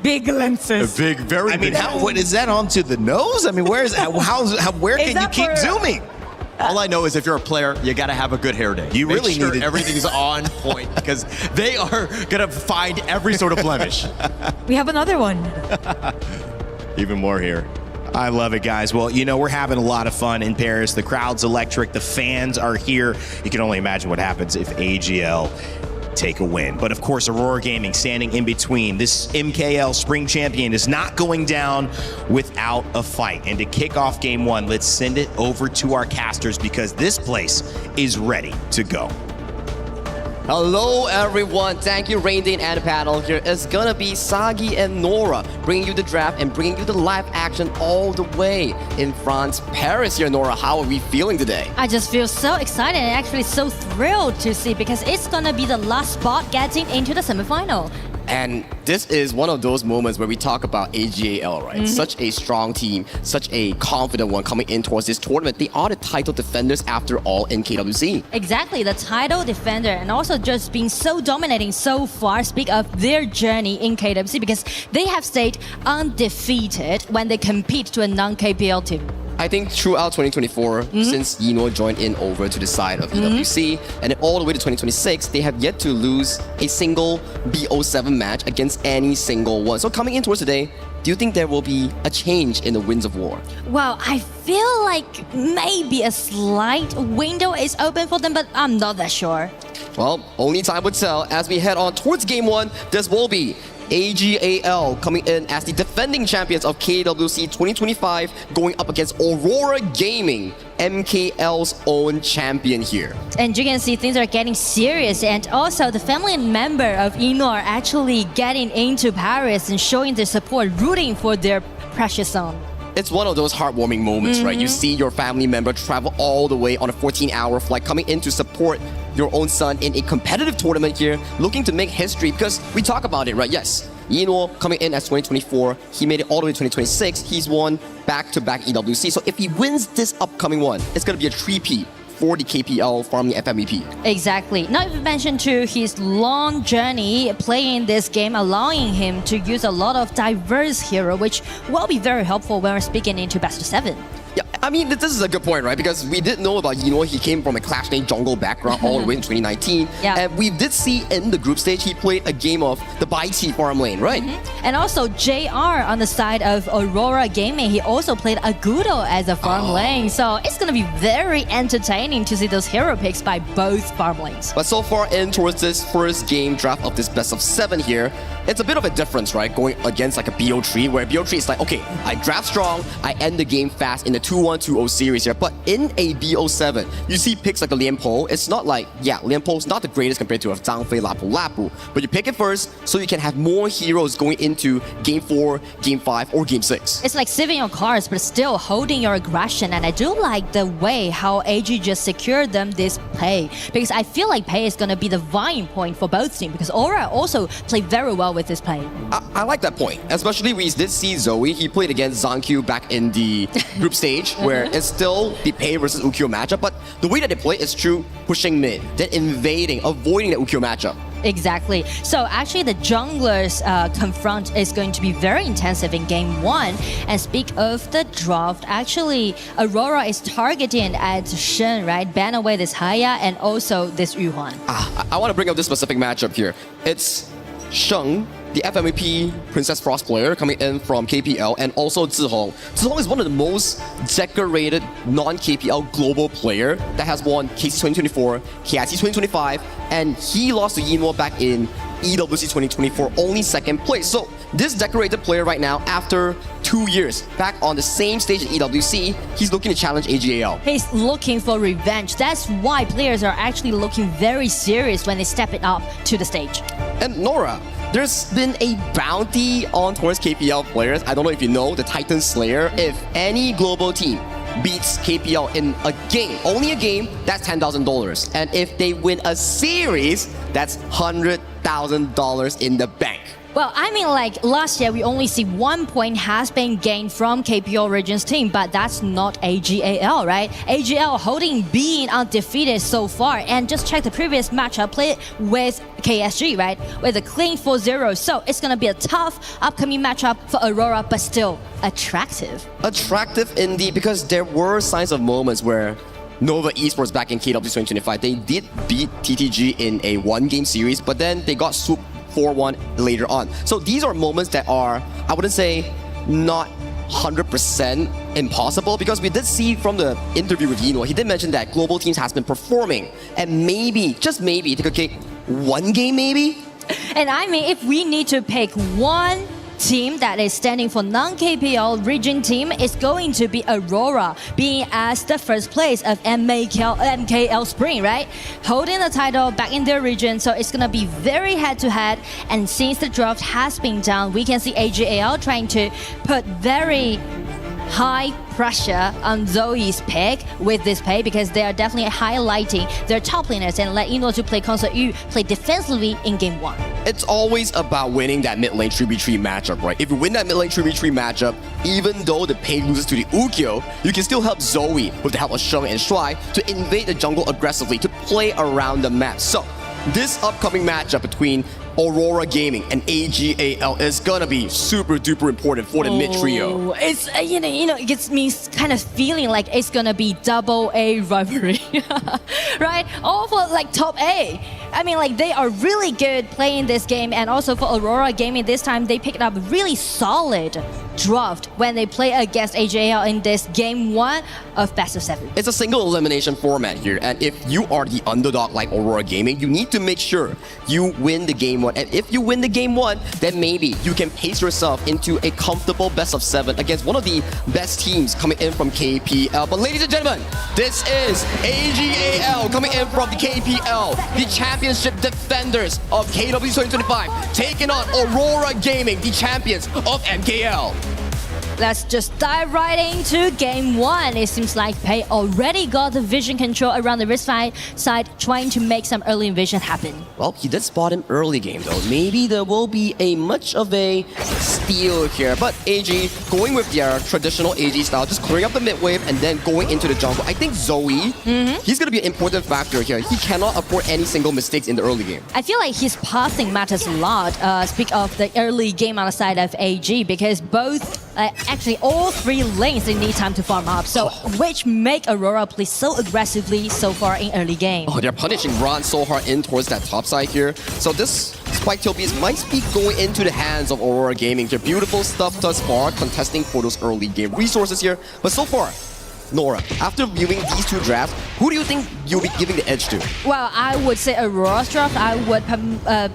big lenses. Big, very big. What is that onto the nose? I mean, where can you keep zooming? All I know is if you're a player, you got to have a good hair day. You really need need it. Everything's on point, because they are going to find every sort of blemish. We have another one. Even more here. I love it, guys. Well, you know, we're having a lot of fun in Paris. The crowd's electric. The fans are here. You can only imagine what happens if AGL take a win. But of course, Aurora Gaming standing in between. This MKL Spring Champion is not going down without a fight. And to kick off game 1, let's send it over to our casters, because this place is ready to go. Hello everyone, thank you Rain Day and Panel. Here is gonna be Sagi and Nora bringing you the draft and bringing you the live action all the way in France, Paris. Here, Nora, how are we feeling today? I just feel so excited and actually so thrilled to see, because it's gonna be the last spot getting into the semifinal. And this is one of those moments where we talk about AGAL, right? Such a strong team, such a confident one coming in towards this tournament. They are the title defenders after all in KWC. Exactly, the title defender, and also just being so dominating so far speak of their journey in KWC, because they have stayed undefeated when they compete to a non-KPL team. I think throughout 2024, since Yino joined in over to the side of EWC, and then all the way to 2026, they have yet to lose a single BO7 match against any single one. So coming in towards today, do you think there will be a change in the winds of war? Well, I feel like maybe a slight window is open for them, but I'm not that sure. Well, only time will tell. As we head on towards game 1, this will be AGAL coming in as the defending champions of KWC 2025, going up against Aurora Gaming, MKL's own champion here. And you can see things are getting serious, and also the family member of Ino are actually getting into Paris and showing their support, rooting for their precious son. it's one of those heartwarming moments, right? You see your family member travel all the way on a 14-hour flight coming in to support your own son in a competitive tournament here, looking to make history, because we talk about it, right? Yes, Yino coming in as 2024, he made it all the way to 2026, he's won back-to-back EWC, so if he wins this upcoming one, it's going to be a three-peat for the KPL from the FMVP. Exactly. Not even mention to his long journey playing this game, allowing him to use a lot of diverse hero, which will be very helpful when we're speaking into best of 7. Yeah, I mean, this is a good point, right? Because we did know about Yino, he came from a Clash Name jungle background all the way in 2019. Yeah. And we did see in the group stage, he played a game of the Baiti farm lane, right? And also JR on the side of Aurora Gaming, he also played Agudo as a farm lane. So it's going to be very entertaining to see those hero picks by both farm lanes. But so far in towards this first game draft of this best of 7 here, it's a bit of a difference, right? Going against like a BO3, where BO3 is like, okay, I draft strong, I end the game fast in the 2-1-2-0 series here. But in a BO7, you see picks like a Lian Po. It's not like, yeah, Lian Po's not the greatest compared to a Zhang Fei Lapu Lapu, but you pick it first so you can have more heroes going into game 4, game 5, or game 6. It's like saving your cards, but still holding your aggression. And I do like the way how AG just secured them this Pei, because I feel like Pei is going to be the vying point for both teams, because Aura also played very well with this Pei. I like that point, especially we did see Zoe. He played against Zankyu back in the group stage, where it's still the Pei versus Ukyo matchup, but the way that they play is through pushing mid, then invading, avoiding the Ukyo matchup. Exactly. So actually the junglers confront is going to be very intensive in game 1. And speak of the draft, actually Aurora is targeting at Shen, right? Ban away this Haya and also this Yuhuan. I want to bring up this specific matchup here. It's Sheng, the FMVP Princess Frost player coming in from KPL, and also Zihong. Zihong is one of the most decorated non-KPL global player that has won KC 2024, KIC 2025, and he lost to Yinwo back in EWC 2024, only 2nd place. So this decorated player right now, after 2 years, back on the same stage in EWC, he's looking to challenge AGAL. He's looking for revenge. That's why players are actually looking very serious when they step it up to the stage. And Nora, there's been a bounty on towards KPL players. I don't know if you know, the Titan Slayer. If any global team beats KPL in a game, only a game, that's $10,000. And if they win a series, that's $100,000 in the bank. Well, I mean, like last year, we only see 1 point has been gained from KPL Regions team, but that's not AGAL, right? AGL holding being undefeated so far, and just check the previous matchup, played with KSG, right? With a clean 4-0. So it's gonna be a tough upcoming matchup for Aurora, but still attractive. Attractive indeed, because there were signs of moments where Nova Esports back in KW 2025, they did beat TTG in a 1-game series, but then they got swooped 4-1 later on. So these are moments that are, I wouldn't say, not 100% impossible, because we did see from the interview with Yino, he did mention that global teams has been performing, and maybe, just maybe, they could get 1 game maybe? And I mean, if we need to pick one team that is standing for non-KPL region team, is going to be Aurora, being as the first place of MKL Spring, right? Holding the title back in their region, so it's gonna be very head-to-head. And since the draft has been done, we can see AGAL trying to put very high pressure on Zoe's pick with this Pei, because they are definitely highlighting their top laners and let Ino to play Concert U play defensively in game 1. It's always about winning that mid lane 3v3 matchup, right? If you win that mid lane 3v3 matchup, even though the Pei loses to the Ukyo, you can still help Zoe with the help of Sheng and Shuai to invade the jungle aggressively, to play around the map. So this upcoming matchup between Aurora Gaming and AGAL is gonna be super duper important for the mid trio. It's you know it gets me kind of feeling like it's gonna be double A rivalry, right? All for like top A. I mean, like they are really good playing this game, and also for Aurora Gaming this time they picked up really solid draft when they play against AGAL in this game 1 of best of 7. It's a single elimination format here, and if you are the underdog like Aurora Gaming, you need to make sure you win the game 1. And if you win the game 1, then maybe you can pace yourself into a comfortable best of 7 against one of the best teams coming in from KPL. But ladies and gentlemen, this is AGAL coming in from the KPL, the championship defenders of KW 2025, taking on Aurora Gaming, the champions of MKL. let's just dive right into game one. It seems like Pei already got the vision control around the wrist side, trying to make some early invasion happen. Well, he did spot him early game though. Maybe there will be a much of a steal here, but AG going with their traditional AG style, just clearing up the mid wave and then going into the jungle. I think Zoe, he's going to be an important factor here. He cannot afford any single mistakes in the early game. I feel like his passing matters a lot. Speak of the early game on the side of AG, because both, actually all three lanes, they need time to farm up. So which make Aurora play so aggressively so far in early game. Oh, they're punishing Ron so hard in towards that top side here. So this Spike Tail Beast might be going into the hands of Aurora Gaming. They're beautiful stuff thus far, contesting for those early game resources here. But so far, Nora, after viewing these two drafts, who do you think you'll be giving the edge to? Well, I would say Aurora's draft. I would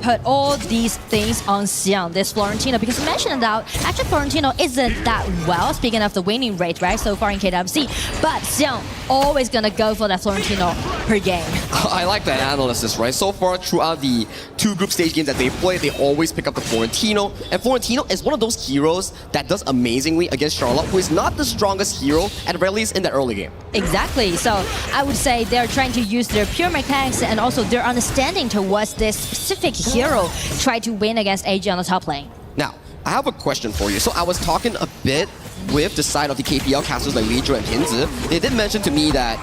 put all these things on Xiang, this Florentino, because you mentioned that actually Florentino isn't that well, speaking of the winning rate, right, so far in KWC. But Xiang always gonna go for that Florentino per game. I like that analysis, right? So far, throughout the two group stage games that they play, they always pick up the Florentino. And Florentino is one of those heroes that does amazingly against Charlotte, who is not the strongest hero, at the very least in the early game. Exactly. So I would say they're trying to use their pure mechanics and also their understanding towards this specific hero, try to win against AG on the top lane. Now, I have a question for you. So I was talking a bit with the side of the KPL casters like Li Zhu and Pinzi. They did mention to me that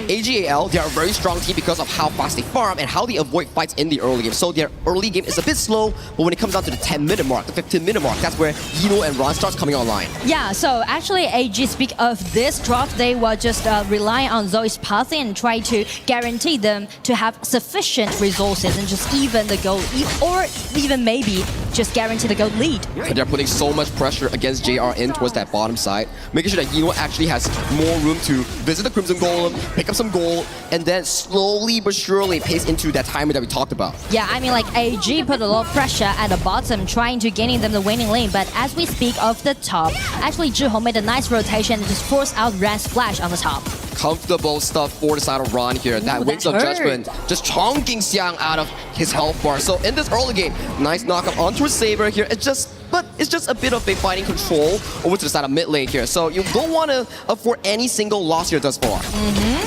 AGAL, they are a very strong team because of how fast they farm and how they avoid fights in the early game. So their early game is a bit slow, but when it comes down to the 10-minute mark, the 15-minute mark, that's where Yino and Ron starts coming online. Yeah, so actually AG, speak of this draft, they were just relying on Zoe's pathing and try to guarantee them to have sufficient resources and just even the gold, or even maybe just guarantee the gold lead. They're putting so much pressure against JR in towards that bottom side, making sure that Yino actually has more room to visit the Crimson Golem, pick up some gold, and then slowly but surely pace into that timer that we talked about. Yeah, I mean, like AG put a lot of pressure at the bottom, trying to gaining them the winning lane. But as we speak of the top, actually Zhihong made a nice rotation and just forced out Ran's flash on the top. Comfortable stuff for the side of Ron here. That Winds of Judgment just chonking Xiang out of his health bar. So in this early game, nice knockup onto a Saber here. It's just a bit of a fighting control over to the side of mid lane here. So you don't want to afford any single loss here thus far.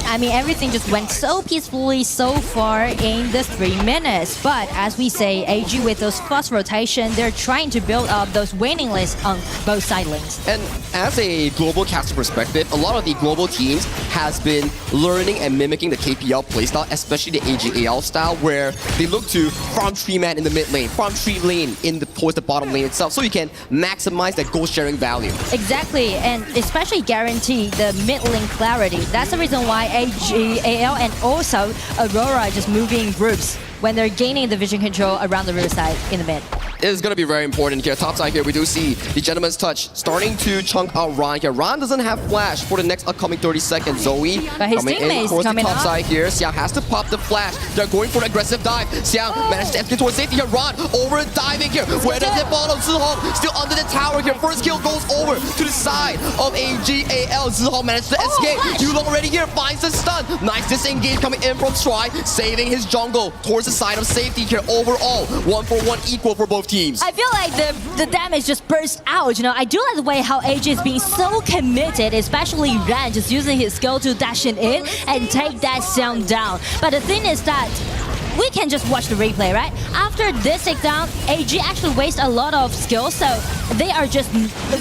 I mean, everything just went so peacefully so far in the 3 minutes. But as we say, AG with those fast rotation, they're trying to build up those winning lists on both side lanes. And as a global caster perspective, a lot of the global teams has been learning and mimicking the KPL playstyle, especially the AGAL style, where they look to farm tree man in the mid lane, farm tree lane towards the bottom lane itself, so you can maximize that gold sharing value. Exactly, and especially guarantee the mid lane clarity. That's the reason why AGAL and also Aurora just moving in groups when they're gaining the vision control around the riverside in the mid. It is going to be very important here. Top side here, we do see the Gentleman's Touch starting to chunk out Ron here. Ron doesn't have flash for the next upcoming 30 seconds. Zoe but his coming in towards the top side here. Xiang has to pop the flash. They're going for an aggressive dive. Xiang managed to escape towards safety here. Ron over diving here. Where does it follow? Zihong still under the tower here. First kill goes over to the side of AGAL. Zihong managed to escape. Yulong already here finds the stun. Nice disengage coming in from Stry, saving his jungle towards the side of safety here. Overall, 1-for-1 equal for both teams. I feel like the damage just burst out. You know, I do like the way how AG is being so committed, especially Ran just using his skill to dash in and take that Xiang down. But the thing is that we can just watch the replay, right? After this takedown, AG actually wastes a lot of skill, so they are just,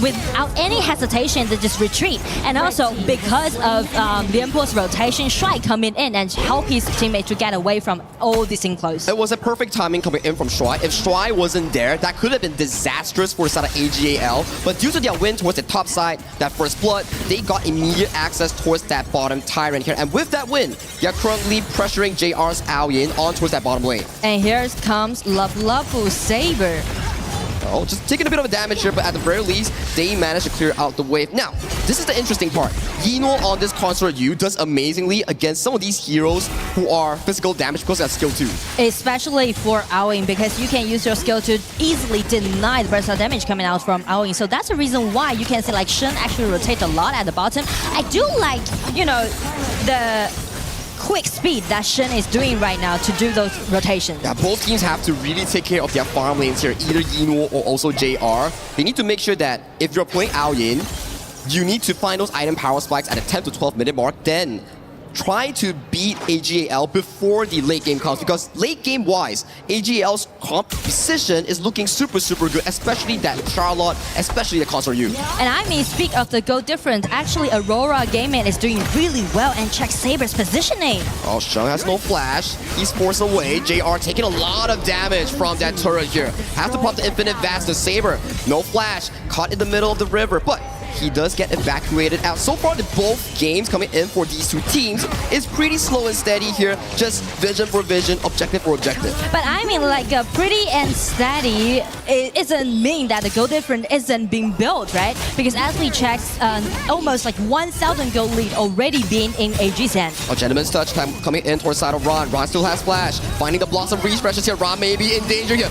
without any hesitation, they just retreat. And also, because of Lianpo's rotation, Shuai coming in and help his teammate to get away from all this enclose. It was a perfect timing coming in from Shuai. If Shuai wasn't there, that could have been disastrous for the side of AGAL. But due to their win towards the top side, that first blood, they got immediate access towards that bottom tyrant here. And with that win, they're currently pressuring JR's Aoyin on towards that bottom lane. And here comes Lapu Saber. Oh, just taking a bit of a damage here, but at the very least, they managed to clear out the wave. Now, this is the interesting part. Yino on this Consort U does amazingly against some of these heroes who are physical damage because of skill 2. Especially for Aoyin, because you can use your skill to easily deny the burst of damage coming out from Aoyin. So that's the reason why you can see like Shen actually rotate a lot at the bottom. I do like, you know, the quick speed that Shen is doing right now to do those rotations. Yeah, both teams have to really take care of their farm lanes here, either Yinwo or also JR. They need to make sure that if you're playing Ao Yin, you need to find those item power spikes at a 10 to 12 minute mark, then try to beat AGAL before the late game comes, because late game wise, AGAL's composition is looking super good, especially that Charlotte, especially the console U. And I mean, speak of the go different, actually Aurora Gaming is doing really well, and check Saber's positioning. Oh, Sheng has no flash. He's forced away. JR taking a lot of damage from that turret here. Has to pop the infinite vast to Saber. No flash. Caught in the middle of the river, but he does get evacuated out. So far, both games coming in for these two teams is pretty slow and steady here. Just vision for vision, objective for objective. But I mean, like pretty and steady, it doesn't mean that the gold difference isn't being built, right? Because as we checked, almost like 1,000 gold lead already being in AG's hand. A gentleman's touch time coming in towards side of Ron. Ron still has flash. Finding the Blossom refreshes here. Ron may be in danger here.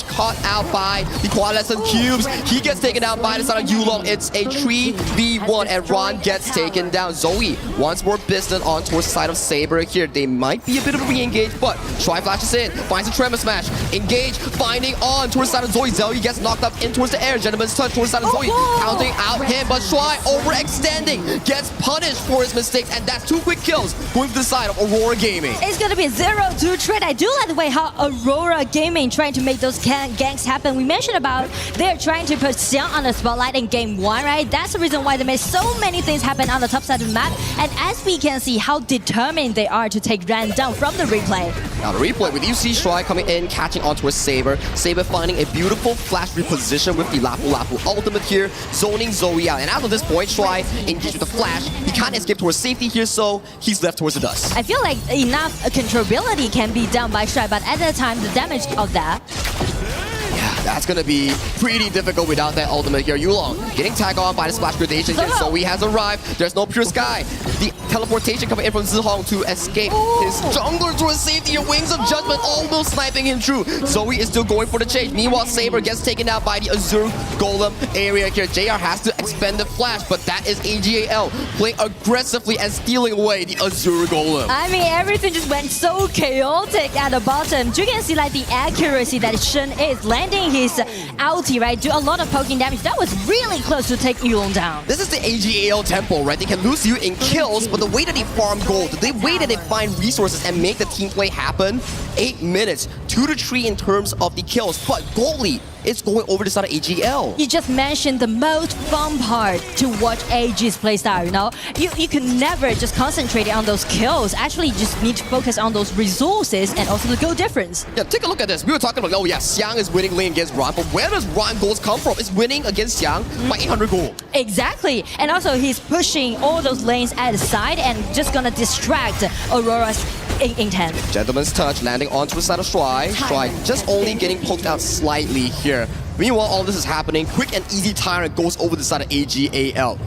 Caught out by the Coalescent Cubes. He gets taken out by the side of Yulong. It's a 3v1 and Ron gets taken down. Zoe once more business on towards the side of Saber here. They might be a bit of a re-engage, but Shy flashes in, finds a Tremor Smash. Engage, finding on towards the side of Zoe. Zoe gets knocked up in towards the air. Gentleman's touch towards the side of Zoe. Counting out him, but Shy overextending. Gets punished for his mistakes, and that's 2 quick kills going to the side of Aurora Gaming. It's going to be a 0-2 trade. I do like the way how Aurora Gaming trying to make those ganks happen. We mentioned about they're trying to put Xiang on the spotlight in game 1, right? That's the reason why they made so many things happen on the top side of the map. And as we can see how determined they are to take Ran down from the replay. Now the replay with UC Shy coming in, catching onto a Saber. Saber finding a beautiful flash reposition with the Lapu Lapu ultimate here, zoning Zoe out. And as of this point, Shy engaged with the flash. He can't escape towards safety here, so he's left towards the dust. I feel like enough controllability can be done by Shy, but at the time, the damage of that. That's gonna be pretty difficult without that ultimate here. Yulong getting tagged on by the splash gradation here. Zoe has arrived. There's no pure sky. The teleportation coming in from Zihong to escape his jungler towards safety. Your Wings of Judgment almost sniping him through. Zoe is still going for the chase. Meanwhile, Saber gets taken out by the Azure Golem area here. JR has to expend the flash, but that is AGAL playing aggressively and stealing away the Azure Golem. I mean, everything just went so chaotic at the bottom. You can see like the accuracy that Shen is landing his ulti, right? Do a lot of poking damage. That was really close to take Yulong down. This is the AGAL tempo, right? They can lose you in kills, but the way that they farm gold, the way that they find resources and make the team play happen, 8 minutes, 2 to 3 in terms of the kills. But gold lead, it's going over the side of AGL. You just mentioned the most fun part to watch AG's playstyle, you know? You can never just concentrate on those kills. Actually, you just need to focus on those resources and also the goal difference. Yeah, take a look at this. We were talking about, oh yeah, Xiang is winning lane against Ron, but where does Ron goals come from? It's winning against Xiang by 800 gold. Exactly. And also, he's pushing all those lanes at the side and just gonna distract Aurora's intent. Gentleman's touch landing onto the side of Shuai. Shuai just only getting poked out slightly here. Meanwhile, all this is happening. Quick and easy tyrant goes over the side of AGAL.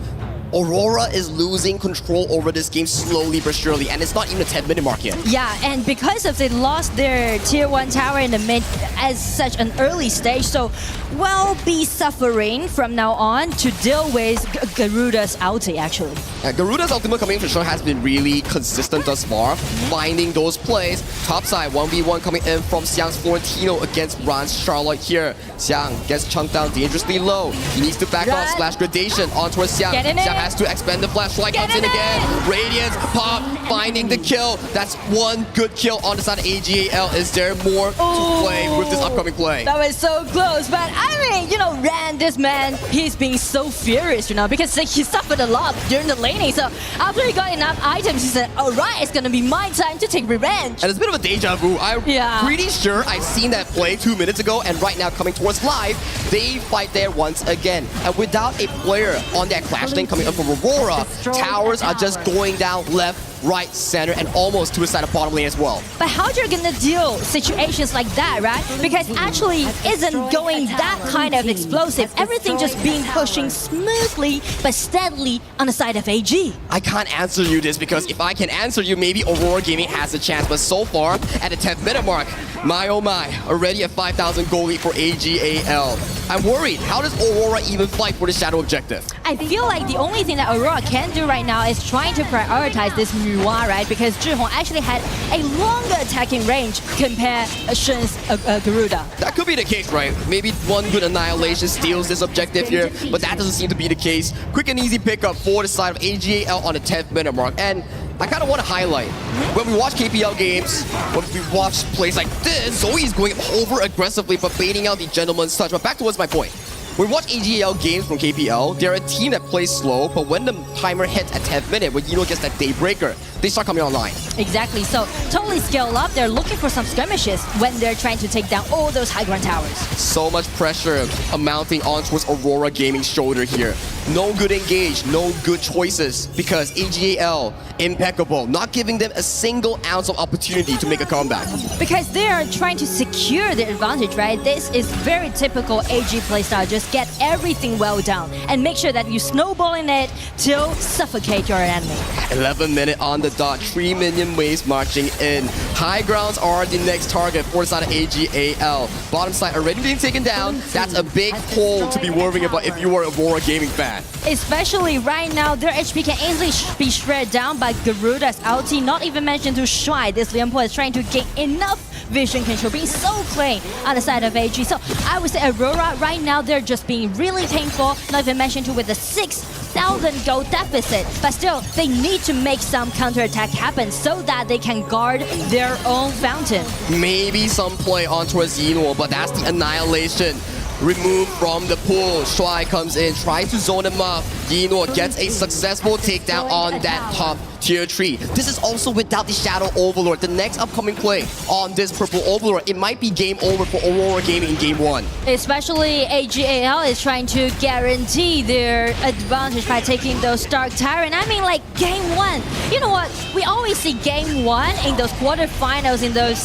Aurora is losing control over this game slowly but surely, and it's not even a 10-minute mark yet. Yeah, and because of they lost their tier 1 tower in the mid at such an early stage, so will be suffering from now on to deal with Garuda's ulti, actually. Garuda's ultimate coming in for sure has been really consistent thus far, finding those plays. Topside 1v1 coming in from Xiang's Florentino against Ran's Charlotte here. Xiang gets chunked down dangerously low. He needs to back off, splash gradation onto a Xiang. Xiang has to expend the flash. Shuai comes in again. Radiance, pop, finding the kill. That's one good kill on the side of AGAL. Is there more to play with this upcoming play? That was so close, but I mean, you know, Ran, this man, he's being so furious, you know, because like, he suffered a lot during the laning. So after he got enough items, he said, all right, it's gonna be my time to take revenge. And it's a bit of a deja vu. I'm pretty sure I've seen that play 2 minutes ago, and right now coming towards live, they fight there once again. And without a player on that clash lane coming up from Aurora, towers are just going down left, right, center, and almost to the side of bottom lane as well. But how you're gonna deal situations like that, right? Because actually isn't going that kind of explosive. Everything just being pushing smoothly but steadily on the side of AG. I can't answer you this, because if I can answer you, maybe Aurora Gaming has a chance. But so far, at the 10th minute mark, my oh my, already a 5,000 goal lead for AGAL. I'm worried. How does Aurora even fight for the shadow objective? I feel like the only thing that Aurora can do right now is trying to prioritize this Yuan, right? Because Zhihong actually had a longer attacking range compared to Shen's Garuda. That could be the case, right? Maybe one good annihilation steals this objective here, but that doesn't seem to be the case. Quick and easy pickup for the side of AGAL on the 10th minute mark. And I kind of want to highlight, when we watch KPL games, when we watch plays like this, Zoe is going over aggressively but baiting out the gentleman's touch. But back towards my point. When we watch AGAL games from KPL, they're a team that plays slow, but when the timer hits at 10th minute, when Yino gets that Daybreaker, they start coming online. Exactly, so totally scale up. They're looking for some skirmishes when they're trying to take down all those high ground towers. So much pressure mounting on towards Aurora Gaming's shoulder here. No good engage, no good choices, because AGAL, impeccable, not giving them a single ounce of opportunity to make a comeback. Because they are trying to secure their advantage, right? This is very typical AG playstyle. Just get everything well done and make sure that you snowball in it till suffocate your enemy. 11 minute on the dot, 3 minion waves marching in. High grounds are the next target for the side of AGAL. Bottom side already being taken down. That's a big hole to be worrying about if you are a Aurora Gaming fan. Especially right now, their HP can easily be shredded down by Garuda's ulti. Not even mentioned to Shuai. This Lian Po is trying to gain enough vision control, being so clean on the side of AG. So I would say Aurora right now, they're just being really painful. Not even mentioned to with the 6,000 gold deficit. But still, they need to make some counterattack happen so that they can guard their own fountain. Maybe some play on towards Yino, but that's the annihilation. Removed from the pool. Shuai comes in, tries to zone him up. Yino gets a successful takedown on that top tier 3. This is also without the Shadow Overlord. The next upcoming play on this purple Overlord, it might be game over for Aurora Gaming in game 1. Especially AGAL is trying to guarantee their advantage by taking those Dark Tyrant. I mean, like game 1. You know what? We always see game 1 in those quarterfinals, in those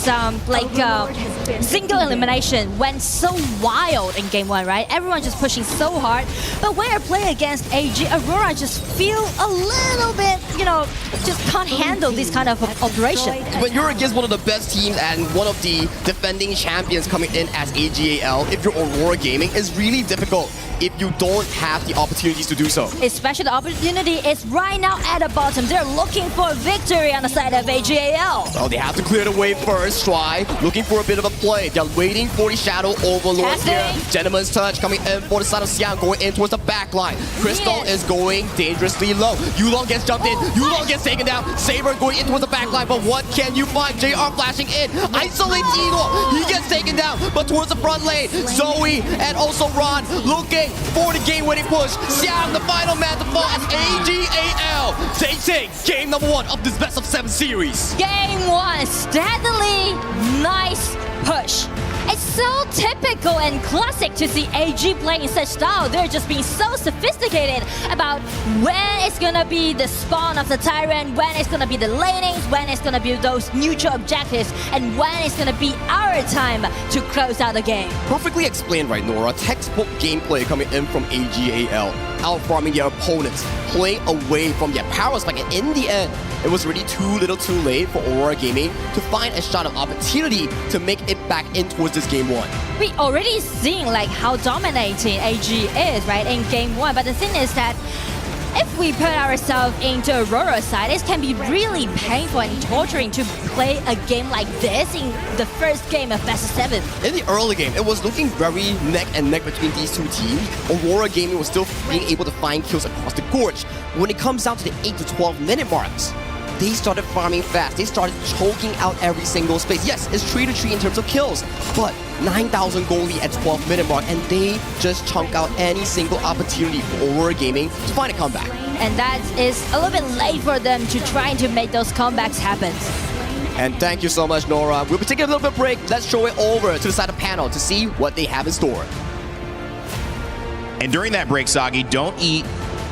single elimination went so wild in game 1, right? Everyone just pushing so hard. But when you're playing against AG, Aurora just feel a little bit, just can't handle this kind of operation. When you're against one of the best teams and one of the defending champions coming in as AGAL, if you're Aurora Gaming, it's really difficult if you don't have the opportunities to do so. Especially the opportunity is right now at the bottom. They're looking for victory on the side of AGAL. So they have to clear the way first. Shuai looking for a bit of a play. They're waiting for the Shadow Overlord here. Gentleman's Touch coming in for the side of Xiang, going in towards the back line. Crystal is going dangerously low. Yulong gets jumped in. Yulong gets taken down. Saber going in towards the back line, but what can you find? JR flashing in. Isolates Yino. He gets taken down, but towards the front lane, Zoe and also Ron looking for the game-winning push. Xiang, the final man to fall as AGAL. They take game number 1 of this best of 7 series. Game 1, steadily nice push. It's so typical and classic to see AG playing in such style. They're just being so sophisticated about when it's gonna be the spawn of the Tyrant, when it's gonna be the lanings, when it's gonna be those neutral objectives, and when it's gonna be our time to close out the game. Perfectly explained, right, Nora? Textbook gameplay coming in from AGAL, out-farming their opponents, playing away from their power spike, and in the end, it was really too little too late for Aurora Gaming to find a shot of opportunity to make it back in towards this game 1. We already seen like how dominating AG is, right, in game 1, but the thing is that if we put ourselves into Aurora's side, it can be really painful and torturing to play a game like this in the first game of best of 7. In the early game, it was looking very neck and neck between these two teams. Aurora Gaming was still being able to find kills across the gorge. When it comes down to the 8 to 12 minute marks, they started farming fast. They started choking out every single space. Yes, it's 3 to 3 in terms of kills, but 9,000 goal lead at 12 minute mark, and they just chunk out any single opportunity for Aurora Gaming to find a comeback. And that is a little bit late for them to try to make those comebacks happen. And thank you so much, Nora. We'll be taking a little bit of break. Let's show it over to the side of the panel to see what they have in store. And during that break, Sagi, don't eat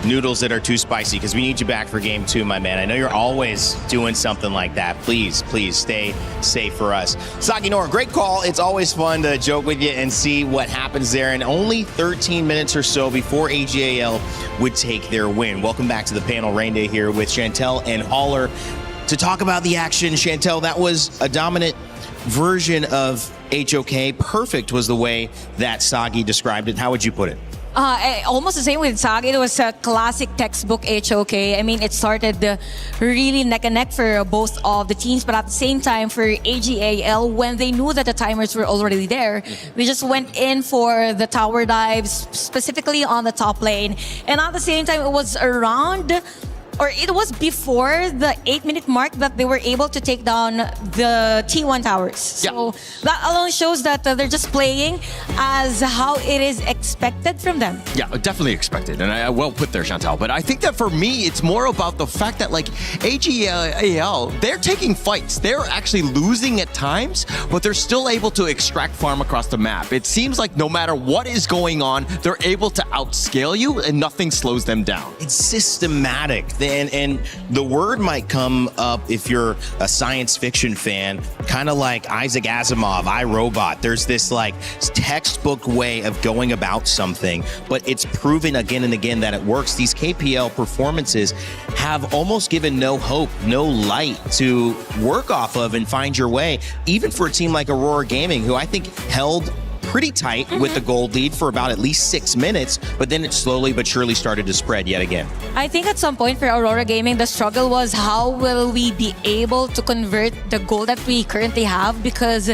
noodles that are too spicy, because we need you back for game 2, my man. I know you're always doing something like that. Please, please stay safe for us. Sagi, Nora, great call. It's always fun to joke with you and see what happens there. And only 13 minutes or so before AGAL would take their win. Welcome back to the panel. Rain Day here with Chantel and Haller to talk about the action. Chantel, that was a dominant version of HOK. Perfect was the way that Sagi described it. How would you put it? Almost the same with Sagi. It was a classic textbook HOK. I mean, it started really neck and neck for both of the teams, but at the same time for AGAL, when they knew that the timers were already there, they just went in for the tower dives, specifically on the top lane. And at the same time, it was around, or it was before the 8-minute mark that they were able to take down the T1 towers. So that alone shows that they're just playing as how it is expected from them. Yeah, definitely expected, and I well put there, Chantal. But I think that for me, it's more about the fact that like AGAL, they're taking fights. They're actually losing at times, but they're still able to extract farm across the map. It seems like no matter what is going on, they're able to outscale you, and nothing slows them down. It's systematic. And the word might come up if you're a science fiction fan, kind of like Isaac Asimov, iRobot. There's this like textbook way of going about something, but it's proven again and again that it works. These KPL performances have almost given no hope, no light to work off of and find your way, even for a team like Aurora Gaming, who I think held pretty tight with the gold lead for about at least 6 minutes, but then it slowly but surely started to spread yet again. I think at some point for Aurora Gaming, the struggle was how will we be able to convert the goal that we currently have, because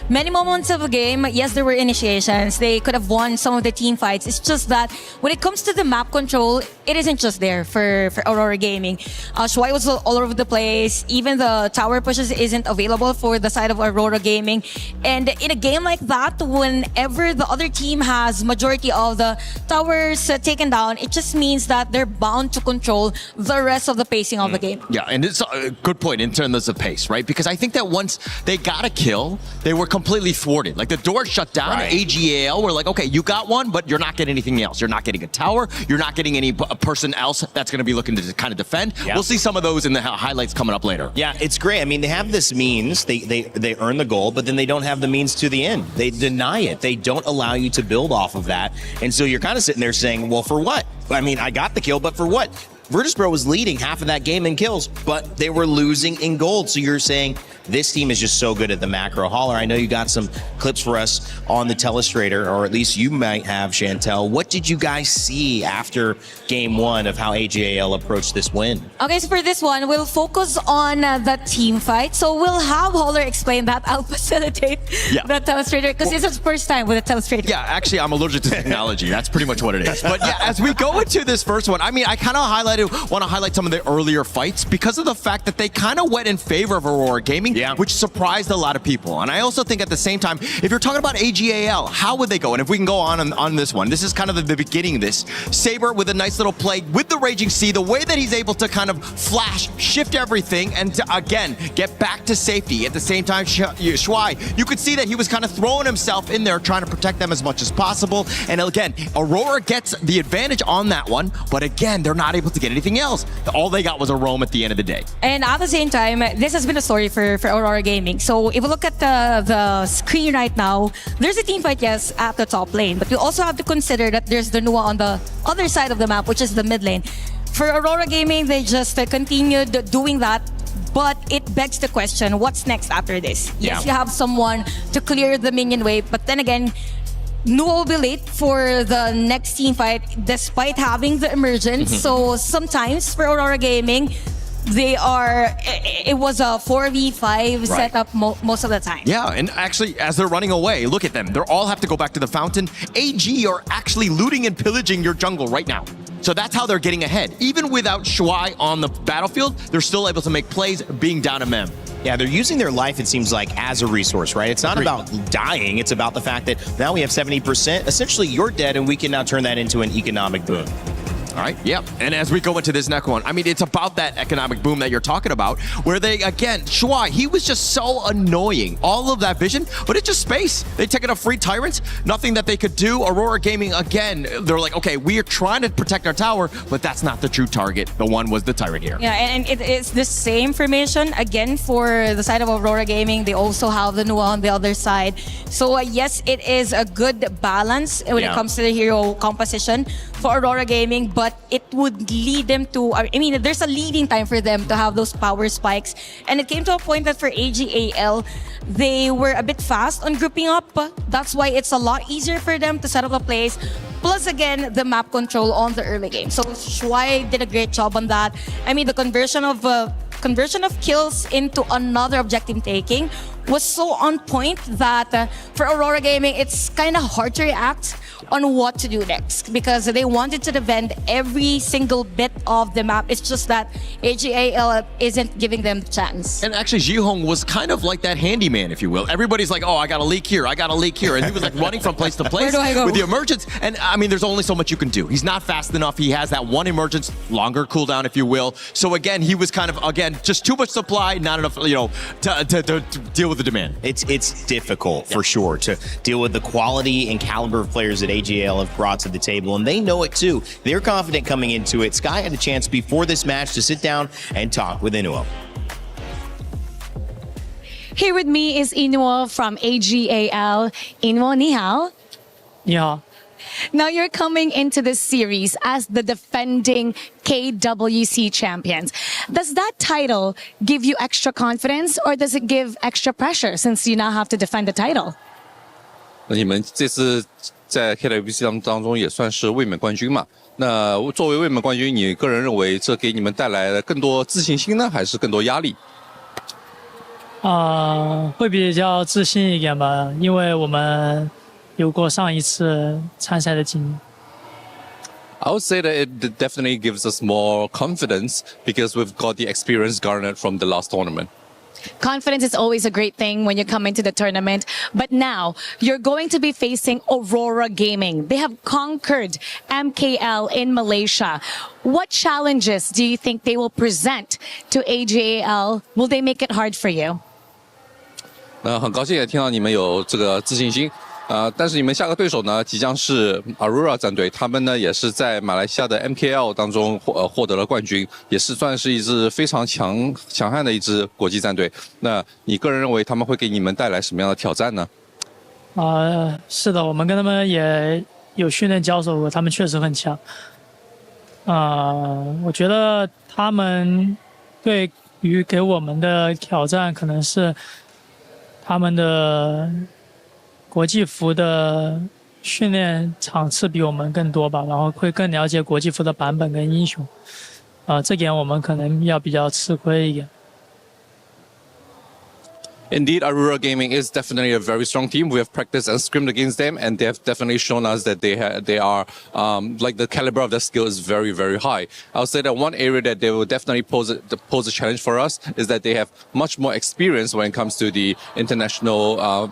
many moments of the game, yes, there were initiations. They could have won some of the team fights. It's just that when it comes to the map control, it isn't just there for Aurora Gaming. Shuai was all over the place. Even the tower pushes isn't available for the side of Aurora Gaming. And in a game like that, whenever the other team has majority of the towers taken down, it just means that they're bound to control the rest of the pacing of the game. Yeah, and it's a good point in terms of pace, right? Because I think that once they got a kill, they were completely thwarted. Like the door shut down. Right. AGAL were like, okay, you got one, but you're not getting anything else. You're not getting a tower. You're not getting any person else that's going to be looking to kind of defend. Yeah. We'll see some of those in the highlights coming up later. Yeah, it's great. I mean, they have this means. They earn the goal, but then they don't have the means to the end. They deny it. They don't allow you to build off of that. And so you're kind of sitting there saying, well, for what? I mean, I got the kill, but for what? Virtus.pro was leading half of that game in kills, but they were losing in gold. So you're saying this team is just so good at the macro. Holler, I know you got some clips for us on the telestrator, or at least you might have, Chantel. What did you guys see after game one of how AGAL approached this win? Okay, so for this one, we'll focus on the team fight. So we'll have Holler explain that. I'll facilitate the telestrator, because this is the first time with a telestrator. Yeah, actually, I'm allergic to technology. That's pretty much what it is. But yeah, as we go into this first one, I mean, I kind of want to highlight some of the earlier fights because of the fact that they kind of went in favor of Aurora Gaming, which surprised a lot of people. And I also think at the same time, if you're talking about AGAL, how would they go? And if we can go on this one, this is kind of the beginning of this. Saber with a nice little play with the Raging Sea, the way that he's able to kind of flash, shift everything, and to, again, get back to safety. At the same time, Shuai, you could see that he was kind of throwing himself in there, trying to protect them as much as possible. And again, Aurora gets the advantage on that one, but again, they're not able to get anything else. All they got was a roam at the end of the day. And at the same time, this has been a story for Aurora Gaming. So if we look at the screen right now, there's a team fight, yes, at the top lane. But we also have to consider that there's the Nua on the other side of the map, which is the mid lane. For Aurora Gaming, they just continued doing that. But it begs the question, what's next after this? Yes, you have someone to clear the minion wave. But then again, Nua will be late for the next team fight despite having the emergence. So sometimes for Aurora Gaming, it was a 4v5 setup most of the time. Yeah, and actually, as they're running away, look at them. They all have to go back to the fountain. AG are actually looting and pillaging your jungle right now. So that's how they're getting ahead. Even without Shuai on the battlefield, they're still able to make plays being down a mem. Yeah, they're using their life, it seems like, as a resource, right? It's not about dying. It's about the fact that now we have 70%. Essentially, you're dead, and we can now turn that into an economic boom. All right, yep. And as we go into this next one, I mean, it's about that economic boom that you're talking about, where they, again, Shuai, he was just so annoying. All of that vision, but it's just space. They taking a free tyrant, nothing that they could do. Aurora Gaming, again, they're like, okay, we are trying to protect our tower, but that's not the true target. The one was the tyrant here. Yeah, and it's the same formation. Again, for the side of Aurora Gaming, they also have the Nua on the other side. So yes, it is a good balance when it comes to the hero composition for Aurora Gaming, but but it would lead them to, I mean, there's a leading time for them to have those power spikes. And it came to a point that for AGAL, they were a bit fast on grouping up. That's why it's a lot easier for them to set up a place. Plus, again, the map control on the early game. So Shuai did a great job on that. I mean, the conversion of kills into another objective taking was so on point that for Aurora Gaming, it's kind of hard to react on what to do next because they wanted to defend every single bit of the map. It's just that AGAL isn't giving them the chance. And actually, Jihong was kind of like that handyman, if you will. Everybody's like, oh, I got a leak here, I got a leak here. And he was like running from place to place Where do I go? with the emergence. And I mean, there's only so much you can do. He's not fast enough. He has that one emergence, longer cooldown, if you will. So again, he was kind of, again, just too much supply, not enough, you know, to deal with the demand. It's difficult for sure to deal with the quality and caliber of players that AGL have brought to the table, and they know it too. They're confident coming into it. Sky had a chance before this match to sit down and talk with Inuo. Here with me is Inuo from AGAL. Inuo, ni hao. Ni hao. Now you're coming into this series as the defending KWC champions. Does that title give you extra confidence or does it give extra pressure since you now have to defend the title? 那你们这次在 KWC 当中也算是卫冕冠军嘛？那作为卫冕冠军，你个人认为这给你们带来了更多自信心呢，还是更多压力？会比较自信一点吧，因为我们有过上一次参赛的经历。I would say that it definitely gives us more confidence because we've got the experience garnered from the last tournament. Confidence is always a great thing when you come into the tournament, but now you're going to be facing Aurora Gaming. They have conquered MKL in Malaysia. What challenges do you think they will present to AGAL? Will they make it hard for you? 那很高兴也听到你们有这个自信心。但是你们下个对手呢，即将是 Aurora 战队，他们呢也是在马来西亚的 MKL 当中获得了冠军，也是算是一支非常强悍的一支国际战队。那你个人认为他们会给你们带来什么样的挑战呢？是的，我们跟他们也有训练交手过，他们确实很强。我觉得他们对于给我们的挑战可能是他们的国际服的训练场次比我们更多吧，然后会更了解国际服的版本跟英雄，这点我们可能要比较吃亏一点。Indeed, Aurora Gaming is definitely a very strong team. We have practiced and scrimmed against them, and they have definitely shown us that they are like the caliber of their skill is very, very high. I would say that one area that they will definitely pose a challenge for us is that they have much more experience when it comes to the international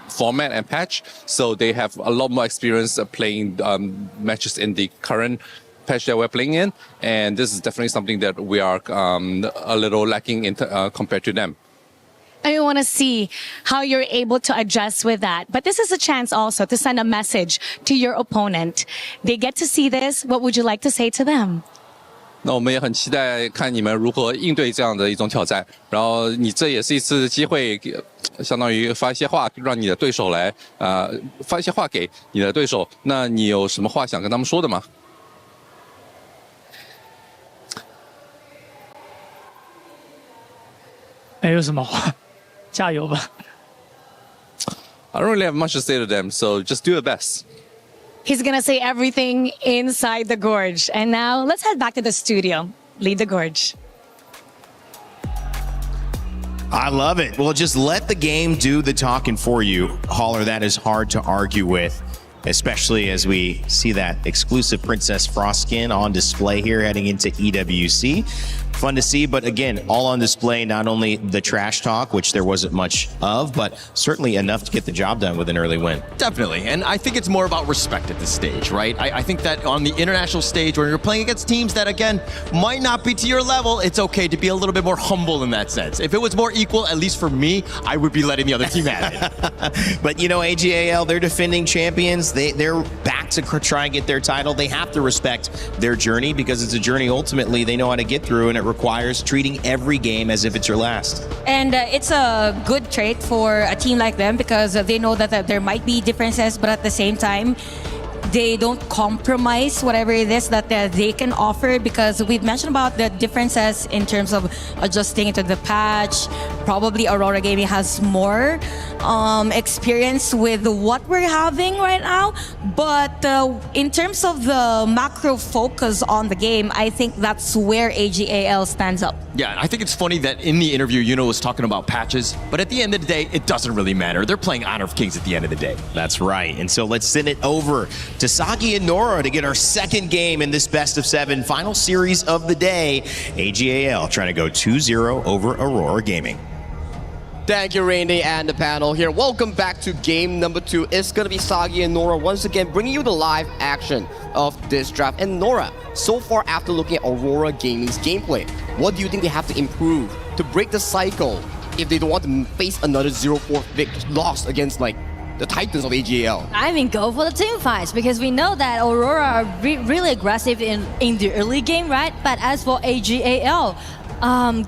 format and patch, so they have a lot more experience playing matches in the current patch that we're playing in, and this is definitely something that we are a little lacking in compared to them. I want to see how you're able to adjust with that. But this is a chance also to send a message to your opponent. They get to see this. What would you like to say to them? 那我们也很期待看你们如何应对这样的一种挑战。然后你这也是一次机会，相当于发一些话，让你的对手来发一些话给你的对手。那你有什么话想跟他们说的吗？没有什么话，加油吧。I don't really have much to say to them, so just do your best. He's going to say everything inside the gorge. And now let's head back to the studio. Lead the gorge. I love it. Well, just let the game do the talking for you. Holler, that is hard to argue with, especially as we see that exclusive Princess Frost skin on display here heading into EWC. Fun to see, but again, all on display, not only the trash talk, which there wasn't much of, but certainly enough to get the job done with an early win. Definitely, and I think it's more about respect at this stage, right? I think that on the international stage, where you're playing against teams that, again, might not be to your level, it's okay to be a little bit more humble in that sense. If it was more equal, at least for me, I would be letting the other team have it. But, you know, AGAL, they're defending champions. They're back to try and get their title. They have to respect their journey because it's a journey ultimately they know how to get through, and it requires treating every game as if it's your last. And it's a good trait for a team like them because they know that there might be differences, but at the same time, they don't compromise whatever it is that they can offer, because we've mentioned about the differences in terms of adjusting to the patch. Probably Aurora Gaming has more experience with what we're having right now, but in terms of the macro focus on the game, I think that's where AGAL stands up. Yeah, I think it's funny that in the interview, Yuno was talking about patches, but at the end of the day, it doesn't really matter. They're playing Honor of Kings at the end of the day. That's right. And so let's send it over to Sagi and Nora to get our second game in this best of 7 final series of the day. AGAL trying to go 2-0 over Aurora Gaming. Thank you, Randy, and the panel here. Welcome back to game number 2. It's going to be Sagi and Nora once again bringing you the live action of this draft. And Nora, so far after looking at Aurora Gaming's gameplay, what do you think they have to improve to break the cycle if they don't want to face another 0-4 loss against like the Titans of AGAL? I mean, go for the team fights, because we know that Aurora are really aggressive in the early game, right? But as for AGAL,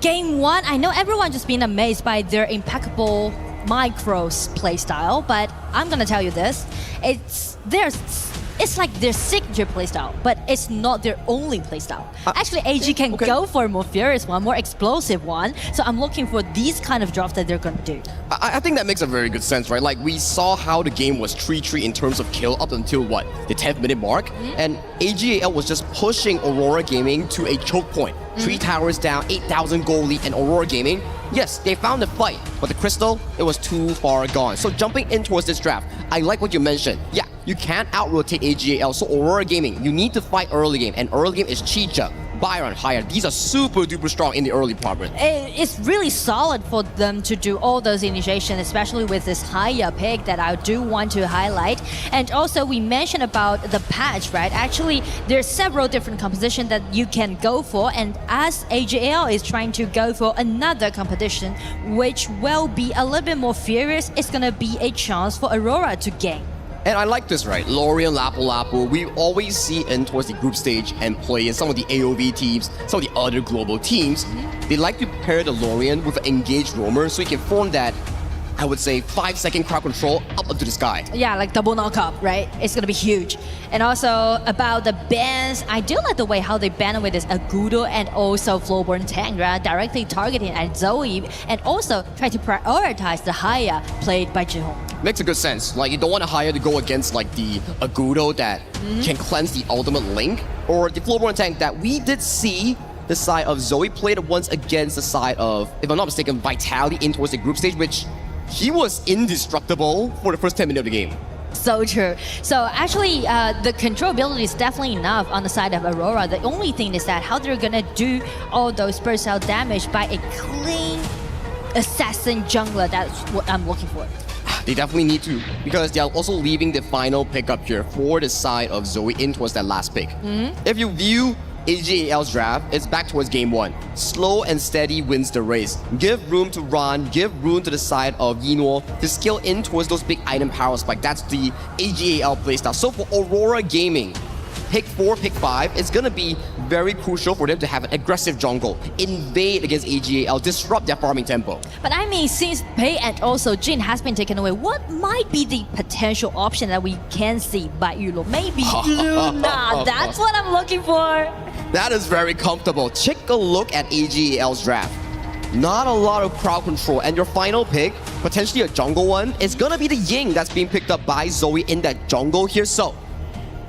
game 1, I know everyone just been amazed by their impeccable micros playstyle, but I'm gonna tell you this: it's like their signature playstyle, but it's not their only playstyle. Actually, AG can go for a more furious one, more explosive one. So I'm looking for these kind of drops that they're gonna do. I think that makes a very good sense, right? Like, we saw how the game was 3-3 in terms of kill up until what, the 10th minute mark, and AGAL was just pushing Aurora Gaming to a choke point. 3 towers down, 8,000 gold lead, and Aurora Gaming, yes, they found the fight, but the crystal, it was too far gone. So jumping in towards this draft, I like what you mentioned. Yeah, you can't out-rotate AGAL, so Aurora Gaming, you need to fight early game, and early game is Chicha, Byron, Higher. These are super duper strong in the early part. It's really solid for them to do all those initiations, especially with this Higher pick that I do want to highlight. And also we mentioned about the patch, right? Actually, there's several different compositions that you can go for, and as AGAL is trying to go for another competition, which will be a little bit more furious, it's gonna be a chance for Aurora to gain. And I like this, right? Lorien, Lapu-Lapu, we always see in towards the group stage and play in some of the AOV teams, some of the other global teams. They like to pair the Lorien with an engaged roamer so you can form that, I would say, 5-second crowd control up into the sky. Yeah, like double knockup, right? It's gonna be huge. And also about the bans, I do like the way how they ban with this Agudo and also Flowborn Tank, right? Directly targeting at Zoe, and also try to prioritize the Haya played by Jihong. Makes a good sense. Like, you don't want to hire to go against like the Agudo that can cleanse the ultimate link, or the Flowborn Tank that we did see the side of Zoe played once against the side of, if I'm not mistaken, Vitality in towards the group stage, which he was indestructible for the first 10 minutes of the game. So true. So actually, the controllability is definitely enough on the side of Aurora. The only thing is that how they're gonna do all those burst out damage by a clean assassin jungler. That's what I'm looking for. They definitely need to, because they are also leaving the final pickup here for the side of Zoe in towards that last pick. If you view AGAL's draft, it's back towards game 1. Slow and steady wins the race. Give room to Ron, give room to the side of Yinwo to scale in towards those big item power spike. That's the AGAL playstyle. So for Aurora Gaming, pick 4, pick 5, it's gonna be very crucial for them to have an aggressive jungle, invade against AGAL, disrupt their farming tempo. But I mean, since Pei and also Jin has been taken away, what might be the potential option that we can see by Yulo? Maybe Luna. That's what I'm looking for. That is very comfortable. Take a look at AGAL's draft. Not a lot of crowd control, and your final pick, potentially a jungle one, is gonna be the Ying that's being picked up by Zoe in that jungle here. So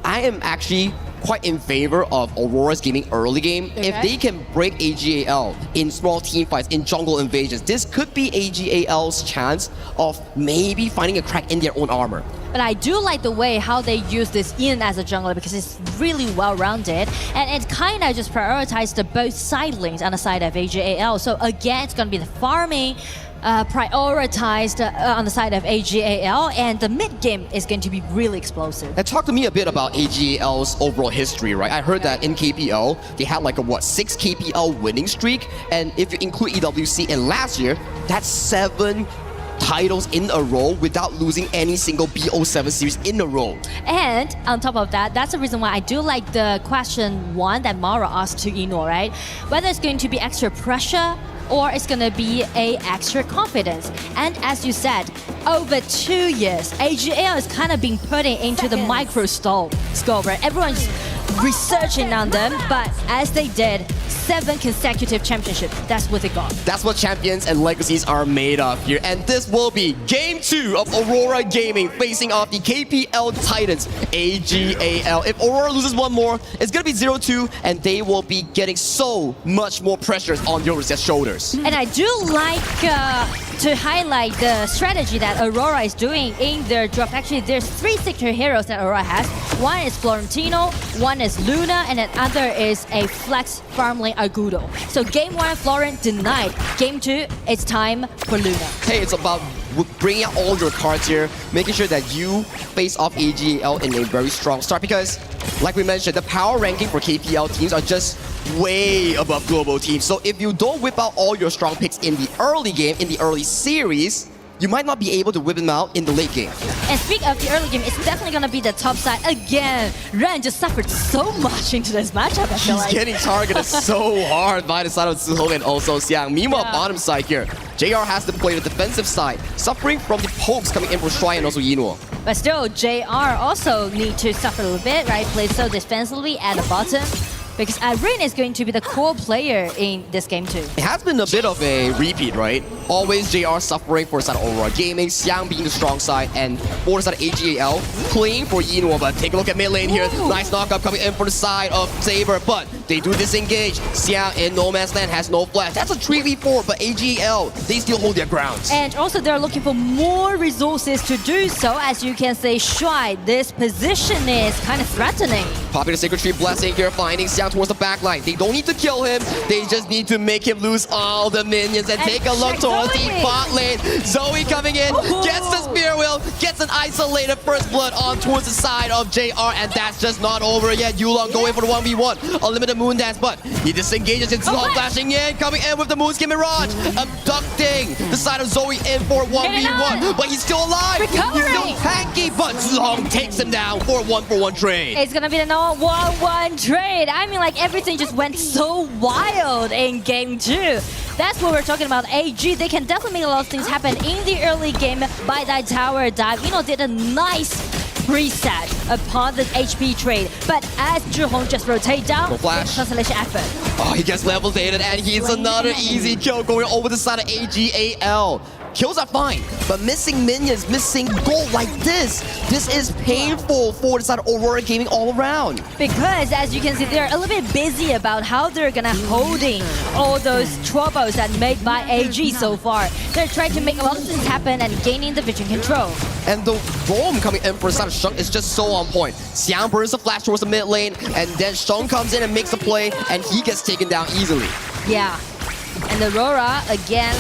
I am actually quite in favor of Aurora's Gaming early game. Okay. If they can break AGAL in small team fights, in jungle invasions, this could be AGAL's chance of maybe finding a crack in their own armor. But I do like the way how they use this Ian as a jungler, because it's really well-rounded, and it kind of just prioritized the both side lanes on the side of AGAL. So again, it's going to be the farming prioritized on the side of AGAL, and the mid game is going to be really explosive. And talk to me a bit about AGAL's overall history, right? I heard that in KPL, they had like a 6 KPL winning streak, and if you include EWC in last year, that's 7 titles in a row without losing any single BO7 series in a row. And on top of that, that's the reason why I do like the question 1 that Mara asked to Eno, right? Whether it's going to be extra pressure or it's gonna be a extra confidence. And as you said, over 2 years, AGL is kind of been putting into the micro scope, right? Everyone's researching on them, but as they did, 7 consecutive championships. That's what they got. That's what champions and legacies are made of here. And this will be Game 2 of Aurora Gaming facing off the KPL Titans, AGAL. If Aurora loses one more, it's going to be 0-2, and they will be getting so much more pressure on Yoru's shoulders. And I do like to highlight the strategy that Aurora is doing in their draft. Actually, there's 3 signature heroes that Aurora has. One is Florentino, one is Luna, and another is a flex farmling Agudo. So game 1, Florent denied. Game 2, it's time for Luna. Hey, it's about bringing out all your cards here, making sure that you face off AGL in a very strong start, because like we mentioned, the power ranking for KPL teams are just way above global teams. So if you don't whip out all your strong picks in the early game, in the early series, you might not be able to whip them out in the late game. And speaking of the early game, it's definitely going to be the top side again. Ren just suffered so much into this matchup, I feel like. He's getting targeted so hard by the side of Tsuho and also Xiang. Meanwhile, bottom side here, JR has to play the defensive side, suffering from the pokes coming in from Shuai and also Yinwo. But still, JR also need to suffer a little bit, right? Play so defensively at the bottom, because Irene is going to be the core player in this game too. It has been a bit of a repeat, right? Always JR suffering for the side of Aurora Gaming, Xiang being the strong side, and for the side of AGAL playing for Yinwo. But take a look at mid lane here. Nice knockup coming in for the side of Saber, but they do disengage. Xiang in no man's land has no flash. That's a 3v4, but AGAL, they still hold their grounds. And also they're looking for more resources to do so. As you can say, Shuai, this position is kind of threatening. Popping the Sacred Tree Blessing here, finding Xiang towards the back line. They don't need to kill him. They just need to make him lose all the minions. And take a look towards the bot lane. Zoe coming in, gets the spear wheel, gets an isolated first blood on towards the side of JR, and that's just not over yet. Yulong going for the 1v1. Unlimited moon dance, but he disengages. It's not flashing in, coming in with the Moonskin Mirage, abducting the side of Zoe in for 1v1, but he's still alive. He's still tanky, but Long takes him down for a 1-for-1 trade. It's gonna be the 1-1 trade. I mean, like, everything just went so wild in game 2. That's what we're talking about. AG, they can definitely make a lot of things happen in the early game by that tower dive. You know, did a nice reset upon the HP trade. But as Zhihong just rotate down, constellation effort. Oh, he gets level dated, and he's another easy kill going over the side of AGAL. Kills are fine, but missing minions, missing gold like this is painful for the side of Aurora Gaming all around. Because as you can see, they're a little bit busy about how they're gonna holding all those troubles that made by AG so far. They're trying to make a lot of things happen and gaining the vision control. And the roam coming in for the side of Sheng is just so on point. Xiang burns a flash towards the mid lane, and then Sheng comes in and makes a play, and he gets taken down easily. Yeah. And Aurora, again,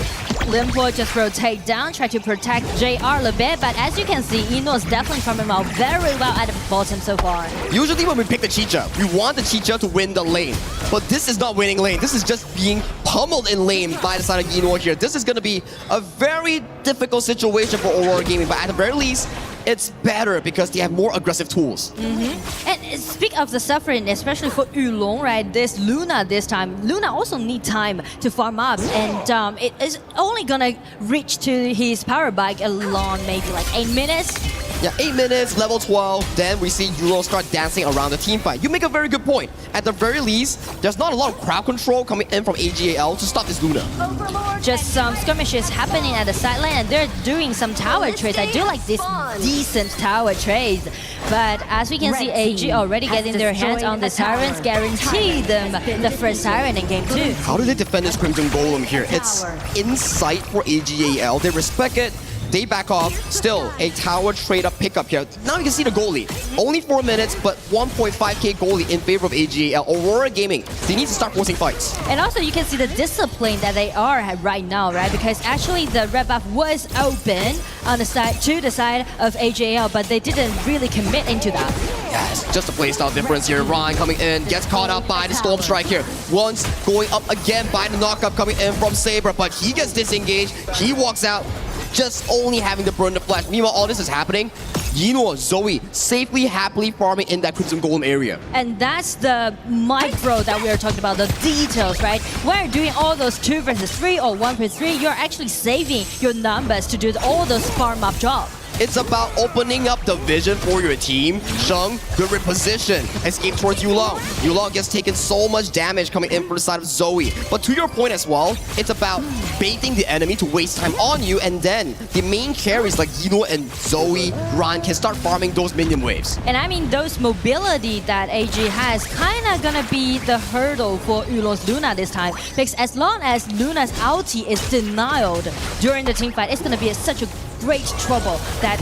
Limpo just rotate down, try to protect JR a little bit, but as you can see, Ino is definitely farming out very well at the bottom so far. Usually when we pick the Chicha, we want the Chicha to win the lane. But this is not winning lane. This is just being pummeled in lane by the side of Ino here. This is going to be a very difficult situation for Aurora Gaming, but at the very least, it's better because they have more aggressive tools. And speak of the suffering, especially for Yulong, right? This Luna this time. Luna also need time to farm up, and it is only gonna reach to his power bike along maybe like 8 minutes. Yeah, 8 minutes, level 12. Then we see Euro start dancing around the team fight. You make a very good point. At the very least, there's not a lot of crowd control coming in from AGAL to stop this Luna. Just some skirmishes happening at the sideline, and they're doing some tower trades. I do like this decent tower trades. But as we can see, AG already getting their hands on the Tyrants, guarantee them the first Tyrant in game 2. How do they defend this Crimson Golem here? It's insight for AGAL. They respect it. They back off. Still, a tower trade-up pickup here. Now you can see the goalie. Only 4 minutes, but 1.5k goalie in favor of AGAL. Aurora Gaming, they need to start forcing fights. And also you can see the discipline that they are right now, right? Because actually the red buff was open on the side to the side of AGAL, but they didn't really commit into that. Yes, just a playstyle difference here. Ryan coming in, gets caught up by the Storm Strike here. Once going up again by the knockup coming in from Saber, but he gets disengaged. He walks out. just only having to burn the flash. Meanwhile, all this is happening. Yino, Zoe, safely, happily farming in that Crimson Golem area. And that's the micro that we are talking about, the details, right? When you're doing all those 2 versus 3 or 1 versus 3, you're actually saving your numbers to do all those farm up jobs. It's about opening up the vision for your team. Sheng, good reposition. Escape towards Yulong. Yulong gets taken so much damage coming in from the side of Zoe. But to your point as well, it's about baiting the enemy to waste time on you, and then the main carries like Yino and Zoe, Ran can start farming those minion waves. And I mean, those mobility that AG has kind of gonna be the hurdle for Yulong's Luna this time. Because as long as Luna's ulti is denied during the team fight, it's gonna be such a great trouble that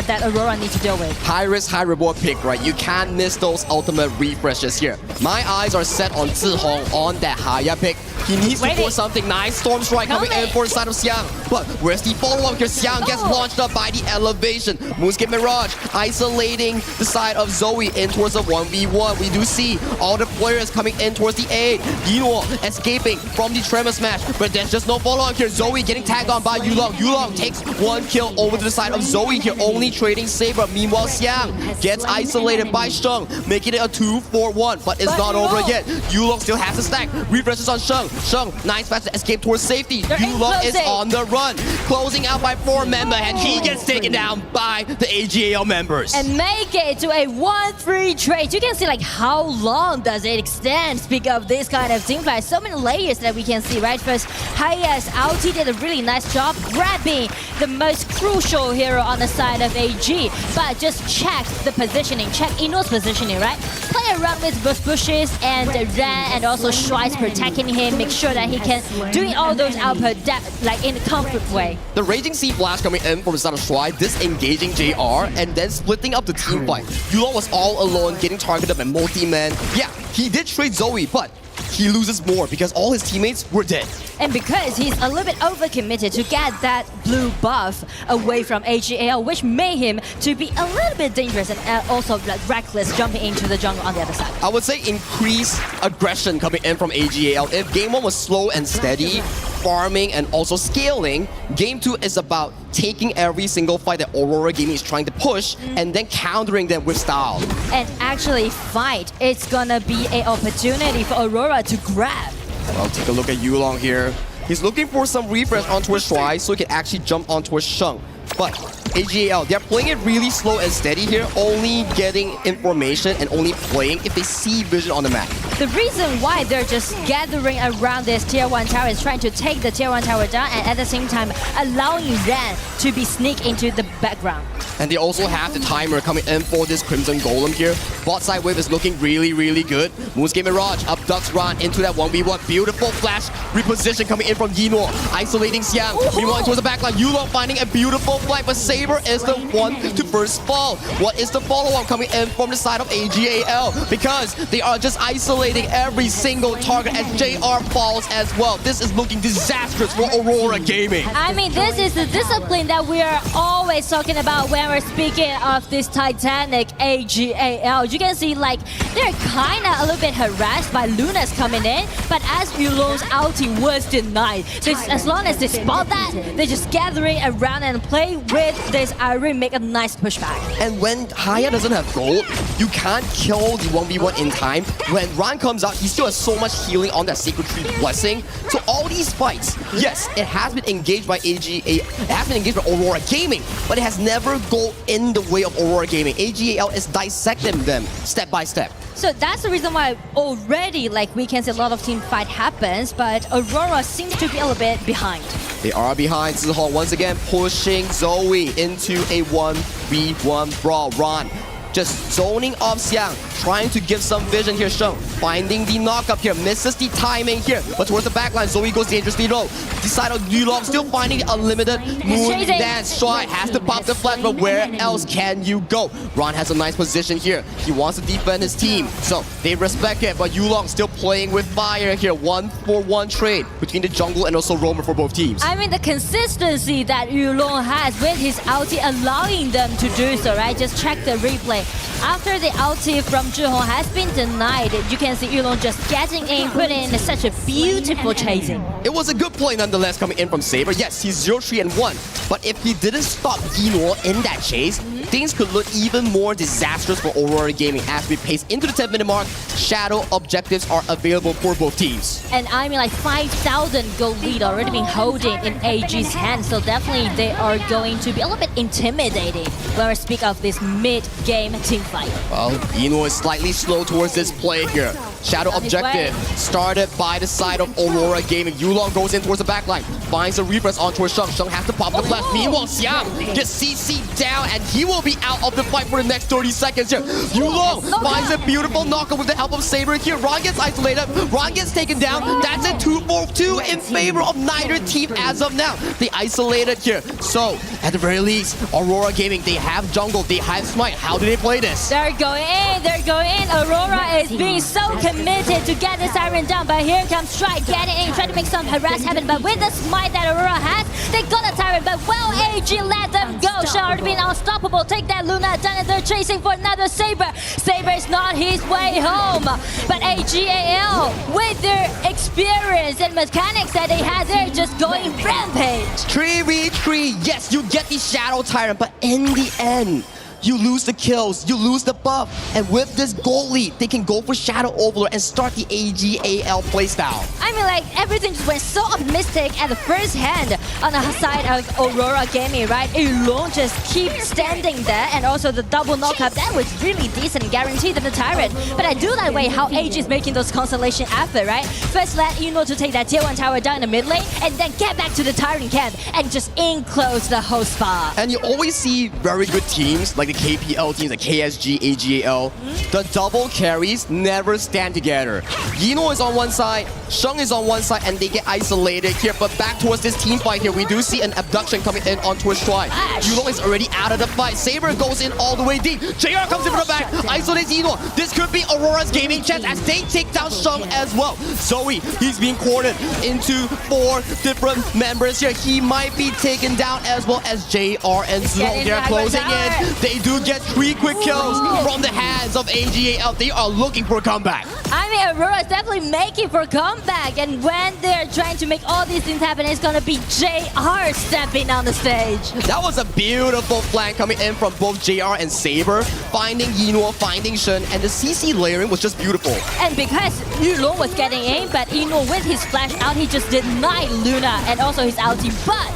that Aurora needs to deal with. High risk, high reward pick, right? You can't miss those ultimate refreshes here. My eyes are set on Zihong on that Haya pick. He needs to force something nice. Storm Strike coming in for the side of Xiang. But where's the follow-up here? Xiang gets launched up by the elevation. Moonscape Mirage isolating the side of Zoe in towards a 1v1. We do see all the players coming in towards the aid. Yino escaping from the Tremor Smash, but there's just no follow-up here. Zoe getting tagged on by Yulong. Yulong takes 1 kill over to the side of Zoe here, only trading Saber. Meanwhile, Xiang gets isolated by Sheng, making it a 2-4-1, but it's not over yet. Yulong still has a stack. Refreshes on Sheng. Sheng, nice fast escape towards safety. Yulong is on the run, closing out by 4 member, and he gets taken down by the AGAL members. And make it to a 1-3 trade. You can see like how long does it extend. Speaking of this kind of team fight, so many layers that we can see, right? First, Haya's ulti did a really nice job grabbing the most crucial hero on the side of AG. But just check the positioning, check Ino's positioning, right? Play around with bushes and Ran and also Shuai's protecting him, make sure that he can doing all those output like in a comfort way. The Raging Sea Flash coming in from the side of Shuai, disengaging JR, and then splitting up the team fight. Yulong was all alone, getting targeted by multi-man. Yeah, he did trade Zoe, but he loses more because all his teammates were dead. And because he's a little bit overcommitted to get that blue buff away from AGAL, which made him to be a little bit dangerous and also like reckless jumping into the jungle on the other side. I would say increased aggression coming in from AGAL. If game 1 was slow and steady, farming and also scaling, game 2 is about taking every single fight that Aurora Gaming is trying to push and then countering them with style. And actually fight, it's gonna be an opportunity for Aurora to grab. Well, take a look at Yulong here. He's looking for some refresh onto his Shuai so he can actually jump onto his Sheng. But AGAL, they're playing it really slow and steady here, only getting information and only playing if they see vision on the map. The reason why they're just gathering around this tier 1 tower is trying to take the tier 1 tower down and at the same time allowing Ran to be sneak into the background. And they also have the timer coming in for this Crimson Golem here. Bot side wave is looking really, really good. Moonscape Mirage abducts Ran into that 1v1. Beautiful flash reposition coming in from Yino, isolating Xiang. Meanwhile, towards the backline, Yulong finding a beautiful flight, but Saber is the one to first fall. What is the follow-up coming in from the side of AGAL? Because they are just isolating every single target as JR falls as well. This is looking disastrous for Aurora Gaming. I mean, this is the discipline that we are always talking about when we're speaking of this Titanic AGAL. You can see like they're kind of a little bit harassed by Lunas coming in, but as Yulong's ulti was denied, as long as they spot that, they're just gathering around and play with this Irene, make a nice pushback. And when Haya doesn't have gold, you can't kill the 1v1 in time. When Ran comes out, he still has so much healing on that Sacred Tree Blessing. So all these fights, yes, it has been engaged by it has been engaged by Aurora Gaming, but it has never gone in the way of Aurora Gaming. AGAL is dissecting them step by step. So that's the reason why already, like, we can see a lot of team fight happens, but Aurora seems to be a little bit behind. They are behind. Zihong once again pushing Zoe into a 1v1 brawl. Ran just zoning off Xiang, trying to give some vision here. Sheng finding the knockup here, misses the timing here, but towards the backline, Zoe goes dangerously low. The side of Yulong still finding unlimited moon dance. Shuai has to pop the flash, but where else can you go? Ran has a nice position here. He wants to defend his team, so they respect it, but Yulong still playing with fire here. 1-for-1 trade between the jungle and also roamer for both teams. I mean, the consistency that Yulong has with his ulti allowing them to do so, right? Just check the replay. After the ulti from has been denied, you can see Yulong just getting in, putting in such a beautiful chasing. It was a good play nonetheless coming in from Saber. Yes, he's 0-3-1. But if he didn't stop Yinor in that chase, things could look even more disastrous for Aurora Gaming as we pace into the 10-minute mark. Shadow objectives are available for both teams. And I mean, like 5,000 gold lead already been holding in AG's hands, so definitely they are going to be a little bit intimidating when we speak of this mid-game team fight. Well, Yinor is slightly slow towards this play here. Shadow objective started by the side of Aurora Gaming. Yulong goes in towards the backline, finds a refresh on towards Sheng. Sheng has to pop the flash. Meanwhile, Xiang gets CC down, and he will be out of the fight for the next 30 seconds here. Yulong finds a beautiful knockup with the help of Saber here. Ron gets isolated. Ron gets taken down. That's a 2-4-2 in favor of neither team as of now. They isolated here. So, at the very least, Aurora Gaming, they have jungle, they have smite. How do they play this? They're going in, they're going in. Aurora is being so committed to get this Siren down, but here comes Strike getting in, trying to make some harass happen, but with the smite that Aurora has, they got a Tyrant, but well, AG let them go. Shard being unstoppable, take that Luna down, and they're chasing for another Saber. Saber is not his way home, but AGAL, with their experience and mechanics that they have, they're just going rampage. 3v3, yes, you get the Shadow Tyrant, but in the end, you lose the kills, you lose the buff, and with this gold lead, they can go for Shadow Overlord and start the AGAL playstyle. I mean, like, everything just went so optimistic at the first hand on the side of Aurora Gaming, right? Elon just keeps standing there, and also the double knockup, that was really decent, guaranteed to the Tyrant. But I do like the way how AG is making those constellation effort, right? First let Eno to take that tier 1 tower down in the mid lane, and then get back to the Tyrant camp and just enclose the whole spot. And you always see very good teams, like the KPL teams, like KSG, AGAL, the double carries never stand together. Yino is on one side, Sheng is on one side, and they get isolated here. But back towards this team fight here, we do see an abduction coming in on towards Try. Yulong is already out of the fight. Saber goes in all the way deep. JR comes in from the back, isolates Yino. This could be Aurora's gaming chance as they take down Sheng as well. Zoe, he's being cornered into 4 different members here. He might be taken down as well as JR and Zilong here closing in. They do get 3 quick kills from the hands of AGAL. They are looking for a comeback. I mean, Aurora is definitely making for a comeback, and when they're trying to make all these things happen, it's gonna be JR stepping on the stage. That was a beautiful flank coming in from both JR and Saber, finding Yinor, finding Shen, and the CC layering was just beautiful. And because Yulong was getting in, but Yinor with his flash out, he just denied Luna and also his ulti. But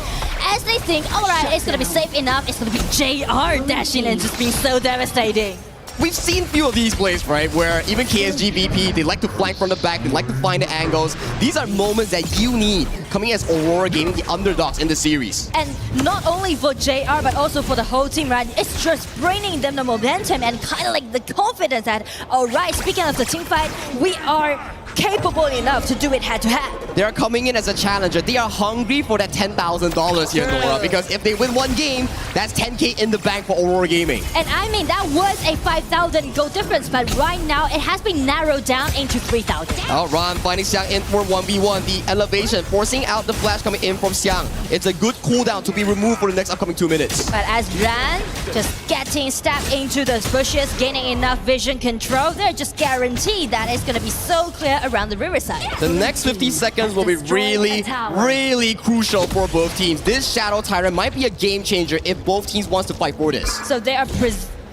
as they think, alright, it's gonna be safe enough, it's gonna be JR dashing and just being so devastating. We've seen a few of these plays, right, where even KSG VP, they like to flank from the back, they like to find the angles. These are moments that you need coming as Aurora Gaming, the underdogs in the series. And not only for JR, but also for the whole team, right? It's just bringing them the momentum and kind of like the confidence that, alright, speaking of the team fight, we are capable enough to do it head-to-head. They're coming in as a challenger. They are hungry for that $10,000 here, Nora, because if they win one game, that's 10K in the bank for Aurora Gaming. And I mean, that was a 5,000 gold difference, but right now, it has been narrowed down into 3,000. Ron finding Xiang in for 1v1. The elevation, forcing out the flash coming in from Xiang. It's a good cooldown to be removed for the next upcoming 2 minutes. But as Ran just getting stepped into the bushes, gaining enough vision control, they're just guaranteed that it's going to be so clear around the riverside. The next 50 seconds will be really crucial for both teams. This Shadow Tyrant might be a game changer if both teams wants to fight for this. So they are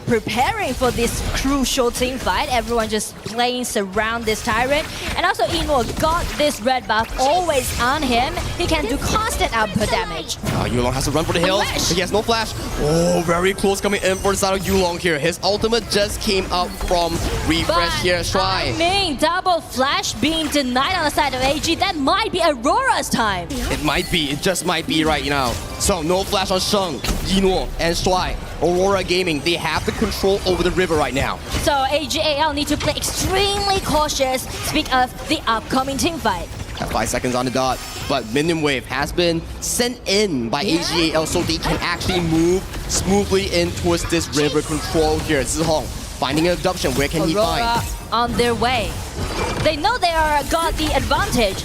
preparing for this crucial team fight. Everyone just playing surround this Tyrant. And also Eno got this red buff always on him. He can do constant output damage. Yulong has to run for the hills. He has no flash. Oh, very close coming in for the side of Yulong here. His ultimate just came up from refresh here. Try. I mean, double flash being denied on the side of AG. That might be Aurora's time. It might be. It just might be right now. So no flash on Sheng, Yinor, and Shuai. Aurora Gaming, they have the control over the river right now. So AGAL need to play extremely cautious, speak of the upcoming team fight. Have 5 seconds on the dot, but Minion Wave has been sent in by AGAL so they can actually move smoothly in towards this river control here. Zihong finding an abduction, where can he find? On their way. They know they are got the advantage.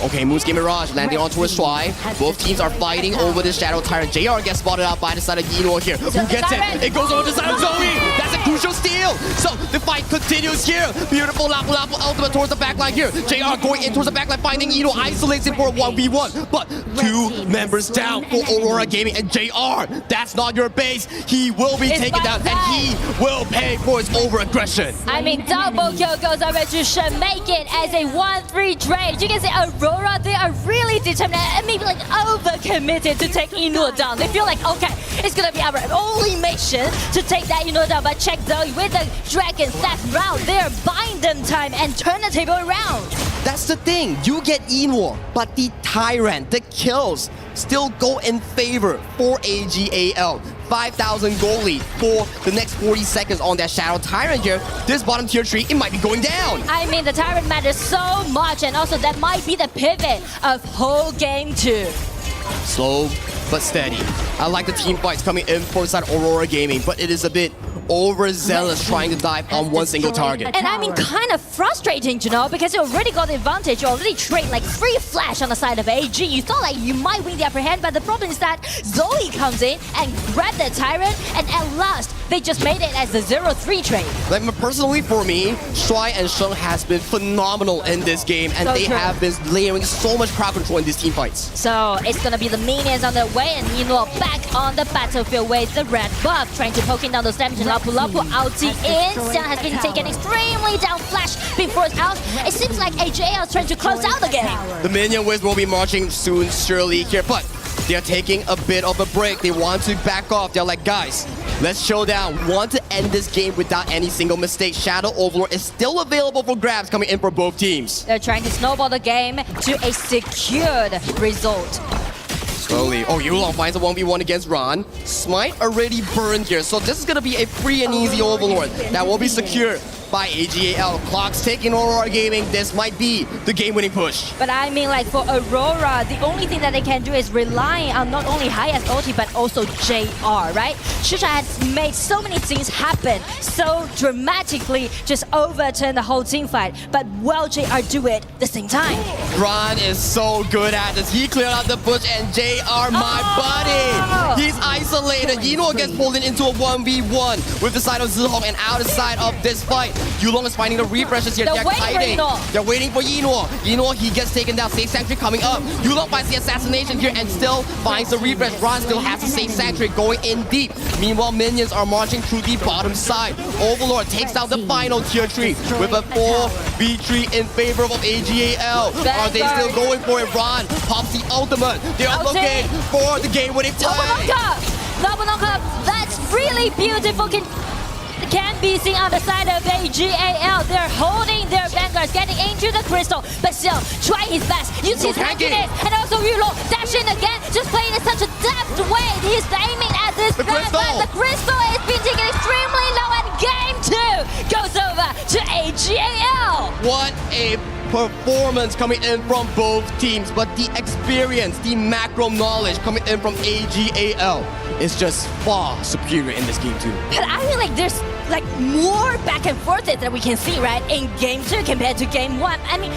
Okay, Moonscape Mirage landing onto a Shuai. Both teams are fighting over the Shadow Tyrant. JR gets spotted out by the side of Yinor here. Who gets it? It goes over to the side of Zoe. That's a crucial steal. So the fight continues here. Beautiful Lapu Lapu ultimate towards the backline here. JR going in towards the backline, finding Yinor, isolates him for a 1v1. But 2 members down for Aurora Gaming, and JR, that's not your base. He will be taken down, and he will pay for his over-aggression. I mean, double kill goes over to Shen, make it as a 1-3 trade. You can see Aurora, they are really determined and maybe like over-committed to take Yinor down. They feel like, okay, it's gonna be our only mission to take that Yinor down, but check Zoe with the dragons that round. They're buying them time and turn the table around. That's the thing, you get Yinor, but the Tyrant, the kills, still go in favor for AGAL. 5,000 gold lead for the next 40 seconds on that Shadow Tyrant here. This bottom tier tree, it might be going down. I mean, the Tyrant matters so much, and also that might be the pivot of whole game 2. Slow but steady. I like the team fights coming in for side Aurora Gaming, but it is a bit overzealous trying to dive on one single target. And I mean, kind of frustrating to know, because you already got the advantage. You already trade like free flash on the side of AG. You thought like you might win the upper hand, but the problem is that Zoe comes in and grabbed the Tyrant, and at last they just made it as the 0-3 trade. Like personally for me, Shuai and Sheng has been phenomenal in this game, and they have been layering so much crowd control in these team fights. So it's gonna be the minions on their way, and Yinor back on the battlefield with the red buff, trying to poking down those damage. And Lapu Lapu ulti in. Xiang has been taken extremely down. Flash being forced out. It seems like AJL is trying to close out the game. The minion whiz will be marching soon, surely here, but they're taking a bit of a break. They want to back off. They're like, guys, let's show down. Want to end this game without any single mistake. Shadow Overlord is still available for grabs coming in for both teams. They're trying to snowball the game to a secured result. Slowly. Oh, Yulong finds a 1v1 against Ron. Smite already burned here, so this is going to be a free and easy Overlord that will be secured by AGAL. Clock's taking Aurora Gaming. This might be the game-winning push. But I mean, like for Aurora, the only thing that they can do is rely on not only Hayas ulti, but also JR, right? Shusha has made so many things happen so dramatically, just overturn the whole team fight. But will JR do it at the same time? Ron is so good at this. He cleared out the bush, and JR, my buddy, he's isolated. Yinor gets pulled into a 1v1 with the side of Zihong, and out of side of this fight, Yulong is finding the refreshes here. They're kiting. They're waiting for Yinor. Yinor, he gets taken down. Safe Sanctuary coming up. Yulong finds the assassination here and still finds the refresh. Ron still has the Safe Sanctuary going in deep. Meanwhile, minions are marching through the bottom side. Overlord takes down the final tier tree with a 4v3 in favor of AGAL. Are they still going for it? Ron pops the ultimate. They are looking for the game-winning play. That's really beautiful. Can be seen on the side of AGAL. They're holding their vanguards, getting into the crystal, but still trying his best. Use his tankiness, and also Yulong dashing again, just playing in such a deft way. He's aiming at this guy, but the crystal is being taken extremely low, and game 2 goes over to AGAL. What a performance coming in from both teams, but the experience, the macro knowledge coming in from AGAL is just far superior in this game too. But I feel like there's like more back and forth that we can see, right, in game 2 compared to game 1. I mean,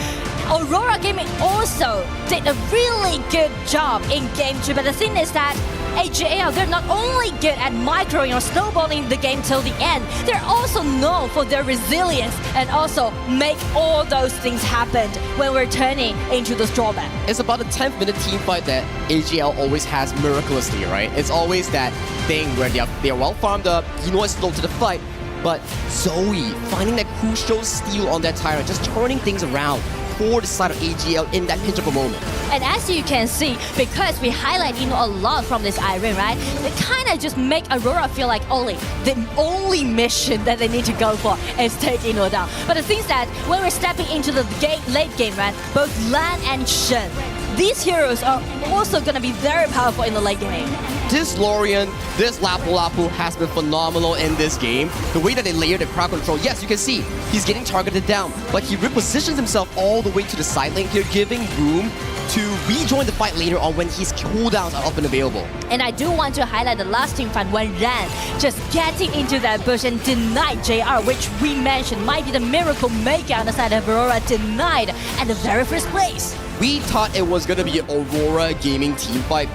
Aurora Gaming also did a really good job in game 2, but the thing is that AGAL, they're not only good at microing or snowballing the game till the end, they're also known for their resilience and also make all those things happen when we're turning into the drawback. It's about the 10th minute team fight that AGL always has miraculously, right? It's always that thing where they're well farmed up, Yinor is slow to the fight, but Zoe finding that crucial steal on that Tyrant, just turning things around for the side of AGL in that pinch of a moment. And as you can see, because we highlight a lot from this Irene, right? It kind of just make Aurora feel like the only mission that they need to go for is take Yinor down. But the thing is that when we're stepping into the late game, right? Both Lan and Shen, these heroes are also going to be very powerful in the late game. This Lorian, this Lapu Lapu has been phenomenal in this game. The way that they layered the crowd control, yes, you can see he's getting targeted down, but he repositions himself all the way to the side lane here, giving room to rejoin the fight later on when his cooldowns are up and available. And I do want to highlight the last team fight when Ran just getting into that bush and denied JR, which we mentioned might be the miracle maker on the side of Aurora, denied at the very first place. We thought it was gonna be an Aurora Gaming team fight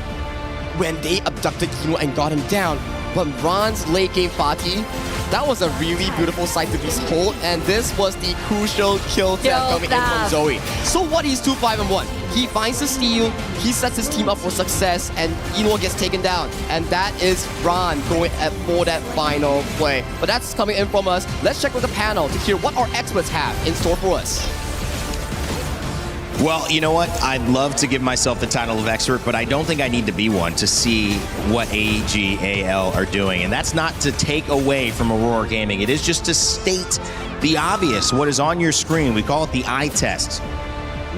when they abducted Kino and got him down. But Ron's late game Fatih, that was a really beautiful sight to behold, and this was the crucial kill tap coming in from Zoe. So what, he's 2-5-1. He finds the steal, he sets his team up for success, and Ino gets taken down. And that is Ron going for that final play. But that's coming in from us. Let's check with the panel to hear what our experts have in store for us. Well, you know what? I'd love to give myself the title of expert, but I don't think I need to be one to see what AGAL are doing. And that's not to take away from Aurora Gaming. It is just to state the obvious, what is on your screen. We call it the eye test.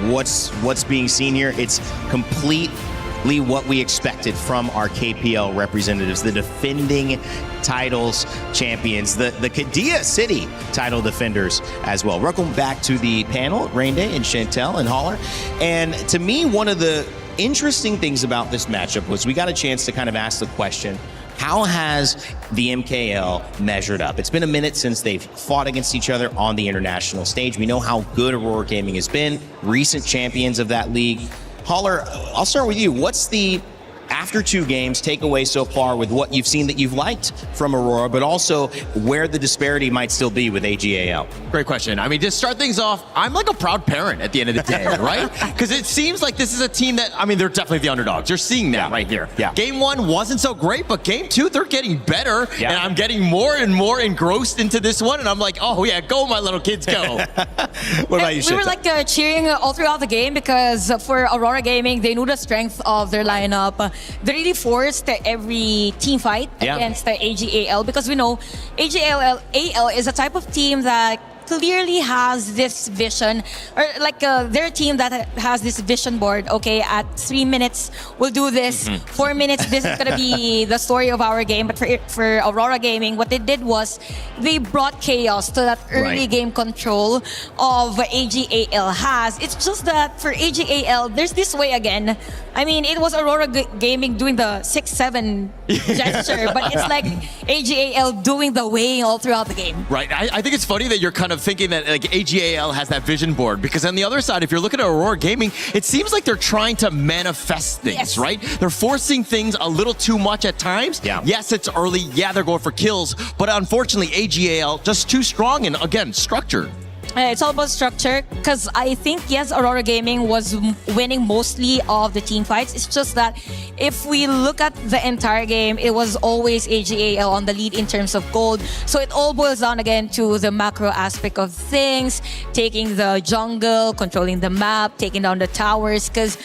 What's being seen here? It's completely what we expected from our KPL representatives, the defending titles champions, the Kadia City title defenders as well. Welcome back to the panel, Rainday and Chantel and Holler. And to me, one of the interesting things about this matchup was we got a chance to kind of ask the question, how has the MKL measured up? It's been a minute since they've fought against each other on the international stage. We know how good Aurora Gaming has been, recent champions of that league. Holler, I'll start with you. What's the, after 2 games, takeaway so far with what you've seen that you've liked from Aurora, but also where the disparity might still be with AGAL? Great question. I mean, to start things off, I'm like a proud parent at the end of the day, right? Because it seems like this is a team that, I mean, they're definitely the underdogs. You're seeing that right here. Yeah. Game 1 wasn't so great, but game 2, they're getting better. Yeah. And I'm getting more and more engrossed into this one. And I'm like, oh yeah, go my little kids, go. What about you, We were like cheering all throughout the game because for Aurora Gaming, they knew the strength of their lineup. They really forced every team fight against the AGAL because we know AGAL is a type of team that clearly has this vision, or like they're a team that has this vision board. Okay, at 3 minutes we'll do this, 4 minutes this is gonna be the story of our game. But for Aurora Gaming, what they did was they brought chaos to that early game control of AGAL has. It's just that for AGAL, there's this way again. I mean, it was Aurora Gaming doing the 6-7 gesture, but it's like AGAL doing the weighing all throughout the game. Right. I think it's funny that you're kind of thinking that like AGAL has that vision board, because on the other side, if you're looking at Aurora Gaming, it seems like they're trying to manifest things, right? They're forcing things a little too much at times. Yeah. Yes, it's early. Yeah, they're going for kills, but unfortunately, AGAL just too strong and again, structure. It's all about structure because I think, yes, Aurora Gaming was winning mostly of the team fights. It's just that if we look at the entire game, it was always AGAL on the lead in terms of gold. So it all boils down again to the macro aspect of things, taking the jungle, controlling the map, taking down the towers. Because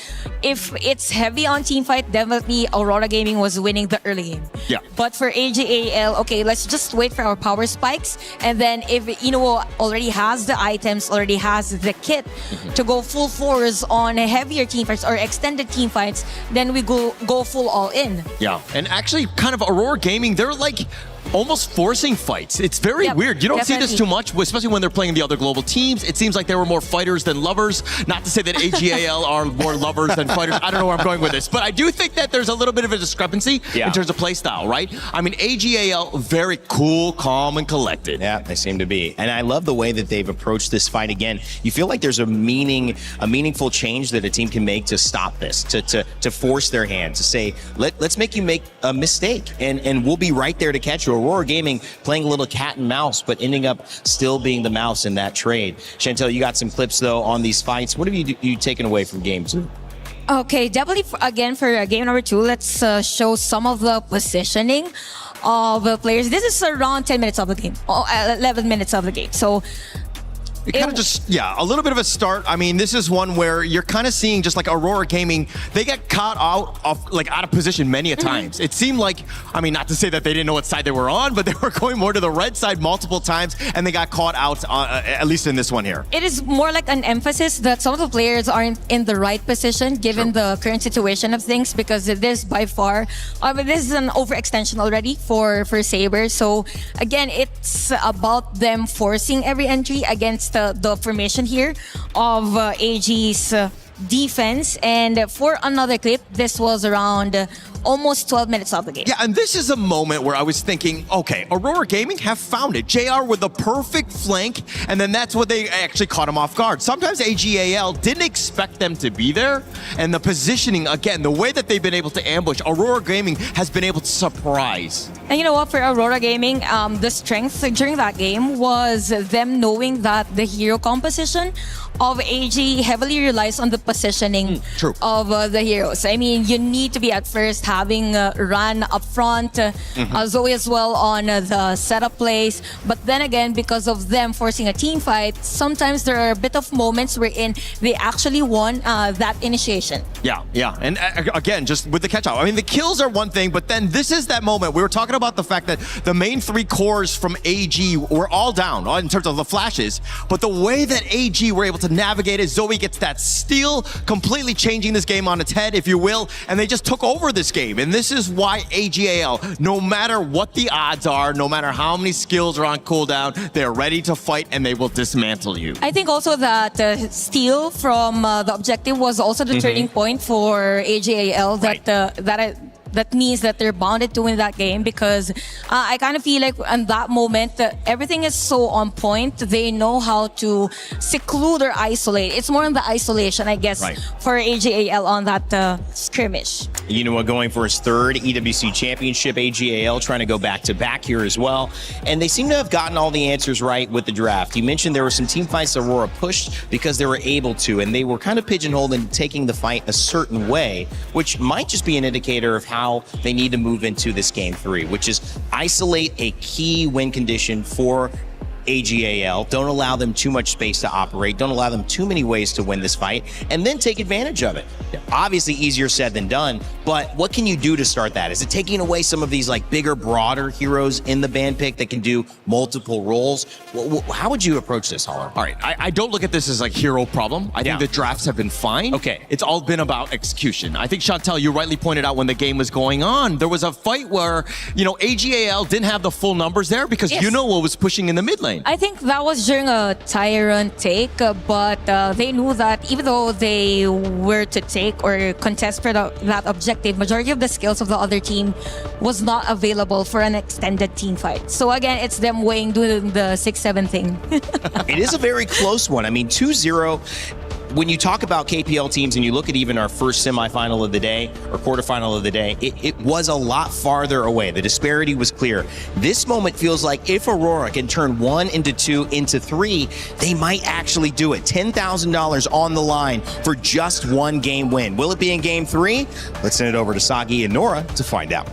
if it's heavy on team fight, definitely Aurora Gaming was winning the early game. Yeah. But for AGAL, okay, let's just wait for our power spikes. And then if Ino already has the items, already has the kit to go full force on heavier team fights or extended team fights, then we go full all in. Yeah, and actually kind of Aurora Gaming, they're like almost forcing fights. It's very weird. You don't see this too much, especially when they're playing the other global teams. It seems like they were more fighters than lovers. Not to say that AGAL are more lovers than fighters. I don't know where I'm going with this, but I do think that there's a little bit of a discrepancy in terms of play style, right? I mean, AGAL, very cool, calm, and collected. Yeah, they seem to be. And I love the way that they've approached this fight again. You feel like there's a meaningful change that a team can make to stop this, to force their hand, to say, let's make you make a mistake, and we'll be right there to catch you. Aurora Gaming playing a little cat and mouse, but ending up still being the mouse in that trade. Chantel, you got some clips though on these fights. What have you taken away from game 2? Okay, definitely again for game number 2, let's show some of the positioning of the players. This is around 10 minutes of the game, 11 minutes of the game. So it kind of just, a little bit of a start. I mean, this is one where you're kind of seeing just like Aurora Gaming, they get caught out of position many a times. It seemed like, I mean, not to say that they didn't know what side they were on, but they were going more to the red side multiple times, and they got caught out, at least in this one here. It is more like an emphasis that some of the players aren't in the right position given the current situation of things, because this by far, this is an overextension already for Saber. So again, it's about them forcing every entry against the formation here of AG's defense. And for another clip, this was around almost 12 minutes of the game. Yeah, and this is a moment where I was thinking, okay, Aurora Gaming have found it. JR with the perfect flank, and then that's what they actually caught him off guard. Sometimes AGAL didn't expect them to be there, and the positioning, again, the way that they've been able to ambush, Aurora Gaming has been able to surprise. And you know what, for Aurora Gaming, the strength during that game was them knowing that the hero composition of AG heavily relies on the positioning of the heroes. I mean, you need to be at first having Ran up front, Zoe as well on the setup plays. But then again, because of them forcing a team fight, sometimes there are a bit of moments wherein they actually won that initiation. Yeah, yeah. And again, just with the catch-up. I mean, the kills are one thing, but then this is that moment. We were talking about the fact that the main 3 cores from AG were all down in terms of the flashes, but the way that AG were able to navigate it, Zoe gets that steal, completely changing this game on its head, if you will, and they just took over this game. And this is why AGAL, no matter what the odds are, no matter how many skills are on cooldown, they're ready to fight and they will dismantle you. I think also that steal from the objective was also the turning point for AGAL that means that they're bounded to win that game, because I kind of feel like in that moment, everything is so on point. They know how to seclude or isolate. It's more on the isolation, I guess, for AGAL on that skirmish. Yunua going for his 3rd EWC championship, AGAL trying to go back-to-back here as well. And they seem to have gotten all the answers right with the draft. You mentioned there were some team fights Aurora pushed because they were able to, and they were kind of pigeonholed into taking the fight a certain way, which might just be an indicator of how they need to move into this game 3, which is isolate a key win condition for AGAL. Don't allow them too much space to operate. Don't allow them too many ways to win this fight, and then take advantage of it. Obviously easier said than done, but what can you do to start that? Is it taking away some of these like bigger, broader heroes in the ban pick that can do multiple roles? How would you approach this, Holler? All right, I don't look at this as a hero problem. I think the drafts have been fine. Okay. It's all been about execution. I think, Chantel, you rightly pointed out when the game was going on, there was a fight where, you know, AGAL didn't have the full numbers there because Yunua was pushing in the mid lane. I think that was during a Tyrant take, but they knew that even though they were to take or contest for that objective, majority of the skills of the other team was not available for an extended team fight. So again, it's them weighing doing the 6-7 thing. It is a very close one. I mean, 2-0. When you talk about KPL teams and you look at even our first semifinal of the day or quarterfinal of the day, it was a lot farther away. The disparity was clear. This moment feels like if Aurora can turn 1 into 2 into 3, they might actually do it. $10,000 on the line for just 1 game win. Will it be in game 3? Let's send it over to Sagi and Nora to find out.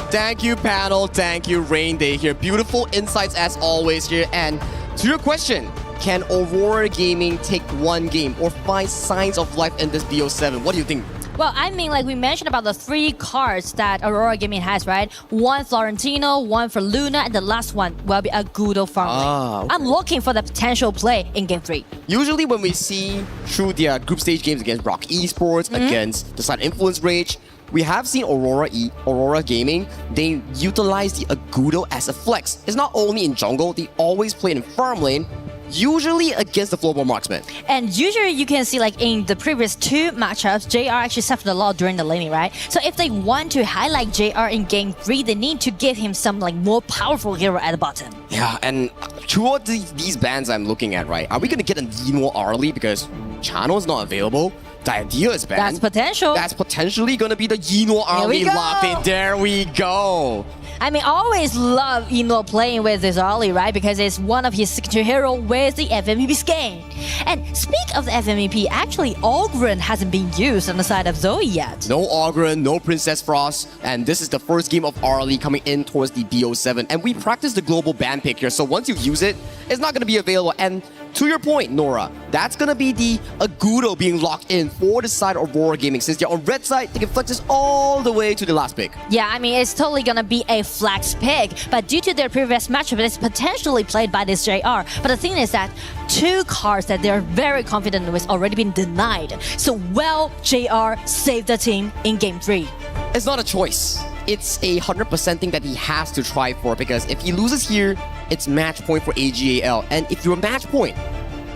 Thank you, panel. Thank you, Rain Day here. Beautiful insights as always here. And to your question, can Aurora Gaming take 1 game or find signs of life in this BO7? What do you think? Well, I mean, like we mentioned about the 3 cards that Aurora Gaming has, right? 1 Florentino, 1 for Luna, and the last one will be a Gudo farm. I'm looking for the potential play in Game 3. Usually when we see through their group stage games against Rock Esports, against the side Influence Rage, we have seen Aurora Gaming, they utilize the Agudo as a flex. It's not only in jungle, they always play it in farm lane, usually against the Floorball Marksman. And usually you can see like in the previous 2 matchups, JR actually suffered a lot during the laning, right? So if they want to highlight JR in Game 3, they need to give him some like more powerful hero at the bottom. Yeah, and toward these bans I'm looking at, right? Are we going to get a Dino early because Chano is not available? The idea is banned. That's potential. That's potentially going to be the Yino early locked in. There we go. I mean, I always love Eno playing with this early, right? Because it's one of his signature hero with the FMVP skin. And speak of the FMVP, actually, Ogren hasn't been used on the side of Zoe yet. No Ogren, no Princess Frost, and this is the first game of Arlie coming in towards the BO7. And we practice the global ban pick here, so once you use it, it's not going to be available. And to your point, Nora, that's going to be the Agudo being locked in for the side of Aurora Gaming. Since they're on red side, they can flex this all the way to the last pick. Yeah, I mean, it's totally going to be a flex pick, but due to their previous matchup, it's potentially played by this JR. But the thing is that 2 cards that they're very confident with already been denied. So will JR save the team in Game 3? It's not a choice. It's a 100% thing that he has to try for, because if he loses here, it's match point for AGAL. And if you're a match point,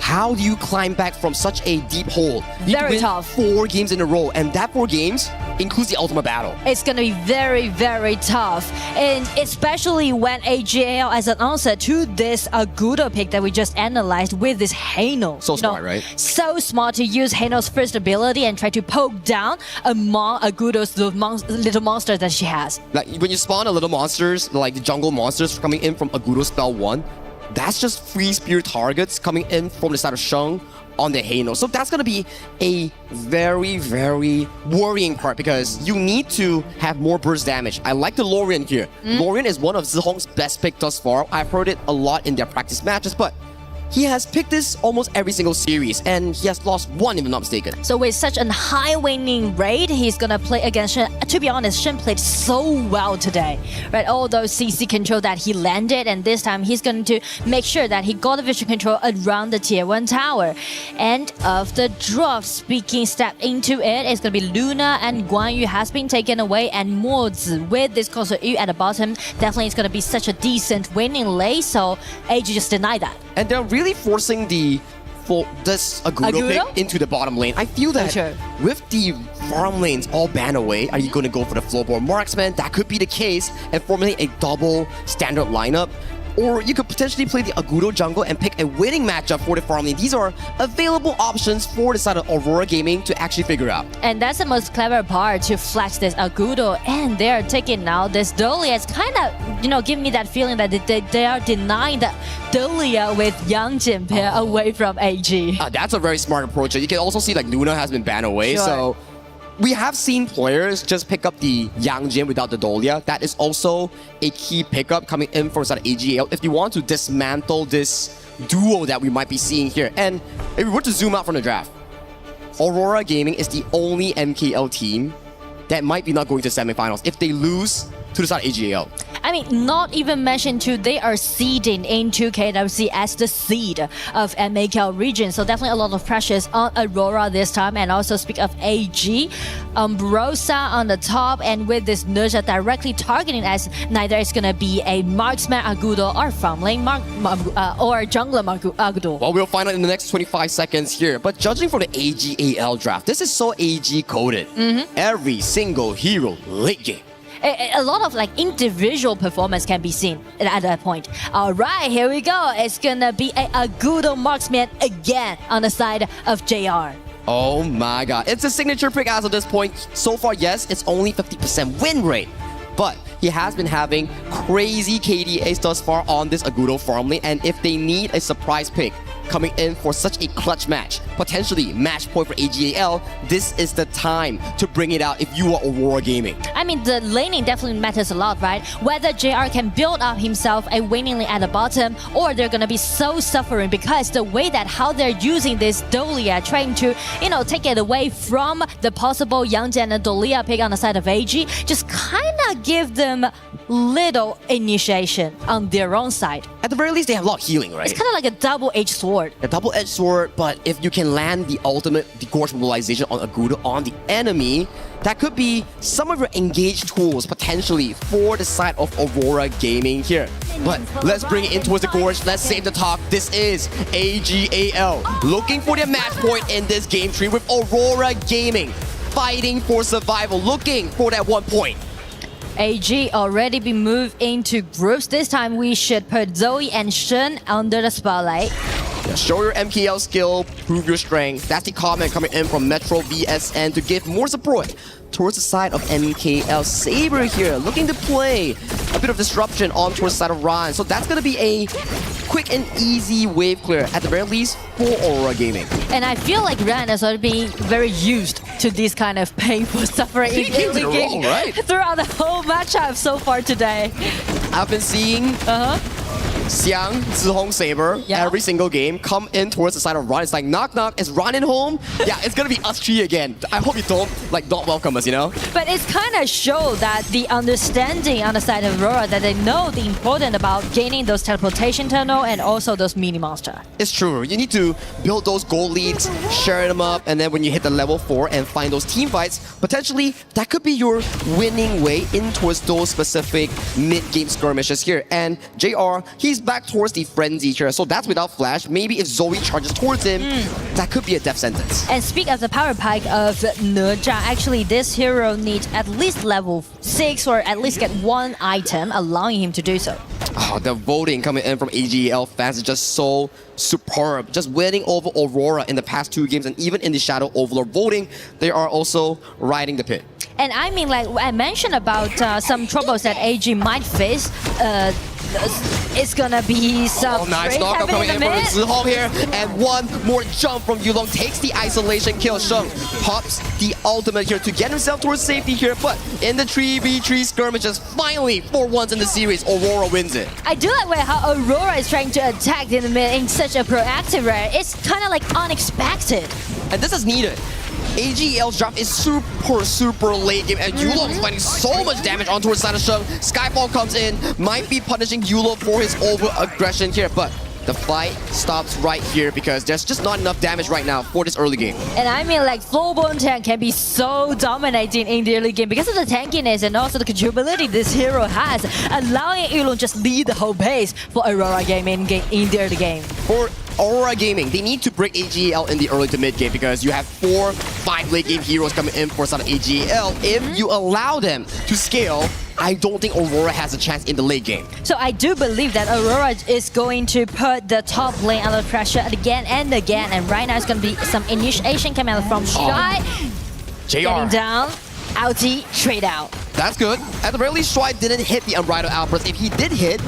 how do you climb back from such a deep hole? Very tough. 4 games in a row, and that 4 games, includes the ultimate battle. It's going to be very, very tough. And especially when AGL, as an answer to this Agudo pick that we just analyzed with this Hano. So smart, right? So smart to use Hano's first ability and try to poke down among Agudo's little monsters that she has. Like when you spawn a little monsters, like the jungle monsters coming in from Agudo spell 1, that's just free spear targets coming in from the side of Sheng on the Hano. So that's going to be a very, very worrying part because you need to have more burst damage. I like the Lorian here. Lorian is one of Zihong's best picks thus far. I've heard it a lot in their practice matches, but he has picked this almost every single series and he has lost one if I'm not mistaken. So with such a high winning rate, he's gonna play against Shen. To be honest, Shen played so well today, right? All those CC control that he landed, and this time he's going to make sure that he got the vision control around the tier 1 tower. End of the draft. Speaking step into it, it's gonna be Luna and Guan Yu has been taken away, and Mozi with this Koso Yu at the bottom. Definitely it's gonna be such a decent winning lane, so AG just denied that. And they're really forcing this Agudo pick into the bottom lane. I feel that with the farm lanes all banned away, are you going to go for the floorboard marksman? That could be the case and formulate a double standard lineup. Or you could potentially play the Agudo jungle and pick a winning matchup for the farm lane. These are available options for the side of Aurora Gaming to actually figure out. And that's the most clever part, to flex this Agudo, and they're taking now this Dahlia. It's kind of, giving me that feeling that they are denying the Dahlia with Yang Jin pair away from AG. That's a very smart approach. You can also see like Luna has been banned away, so we have seen players just pick up the Yang Jin without the Dahlia. That is also a key pickup coming in for side of AGL if you want to dismantle this duo that we might be seeing here. And if we were to zoom out from the draft, Aurora Gaming is the only MKL team that might be not going to semifinals if they lose to the side of AGL. I mean, not even mentioned too, they are seeding into KWC as the seed of MKL region. So definitely a lot of pressures on Aurora this time. And also speak of AG, Ambrosa on the top, and with this Nerja directly targeting as neither is going to be a marksman Agudo or farm lane or jungler Agudo. Well, we'll find out in the next 25 seconds here. But judging from the AGAL draft, this is so AG coded. Every single hero late game. A lot of individual performance can be seen at that point. All right, here we go. It's gonna be a Agudo marksman again on the side of JR. Oh my god, it's a signature pick as of this point. So far, yes, it's only 50% win rate, but he has been having crazy KDAs thus far on this Agudo farm lane, and if they need a surprise pick coming in for such a clutch match, potentially match point for AGAL, this is the time to bring it out if you are Aurora Gaming. I mean, the laning definitely matters a lot, right? Whether JR can build up himself a winning lane at the bottom, or they're gonna be so suffering because the way that how they're using this Dahlia, trying to, take it away from the possible Yang Jian and Dahlia pick on the side of AG, just kinda give them little initiation on their own side. At the very least, they have a lot of healing, right? It's kind of like a double-edged sword. A double-edged sword, but if you can land the ultimate Gorge mobilization on Agudo on the enemy, that could be some of your engaged tools potentially for the side of Aurora Gaming here. But let's bring it in towards the Gorge. Let's save the talk. This is AGAL looking for their match point in this game tree with Aurora Gaming fighting for survival, looking for that 1 point. AG already been moved into groups. This time we should put Zoe and Shen under the spotlight. Show your MKL skill, prove your strength. That's the comment coming in from Metro VSN to give more support towards the side of MKL. Saber here, looking to play a bit of disruption on towards the side of Ryan. So that's going to be a quick and easy wave clear, at the very least, for Aurora Gaming. And I feel like Ryan has already been very used to this kind of painful suffering throughout the whole matchup so far today. I've been seeing Xiang, Zihong, Saber, every single game come in towards the side of Ron. It's like, knock, knock, is Ron in home? Yeah, it's gonna be us three again. I hope you don't welcome us, But it's kind of show that the understanding on the side of Aurora, that they know the importance about gaining those teleportation tunnel and also those mini monster. It's true. You need to build those gold leads, share them up, and then when you hit the level 4 and find those team fights, potentially that could be your winning way in towards those specific mid-game skirmishes here. And JR, he's he's back towards the frenzy here, so that's without flash. Maybe if Zoe charges towards him, that could be a death sentence. And speak of the power pack of Ne, actually this hero needs at least level 6 or at least get one item, allowing him to do so. Oh, the voting coming in from AGL fans is just so superb. Just winning over Aurora in the past 2 games, and even in the Shadow Overlord voting, they are also riding the pit. And I mean, like I mentioned about some troubles that AG might face. It's gonna be some nice knockup coming in from Zihong here, and one more jump from Yulong takes the isolation kill. Sheng pops the ultimate here to get himself towards safety here, but in the 3v3 skirmishes, finally, for once in the series, Aurora wins it. I do like how Aurora is trying to attack in the mid in such a proactive way. It's kind of like unexpected. And this is needed. AGL's drop is super late game, and Yulong is finding so much damage onto his side of Sheng. Skyfall comes in, might be punishing Yulong for his over-aggression here, but the fight stops right here because there's just not enough damage right now for this early game. And I mean, like, full-blown tank can be so dominating in the early game because of the tankiness and also the controllability this hero has, allowing Yulong just lead the whole pace for Aurora Gaming in the early game. For Aurora Gaming, they need to break AGL in the early to mid game because you have 4-5 late game heroes coming in for side of AGL. If you allow them to scale, I don't think Aurora has a chance in the late game. So I do believe that Aurora is going to put the top lane under pressure again and again, and right now it's going to be some initiation coming out from Shy. JR. Getting down, outie, trade out. That's good. At the very least, Shy didn't hit the Unbridled Outburst. If he did hit,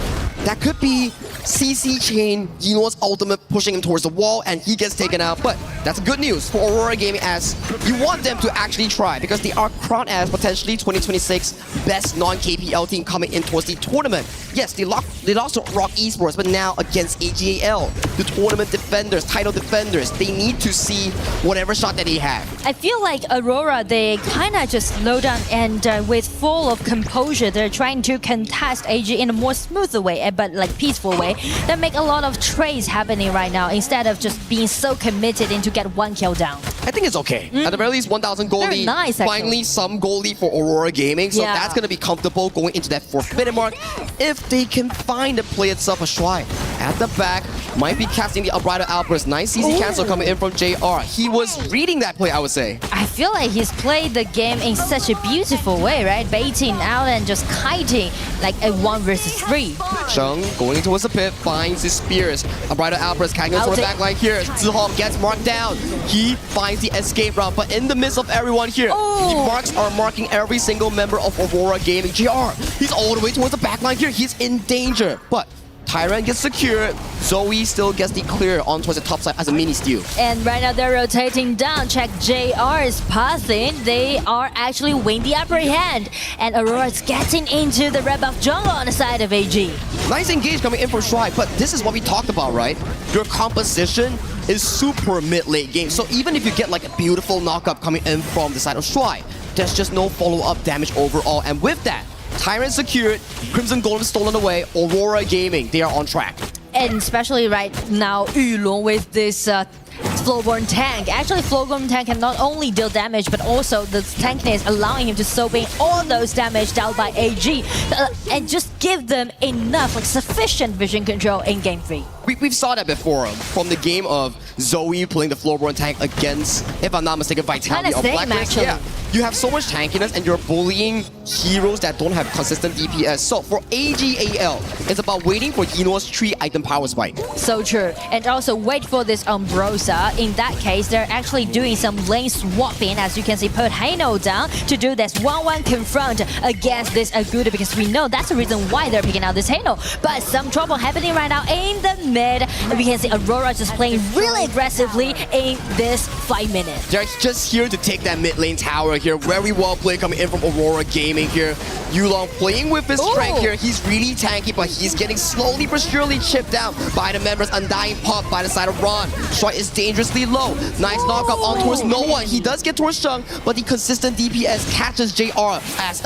that could be CC Chain, Yino's ultimate pushing him towards the wall, and he gets taken out. But that's good news for Aurora Gaming, as you want them to actually try, because they are crowned as potentially 2026 best non-KPL team coming in towards the tournament. Yes, they lost to Rock Esports, but now against AGAL, the tournament defenders, title defenders, they need to see whatever shot that they have. I feel like Aurora, they kind of just slow down and with full of composure, they're trying to contest AG in a more smoother way, but like peaceful way, that make a lot of trades happening right now instead of just being so committed into get one kill down. I think it's okay. At the very least, 1,000 goldie. Very nice, finally, some goldie for Aurora Gaming. So that's going to be comfortable going into that 4th minute mark if they can find the play itself. A Shuai at the back might be casting the Unbridled Outburst. Nice CC cancel coming in from JR. He was reading that play, I would say. I feel like he's played the game in such a beautiful way, right? Baiting out and just kiting like a 1 versus 3. Sheng going towards the pit, finds his spears. Unbridled Outburst carrying us for the back line here. Zihong gets marked down. He finds the escape route, but in the midst of everyone here, the marks are marking every single member of Aurora Gaming. JR, he's all the way towards the back line here. He's in danger, but Tyrant gets secured. Zoe still gets the clear on towards the top side as a mini steal. And right now they're rotating down. Check JR's passing. They are actually winning the upper hand. And Aurora's getting into the red buff jungle on the side of AG. Nice engage coming in from Shrine, but this is what we talked about, right? Your composition is super mid-late game. So even if you get like a beautiful knockup coming in from the side of Shrine, there's just no follow-up damage overall. And with that, Tyrant secured, Crimson Golem stolen away, Aurora Gaming, they are on track. And especially right now, Yulong with this Flowborn tank. Actually, Flowborn tank can not only deal damage, but also the tankiness allowing him to soak in all those damage dealt by AG and just give them enough, like sufficient vision control in Game 3. We've saw that before from the game of Zoe playing the Flowborn tank against, if I'm not mistaken, Vitality or Blacklist. Actually. Yeah, you have so much tankiness and you're bullying heroes that don't have consistent DPS. So for AGAL, it's about waiting for Yino's 3-item power spike. So true. And also wait for this Umbrosa. In that case, they're actually doing some lane swapping, as you can see, put Haino down to do this 1-1 confront against this Aguda, because we know that's the reason why they're picking out this Haino. But some trouble happening right now in the mid. And we can see Aurora just playing really aggressively in this 5 minutes. They're just here to take that mid lane tower here. Very well played coming in from Aurora Gaming here. Yulong playing with his strength here. He's really tanky, but he's getting slowly but surely chipped down by the members. Undying pop by the side of Ron. Strike is dangerously low. Nice knockup on towards no one. He does get towards Sheng, but the consistent DPS catches JR as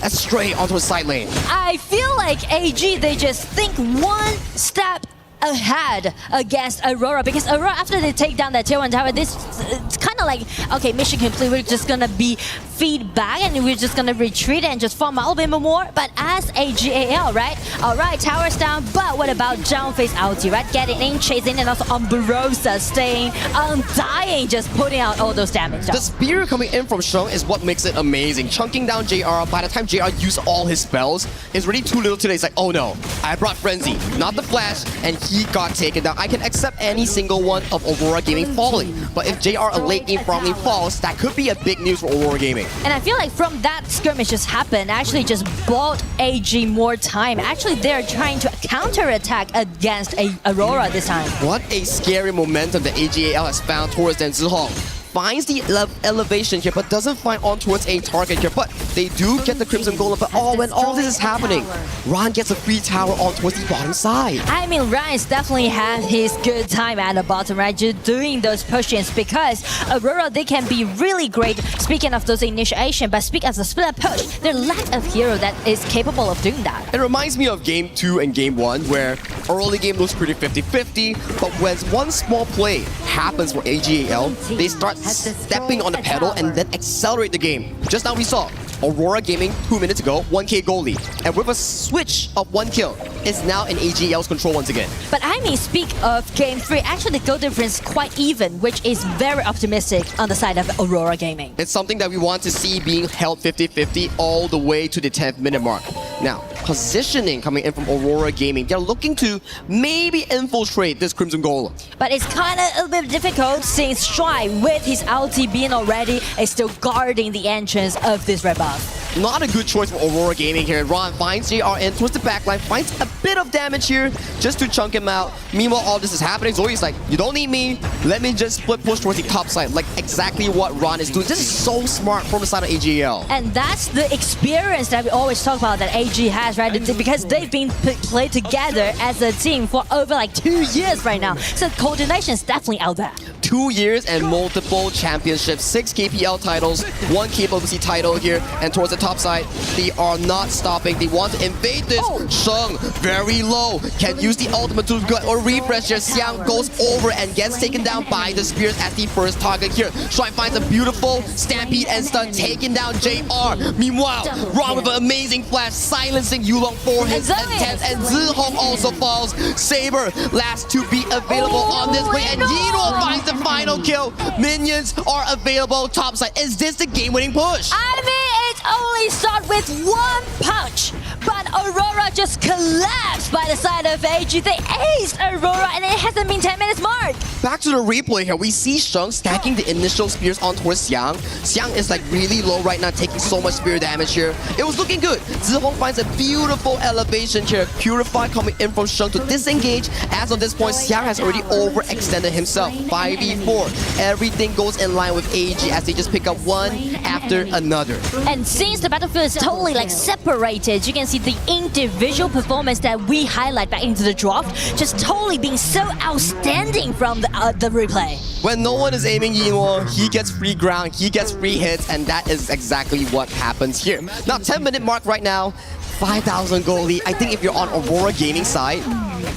a stray onto his side lane. I feel like AG, they just think one step ahead against Aurora, because Aurora, after they take down that tier 1 tower, it's kind of of like, okay, mission complete, we're just gonna be feedback and we're just gonna retreat and just farm out a little bit more. But as AGAL, right? Alright, towers down, but what about down face ulti, right? Getting in, chasing, and also Umbrosa staying undying, just putting out all those damage. The spear coming in from Sheng is what makes it amazing. Chunking down JR, by the time JR used all his spells, it's really too little today. It's like, oh no, I brought Frenzy, not the Flash, and he got taken down. I can accept any single one of Aurora Gaming falling, but if JR a late game probably falls, that could be a big news for Aurora Gaming. And I feel like from that skirmish just happened, actually just bought AG more time. Actually, they're trying to counter-attack against Aurora this time. What a scary momentum that AGAL has found towards them. Zihong finds the elevation here, but doesn't find on towards a target here. But they do get the Crimson Golem. But when all this is happening, Ran gets a free tower on towards the bottom side. I mean, Ryan's definitely had his good time at the bottom, right? Just doing those push-ins because Aurora, they can be really great. Speaking of those initiation, but speak as a split push, their lack of hero that is capable of doing that. It reminds me of Game 2 and Game 1, where early game looks pretty 50-50, but when one small play happens for AGAL, they start stepping on the pedal and then accelerate the game. Just now we saw Aurora Gaming 2 minutes ago, 1k goal lead. And with a switch of 1 kill, it's now in AGL's control once again. But I mean, speak of Game 3, actually the goal difference quite even, which is very optimistic on the side of Aurora Gaming. It's something that we want to see being held 50-50 all the way to the 10th minute mark. Now, positioning coming in from Aurora Gaming, they're looking to maybe infiltrate this Crimson Golem. But it's kind of a little bit difficult since Shy, with his ulti being already, is still guarding the entrance of this red buff. Not a good choice for Aurora Gaming here. Ron finds JR in towards the backline, finds a bit of damage here just to chunk him out. Meanwhile, all this is happening. Zoe's like, you don't need me. Let me just split push towards the top side. Like exactly what Ron is doing. This is so smart from the side of AGL. And that's the experience that we always talk about that AG has, right? Because they've been played together as a team for over like 2 years right now. So coordination is definitely out there. 2 years and multiple championships, 6 KPL titles, 1 KWC title here, and towards the top side, they are not stopping. They want to invade this. Sheng, very low, can use the ultimate to get a refresh here. Xiang goes over and gets taken down by the spears as the first target here. Shrine finds a beautiful stampede and stun, taking down JR. Meanwhile, Ron with an amazing flash, silencing Yulong for his attempt, and Zihong also falls. Saber, last to be available on this play, and Yiro finds the final kill. Minions are available topside. Is this the game-winning push? I mean, it only started with 1 punch, but Aurora just collapsed by the side of AG. They aced Aurora, and it hasn't been 10 minutes mark. Back to the replay here, we see Sheng stacking the initial spears on towards Xiang. Xiang is like really low right now, taking so much spear damage here. It was looking good. Zihong finds a beautiful elevation here. Purify coming in from Sheng to disengage. As of this point, Xiang has already overextended himself. 5v4. Everything goes in line with AG as they just pick up one after another. And since the battlefield is totally like separated, you can see the individual performance that we highlight back into the draft just totally being so outstanding from the replay. When no one is aiming Yinwo, he gets free ground, he gets free hits, and that is exactly what happens here. Now, 10-minute mark right now, 5,000 goal lead. I think if you're on Aurora Gaming side,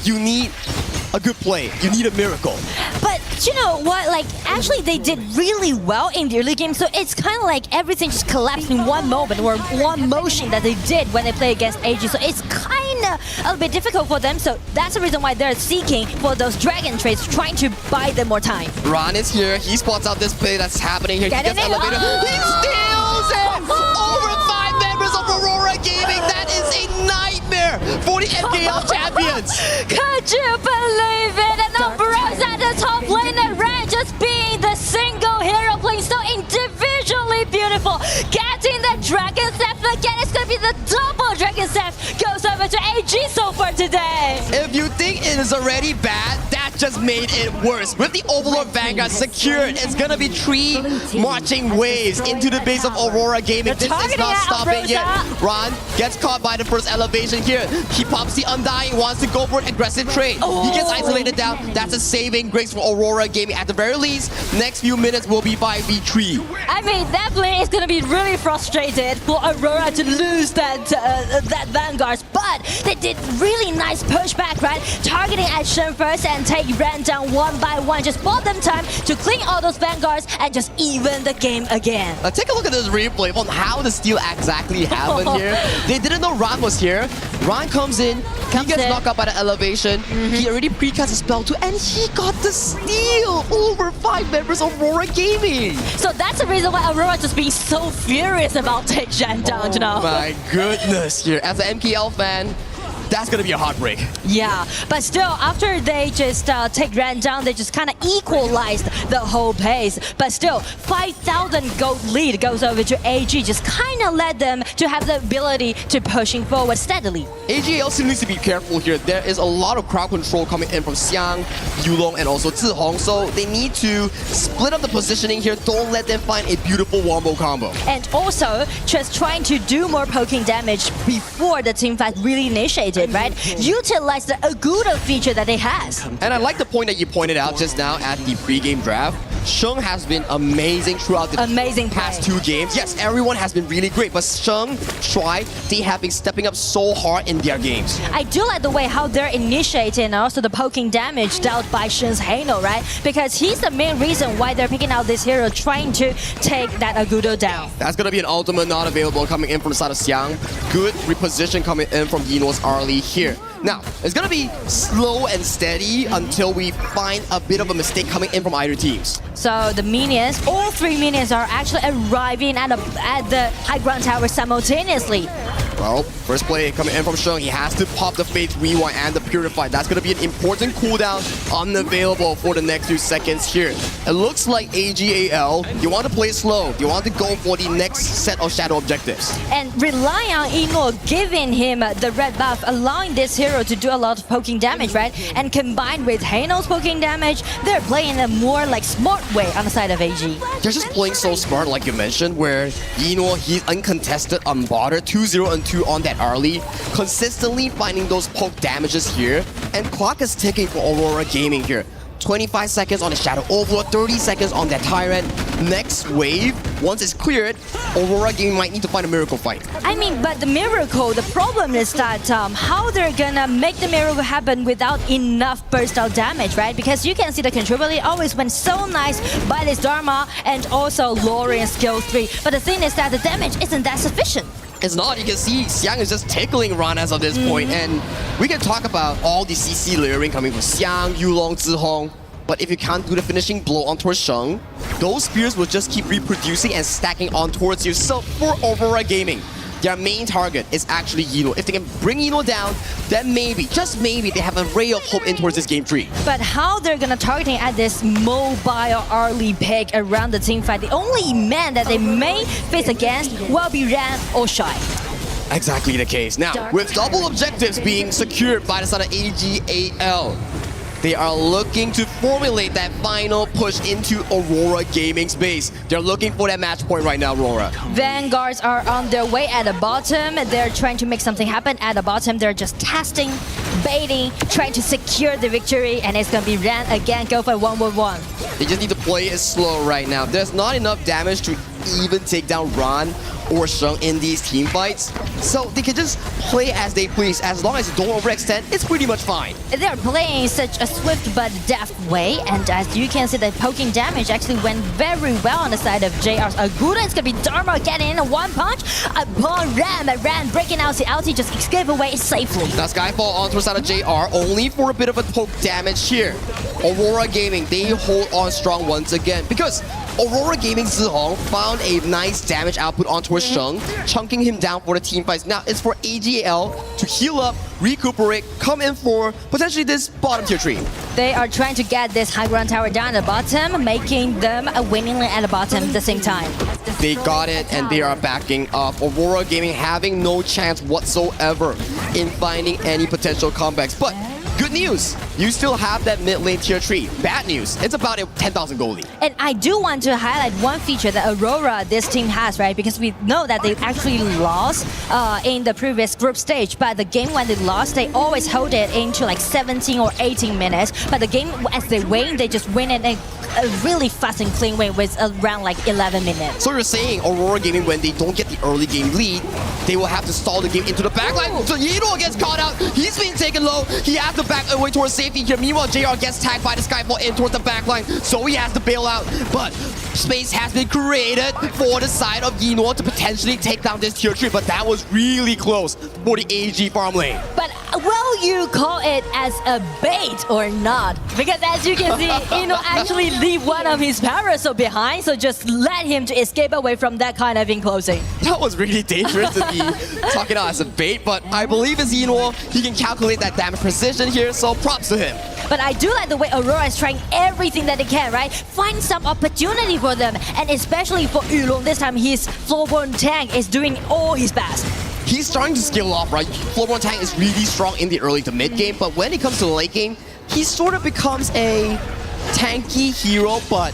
you need a good play. You need a miracle. But you know what? Like, actually, they did really well in the early game. So it's kind of like everything just collapsed in one moment or one motion that they did when they play against AG. So it's kind of a little bit difficult for them. So that's the reason why they're seeking for those dragon trades, trying to buy them more time. Ron is here. He spots out this play that's happening here. He gets elevated. He steals it! Over 5 members of Aurora Gaming. That is a nightmare for the MKL champions. Could you believe it? And Umbrosa at the top lane, and Ren just being the single hero playing so individually beautiful. Getting the Dragon Staff again. It's going to be the double Dragon Staff. Goes over to AG so far today. If you think it is already bad, that just made it worse. With the Overlord Vanguard secured, it's going to be 3 marching waves into the base of Aurora Gaming. This is not stopping yet. Ron gets caught by the first elevation here. He pops the Undying, wants to go for an aggressive trade. He gets isolated down. That's a saving grace for Aurora Gaming. At the very least, next few minutes will be 5v3. I mean, definitely it's going to be really frustrated for Aurora to lose that Vanguard. But they did really nice pushback, right? Targeting at Shen first and taking be ran down one by one. Just bought them time to clean all those vanguards and just even the game again. Take a look at this replay on how the steal exactly happened here. They didn't know Ran was here. Ran comes in, he gets knocked up by the elevation. He already precast a spell too, and he got the steal over 5 members of Aurora Gaming. So that's the reason why Aurora just being so furious about take Jan down, you know. My goodness, here as an MKL fan, that's gonna be a heartbreak. Yeah, but still, after they just take Ran down, they just kind of equalized the whole pace. But still, 5,000 gold lead goes over to AG, just kind of led them to have the ability to pushing forward steadily. AGL still needs to be careful here. There is a lot of crowd control coming in from Xiang, Yulong, and also Zihong, so they need to split up the positioning here. Don't let them find a beautiful wombo combo. And also, just trying to do more poking damage before the team fight really initiated. Right? Utilize the Agudo feature that it has. And I like the point that you pointed out just now at the pre-game draft. Sheng has been amazing throughout the past 2 games. Yes, everyone has been really great, but Sheng, Tri, they have been stepping up so hard in their games. I do like the way how they're initiating and also the poking damage dealt by Sheng's Hano, right? Because he's the main reason why they're picking out this hero, trying to take that Agudo down. That's going to be an ultimate not available coming in from the side of Xiang. Good reposition coming in from Yino's Arlie here. Now, it's going to be slow and steady until we find a bit of a mistake coming in from either teams. So the minions, all 3 minions are actually arriving at the high ground tower simultaneously. Well, first play coming in from Sheng. He has to pop the Faith Rewind and the Purify. That's going to be an important cooldown unavailable for the next few seconds here. It looks like AGAL, you want to play slow. You want to go for the next set of shadow objectives. And rely on Ino giving him the red buff, allowing this hero to do a lot of poking damage, right? And combined with Hano's poking damage, they're playing a more like smart way on the side of AG. They're just playing so smart, like you mentioned, where Ino, he's uncontested on Barter, 2-0 and 2 on that early, consistently finding those poke damages here, and clock is ticking for Aurora Gaming here. 25 seconds on the Shadow Overlord, 30 seconds on that Tyrant. Next wave, once it's cleared, Aurora Gaming might need to find a miracle fight. I mean, but the miracle, the problem is that how they're gonna make the miracle happen without enough burst out damage, right? Because you can see the control ability always went so nice by this Dharma and also Lorian skill 3. But the thing is that the damage isn't that sufficient. It's not. You can see Xiang is just tickling Ran as of this point. And we can talk about all the CC layering coming from Xiang, Yulong, Zihong. But if you can't do the finishing blow on towards Sheng, those spears will just keep reproducing and stacking on towards you. So for Aurora Gaming, their main target is actually Yino. If they can bring Yino down, then maybe, just maybe, they have a ray of hope in towards this game 3. But how they're gonna targeting at this mobile early pick around the team fight, the only man that they may face against will be Ran or Shy. Exactly the case. Now, with double objectives being secured by the side of AGAL, they are looking to formulate that final push into Aurora Gaming's base. They're looking for that match point right now, Aurora. Vanguards are on their way at the bottom. They're trying to make something happen at the bottom. They're just testing, baiting, trying to secure the victory, and it's gonna be Ran again, go for 1v1. They just need to play it slow right now. There's not enough damage to even take down Ran or Sheng in these team fights. So they can just play as they please. As long as they don't overextend, it's pretty much fine. They're playing such a swift but deft way, and as you can see, the poking damage actually went very well on the side of JR's Aguda. It's gonna be Dharma getting in a 1-punch upon Ran breaking out the ulti, just escape away safely. Now Skyfall onto the side of JR, only for a bit of a poke damage here. Aurora Gaming, they hold on strong once again, because Aurora Gaming Zihong found a nice damage output onto Sheng, chunking him down for the team fights. Now it's for AGL to heal up, recuperate, come in for potentially this bottom tier tree. They are trying to get this high ground tower down at the bottom, making them a winning lane at the bottom at the same time. They got it, and they are backing up. Aurora Gaming having no chance whatsoever in finding any potential comebacks. But good news, you still have that mid lane tier 3. Bad news, it's about a 10,000 goldie. And I do want to highlight one feature that Aurora, this team has, right? Because we know that they actually lost in the previous group stage, but the game when they lost, they always hold it into like 17 or 18 minutes. But the game, as they win, they just win it in a really fast and clean way with around like 11 minutes. So you're saying Aurora Gaming, when they don't get the early game lead, they will have to stall the game into the backline. So Yino gets caught out, he's being taken low, he has to back away towards safety. safety here. Meanwhile, JR gets tagged by the Skyfall in towards the backline. Zoe has to bail out, but space has been created for the side of Yinor to potentially take down this tier 3, but that was really close for the AG farm lane. But will you call it as a bait or not? Because as you can see, Yinor actually leave one of his parasol behind, so just let him to escape away from that kind of enclosing. That was really dangerous to be talking about as a bait, but I believe it's Yinor. He can calculate that damage precision here, so props to him. But I do like the way Aurora is trying everything that they can, right? Find some opportunity for them, and especially for Yulong, this time his floorborne tank is doing all his best. He's starting to scale up, right? Floorborne tank is really strong in the early to mid game, but when it comes to the late game, he sort of becomes a tanky hero, but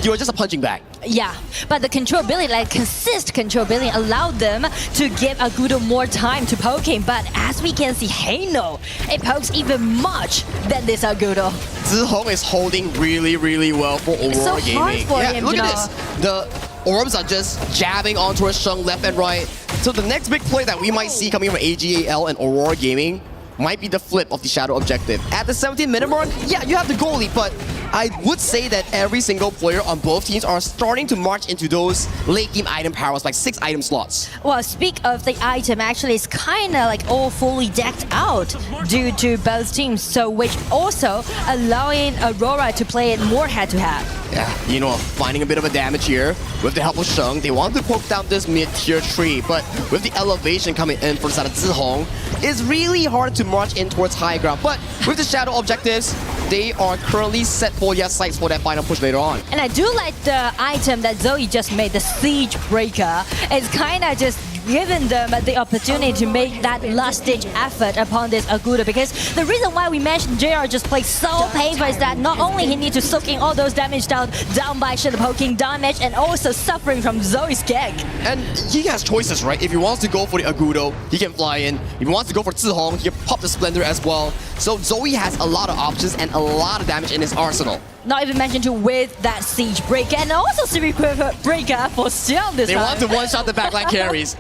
you're just a punching bag. Yeah, but the controllability, like consistent controllability, allowed them to give Agudo more time to poke him. But as we can see, Hano, it pokes even much than this Agudo. Zihong is holding really, really well for Aurora It's so Gaming. hard for him, look you at know. this. The orbs are just jabbing onto Sheng left and right. So the next big play that we might see coming from AGAL and Aurora Gaming might be the flip of the Shadow objective. At the 17-minute mark, yeah, you have the goalie, but I would say that every single player on both teams are starting to march into those late game item powers, like 6 item slots. Well, speak of the item, actually it's kind of like all fully decked out due to both teams, so which also allowing Aurora to play it more head-to-head. Yeah, you know, finding a bit of a damage here with the help of Sheng. They want to poke down this mid-tier tree, but with the elevation coming in from the side of Zihong, it's really hard to march in towards high ground. But with the Shadow objectives, they are currently set for their sights for that final push later on. And I do like the item that Zoe just made, the Siege Breaker. It's kind of just given them the opportunity to make that last-ditch effort upon this Agudo, because the reason why we mentioned JR just plays so painful is that not only he needs to soak in all those damage down by shadow poking damage and also suffering from Zoe's kick. And he has choices, right? If he wants to go for the Agudo, he can fly in. If he wants to go for Zihong, he can pop the Splendor as well. So Zoe has a lot of options and a lot of damage in his arsenal. Not even mentioned to with that Siege Breaker and also Siege Breaker for Xiao this They time. want to one-shot the backline carries.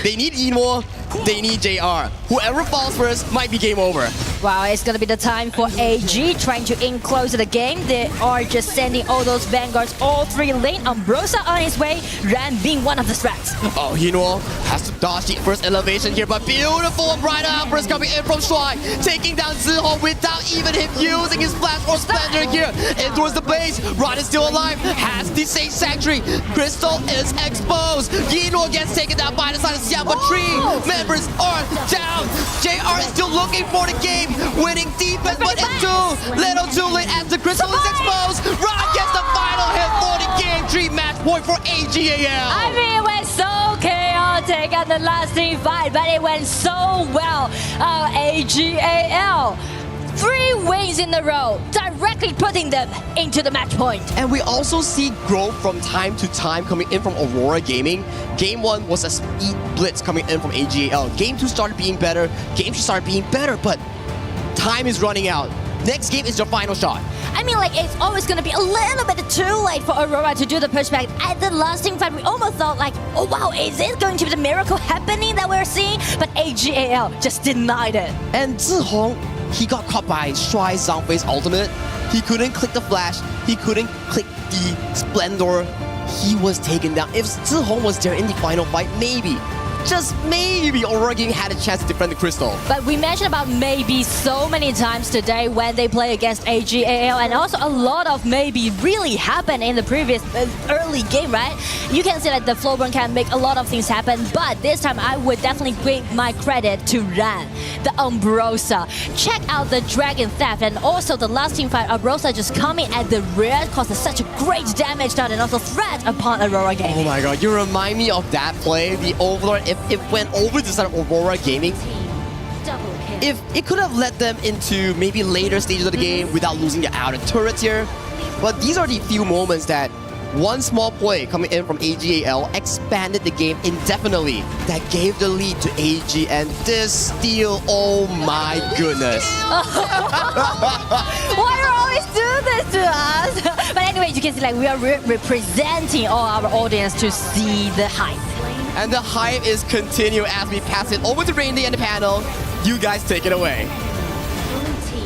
They need Yinor, they need JR. Whoever falls first might be game over. Wow, it's gonna be the time for AG trying to enclose the game. They are just sending all those vanguards all 3 lane. Ambrosia on his way, Ran being one of the threats. Oh, Yinor has to dodge the first elevation here, but beautiful Brighter Outburst coming in from Shuai, taking down Zihong without even him using his flash or Splendor here. In towards the base, Rod is still alive, has the Sage Sanctuary. Crystal is exposed. Yinor gets taken down by the side of Xiao, but 3 members are down. JR is still looking for the game, winning defense, but it's too little too late as the Crystal is exposed. Rod gets the final hit for the game 3 match point for AGAL. I mean, it went so chaotic at the last team fight, but it went so well. AGAL. 3 wins in a row, directly putting them into the match point. And we also see growth from time to time coming in from Aurora Gaming. Game 1 was a speed blitz coming in from AGAL. Game 2 started being better. Game 3 started being better, but time is running out. Next game is your final shot. I mean, like, it's always going to be a little bit too late for Aurora to do the pushback. At the last team fight, we almost thought like, oh wow, is this going to be the miracle happening that we're seeing? But AGAL just denied it. And Zihong, he got caught by Shuai's Zhangfei's ultimate. He couldn't click the flash. He couldn't click the Splendor. He was taken down. If Zihong was there in the final fight, maybe, just maybe, Aurora Gaming had a chance to defend the Crystal. But we mentioned about maybe so many times today when they play against AGAL, and also a lot of maybe really happened in the previous early game, right? You can see that the Flowburn can make a lot of things happen, but this time I would definitely give my credit to Ran, the Ambrosia. Check out the Dragon Theft, and also the last team fight, Ambrosia just coming at the rear, causing such a great damage down and also threat upon Aurora Gaming. Oh my god, you remind me of that play, the Overlord. If it went over to the side of Aurora Gaming, if it could have led them into maybe later stages of the game without losing the outer turret here. But these are the few moments that one small play coming in from AGAL expanded the game indefinitely. That gave the lead to AG, and this steal, oh my goodness. Why you always do this to us? But anyway, you can see like we are representing all our audience to see the hype. And the hype is continuing as we pass it over to Randy and the panel. You guys take it away.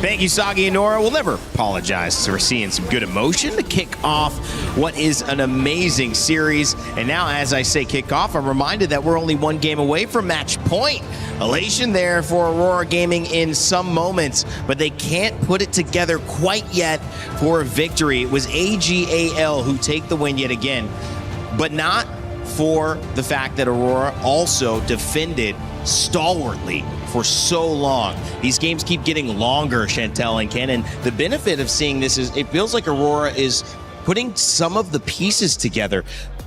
Thank you, Sagi and Nora. We'll never apologize for seeing some good emotion to kick off what is an amazing series. And now, as I say kick off, I'm reminded that we're only one game away from match point. Elation there for Aurora Gaming in some moments, but they can't put it together quite yet for a victory. It was AGAL who take the win yet again, but not for the fact that Aurora also defended stalwartly for so long. These games keep getting longer, Chantel and Ken, and the benefit of seeing this is it feels like Aurora is putting some of the pieces together.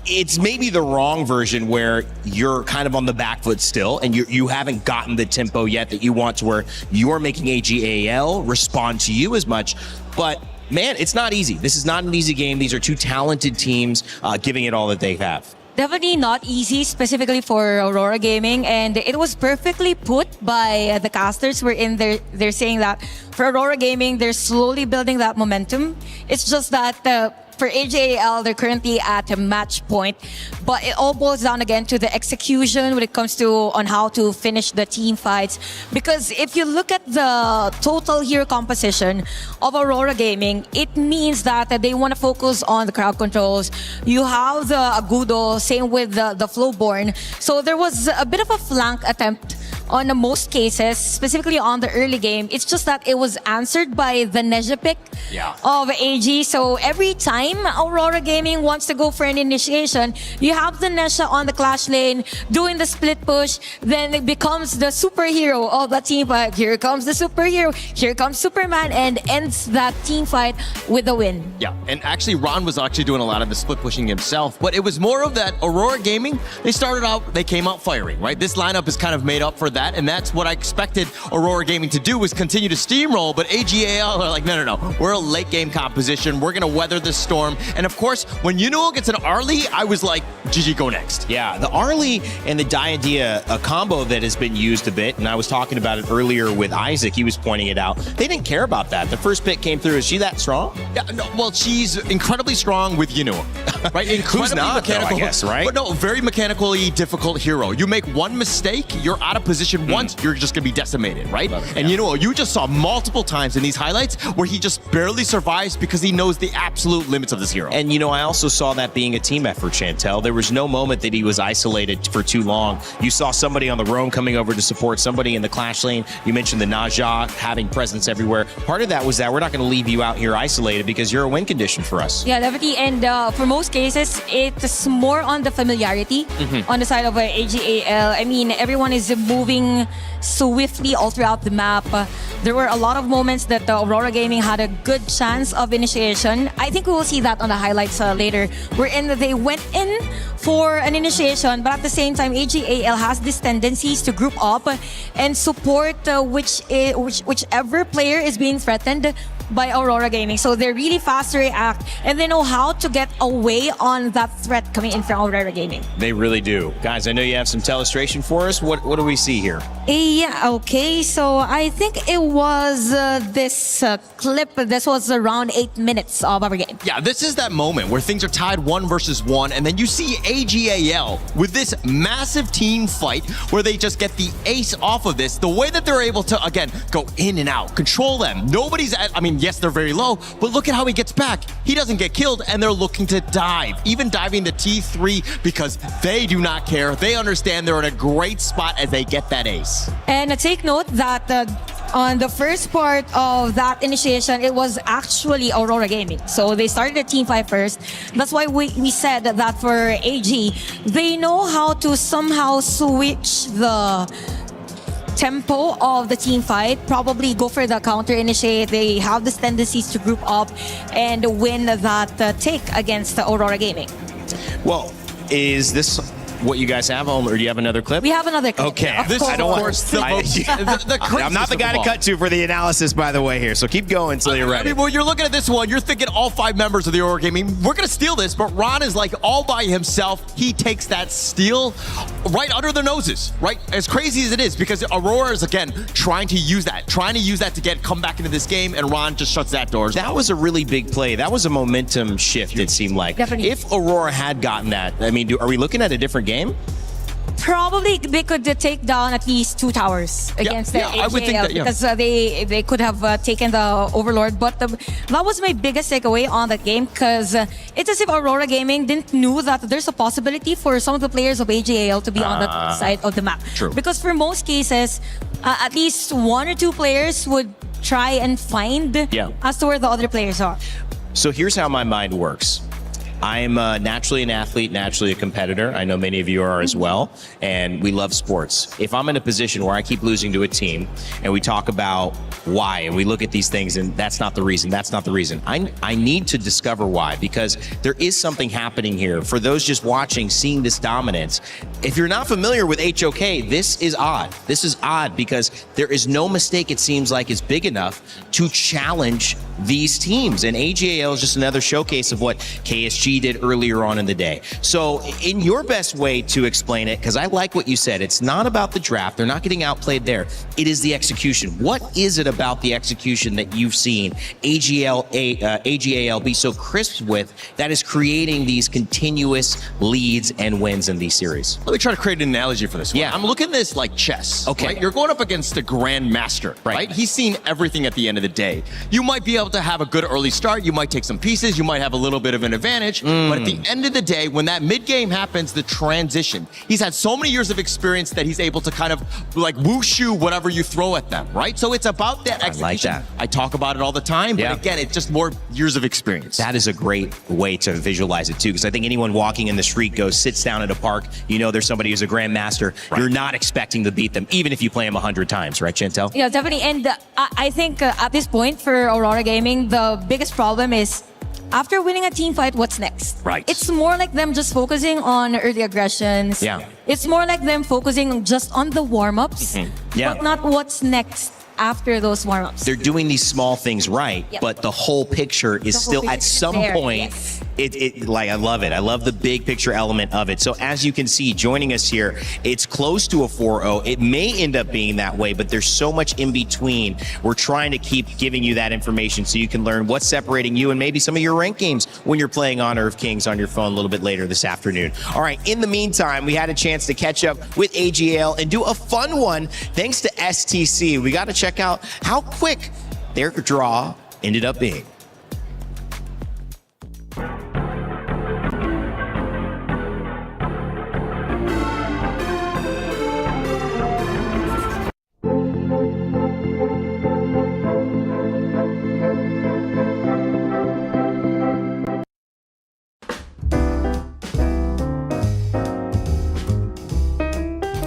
It's maybe the wrong version where you're kind of on the back foot still and you haven't gotten the tempo yet that you want to where you're making AGAL respond to you as much, but man, it's not easy. This is not an easy game. These are two talented teams giving it all that they have. Definitely not easy, specifically for Aurora Gaming, and it was perfectly put by the casters. They're saying that for Aurora Gaming, they're slowly building that momentum. It's just that for AJAL, they're currently at a match point, but it all boils down again to the execution when it comes to on how to finish the team fights. Because if you look at the total hero composition of Aurora Gaming, it means that they want to focus on the crowd controls. You have the Agudo, same with the Flowborn. So there was a bit of a flank attempt on most cases, specifically on the early game. It's just that it was answered by the Neja pick of AG. So every time Aurora Gaming wants to go for an initiation, you have the Neja on the clash lane doing the split push, then it becomes the superhero of the team fight. Here comes the superhero, here comes Superman, and ends that team fight with a win. Yeah, and actually Ron was actually doing a lot of the split pushing himself, but it was more of that Aurora Gaming, they came out firing, right? This lineup is kind of made up for that, and that's what I expected Aurora Gaming to do, was continue to steamroll, but AGAL are like, no, we're a late game composition, we're gonna weather this storm, and of course, when Yunuo gets an Arlie, I was like, GG, go next. Yeah, the Arlie and the Diadea, a combo that has been used a bit, and I was talking about it earlier with Isaac, he was pointing it out, they didn't care about that. The first pick came through, is she that strong? Yeah, no, well, she's incredibly strong with Yunuo, right? Who's not, though, I guess, right? But no, very mechanically difficult hero. You make one mistake, you're out of position once, you're just gonna be decimated, right? And you just saw multiple times in these highlights where he just barely survives because he knows the absolute limits of this hero. And I also saw that being a team effort, Chantel. There was no moment that he was isolated for too long. You saw somebody on the roam coming over to support somebody in the clash lane. You mentioned the Naja having presence everywhere. Part of that was that we're not going to leave you out here isolated because you're a win condition for us. Yeah, definitely. And for most cases, it's more on the familiarity on the side of AGAL. I mean, everyone is moving swiftly all throughout the map. There were a lot of moments that Aurora Gaming had a good chance of initiation. I think we will see that on the highlights later, wherein they went in for an initiation, but at the same time, AGAL has these tendencies to group up and support whichever player is being threatened by Aurora Gaming. So they're really fast to react, and they know how to get away on that threat coming in from Aurora Gaming. They really do. Guys, I know you have some telestration for us. What do we see here? Yeah, okay. So I think it was this clip. This was around 8 minutes of our game. Yeah, this is that moment where things are tied 1 versus 1, and then you see AGAL with this massive team fight where they just get the ace off of this. The way that they're able to, again, go in and out, control them. Nobody's yes, they're very low, but look at how he gets back. He doesn't get killed, and they're looking to dive, even diving to T3 because they do not care. They understand they're in a great spot as they get that ace. And take note that on the first part of that initiation, it was actually Aurora Gaming. So they started the team fight first. That's why we said that for AG, they know how to somehow switch the tempo of the team fight, probably go for the counter initiate. They have these tendencies to group up and win that take against the Aurora Gaming. Well, is this what you guys have, or do you have another clip? We have another clip. Okay, I don't want. I'm not the guy to cut to for the analysis, by the way, here. So keep going until you're ready. I mean, well, you're looking at this one, you're thinking all 5 members of the Aurora Gaming, we're gonna steal this, but Ron is like all by himself. He takes that steal right under their noses, right? As crazy as it is, because Aurora is again trying to use that to come back into this game, and Ron just shuts that door. That was a really big play. That was a momentum shift, it seemed like. Definitely. If Aurora had gotten that, I mean, are we looking at a different game? probably they could take down at least 2 towers against the I would think AJL that, yeah. because they could have taken the Overlord. But that was my biggest takeaway on that game because it's as if Aurora Gaming didn't know that there's a possibility for some of the players of AJL to be on that side of the map. True. Because for most cases, at least 1 or 2 players would try and find as to where the other players are. So here's how my mind works. I'm naturally an athlete, naturally a competitor. I know many of you are as well, and we love sports. If I'm in a position where I keep losing to a team, and we talk about why, and we look at these things, and that's not the reason, I need to discover why, because there is something happening here. For those just watching, seeing this dominance, if you're not familiar with HOK, this is odd. This is odd because there is no mistake, it seems like, is big enough to challenge these teams. And AJL is just another showcase of what KSG did earlier on in the day. So in your best way to explain it, because I like what you said, it's not about the draft. They're not getting outplayed there. It is the execution. What is it about the execution that you've seen AJL be so crisp with that is creating these continuous leads and wins in these series? Let me try to create an analogy for this one. Yeah. I'm looking at this like chess. Okay. Right? You're going up against the Grand Master, right? He's seen everything at the end of the day. You might be able to have a good early start. You might take some pieces. You might have a little bit of an advantage. But at the end of the day, when that mid-game happens, the transition, he's had so many years of experience that he's able to kind of like wushu whatever you throw at them, right? So it's about that execution. I like that. I talk about it all the time, but again, it's just more years of experience. That is a great way to visualize it too, because I think anyone walking in the street sits down at a park, you know there's somebody who's a grandmaster. Right. You're not expecting to beat them, even if you play them 100 times, right, Chantel? Yeah, definitely. And I think at this point for Aurora Gaming, the biggest problem is after winning a team fight, what's next? Right. It's more like them just focusing on early aggressions. Yeah. It's more like them focusing just on the warm-ups, Yeah. but not what's next after those warm-ups. They're doing these small things right, but the whole picture is still at some point. Like I love it. I love the big picture element of it. So as you can see, joining us here, it's close to a 4-0. It may end up being that way, but there's so much in between. We're trying to keep giving you that information so you can learn what's separating you and maybe some of your ranked games when you're playing Honor of Kings on your phone a little bit later this afternoon. All right, in the meantime, we had a chance to catch up with AGL and do a fun one thanks to STC. We got to check out how quick their draw ended up being.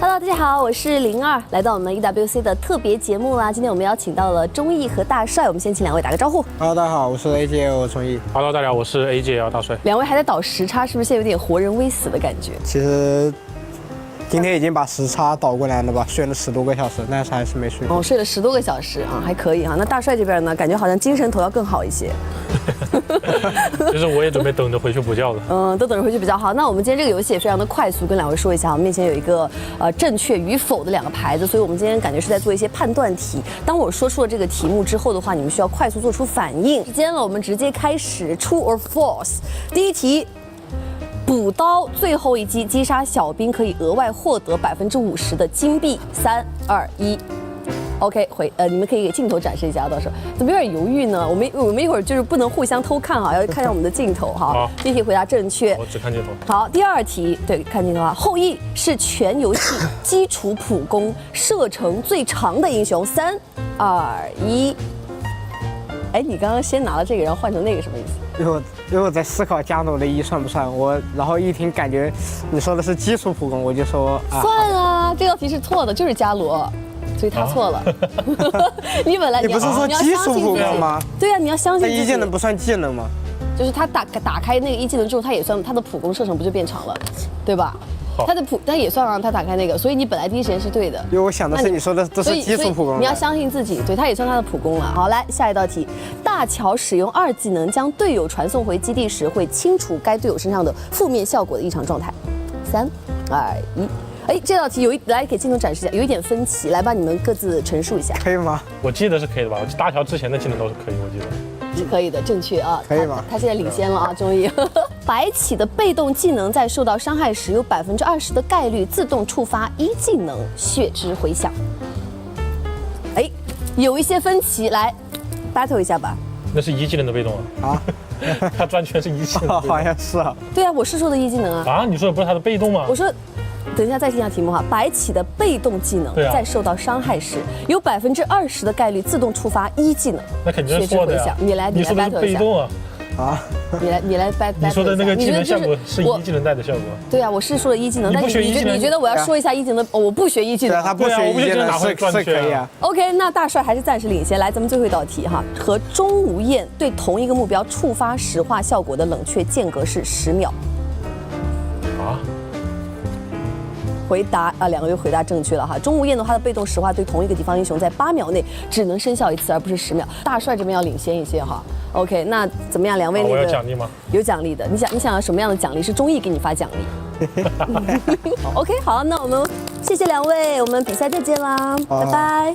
Hello， 大家好，我是02，来到我们 EWC 的特别节目啦。今天我们邀请到了钟毅和大帅，我们先请两位打个招呼。Hello， 大家好，我是 AJL 钟毅。Hello， 大家好，我是 AJL 大帅。两位还在倒时差，是不是现在有点活人微死的感觉？其实今天已经把时差倒过来了吧，睡了10多个小时，但是还是没睡。哦，睡了10多个小时啊，还可以哈。那大帅这边呢，感觉好像精神头要更好一些。其实我也准备等着回去补觉了。都等着回去比较好。那我们今天这个游戏也非常的快速，跟两位说一下，我们面前有一个正确与否的2个牌子，所以我们今天感觉是在做一些判断题。当我说出了这个题目之后的话，你们需要快速做出反应。时间了，我们直接开始 ，True or False。第一题。补刀最后一击击杀小兵可以额外获得50%的金币。3、2、1。OK， 你们可以给镜头展示一下，到时候怎么有点犹豫呢？我们一会儿就是不能互相偷看哈，要看上我们的镜头哈。好，第一题回答正确，我只看镜头。好，第二题对，看镜头啊。后羿是全游戏基础普攻射程最长的英雄。3、2、1。哎，你刚刚先拿了这个，然后换成那个，什么意思？因为我在思考加罗的1算不算，然后一听感觉你说的是基础普攻，我就说算啊，这道题是错的，就是伽罗，所以他错了。你本来你不是说基础普攻吗？对呀，你要相信自己。那1技能不算技能吗？就是他打开那个1技能之后，他也算他的普攻射程不就变长了，对吧？他也算啊，他打开那个，所以你本来第一时间是对的。因为我想的是你说的这是基础普攻。你要相信自己，对，他也算他的普攻了。好，来下一道题，大乔使用2技能将队友传送回基地时，会清除该队友身上的负面效果的异常状态。3、2、1。哎，这道题来给镜头展示一下，有一点分歧，来吧，你们各自陈述一下。可以吗？我记得是可以的吧？大乔之前的技能都是可以，我记得。是可以的，正确啊。可以吗？他现在领先了啊，终于。白起的被动技能在受到伤害时有20%的概率自动触发一技能血之回响。哎，有一些分歧，来 battle 一下吧。那是一技能的被动啊。他转圈是一技能，好像是啊。对啊，我是说的一技能啊。啊，你说的不是他的被动吗？我说。等一下，再听一下题目哈。白起的被动技能在受到伤害时，有20%的概率自动触发一技能。那肯定是错的呀。你来 battle 一下。被动啊。啊。你来 battle 你说的那个技能效果是一技能带的效果。对啊，我是说的一技能，但你觉得我要说一下一技能？我不学一技能。他不学一技能是可以啊。OK， 那大帅还是暂时领先。来，咱们最后一道题哈，和钟无艳对同一个目标触发石化效果的冷却间隔是10秒。啊。回答啊，2个又回答正确了哈。钟无艳的话，它的被动石化对同一个敌方英雄在8秒内只能生效一次，而不是10秒。大帅这边要领先一些哈。OK， 那怎么样？两位那个我有奖励吗？有奖励的。你想要什么样的奖励？是综艺给你发奖励。OK， 好，那我们谢谢两位，我们比赛再见啦，拜拜。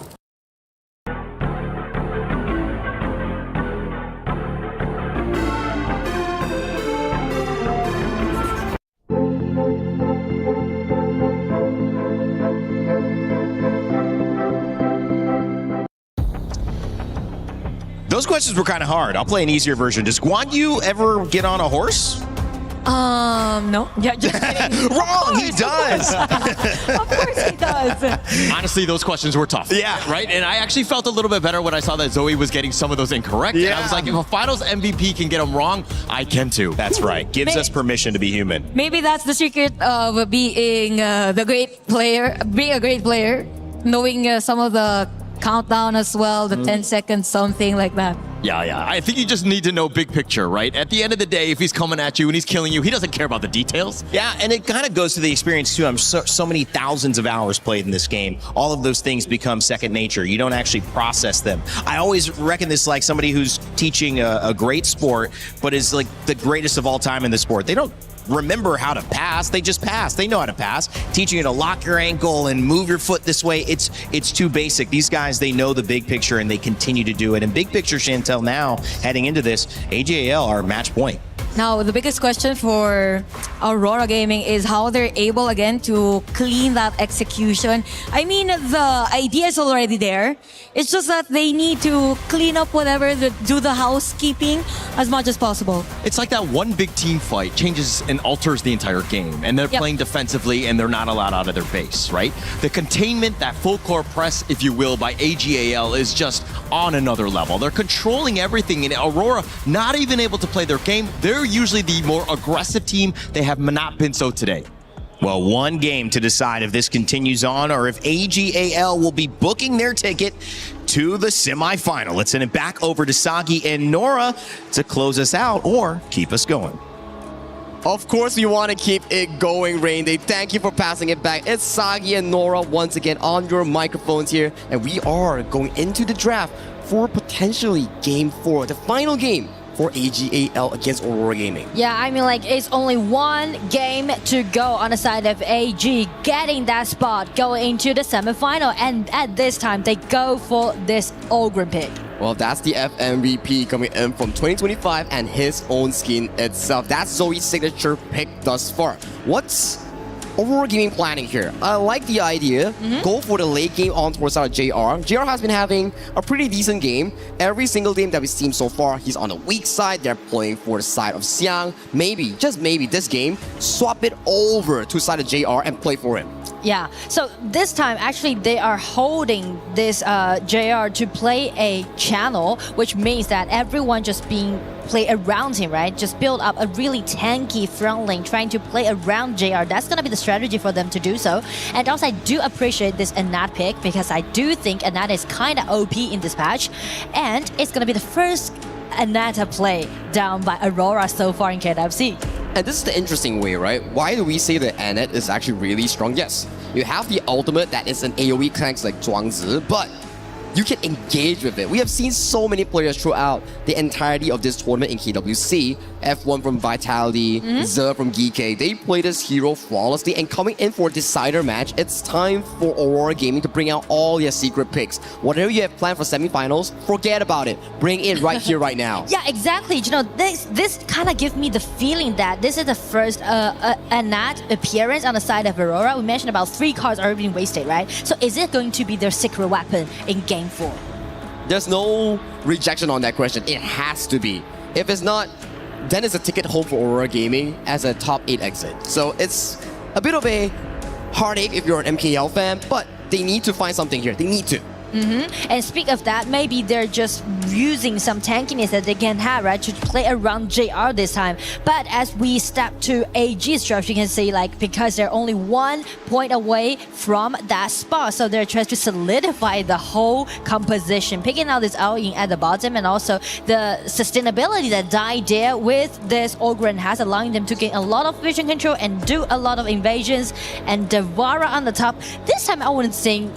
Those questions were kind of hard. I'll play an easier version. Does Guan Yu ever get on a horse? No. Yeah, just kidding. Wrong, he does. Of course he does. Honestly, those questions were tough. Yeah. Right? And I actually felt a little bit better when I saw that Zoe was getting some of those incorrect. Yeah. And I was like, if a finals MVP can get them wrong, I can too. That's right. Gives us permission to be human. Maybe that's the secret of being a great player, knowing some of the countdown as well, the 10 seconds, something like that. Yeah. I think you just need to know big picture, right? At the end of the day, if he's coming at you and he's killing you, he doesn't care about the details. Yeah, and it kind of goes to the experience too. I'm so many thousands of hours played in this game. All of those things become second nature. You don't actually process them. I always reckon this like somebody who's teaching a great sport, but is like the greatest of all time in the sport. They don't remember how to pass. They just pass. They know how to pass. Teaching you to lock your ankle and move your foot this way, it's too basic. These guys, they know the big picture and they continue to do it. And big picture, Chantel, now heading into this, AJAL are match point. Now, the biggest question for Aurora Gaming is how they're able again to clean that execution. I mean, the idea is already there. It's just that they need to clean up whatever, do the housekeeping as much as possible. It's like that one big team fight changes and alters the entire game. And they're playing defensively and they're not allowed out of their base, right? The containment, that full core press, if you will, by AGAL is just on another level. They're controlling everything, and Aurora not even able to play their game. They're usually the more aggressive team. They have not been so today. Well, one game to decide if this continues on or if AGAL will be booking their ticket to the semifinal. Let's send it back over to Sagi and Nora to close us out or keep us going. Of course, we want to keep it going, Rain Day. Thank you for passing it back. It's Sagi and Nora once again on your microphones here, and we are going into the draft for potentially Game 4, the final game for AGAL against Aurora Gaming. Yeah, I mean, like, it's only one game to go on the side of AG, getting that spot, going into the semifinal, and at this time, they go for this Ogre pick. Well, that's the FMVP coming in from 2025 and his own skin itself. That's Zoe's signature pick thus far. What's Aurora Gaming planning here? I like the idea. Go for the late game on towards side of JR. JR has been having a pretty decent game. Every single game that we've seen so far, he's on the weak side. They're playing for the side of Xiang. Maybe, just maybe, this game, swap it over to side of JR and play for him. Yeah, so this time, actually, they are holding this JR to play a channel, which means that everyone just being play around him, right? Just build up a really tanky front lane, trying to play around JR. That's going to be the strategy for them to do so. And also, I do appreciate this Anat pick because I do think Anat is kind of OP in this patch. And it's going to be the first Anata play down by Aurora so far in KWC. And this is the interesting way, right? Why do we say that Anat is actually really strong? Yes, you have the ultimate that is an AoE clanks like Zhuangzi, but you can engage with it. We have seen so many players throughout the entirety of this tournament in KWC. F1 from Vitality, Ze from GK. They play this hero flawlessly, and coming in for a decider match, it's time for Aurora Gaming to bring out all their secret picks. Whatever you have planned for semifinals, forget about it. Bring it right here, right now. Yeah, exactly. You know, this kind of gives me the feeling that this is the first Anat appearance on the side of Aurora. We mentioned about 3 cards already been wasted, right? So is it going to be their secret weapon in Game 4? There's no rejection on that question. It has to be. If it's not, then it's a ticket home for Aurora Gaming as a top 8 exit. So it's a bit of a heartache if you're an MKL fan, but they need to find something here. They need to. And speak of that, maybe they're just using some tankiness that they can have, right, to play around JR this time. But as we step to AG's draft, you can see, like, because they're only 1 point away from that spot, so they're trying to solidify the whole composition, picking out this Ao-Yin at the bottom, and also the sustainability that Dai there with this Ogren has, allowing them to gain a lot of vision control and do a lot of invasions. And Devara on the top. This time I wouldn't think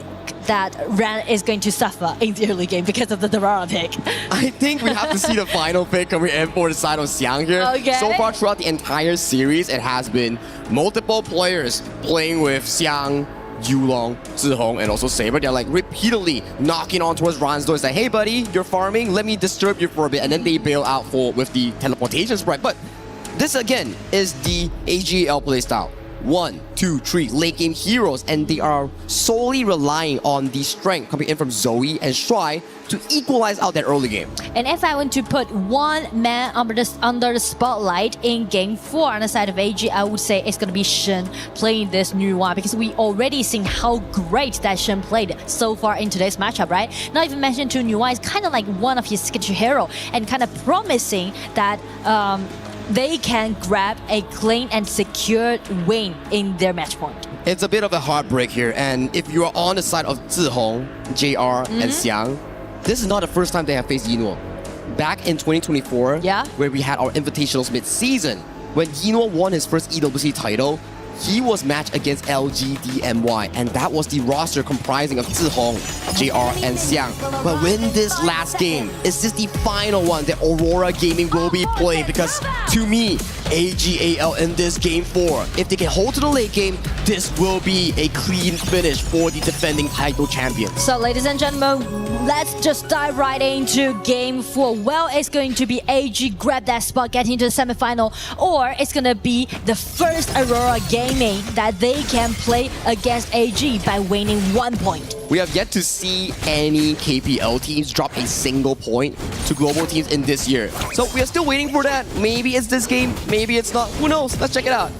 that Ran is going to suffer in the early game because of the Devara pick. I think we have to see the final pick coming in for the side of Xiang here. Okay. So far throughout the entire series, it has been multiple players playing with Xiang, Yulong, Zihong, and also Saber. They're like repeatedly knocking on towards Ran's door. It's like, hey buddy, you're farming, let me disturb you for a bit. And then they bail out with the teleportation sprite. But this again is the AGL playstyle. 1, 2, 3 late game heroes, and they are solely relying on the strength coming in from Zoe and Shuai to equalize out that early game. And if I want to put one man under the spotlight in Game 4 on the side of AG, I would say it's going to be Shen playing this new one, because we already seen how great that Shen played so far in today's matchup, right? Not even mentioned to New One, it's kind of like one of his signature hero, and kind of promising that they can grab a clean and secured win in their match point. It's a bit of a heartbreak here, and if you are on the side of Zihong, JR, and Xiang, this is not the first time they have faced Yinluo. Back in 2024, where we had our Invitationals mid-season, when Yinluo won his first EWC title, he was matched against LGDMY, and that was the roster comprising of Zihong, JR, and Xiang. But when this last game, is this the final one that Aurora Gaming will be playing? Because to me, AGAL in this Game 4, if they can hold to the late game, this will be a clean finish for the defending title champions. So ladies and gentlemen, let's just dive right into Game 4. Well, it's going to be AG grab that spot, getting into the semifinal, or it's going to be the first Aurora Gaming that they can play against AG by winning 1 point. We have yet to see any KPL teams drop a single point to global teams in this year. So we are still waiting for that. Maybe it's this game, maybe it's not. Who knows? Let's check it out.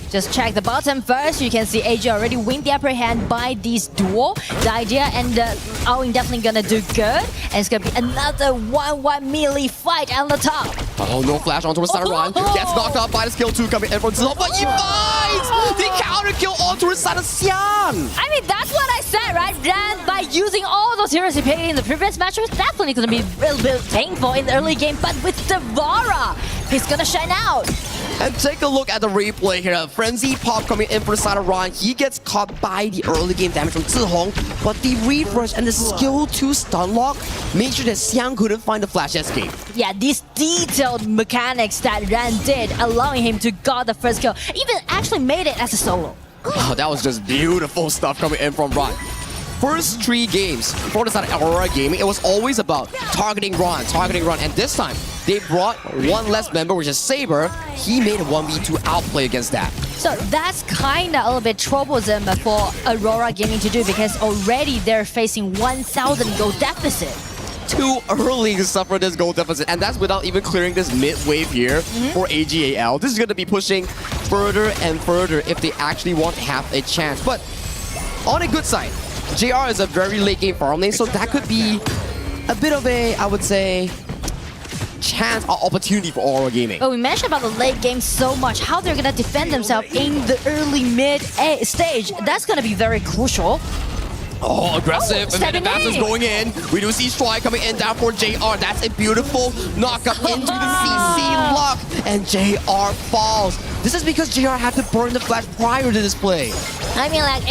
Just check the bottom first. You can see AG already win the upper hand by this duel. The idea and Ao-Yin definitely gonna do good. And it's gonna be another 1-1 melee fight on the top. Oh, no flash onto his side of Ron. Gets knocked out by the skill 2 coming in from Zihong, but he finds the counter kill onto his side of Xiang. I mean, that's what I said, right? Ran by using all those heroes he played in the previous match was definitely gonna be a little bit painful in the early game, but with Devara, he's gonna shine out. And take a look at the replay here. Frenzy Pop coming in for the side of Ron. He gets caught by the early game damage from Zihong, but the refresh and the skill 2 stun lock made sure that Xiang couldn't find the flash escape. Yeah, these detailed mechanics that Ran did, allowing him to got the first kill, even actually made it as a solo. Oh, that was just beautiful stuff coming in from Ron. First 3 games for the side of Aurora Gaming, it was always about targeting Ron, and this time they brought one less member, which is Saber. He made a 1v2 outplay against that. So that's kind of a little bit troublesome for Aurora Gaming to do, because already they're facing 1,000 gold deficit. Too early to suffer this gold deficit, and that's without even clearing this mid wave here for AGAL. This is going to be pushing further and further if they actually want to have a chance. But on a good side, JR is a very late game farm lane, so that could be a bit of a, I would say, chance or opportunity for Aurora Gaming. But we mentioned about the late game so much, how they're gonna defend themselves in the early mid stage. That's gonna be very crucial. Oh, aggressive. And then Stepping is going in. We do see Shuai coming in down for JR. That's a beautiful knockup into the CC lock. And JR falls. This is because JR had to burn the flash prior to this play. I mean, like,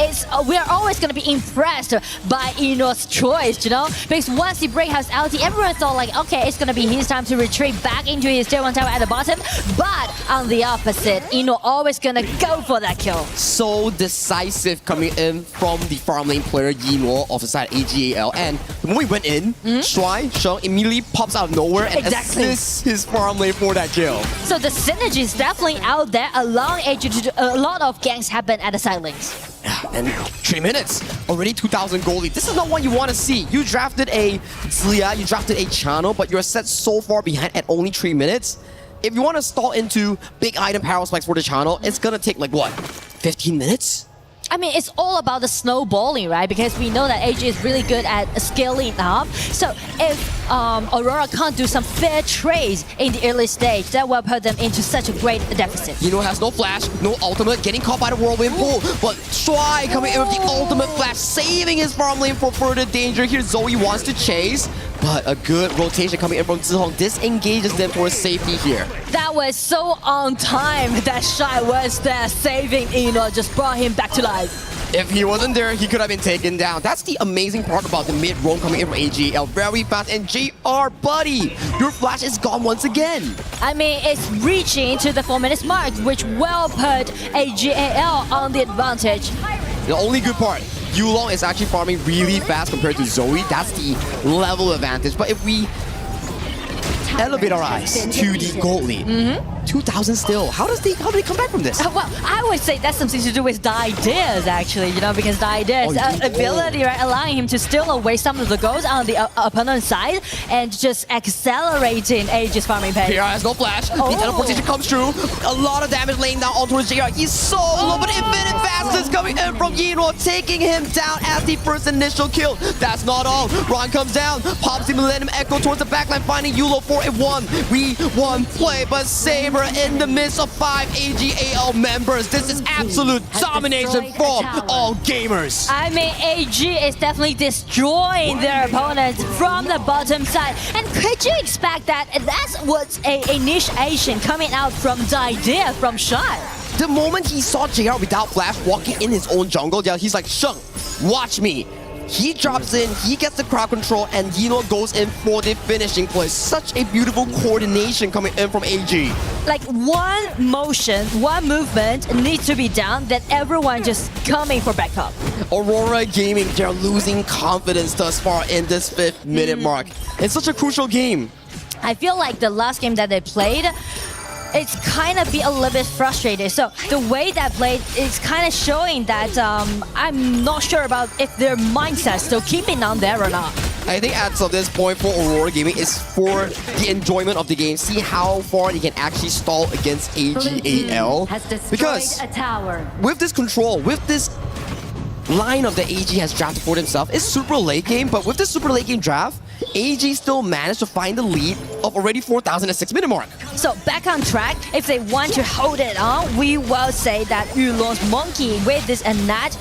we're always gonna be impressed by Eno's choice, you know? Because once he break house ulti, everyone thought like, okay, it's gonna be his time to retreat back into his tier 1 tower at the bottom. But on the opposite, Eno always gonna go for that kill. So decisive coming in from the farm lane player Eno of the side AGAL. And the moment we went in, Shuai Sheng immediately pops out of nowhere and assists his farm lane for that kill. So the synergy is definitely out there, allowing AG to do a lot of ganks happen at the side lanes. And 3 minutes, already 2,000 gold lead. This is not what you want to see. You drafted a Zilia, you drafted a Channel, but you're set so far behind at only 3 minutes. If you want to stall into big item power spikes for the Channel, it's gonna take like what, 15 minutes? I mean, it's all about the snowballing, right? Because we know that AG is really good at scaling up. So if Aurora can't do some fair trades in the early stage, that will put them into such a great deficit. Eno has no flash, no ultimate, getting caught by the whirlwind pool. But Shuai coming in with the ultimate flash, saving his farm lane for further danger. Here Zoe wants to chase, but a good rotation coming in from Zihong disengages them for safety here. That was so on time that Shai was there saving Eno, just brought him back to life. If he wasn't there, he could have been taken down. That's the amazing part about the mid roam coming in from AGL. Very fast. And JR, buddy, your flash is gone once again. I mean, it's reaching to the 4 minutes mark, which will put AGAL on the advantage. The only good part, Yulong is actually farming really fast compared to Zoe. That's the level advantage. But if we elevate our eyes to the gold lead, 2,000 still. How do they come back from this? Well, I would say that's something to do with the ideas, actually, you know, because the ideas ability, right, allowing him to steal away some of the goals on the opponent's side and just accelerating AG's farming pace. PR has no flash. The teleportation comes through. A lot of damage laying down onto his JR. He's so low, but infinite fastness coming in from Eno, taking him down as the first initial kill. That's not all. Ron comes down, pops the Millennium Echo towards the backline, finding Yulo for a 1v1 play, but Saber in the midst of 5 AGAL members. This is absolute domination from all gamers. I mean, AG is definitely destroying their opponents from the bottom side. And could you expect that that's what's an initiation coming out from the idea from Shai? The moment he saw JR without flash walking in his own jungle, he's like, Sheng, watch me. He drops in, he gets the crowd control, and Eno goes in for the finishing play. Such a beautiful coordination coming in from AG. Like one motion, one movement needs to be done, then everyone just coming for backup. Aurora Gaming, they're losing confidence thus far in this 5th minute mark. It's such a crucial game. I feel like the last game that they played, it's kind of be a little bit frustrated. So the way that played is kind of showing that I'm not sure about if their mindset still keeping on there or not. I think at this point for Aurora Gaming is for the enjoyment of the game. See how far they can actually stall against AGAL. Because with this control, with this line of the AG has drafted for themselves, it's super late game, but with this super late game draft, AG still managed to find the lead of already 4,000 at 6 minute mark. So back on track, if they want to hold it on, we will say that Yulong's Monkey with this and that,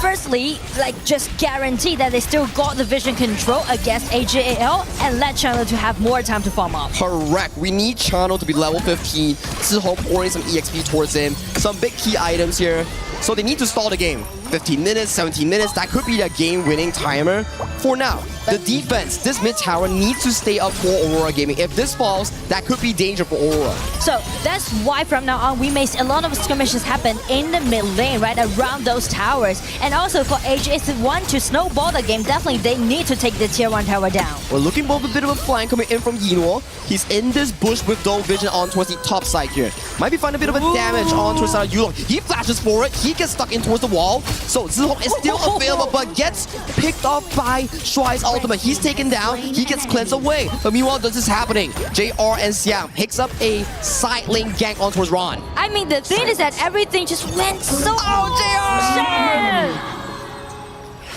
firstly, like just guarantee that they still got the vision control against AGAL and let Channel to have more time to farm up. Correct. We need Channel to be level 15. Zihong pouring some EXP towards him. Some big key items here. So they need to stall the game. 15 minutes, 17 minutes, that could be the game-winning timer. For now, the defense, this mid tower needs to stay up for Aurora Gaming. If this falls, that could be danger for Aurora. So that's why from now on, we may see a lot of skirmishes happen in the mid lane, right, around those towers. And also for AG, if they want to snowball the game, definitely they need to take the tier 1 tower down. We're looking for a bit of a flank coming in from Yinwo. He's in this bush with Dove Vision on towards the top side here. Might be finding a bit of a damage on towards the Yulong. He flashes for it. He gets stuck in towards the wall. So Zihong is still available, but gets picked off by Shuai's ultimate. He's taken down. He gets cleansed away. But meanwhile, this is happening. JR and Siam picks up a side lane gank on towards Ron. I mean, the thing is that everything just went so... JR!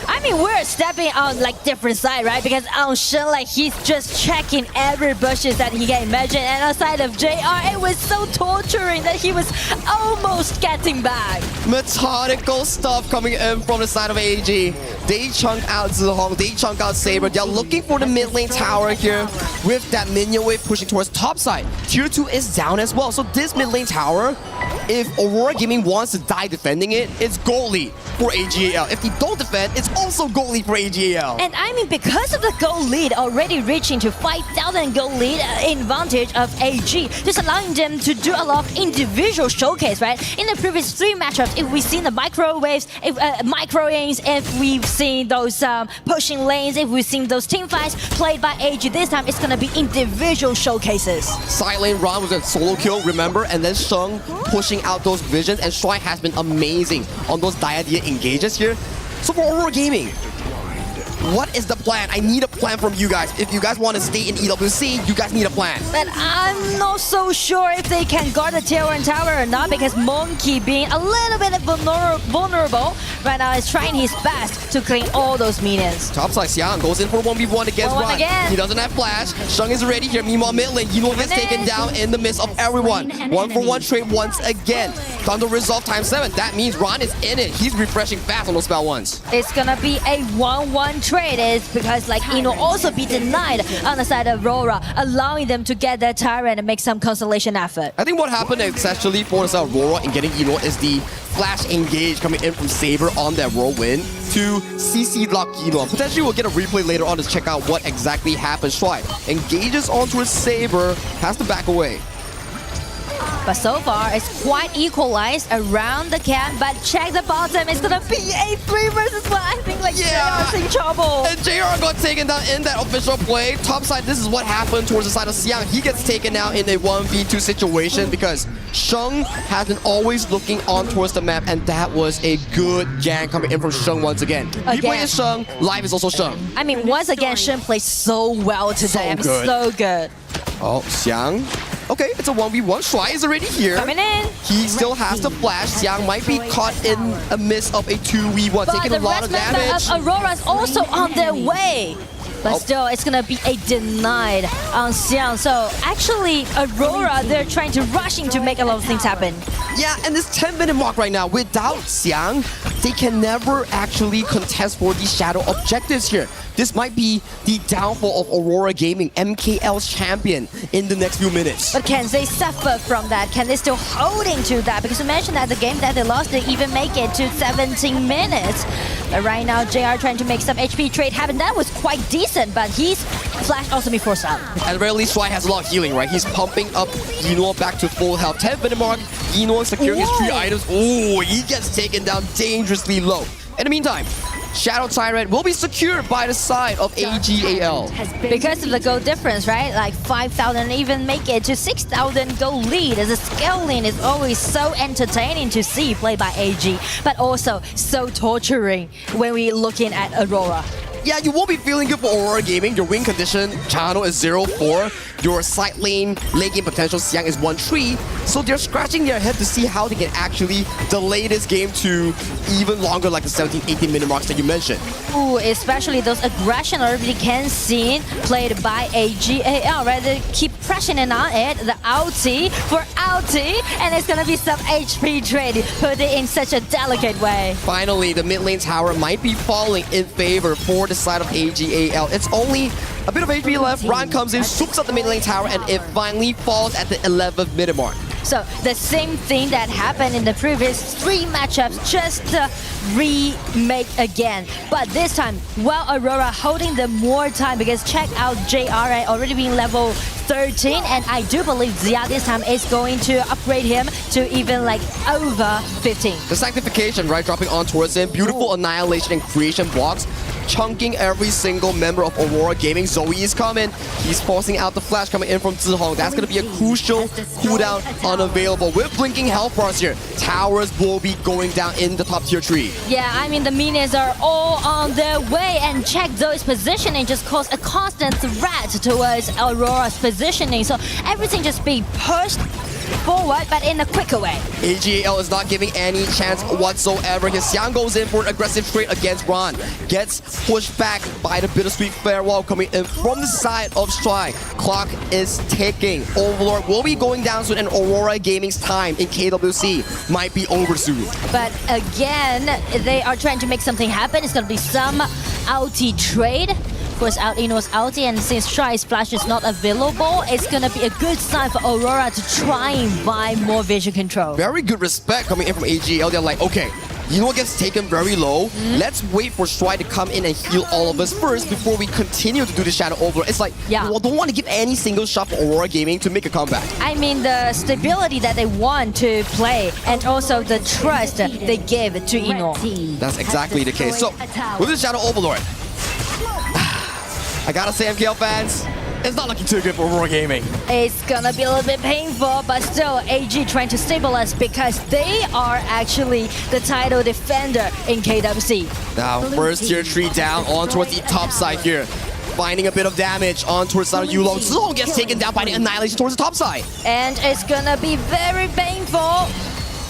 I mean, we're stepping on like different side, right? Because on Shen, like he's just checking every bushes that he can imagine, and outside of JR, it was so torturing that he was almost getting back. Methodical stuff coming in from the side of AG. They chunk out Zihong, they chunk out Saber. They're looking for the mid lane tower here with that minion wave pushing towards top side. Tier 2 is down as well. So this mid lane tower, if Aurora Gaming wants to die defending it, it's goal lead for AGAL. If they don't defend, it's also goal lead for AGAL. And I mean, because of the goal lead already reaching to 5,000 goal lead advantage of AG, just allowing them to do a lot of individual showcase, right? In the previous 3 matchups, if we've seen the microwaves, micro-ings, if we've seen those pushing lanes, if we've seen those team fights played by AG, this time it's gonna be individual showcases. Side lane Ron was a solo kill, remember? And then Sheng pushing out those visions, and Shuai has been amazing on those Diadia engages here. So for Aurora Gaming, what is the plan? I need a plan from you guys. If you guys want to stay in EWC, you guys need a plan. But I'm not so sure if they can guard the tier 1 tower or not, because Monkey, being a little bit vulnerable right now, is trying his best to clean all those minions. Topside, Xiang goes in for 1v1 against Ron. He doesn't have flash. Sheng is ready here. Meanwhile, mid lane, Yino gets taken down in the midst of everyone. 1-for-1 trade once again. Thunder resolve ×7. That means Ron is in it. He's refreshing fast on those spell ones. It's gonna be a 1-1 trade, is because like Ino also be denied on the side of Aurora, allowing them to get their tyrant and make some consolation effort. I think what happened essentially for the side of Aurora in getting Ino is the flash engage coming in from Saber on that whirlwind to CC lock Ino. Potentially we'll get a replay later on to check out what exactly happened. Shuai engages onto his Saber, has to back away. But so far, it's quite equalized around the camp. But check the bottom, it's gonna be a 3 versus 1. I think like JR's in trouble. And JR got taken down in that official play. Top side, this is what happened towards the side of Xiang. He gets taken down in a 1v2 situation because Sheng has been always looking on towards the map, and that was a good gank coming in from Sheng once again. Replay is Sheng, live is also Sheng. I mean, once again, Sheng plays so well today. So good. Oh, Xiang. Okay, it's a 1v1. Shuai is already here. Coming in. He still has to flash. Xiang might be caught in a midst of a 2v1, taking a lot of damage. But Aurora's also on their way. But still, it's gonna be a denied on Xiang. So actually, Aurora, they're trying to rush in to make a lot of things happen. Yeah, and this 10-minute mark right now, without Xiang, they can never actually contest for the shadow objectives here. This might be the downfall of Aurora Gaming, MKL's champion, in the next few minutes. But can they suffer from that? Can they still hold into that? Because you mentioned that the game that they lost, they even make it to 17 minutes. But right now, JR trying to make some HP trade happen. That was quite decent, but he's flashed also before stop. At the very least, Shuai has a lot of healing, right? He's pumping up Yino back to full health. 10-minute mark, Yino securing his 3 items. Ooh, he gets taken down dangerously low. In the meantime, Shadow Tyrant will be secured by the side of AGAL. Because of the gold difference, right? Like 5,000, even make it to 6,000 gold lead. As a scaling is always so entertaining to see played by AG, but also so torturing when we're looking at Aurora. Yeah, you won't be feeling good for Aurora Gaming. Your win condition channel is 0-4. Your side lane game potential Xiang is 1-3. So they're scratching their head to see how they can actually delay this game to even longer, like the 17-18 minute marks that you mentioned. Ooh, especially those aggression already can see played by AGAL, right? They keep pressing on it, the ulti for ulti, and it's gonna be some HP trade put it in such a delicate way. Finally, the mid lane tower might be falling in favor for the side of AGAL. It's only a bit of HP left. Ron comes in, swoops up the mid lane tower, and it finally falls at the 11th minute mark. So the same thing that happened in the previous 3 matchups, just remake again. But this time, well, Aurora holding them more time, because check out JR already being level 13, and I do believe Zia this time is going to upgrade him to even like over 15. The sanctification, right, dropping on towards him. Beautiful annihilation and creation blocks, chunking every single member of Aurora Gaming. Zoe is coming. He's forcing out the flash coming in from Zihong. That's going to be a crucial cooldown unavailable. With blinking health bars here, towers will be going down in the top tier tree. Yeah, I mean, the minions are all on their way, and check Zoe's positioning just caused a constant threat towards Aurora's positioning. So everything just being pushed forward, but in a quicker way. AGAL is not giving any chance whatsoever. His Xiang goes in for an aggressive trade against Ron. Gets pushed back by the bittersweet farewell coming in from the side of Strike. Clock is ticking. Overlord will be going down soon, and Aurora Gaming's time in KWC might be over soon. But again, they are trying to make something happen. It's going to be some outie trade. Of course, out Ino's outie, and since Strike's flash is not available, it's going to be a good sign for Aurora to try and buy more vision control. Very good respect coming in from AGL. They're like, okay, Ino gets taken very low. Let's wait for Strike to come in and heal all of us first before we continue to do the Shadow Overlord. It's like, we don't want to give any single shot for Aurora Gaming to make a comeback. I mean, the stability that they want to play and also the trust they give to Ino. That's exactly the case. So, with the Shadow Overlord, I gotta say, MKL fans, it's not looking too good for Aurora Gaming. It's gonna be a little bit painful, but still AG trying to stabilize because they are actually the title defender in KWC. Now, first tier 3 down on towards the top side here. Finding a bit of damage on towards the side of Yulong. Zilong gets taken down by the Annihilation towards the top side. And it's gonna be very painful.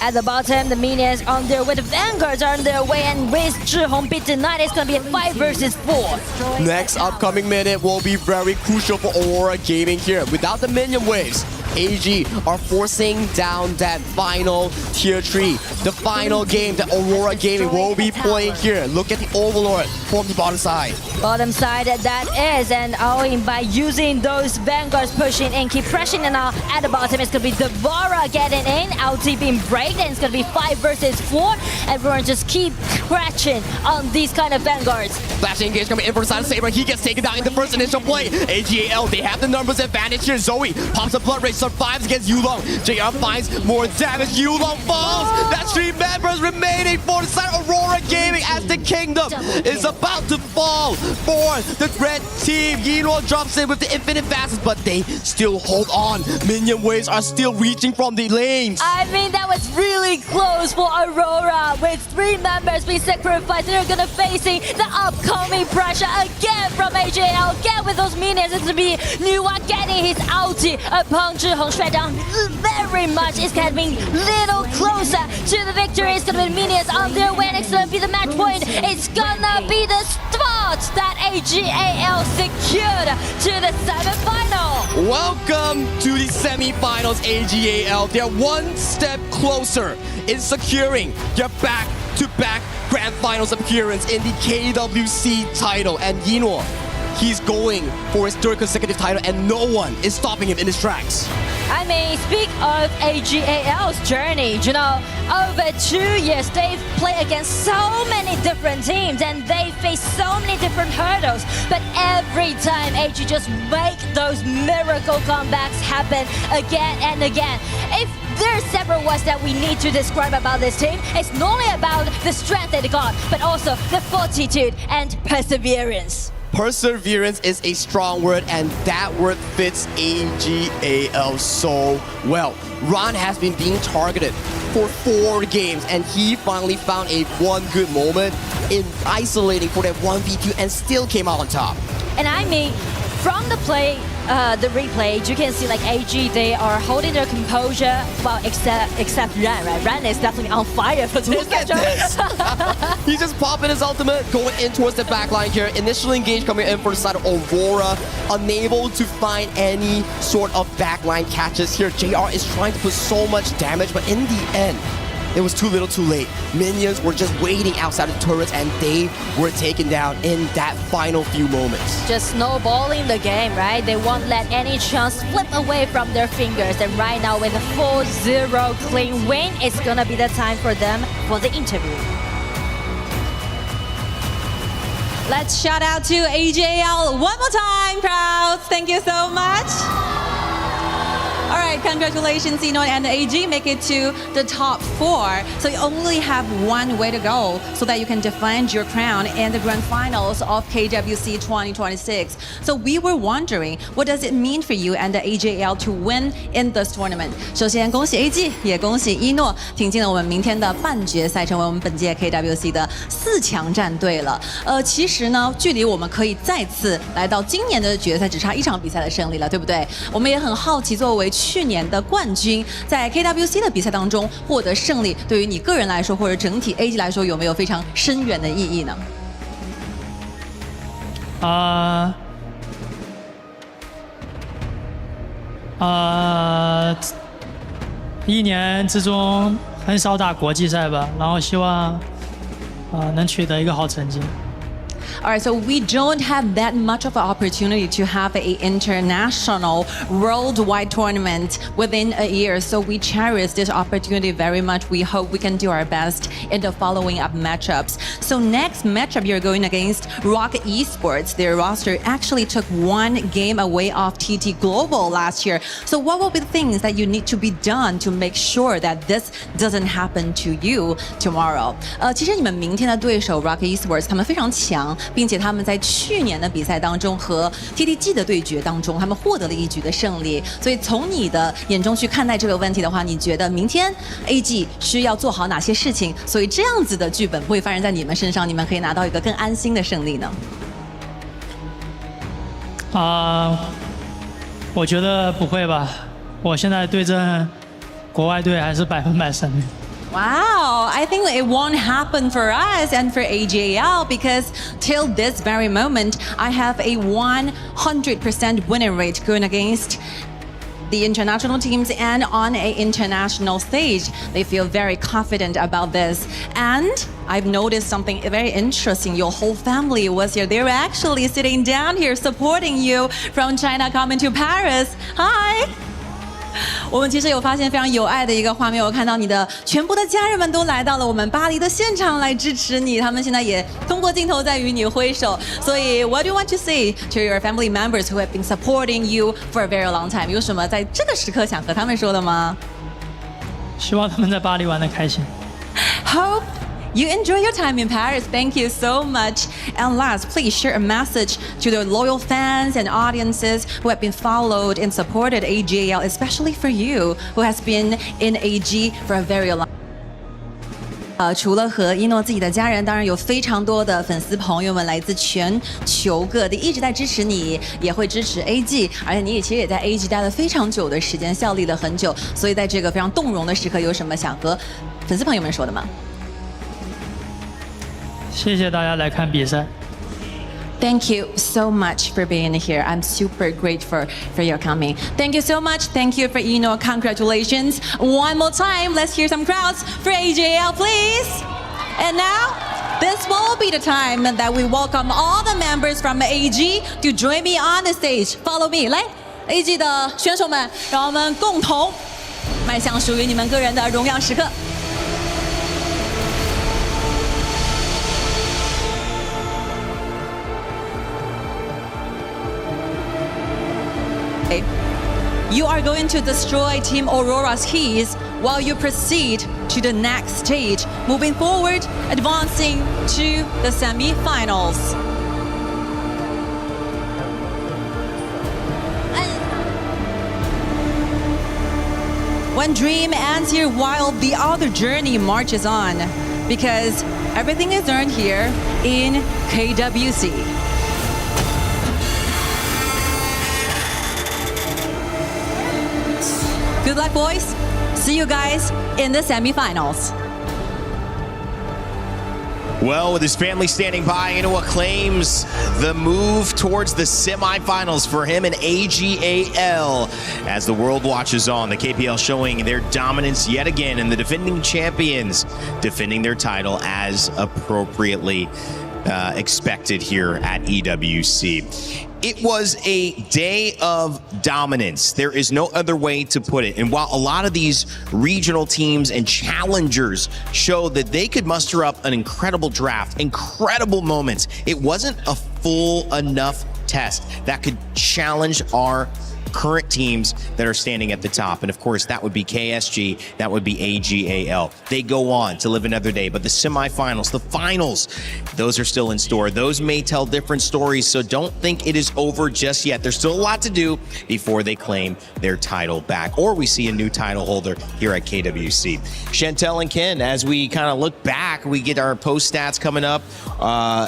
At the bottom, the minions on their way, the vanguards are on their way, and with Zhihong beat tonight, it's gonna be a 5 versus 4. Next upcoming minute will be very crucial for Aurora Gaming here. Without the minion waves, AG are forcing down that final tier 3. The final game that Aurora Gaming will be playing here. Look at the Overlord from the bottom side. Bottom side that is, and Owen by using those vanguards pushing in, keep pressing, and now at the bottom it's gonna be Devara getting in, LT being breaked, and it's gonna be 5 versus 4. Everyone just keep scratching on these kind of vanguards. Flashing engage coming in from the side of Saber. He gets taken down in the first initial play. AGAL, they have the numbers advantage here. Zoe pops a blood rage, survives against Yulong. JR finds more damage. Yulong falls. That's 3 members remaining for the side of Aurora Gaming as the kingdom is about to fall for the red team. Yino drops in with the infinite facets, but they still hold on. Minion waves are still reaching from the lanes. I mean, that was really close for Aurora. With 3 members being sacrificed, they're gonna facing the upcoming pressure again from AJL. Again with those minions, it's gonna be Nuwa getting his ulti upon Zhihong straight down very much. It's getting little closer to the victory. It's gonna be minions on their way, and it's gonna be the match point. It's gonna be the spot that AGAL secured to the semi-final. Welcome to the semi-finals, AGAL. They're one step closer in securing their back-to-back grand finals appearance in the KWC title. And Yinwo, he's going for his 3rd consecutive title, and no one is stopping him in his tracks. I mean, speak of AGAL's journey, you know, over 2 years, they've played against so many different teams and they face so many different hurdles. But every time AG just make those miracle comebacks happen again and again. If there's several words that we need to describe about this team, it's not only about the strength that they got, but also the fortitude and perseverance. Perseverance is a strong word, and that word fits AGAL so well. Ron has been being targeted for 4 games, and he finally found a one good moment in isolating for that 1v2 and still came out on top. And I mean, from the play, the replay, you can see like AG, they are holding their composure, well, except Ran, right? Ran is definitely on fire for this. Look at this! He's just popping his ultimate, going in towards the backline here. Initial engage coming in for the side of Aurora, unable to find any sort of backline catches here. JR is trying to put so much damage, but in the end, it was too little too late. Minions were just waiting outside the turrets, and they were taken down in that final few moments. Just snowballing the game, right? They won't let any chance slip away from their fingers. And right now with a 4-0 clean win, it's gonna be the time for them for the interview. Let's shout out to AJL one more time, crowds. Thank you so much. All right, congratulations, Ino and AG make it to the top 4. So you only have one way to go so that you can defend your crown in the grand finals of KWC 2026. So we were wondering, what does it mean for you and the AJL to win in this tournament? 首先恭喜 AG， 也恭喜一诺挺进了我们明天的半决赛，成为我们本届 KWC 的4强战队了。其实呢，距离我们可以再次来到今年的决赛只差1场比赛的胜利了，对不对？我们也很好奇，作为去去年的冠军，在 KWC 的比赛当中获得胜利，对于你个人来说，或者整体 AG 来说，有没有非常深远的意义呢？一年之中很少打国际赛吧，然后希望能取得一个好成绩。All right, so we don't have that much of an opportunity to have an international worldwide tournament within a year. So we cherish this opportunity very much. We hope we can do our best in the following up matchups. So next matchup, you're going against Rock Esports. Their roster actually took one game away off TT Global last year. So what will be the things that you need to be done to make sure that this doesn't happen to you tomorrow? 其实你们明天的对手 Rock Esports 他们非常强。并且他们在去年的比赛当中和 TTG 的对决当中，他们获得了一局的胜利。所以从你的眼中去看待这个问题的话，你觉得明天 AG 需要做好哪些事情？所以这样子的剧本不会发生在你们身上，你们可以拿到一个更安心的胜利呢？我觉得不会吧。我现在对阵国外队还是100%胜率。Wow, I think it won't happen for us and for AJL because till this very moment, I have a 100% winning rate going against the international teams and on an international stage. They feel very confident about this. And I've noticed something very interesting. Your whole family was here. They were actually sitting down here supporting you from China coming to Paris. Hi. 我们其实有发现非常有爱的一个画面，我看到你的全部的家人们都来到了我们巴黎的现场来支持你，他们现在也通过镜头在与你挥手。所以 What do you want to say to your family members who have been supporting you for a very long time？ 有什么在这个时刻想和他们说的吗？希望他们在巴黎玩得开心。Hope you enjoy your time in Paris. Thank you so much. And last, please share a message to the loyal fans and audiences who have been followed and supported AJL, especially for you, who has been in AG for a very long time. 除了和一诺自己的家人，当然有非常多的粉丝朋友们来自全球各地，一直在支持你，也会支持 AG， 而且你其实也在 AG 待了非常久的时间，效力了很久，所以在这个非常动容的时刻，有什么想和粉丝朋友们说的吗？谢谢大家来看比赛。Thank you so much for being here. I'm super grateful for your coming. Thank you so much. Thank you for Eno. Congratulations. One more time, let's hear some crowds for AJL, please. And now, this will be the time that we welcome all the members from AG to join me on the stage. Follow me. 来 ，AG 的选手们，让我们共同迈向属于你们个人的荣耀时刻。You are going to destroy Team Aurora's keys while you proceed to the next stage, moving forward, advancing to the semi-finals. One dream ends here while the other journey marches on, because everything is earned here in KWC. Good luck, boys. See you guys in the semifinals. Well, with his family standing by, Inoue claims the move towards the semifinals for him and AGAL. As the world watches on, the KPL showing their dominance yet again, and the defending champions defending their title as appropriately expected here at EWC. It was a day of dominance. There is no other way to put it. And while a lot of these regional teams and challengers showed that they could muster up an incredible draft, incredible moments, it wasn't a full enough test that could challenge our current teams that are standing at the top. And of course, that would be KSG, that would be AGAL. They go on to live another day, but the semifinals, the finals, those are still in store. Those may tell different stories, so don't think it is over just yet. There's still a lot to do before they claim their title back, or we see a new title holder here at KWC. Chantel and Ken, as we kind of look back, we get our post stats coming up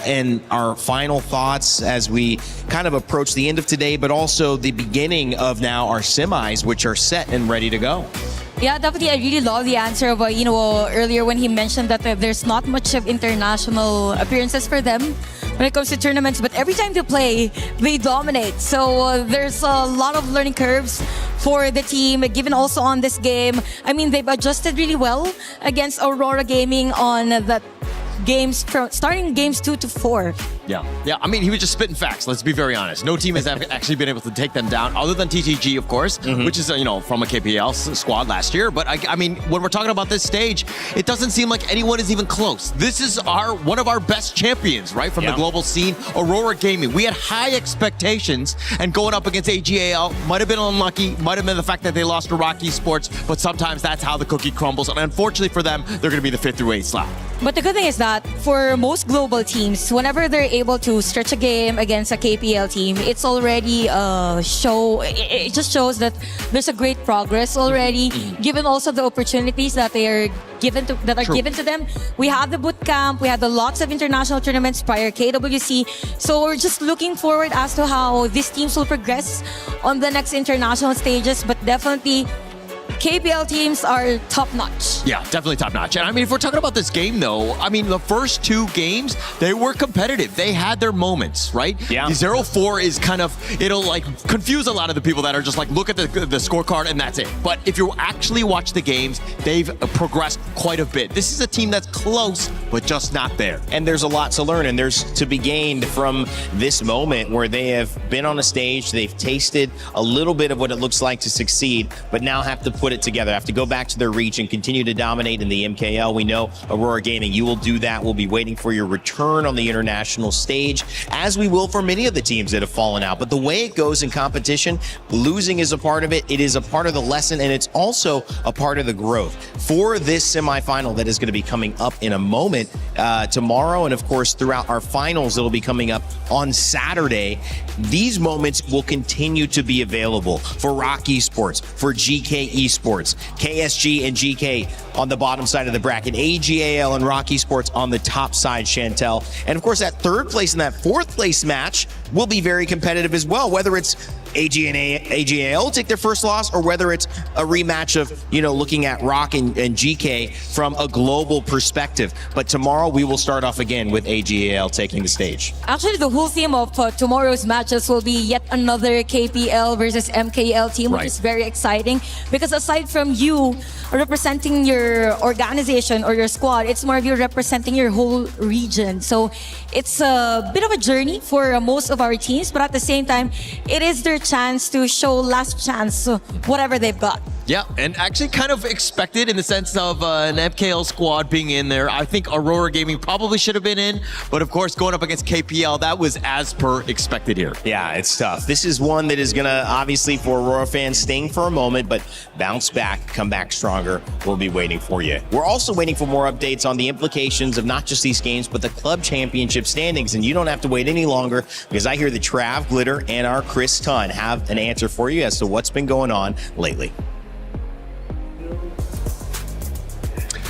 and our final thoughts as we kind of approach the end of today, but also the beginning of now our semis, which are set and ready to go. Yeah, definitely. I really love the answer of, earlier when he mentioned that there's not much of international appearances for them when it comes to tournaments, but every time they play, they dominate. So there's a lot of learning curves for the team, given also on this game. I mean, they've adjusted really well against Aurora Gaming on the games from starting games 2 to 4. Yeah. I mean, he was just spitting facts. Let's be very honest. No team has actually been able to take them down, other than TTG, of course, which is from a KPL squad last year. But I mean, when we're talking about this stage, it doesn't seem like anyone is even close. This is one of our best champions, right, from the global scene, Aurora Gaming. We had high expectations, and going up against AGAL might have been unlucky, might have been the fact that they lost to Rocky Sports, but sometimes that's how the cookie crumbles. And unfortunately for them, they're going to be the 5th through 8th slot. But the good thing is that for most global teams, whenever they're able to stretch a game against a KPL team, it's already it just shows that there's a great progress already, given also the opportunities that they are given to them. We have the boot camp, we have the lots of international tournaments prior KWC. So we're just looking forward as to how these teams will progress on the next international stages, but definitely KPL teams are top-notch. Yeah, definitely top-notch. And I mean, if we're talking about this game, though, I mean, the first 2 games, they were competitive. They had their moments, right? Yeah. The 0-4 is kind of, it'll like confuse a lot of the people that are just like, look at the scorecard and that's it. But if you actually watch the games, they've progressed quite a bit. This is a team that's close, but just not there. And there's a lot to learn, and there's to be gained from this moment where they have been on a stage, they've tasted a little bit of what it looks like to succeed, but now have to put it together, have to go back to their reach and continue to dominate in the MKL. We know Aurora Gaming, you will do that. We'll be waiting for your return on the international stage, as we will for many of the teams that have fallen out. But the way it goes in competition, losing is a part of it. It is a part of the lesson, and it's also a part of the growth. For this semifinal that is going to be coming up in a moment tomorrow, and of course throughout our finals that'll be coming up on Saturday, these moments will continue to be available for Rock Esports, for GK Esports, KSG and GK on the bottom side of the bracket, AGAL and Rock Esports on the top side, Chantel. And of course, that 3rd place and that 4th place match will be very competitive as well, whether it's AG and AGAL take their first loss, or whether it's a rematch of, looking at Rock and GK from a global perspective. But tomorrow we will start off again with AGAL taking the stage. Actually, the whole theme of tomorrow's matches will be yet another KPL versus MKL team, which is very exciting, because aside from you representing your organization or your squad, it's more of you representing your whole region. So it's a bit of a journey for most of our teams, but at the same time, it is their chance to show last chance whatever they've got. Yeah, and actually kind of expected in the sense of an MKL squad being in there. I think Aurora Gaming probably should have been in, but of course, going up against KPL, that was as per expected here. Yeah, it's tough. This is one that is going to, obviously, for Aurora fans, sting for a moment, but bounce back, come back stronger. We'll be waiting for you. We're also waiting for more updates on the implications of not just these games, but the club championship standings. And you don't have to wait any longer, because I hear that Trav Glitter and our Chris Tunn have an answer for you as to what's been going on lately.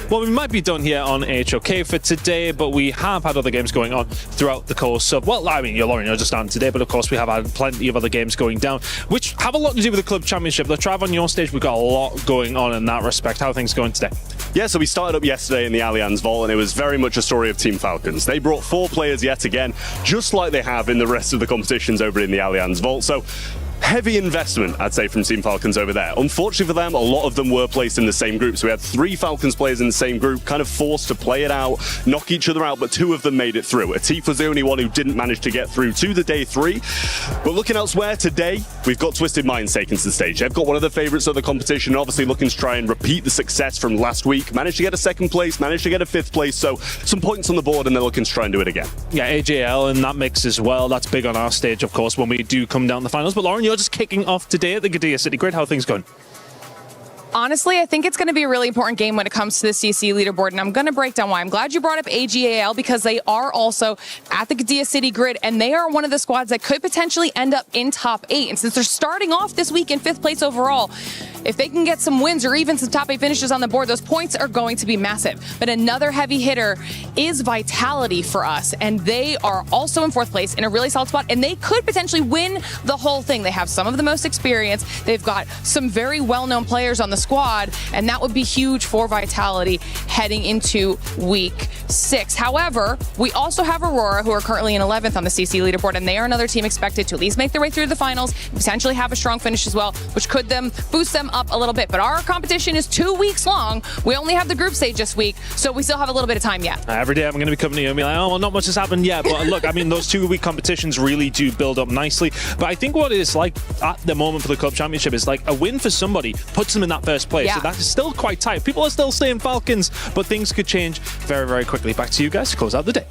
Well, we might be done here on HOK for today, but we have had other games going on throughout the course of, well, I mean, Lauren, you're just on today, but of course we have had plenty of other games going down, which have a lot to do with the club championship. The Trav, on your stage, we've got a lot going on in that respect. How are things going today? Yeah, so we started up yesterday in the Allianz Vault, and it was very much a story of Team Falcons. They brought 4 players yet again, just like they have in the rest of the competitions over in the Allianz Vault. So heavy investment, I'd say, from Team Falcons over there. Unfortunately for them, a lot of them were placed in the same group. So we had 3 Falcons players in the same group, kind of forced to play it out, knock each other out, but 2 of them made it through. Atif was the only one who didn't manage to get through to the day 3. But looking elsewhere, today, we've got Twisted Minds taken to the stage. They've got one of the favourites of the competition, obviously looking to try and repeat the success from last week. Managed to get a 2nd place, managed to get a 5th place, so some points on the board, and they're looking to try and do it again. Yeah, AJL in that mix as well. That's big on our stage, of course, when we do come down the finals. But Lauren, you're just kicking off today at the Gdynia City Grid. How are things going? Honestly, I think it's going to be a really important game when it comes to the CC leaderboard, and I'm going to break down why. I'm glad you brought up AGAL, because they are also at the Gdynia City Grid, and they are one of the squads that could potentially end up in top 8. And since they're starting off this week in 5th place overall, if they can get some wins or even some top 8 finishes on the board, those points are going to be massive. But another heavy hitter is Vitality for us, and they are also in 4th place in a really solid spot, and they could potentially win the whole thing. They have some of the most experience. They've got some very well-known players on the squad, and that would be huge for Vitality heading into week 6. However, we also have Aurora, who are currently in 11th on the CC leaderboard, and they are another team expected to at least make their way through the finals, potentially have a strong finish as well, which could boost them up a little bit. But our competition is 2 weeks long. We only have the group stage this week, so we still have a little bit of time yet. Every day I'm going to be coming to you and be like, oh, well, not much has happened yet. But look, I mean, those 2-week competitions really do build up nicely. But I think what it's like at the moment for the Club Championship is like a win for somebody puts them in that 1st place. Yeah. So that is still quite tight. People are still staying Falcons, but things could change very, very quickly. Back to you guys to close out the day.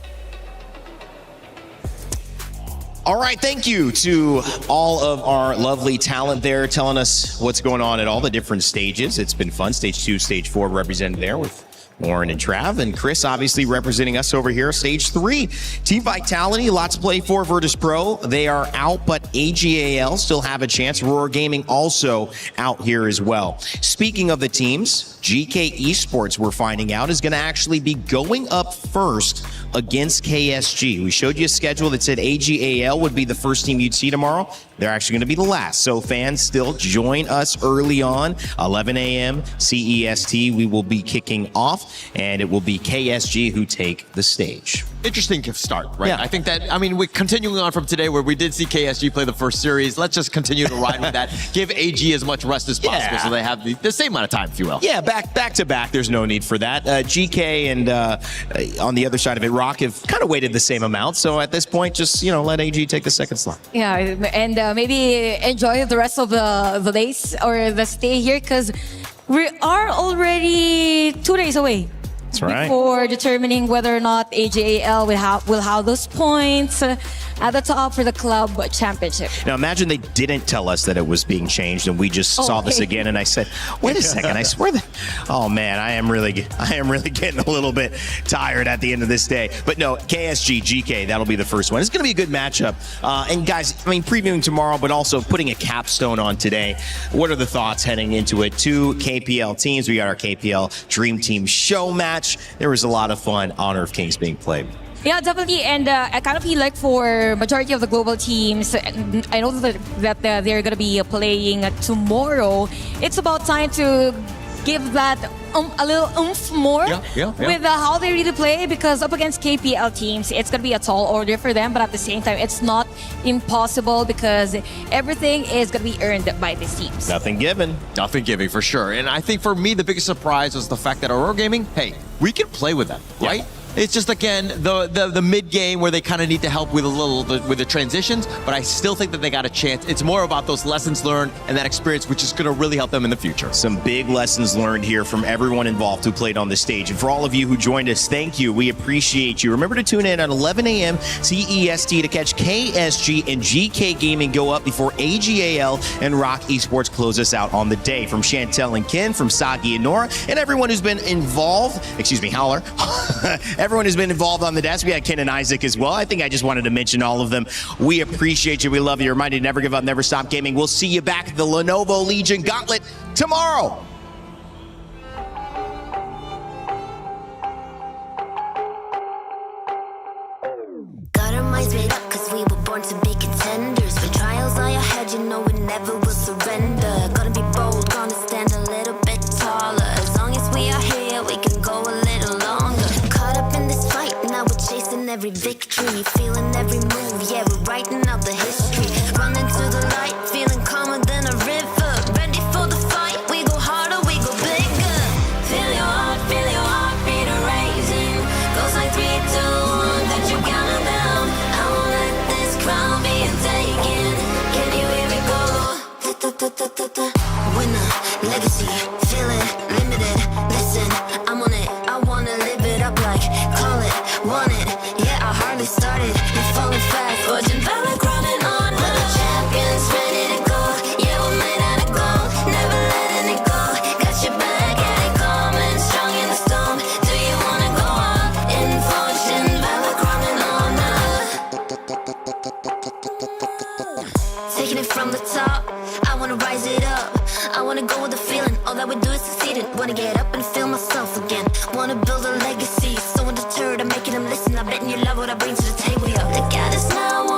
All right, thank you to all of our lovely talent there telling us what's going on at all the different stages. It's been fun. Stage 2, Stage 4 represented there with Lauren and Trav, and Chris obviously representing us over here. Stage 3, Team Vitality, lots to play for. Virtus Pro, they are out, but AGAL still have a chance. Roar Gaming also out here as well. Speaking of the teams, GK Esports, we're finding out, is going to actually be going up first against KSG. We showed you a schedule that said AGAL would be the first team you'd see tomorrow. They're actually going to be the last. So fans, still join us early on, 11 a.m. CEST. We will be kicking off, and it will be KSG who take the stage. Interesting start, right? Yeah. I think that, I mean, we're continuing on from today where we did see KSG play the first series. Let's just continue to ride with that. Give AG as much rest as possible so they have the same amount of time, if you will. Yeah, back to back. There's no need for that. GK and on the other side of it, Rock have kind of waited the same amount. So at this point, just, let AG take the second slot. Yeah, and maybe enjoy the rest of the days or the stay here, because we are already 2 days away. That's right. Before determining whether or not AGAL will have those points at the top for the club championship. Now imagine they didn't tell us that it was being changed, and we just saw this again, and I said, "Wait a second! I swear that." Oh man, I am really getting a little bit tired at the end of this day. But no, KSG GK, that'll be the first one. It's going to be a good matchup. And guys, I mean, previewing tomorrow, but also putting a capstone on today. What are the thoughts heading into it? 2 KPL teams. We got our KPL Dream Team Showmatch. There was a lot of fun. Honor of Kings being played. Yeah, definitely, and I kind of feel like for majority of the global teams, I know that they're going to be playing tomorrow. It's about time to give that a little oomph more with how they really play, because up against KPL teams, it's going to be a tall order for them, but at the same time, it's not impossible because everything is going to be earned by these teams. Nothing given. Nothing giving, for sure. And I think for me, the biggest surprise was the fact that Aurora Gaming, hey, we can play with them, right? It's just, again, the mid-game where they kind of need to help with with the transitions, but I still think that they got a chance. It's more about those lessons learned and that experience, which is going to really help them in the future. Some big lessons learned here from everyone involved who played on the stage. And for all of you who joined us, thank you. We appreciate you. Remember to tune in at 11 a.m. CEST to catch KSG and GK Gaming go up before AGAL and Rock Esports close us out on the day. From Chantel and Ken, from Sagi and Nora, and everyone who's been involved, Howler, everyone who's been involved on the desk. We had Ken and Isaac as well. I think I just wanted to mention all of them. We appreciate you. We love you. Remind you to never give up, never stop gaming. We'll see you back at the Lenovo Legion Gauntlet tomorrow. Got our minds made up because we were born to be contenders. When trials lie ahead, you know we never will surrender. Gonna be bold, gonna stand a little bit taller. As long as we are here, we can go a little longer. Caught up in this fight, now we're chasing every victory. Feeling every move, yeah, we're writing out the history. Running to the light, feeling calmer than a river. Ready for the fight, we go harder, we go bigger. Feel your heartbeat raising. Goes like 3, 2, 1, that you're counting down. I won't let this crown be taken. Can you hear me go? Winner, legacy, feeling limited. Listen, I'm on it, I wanna live it up like, call it, want it. Yeah, I hardly started, you're falling fast. Fortune Valor crowning on. We're the champions, ready to go. Yeah, we're made out of gold, never letting it go. Got your back, yeah, coming strong in the storm. Do you wanna go up in Fortune Valor crowning on? taking it from the top. I wanna rise it up, I wanna go with the feeling. All that we do is succeeding. Wanna get up and feel myself again. Wanna build a legacy, so undeterred I'm making them listen. I bet you love what I bring to the table. Yo, look at us now.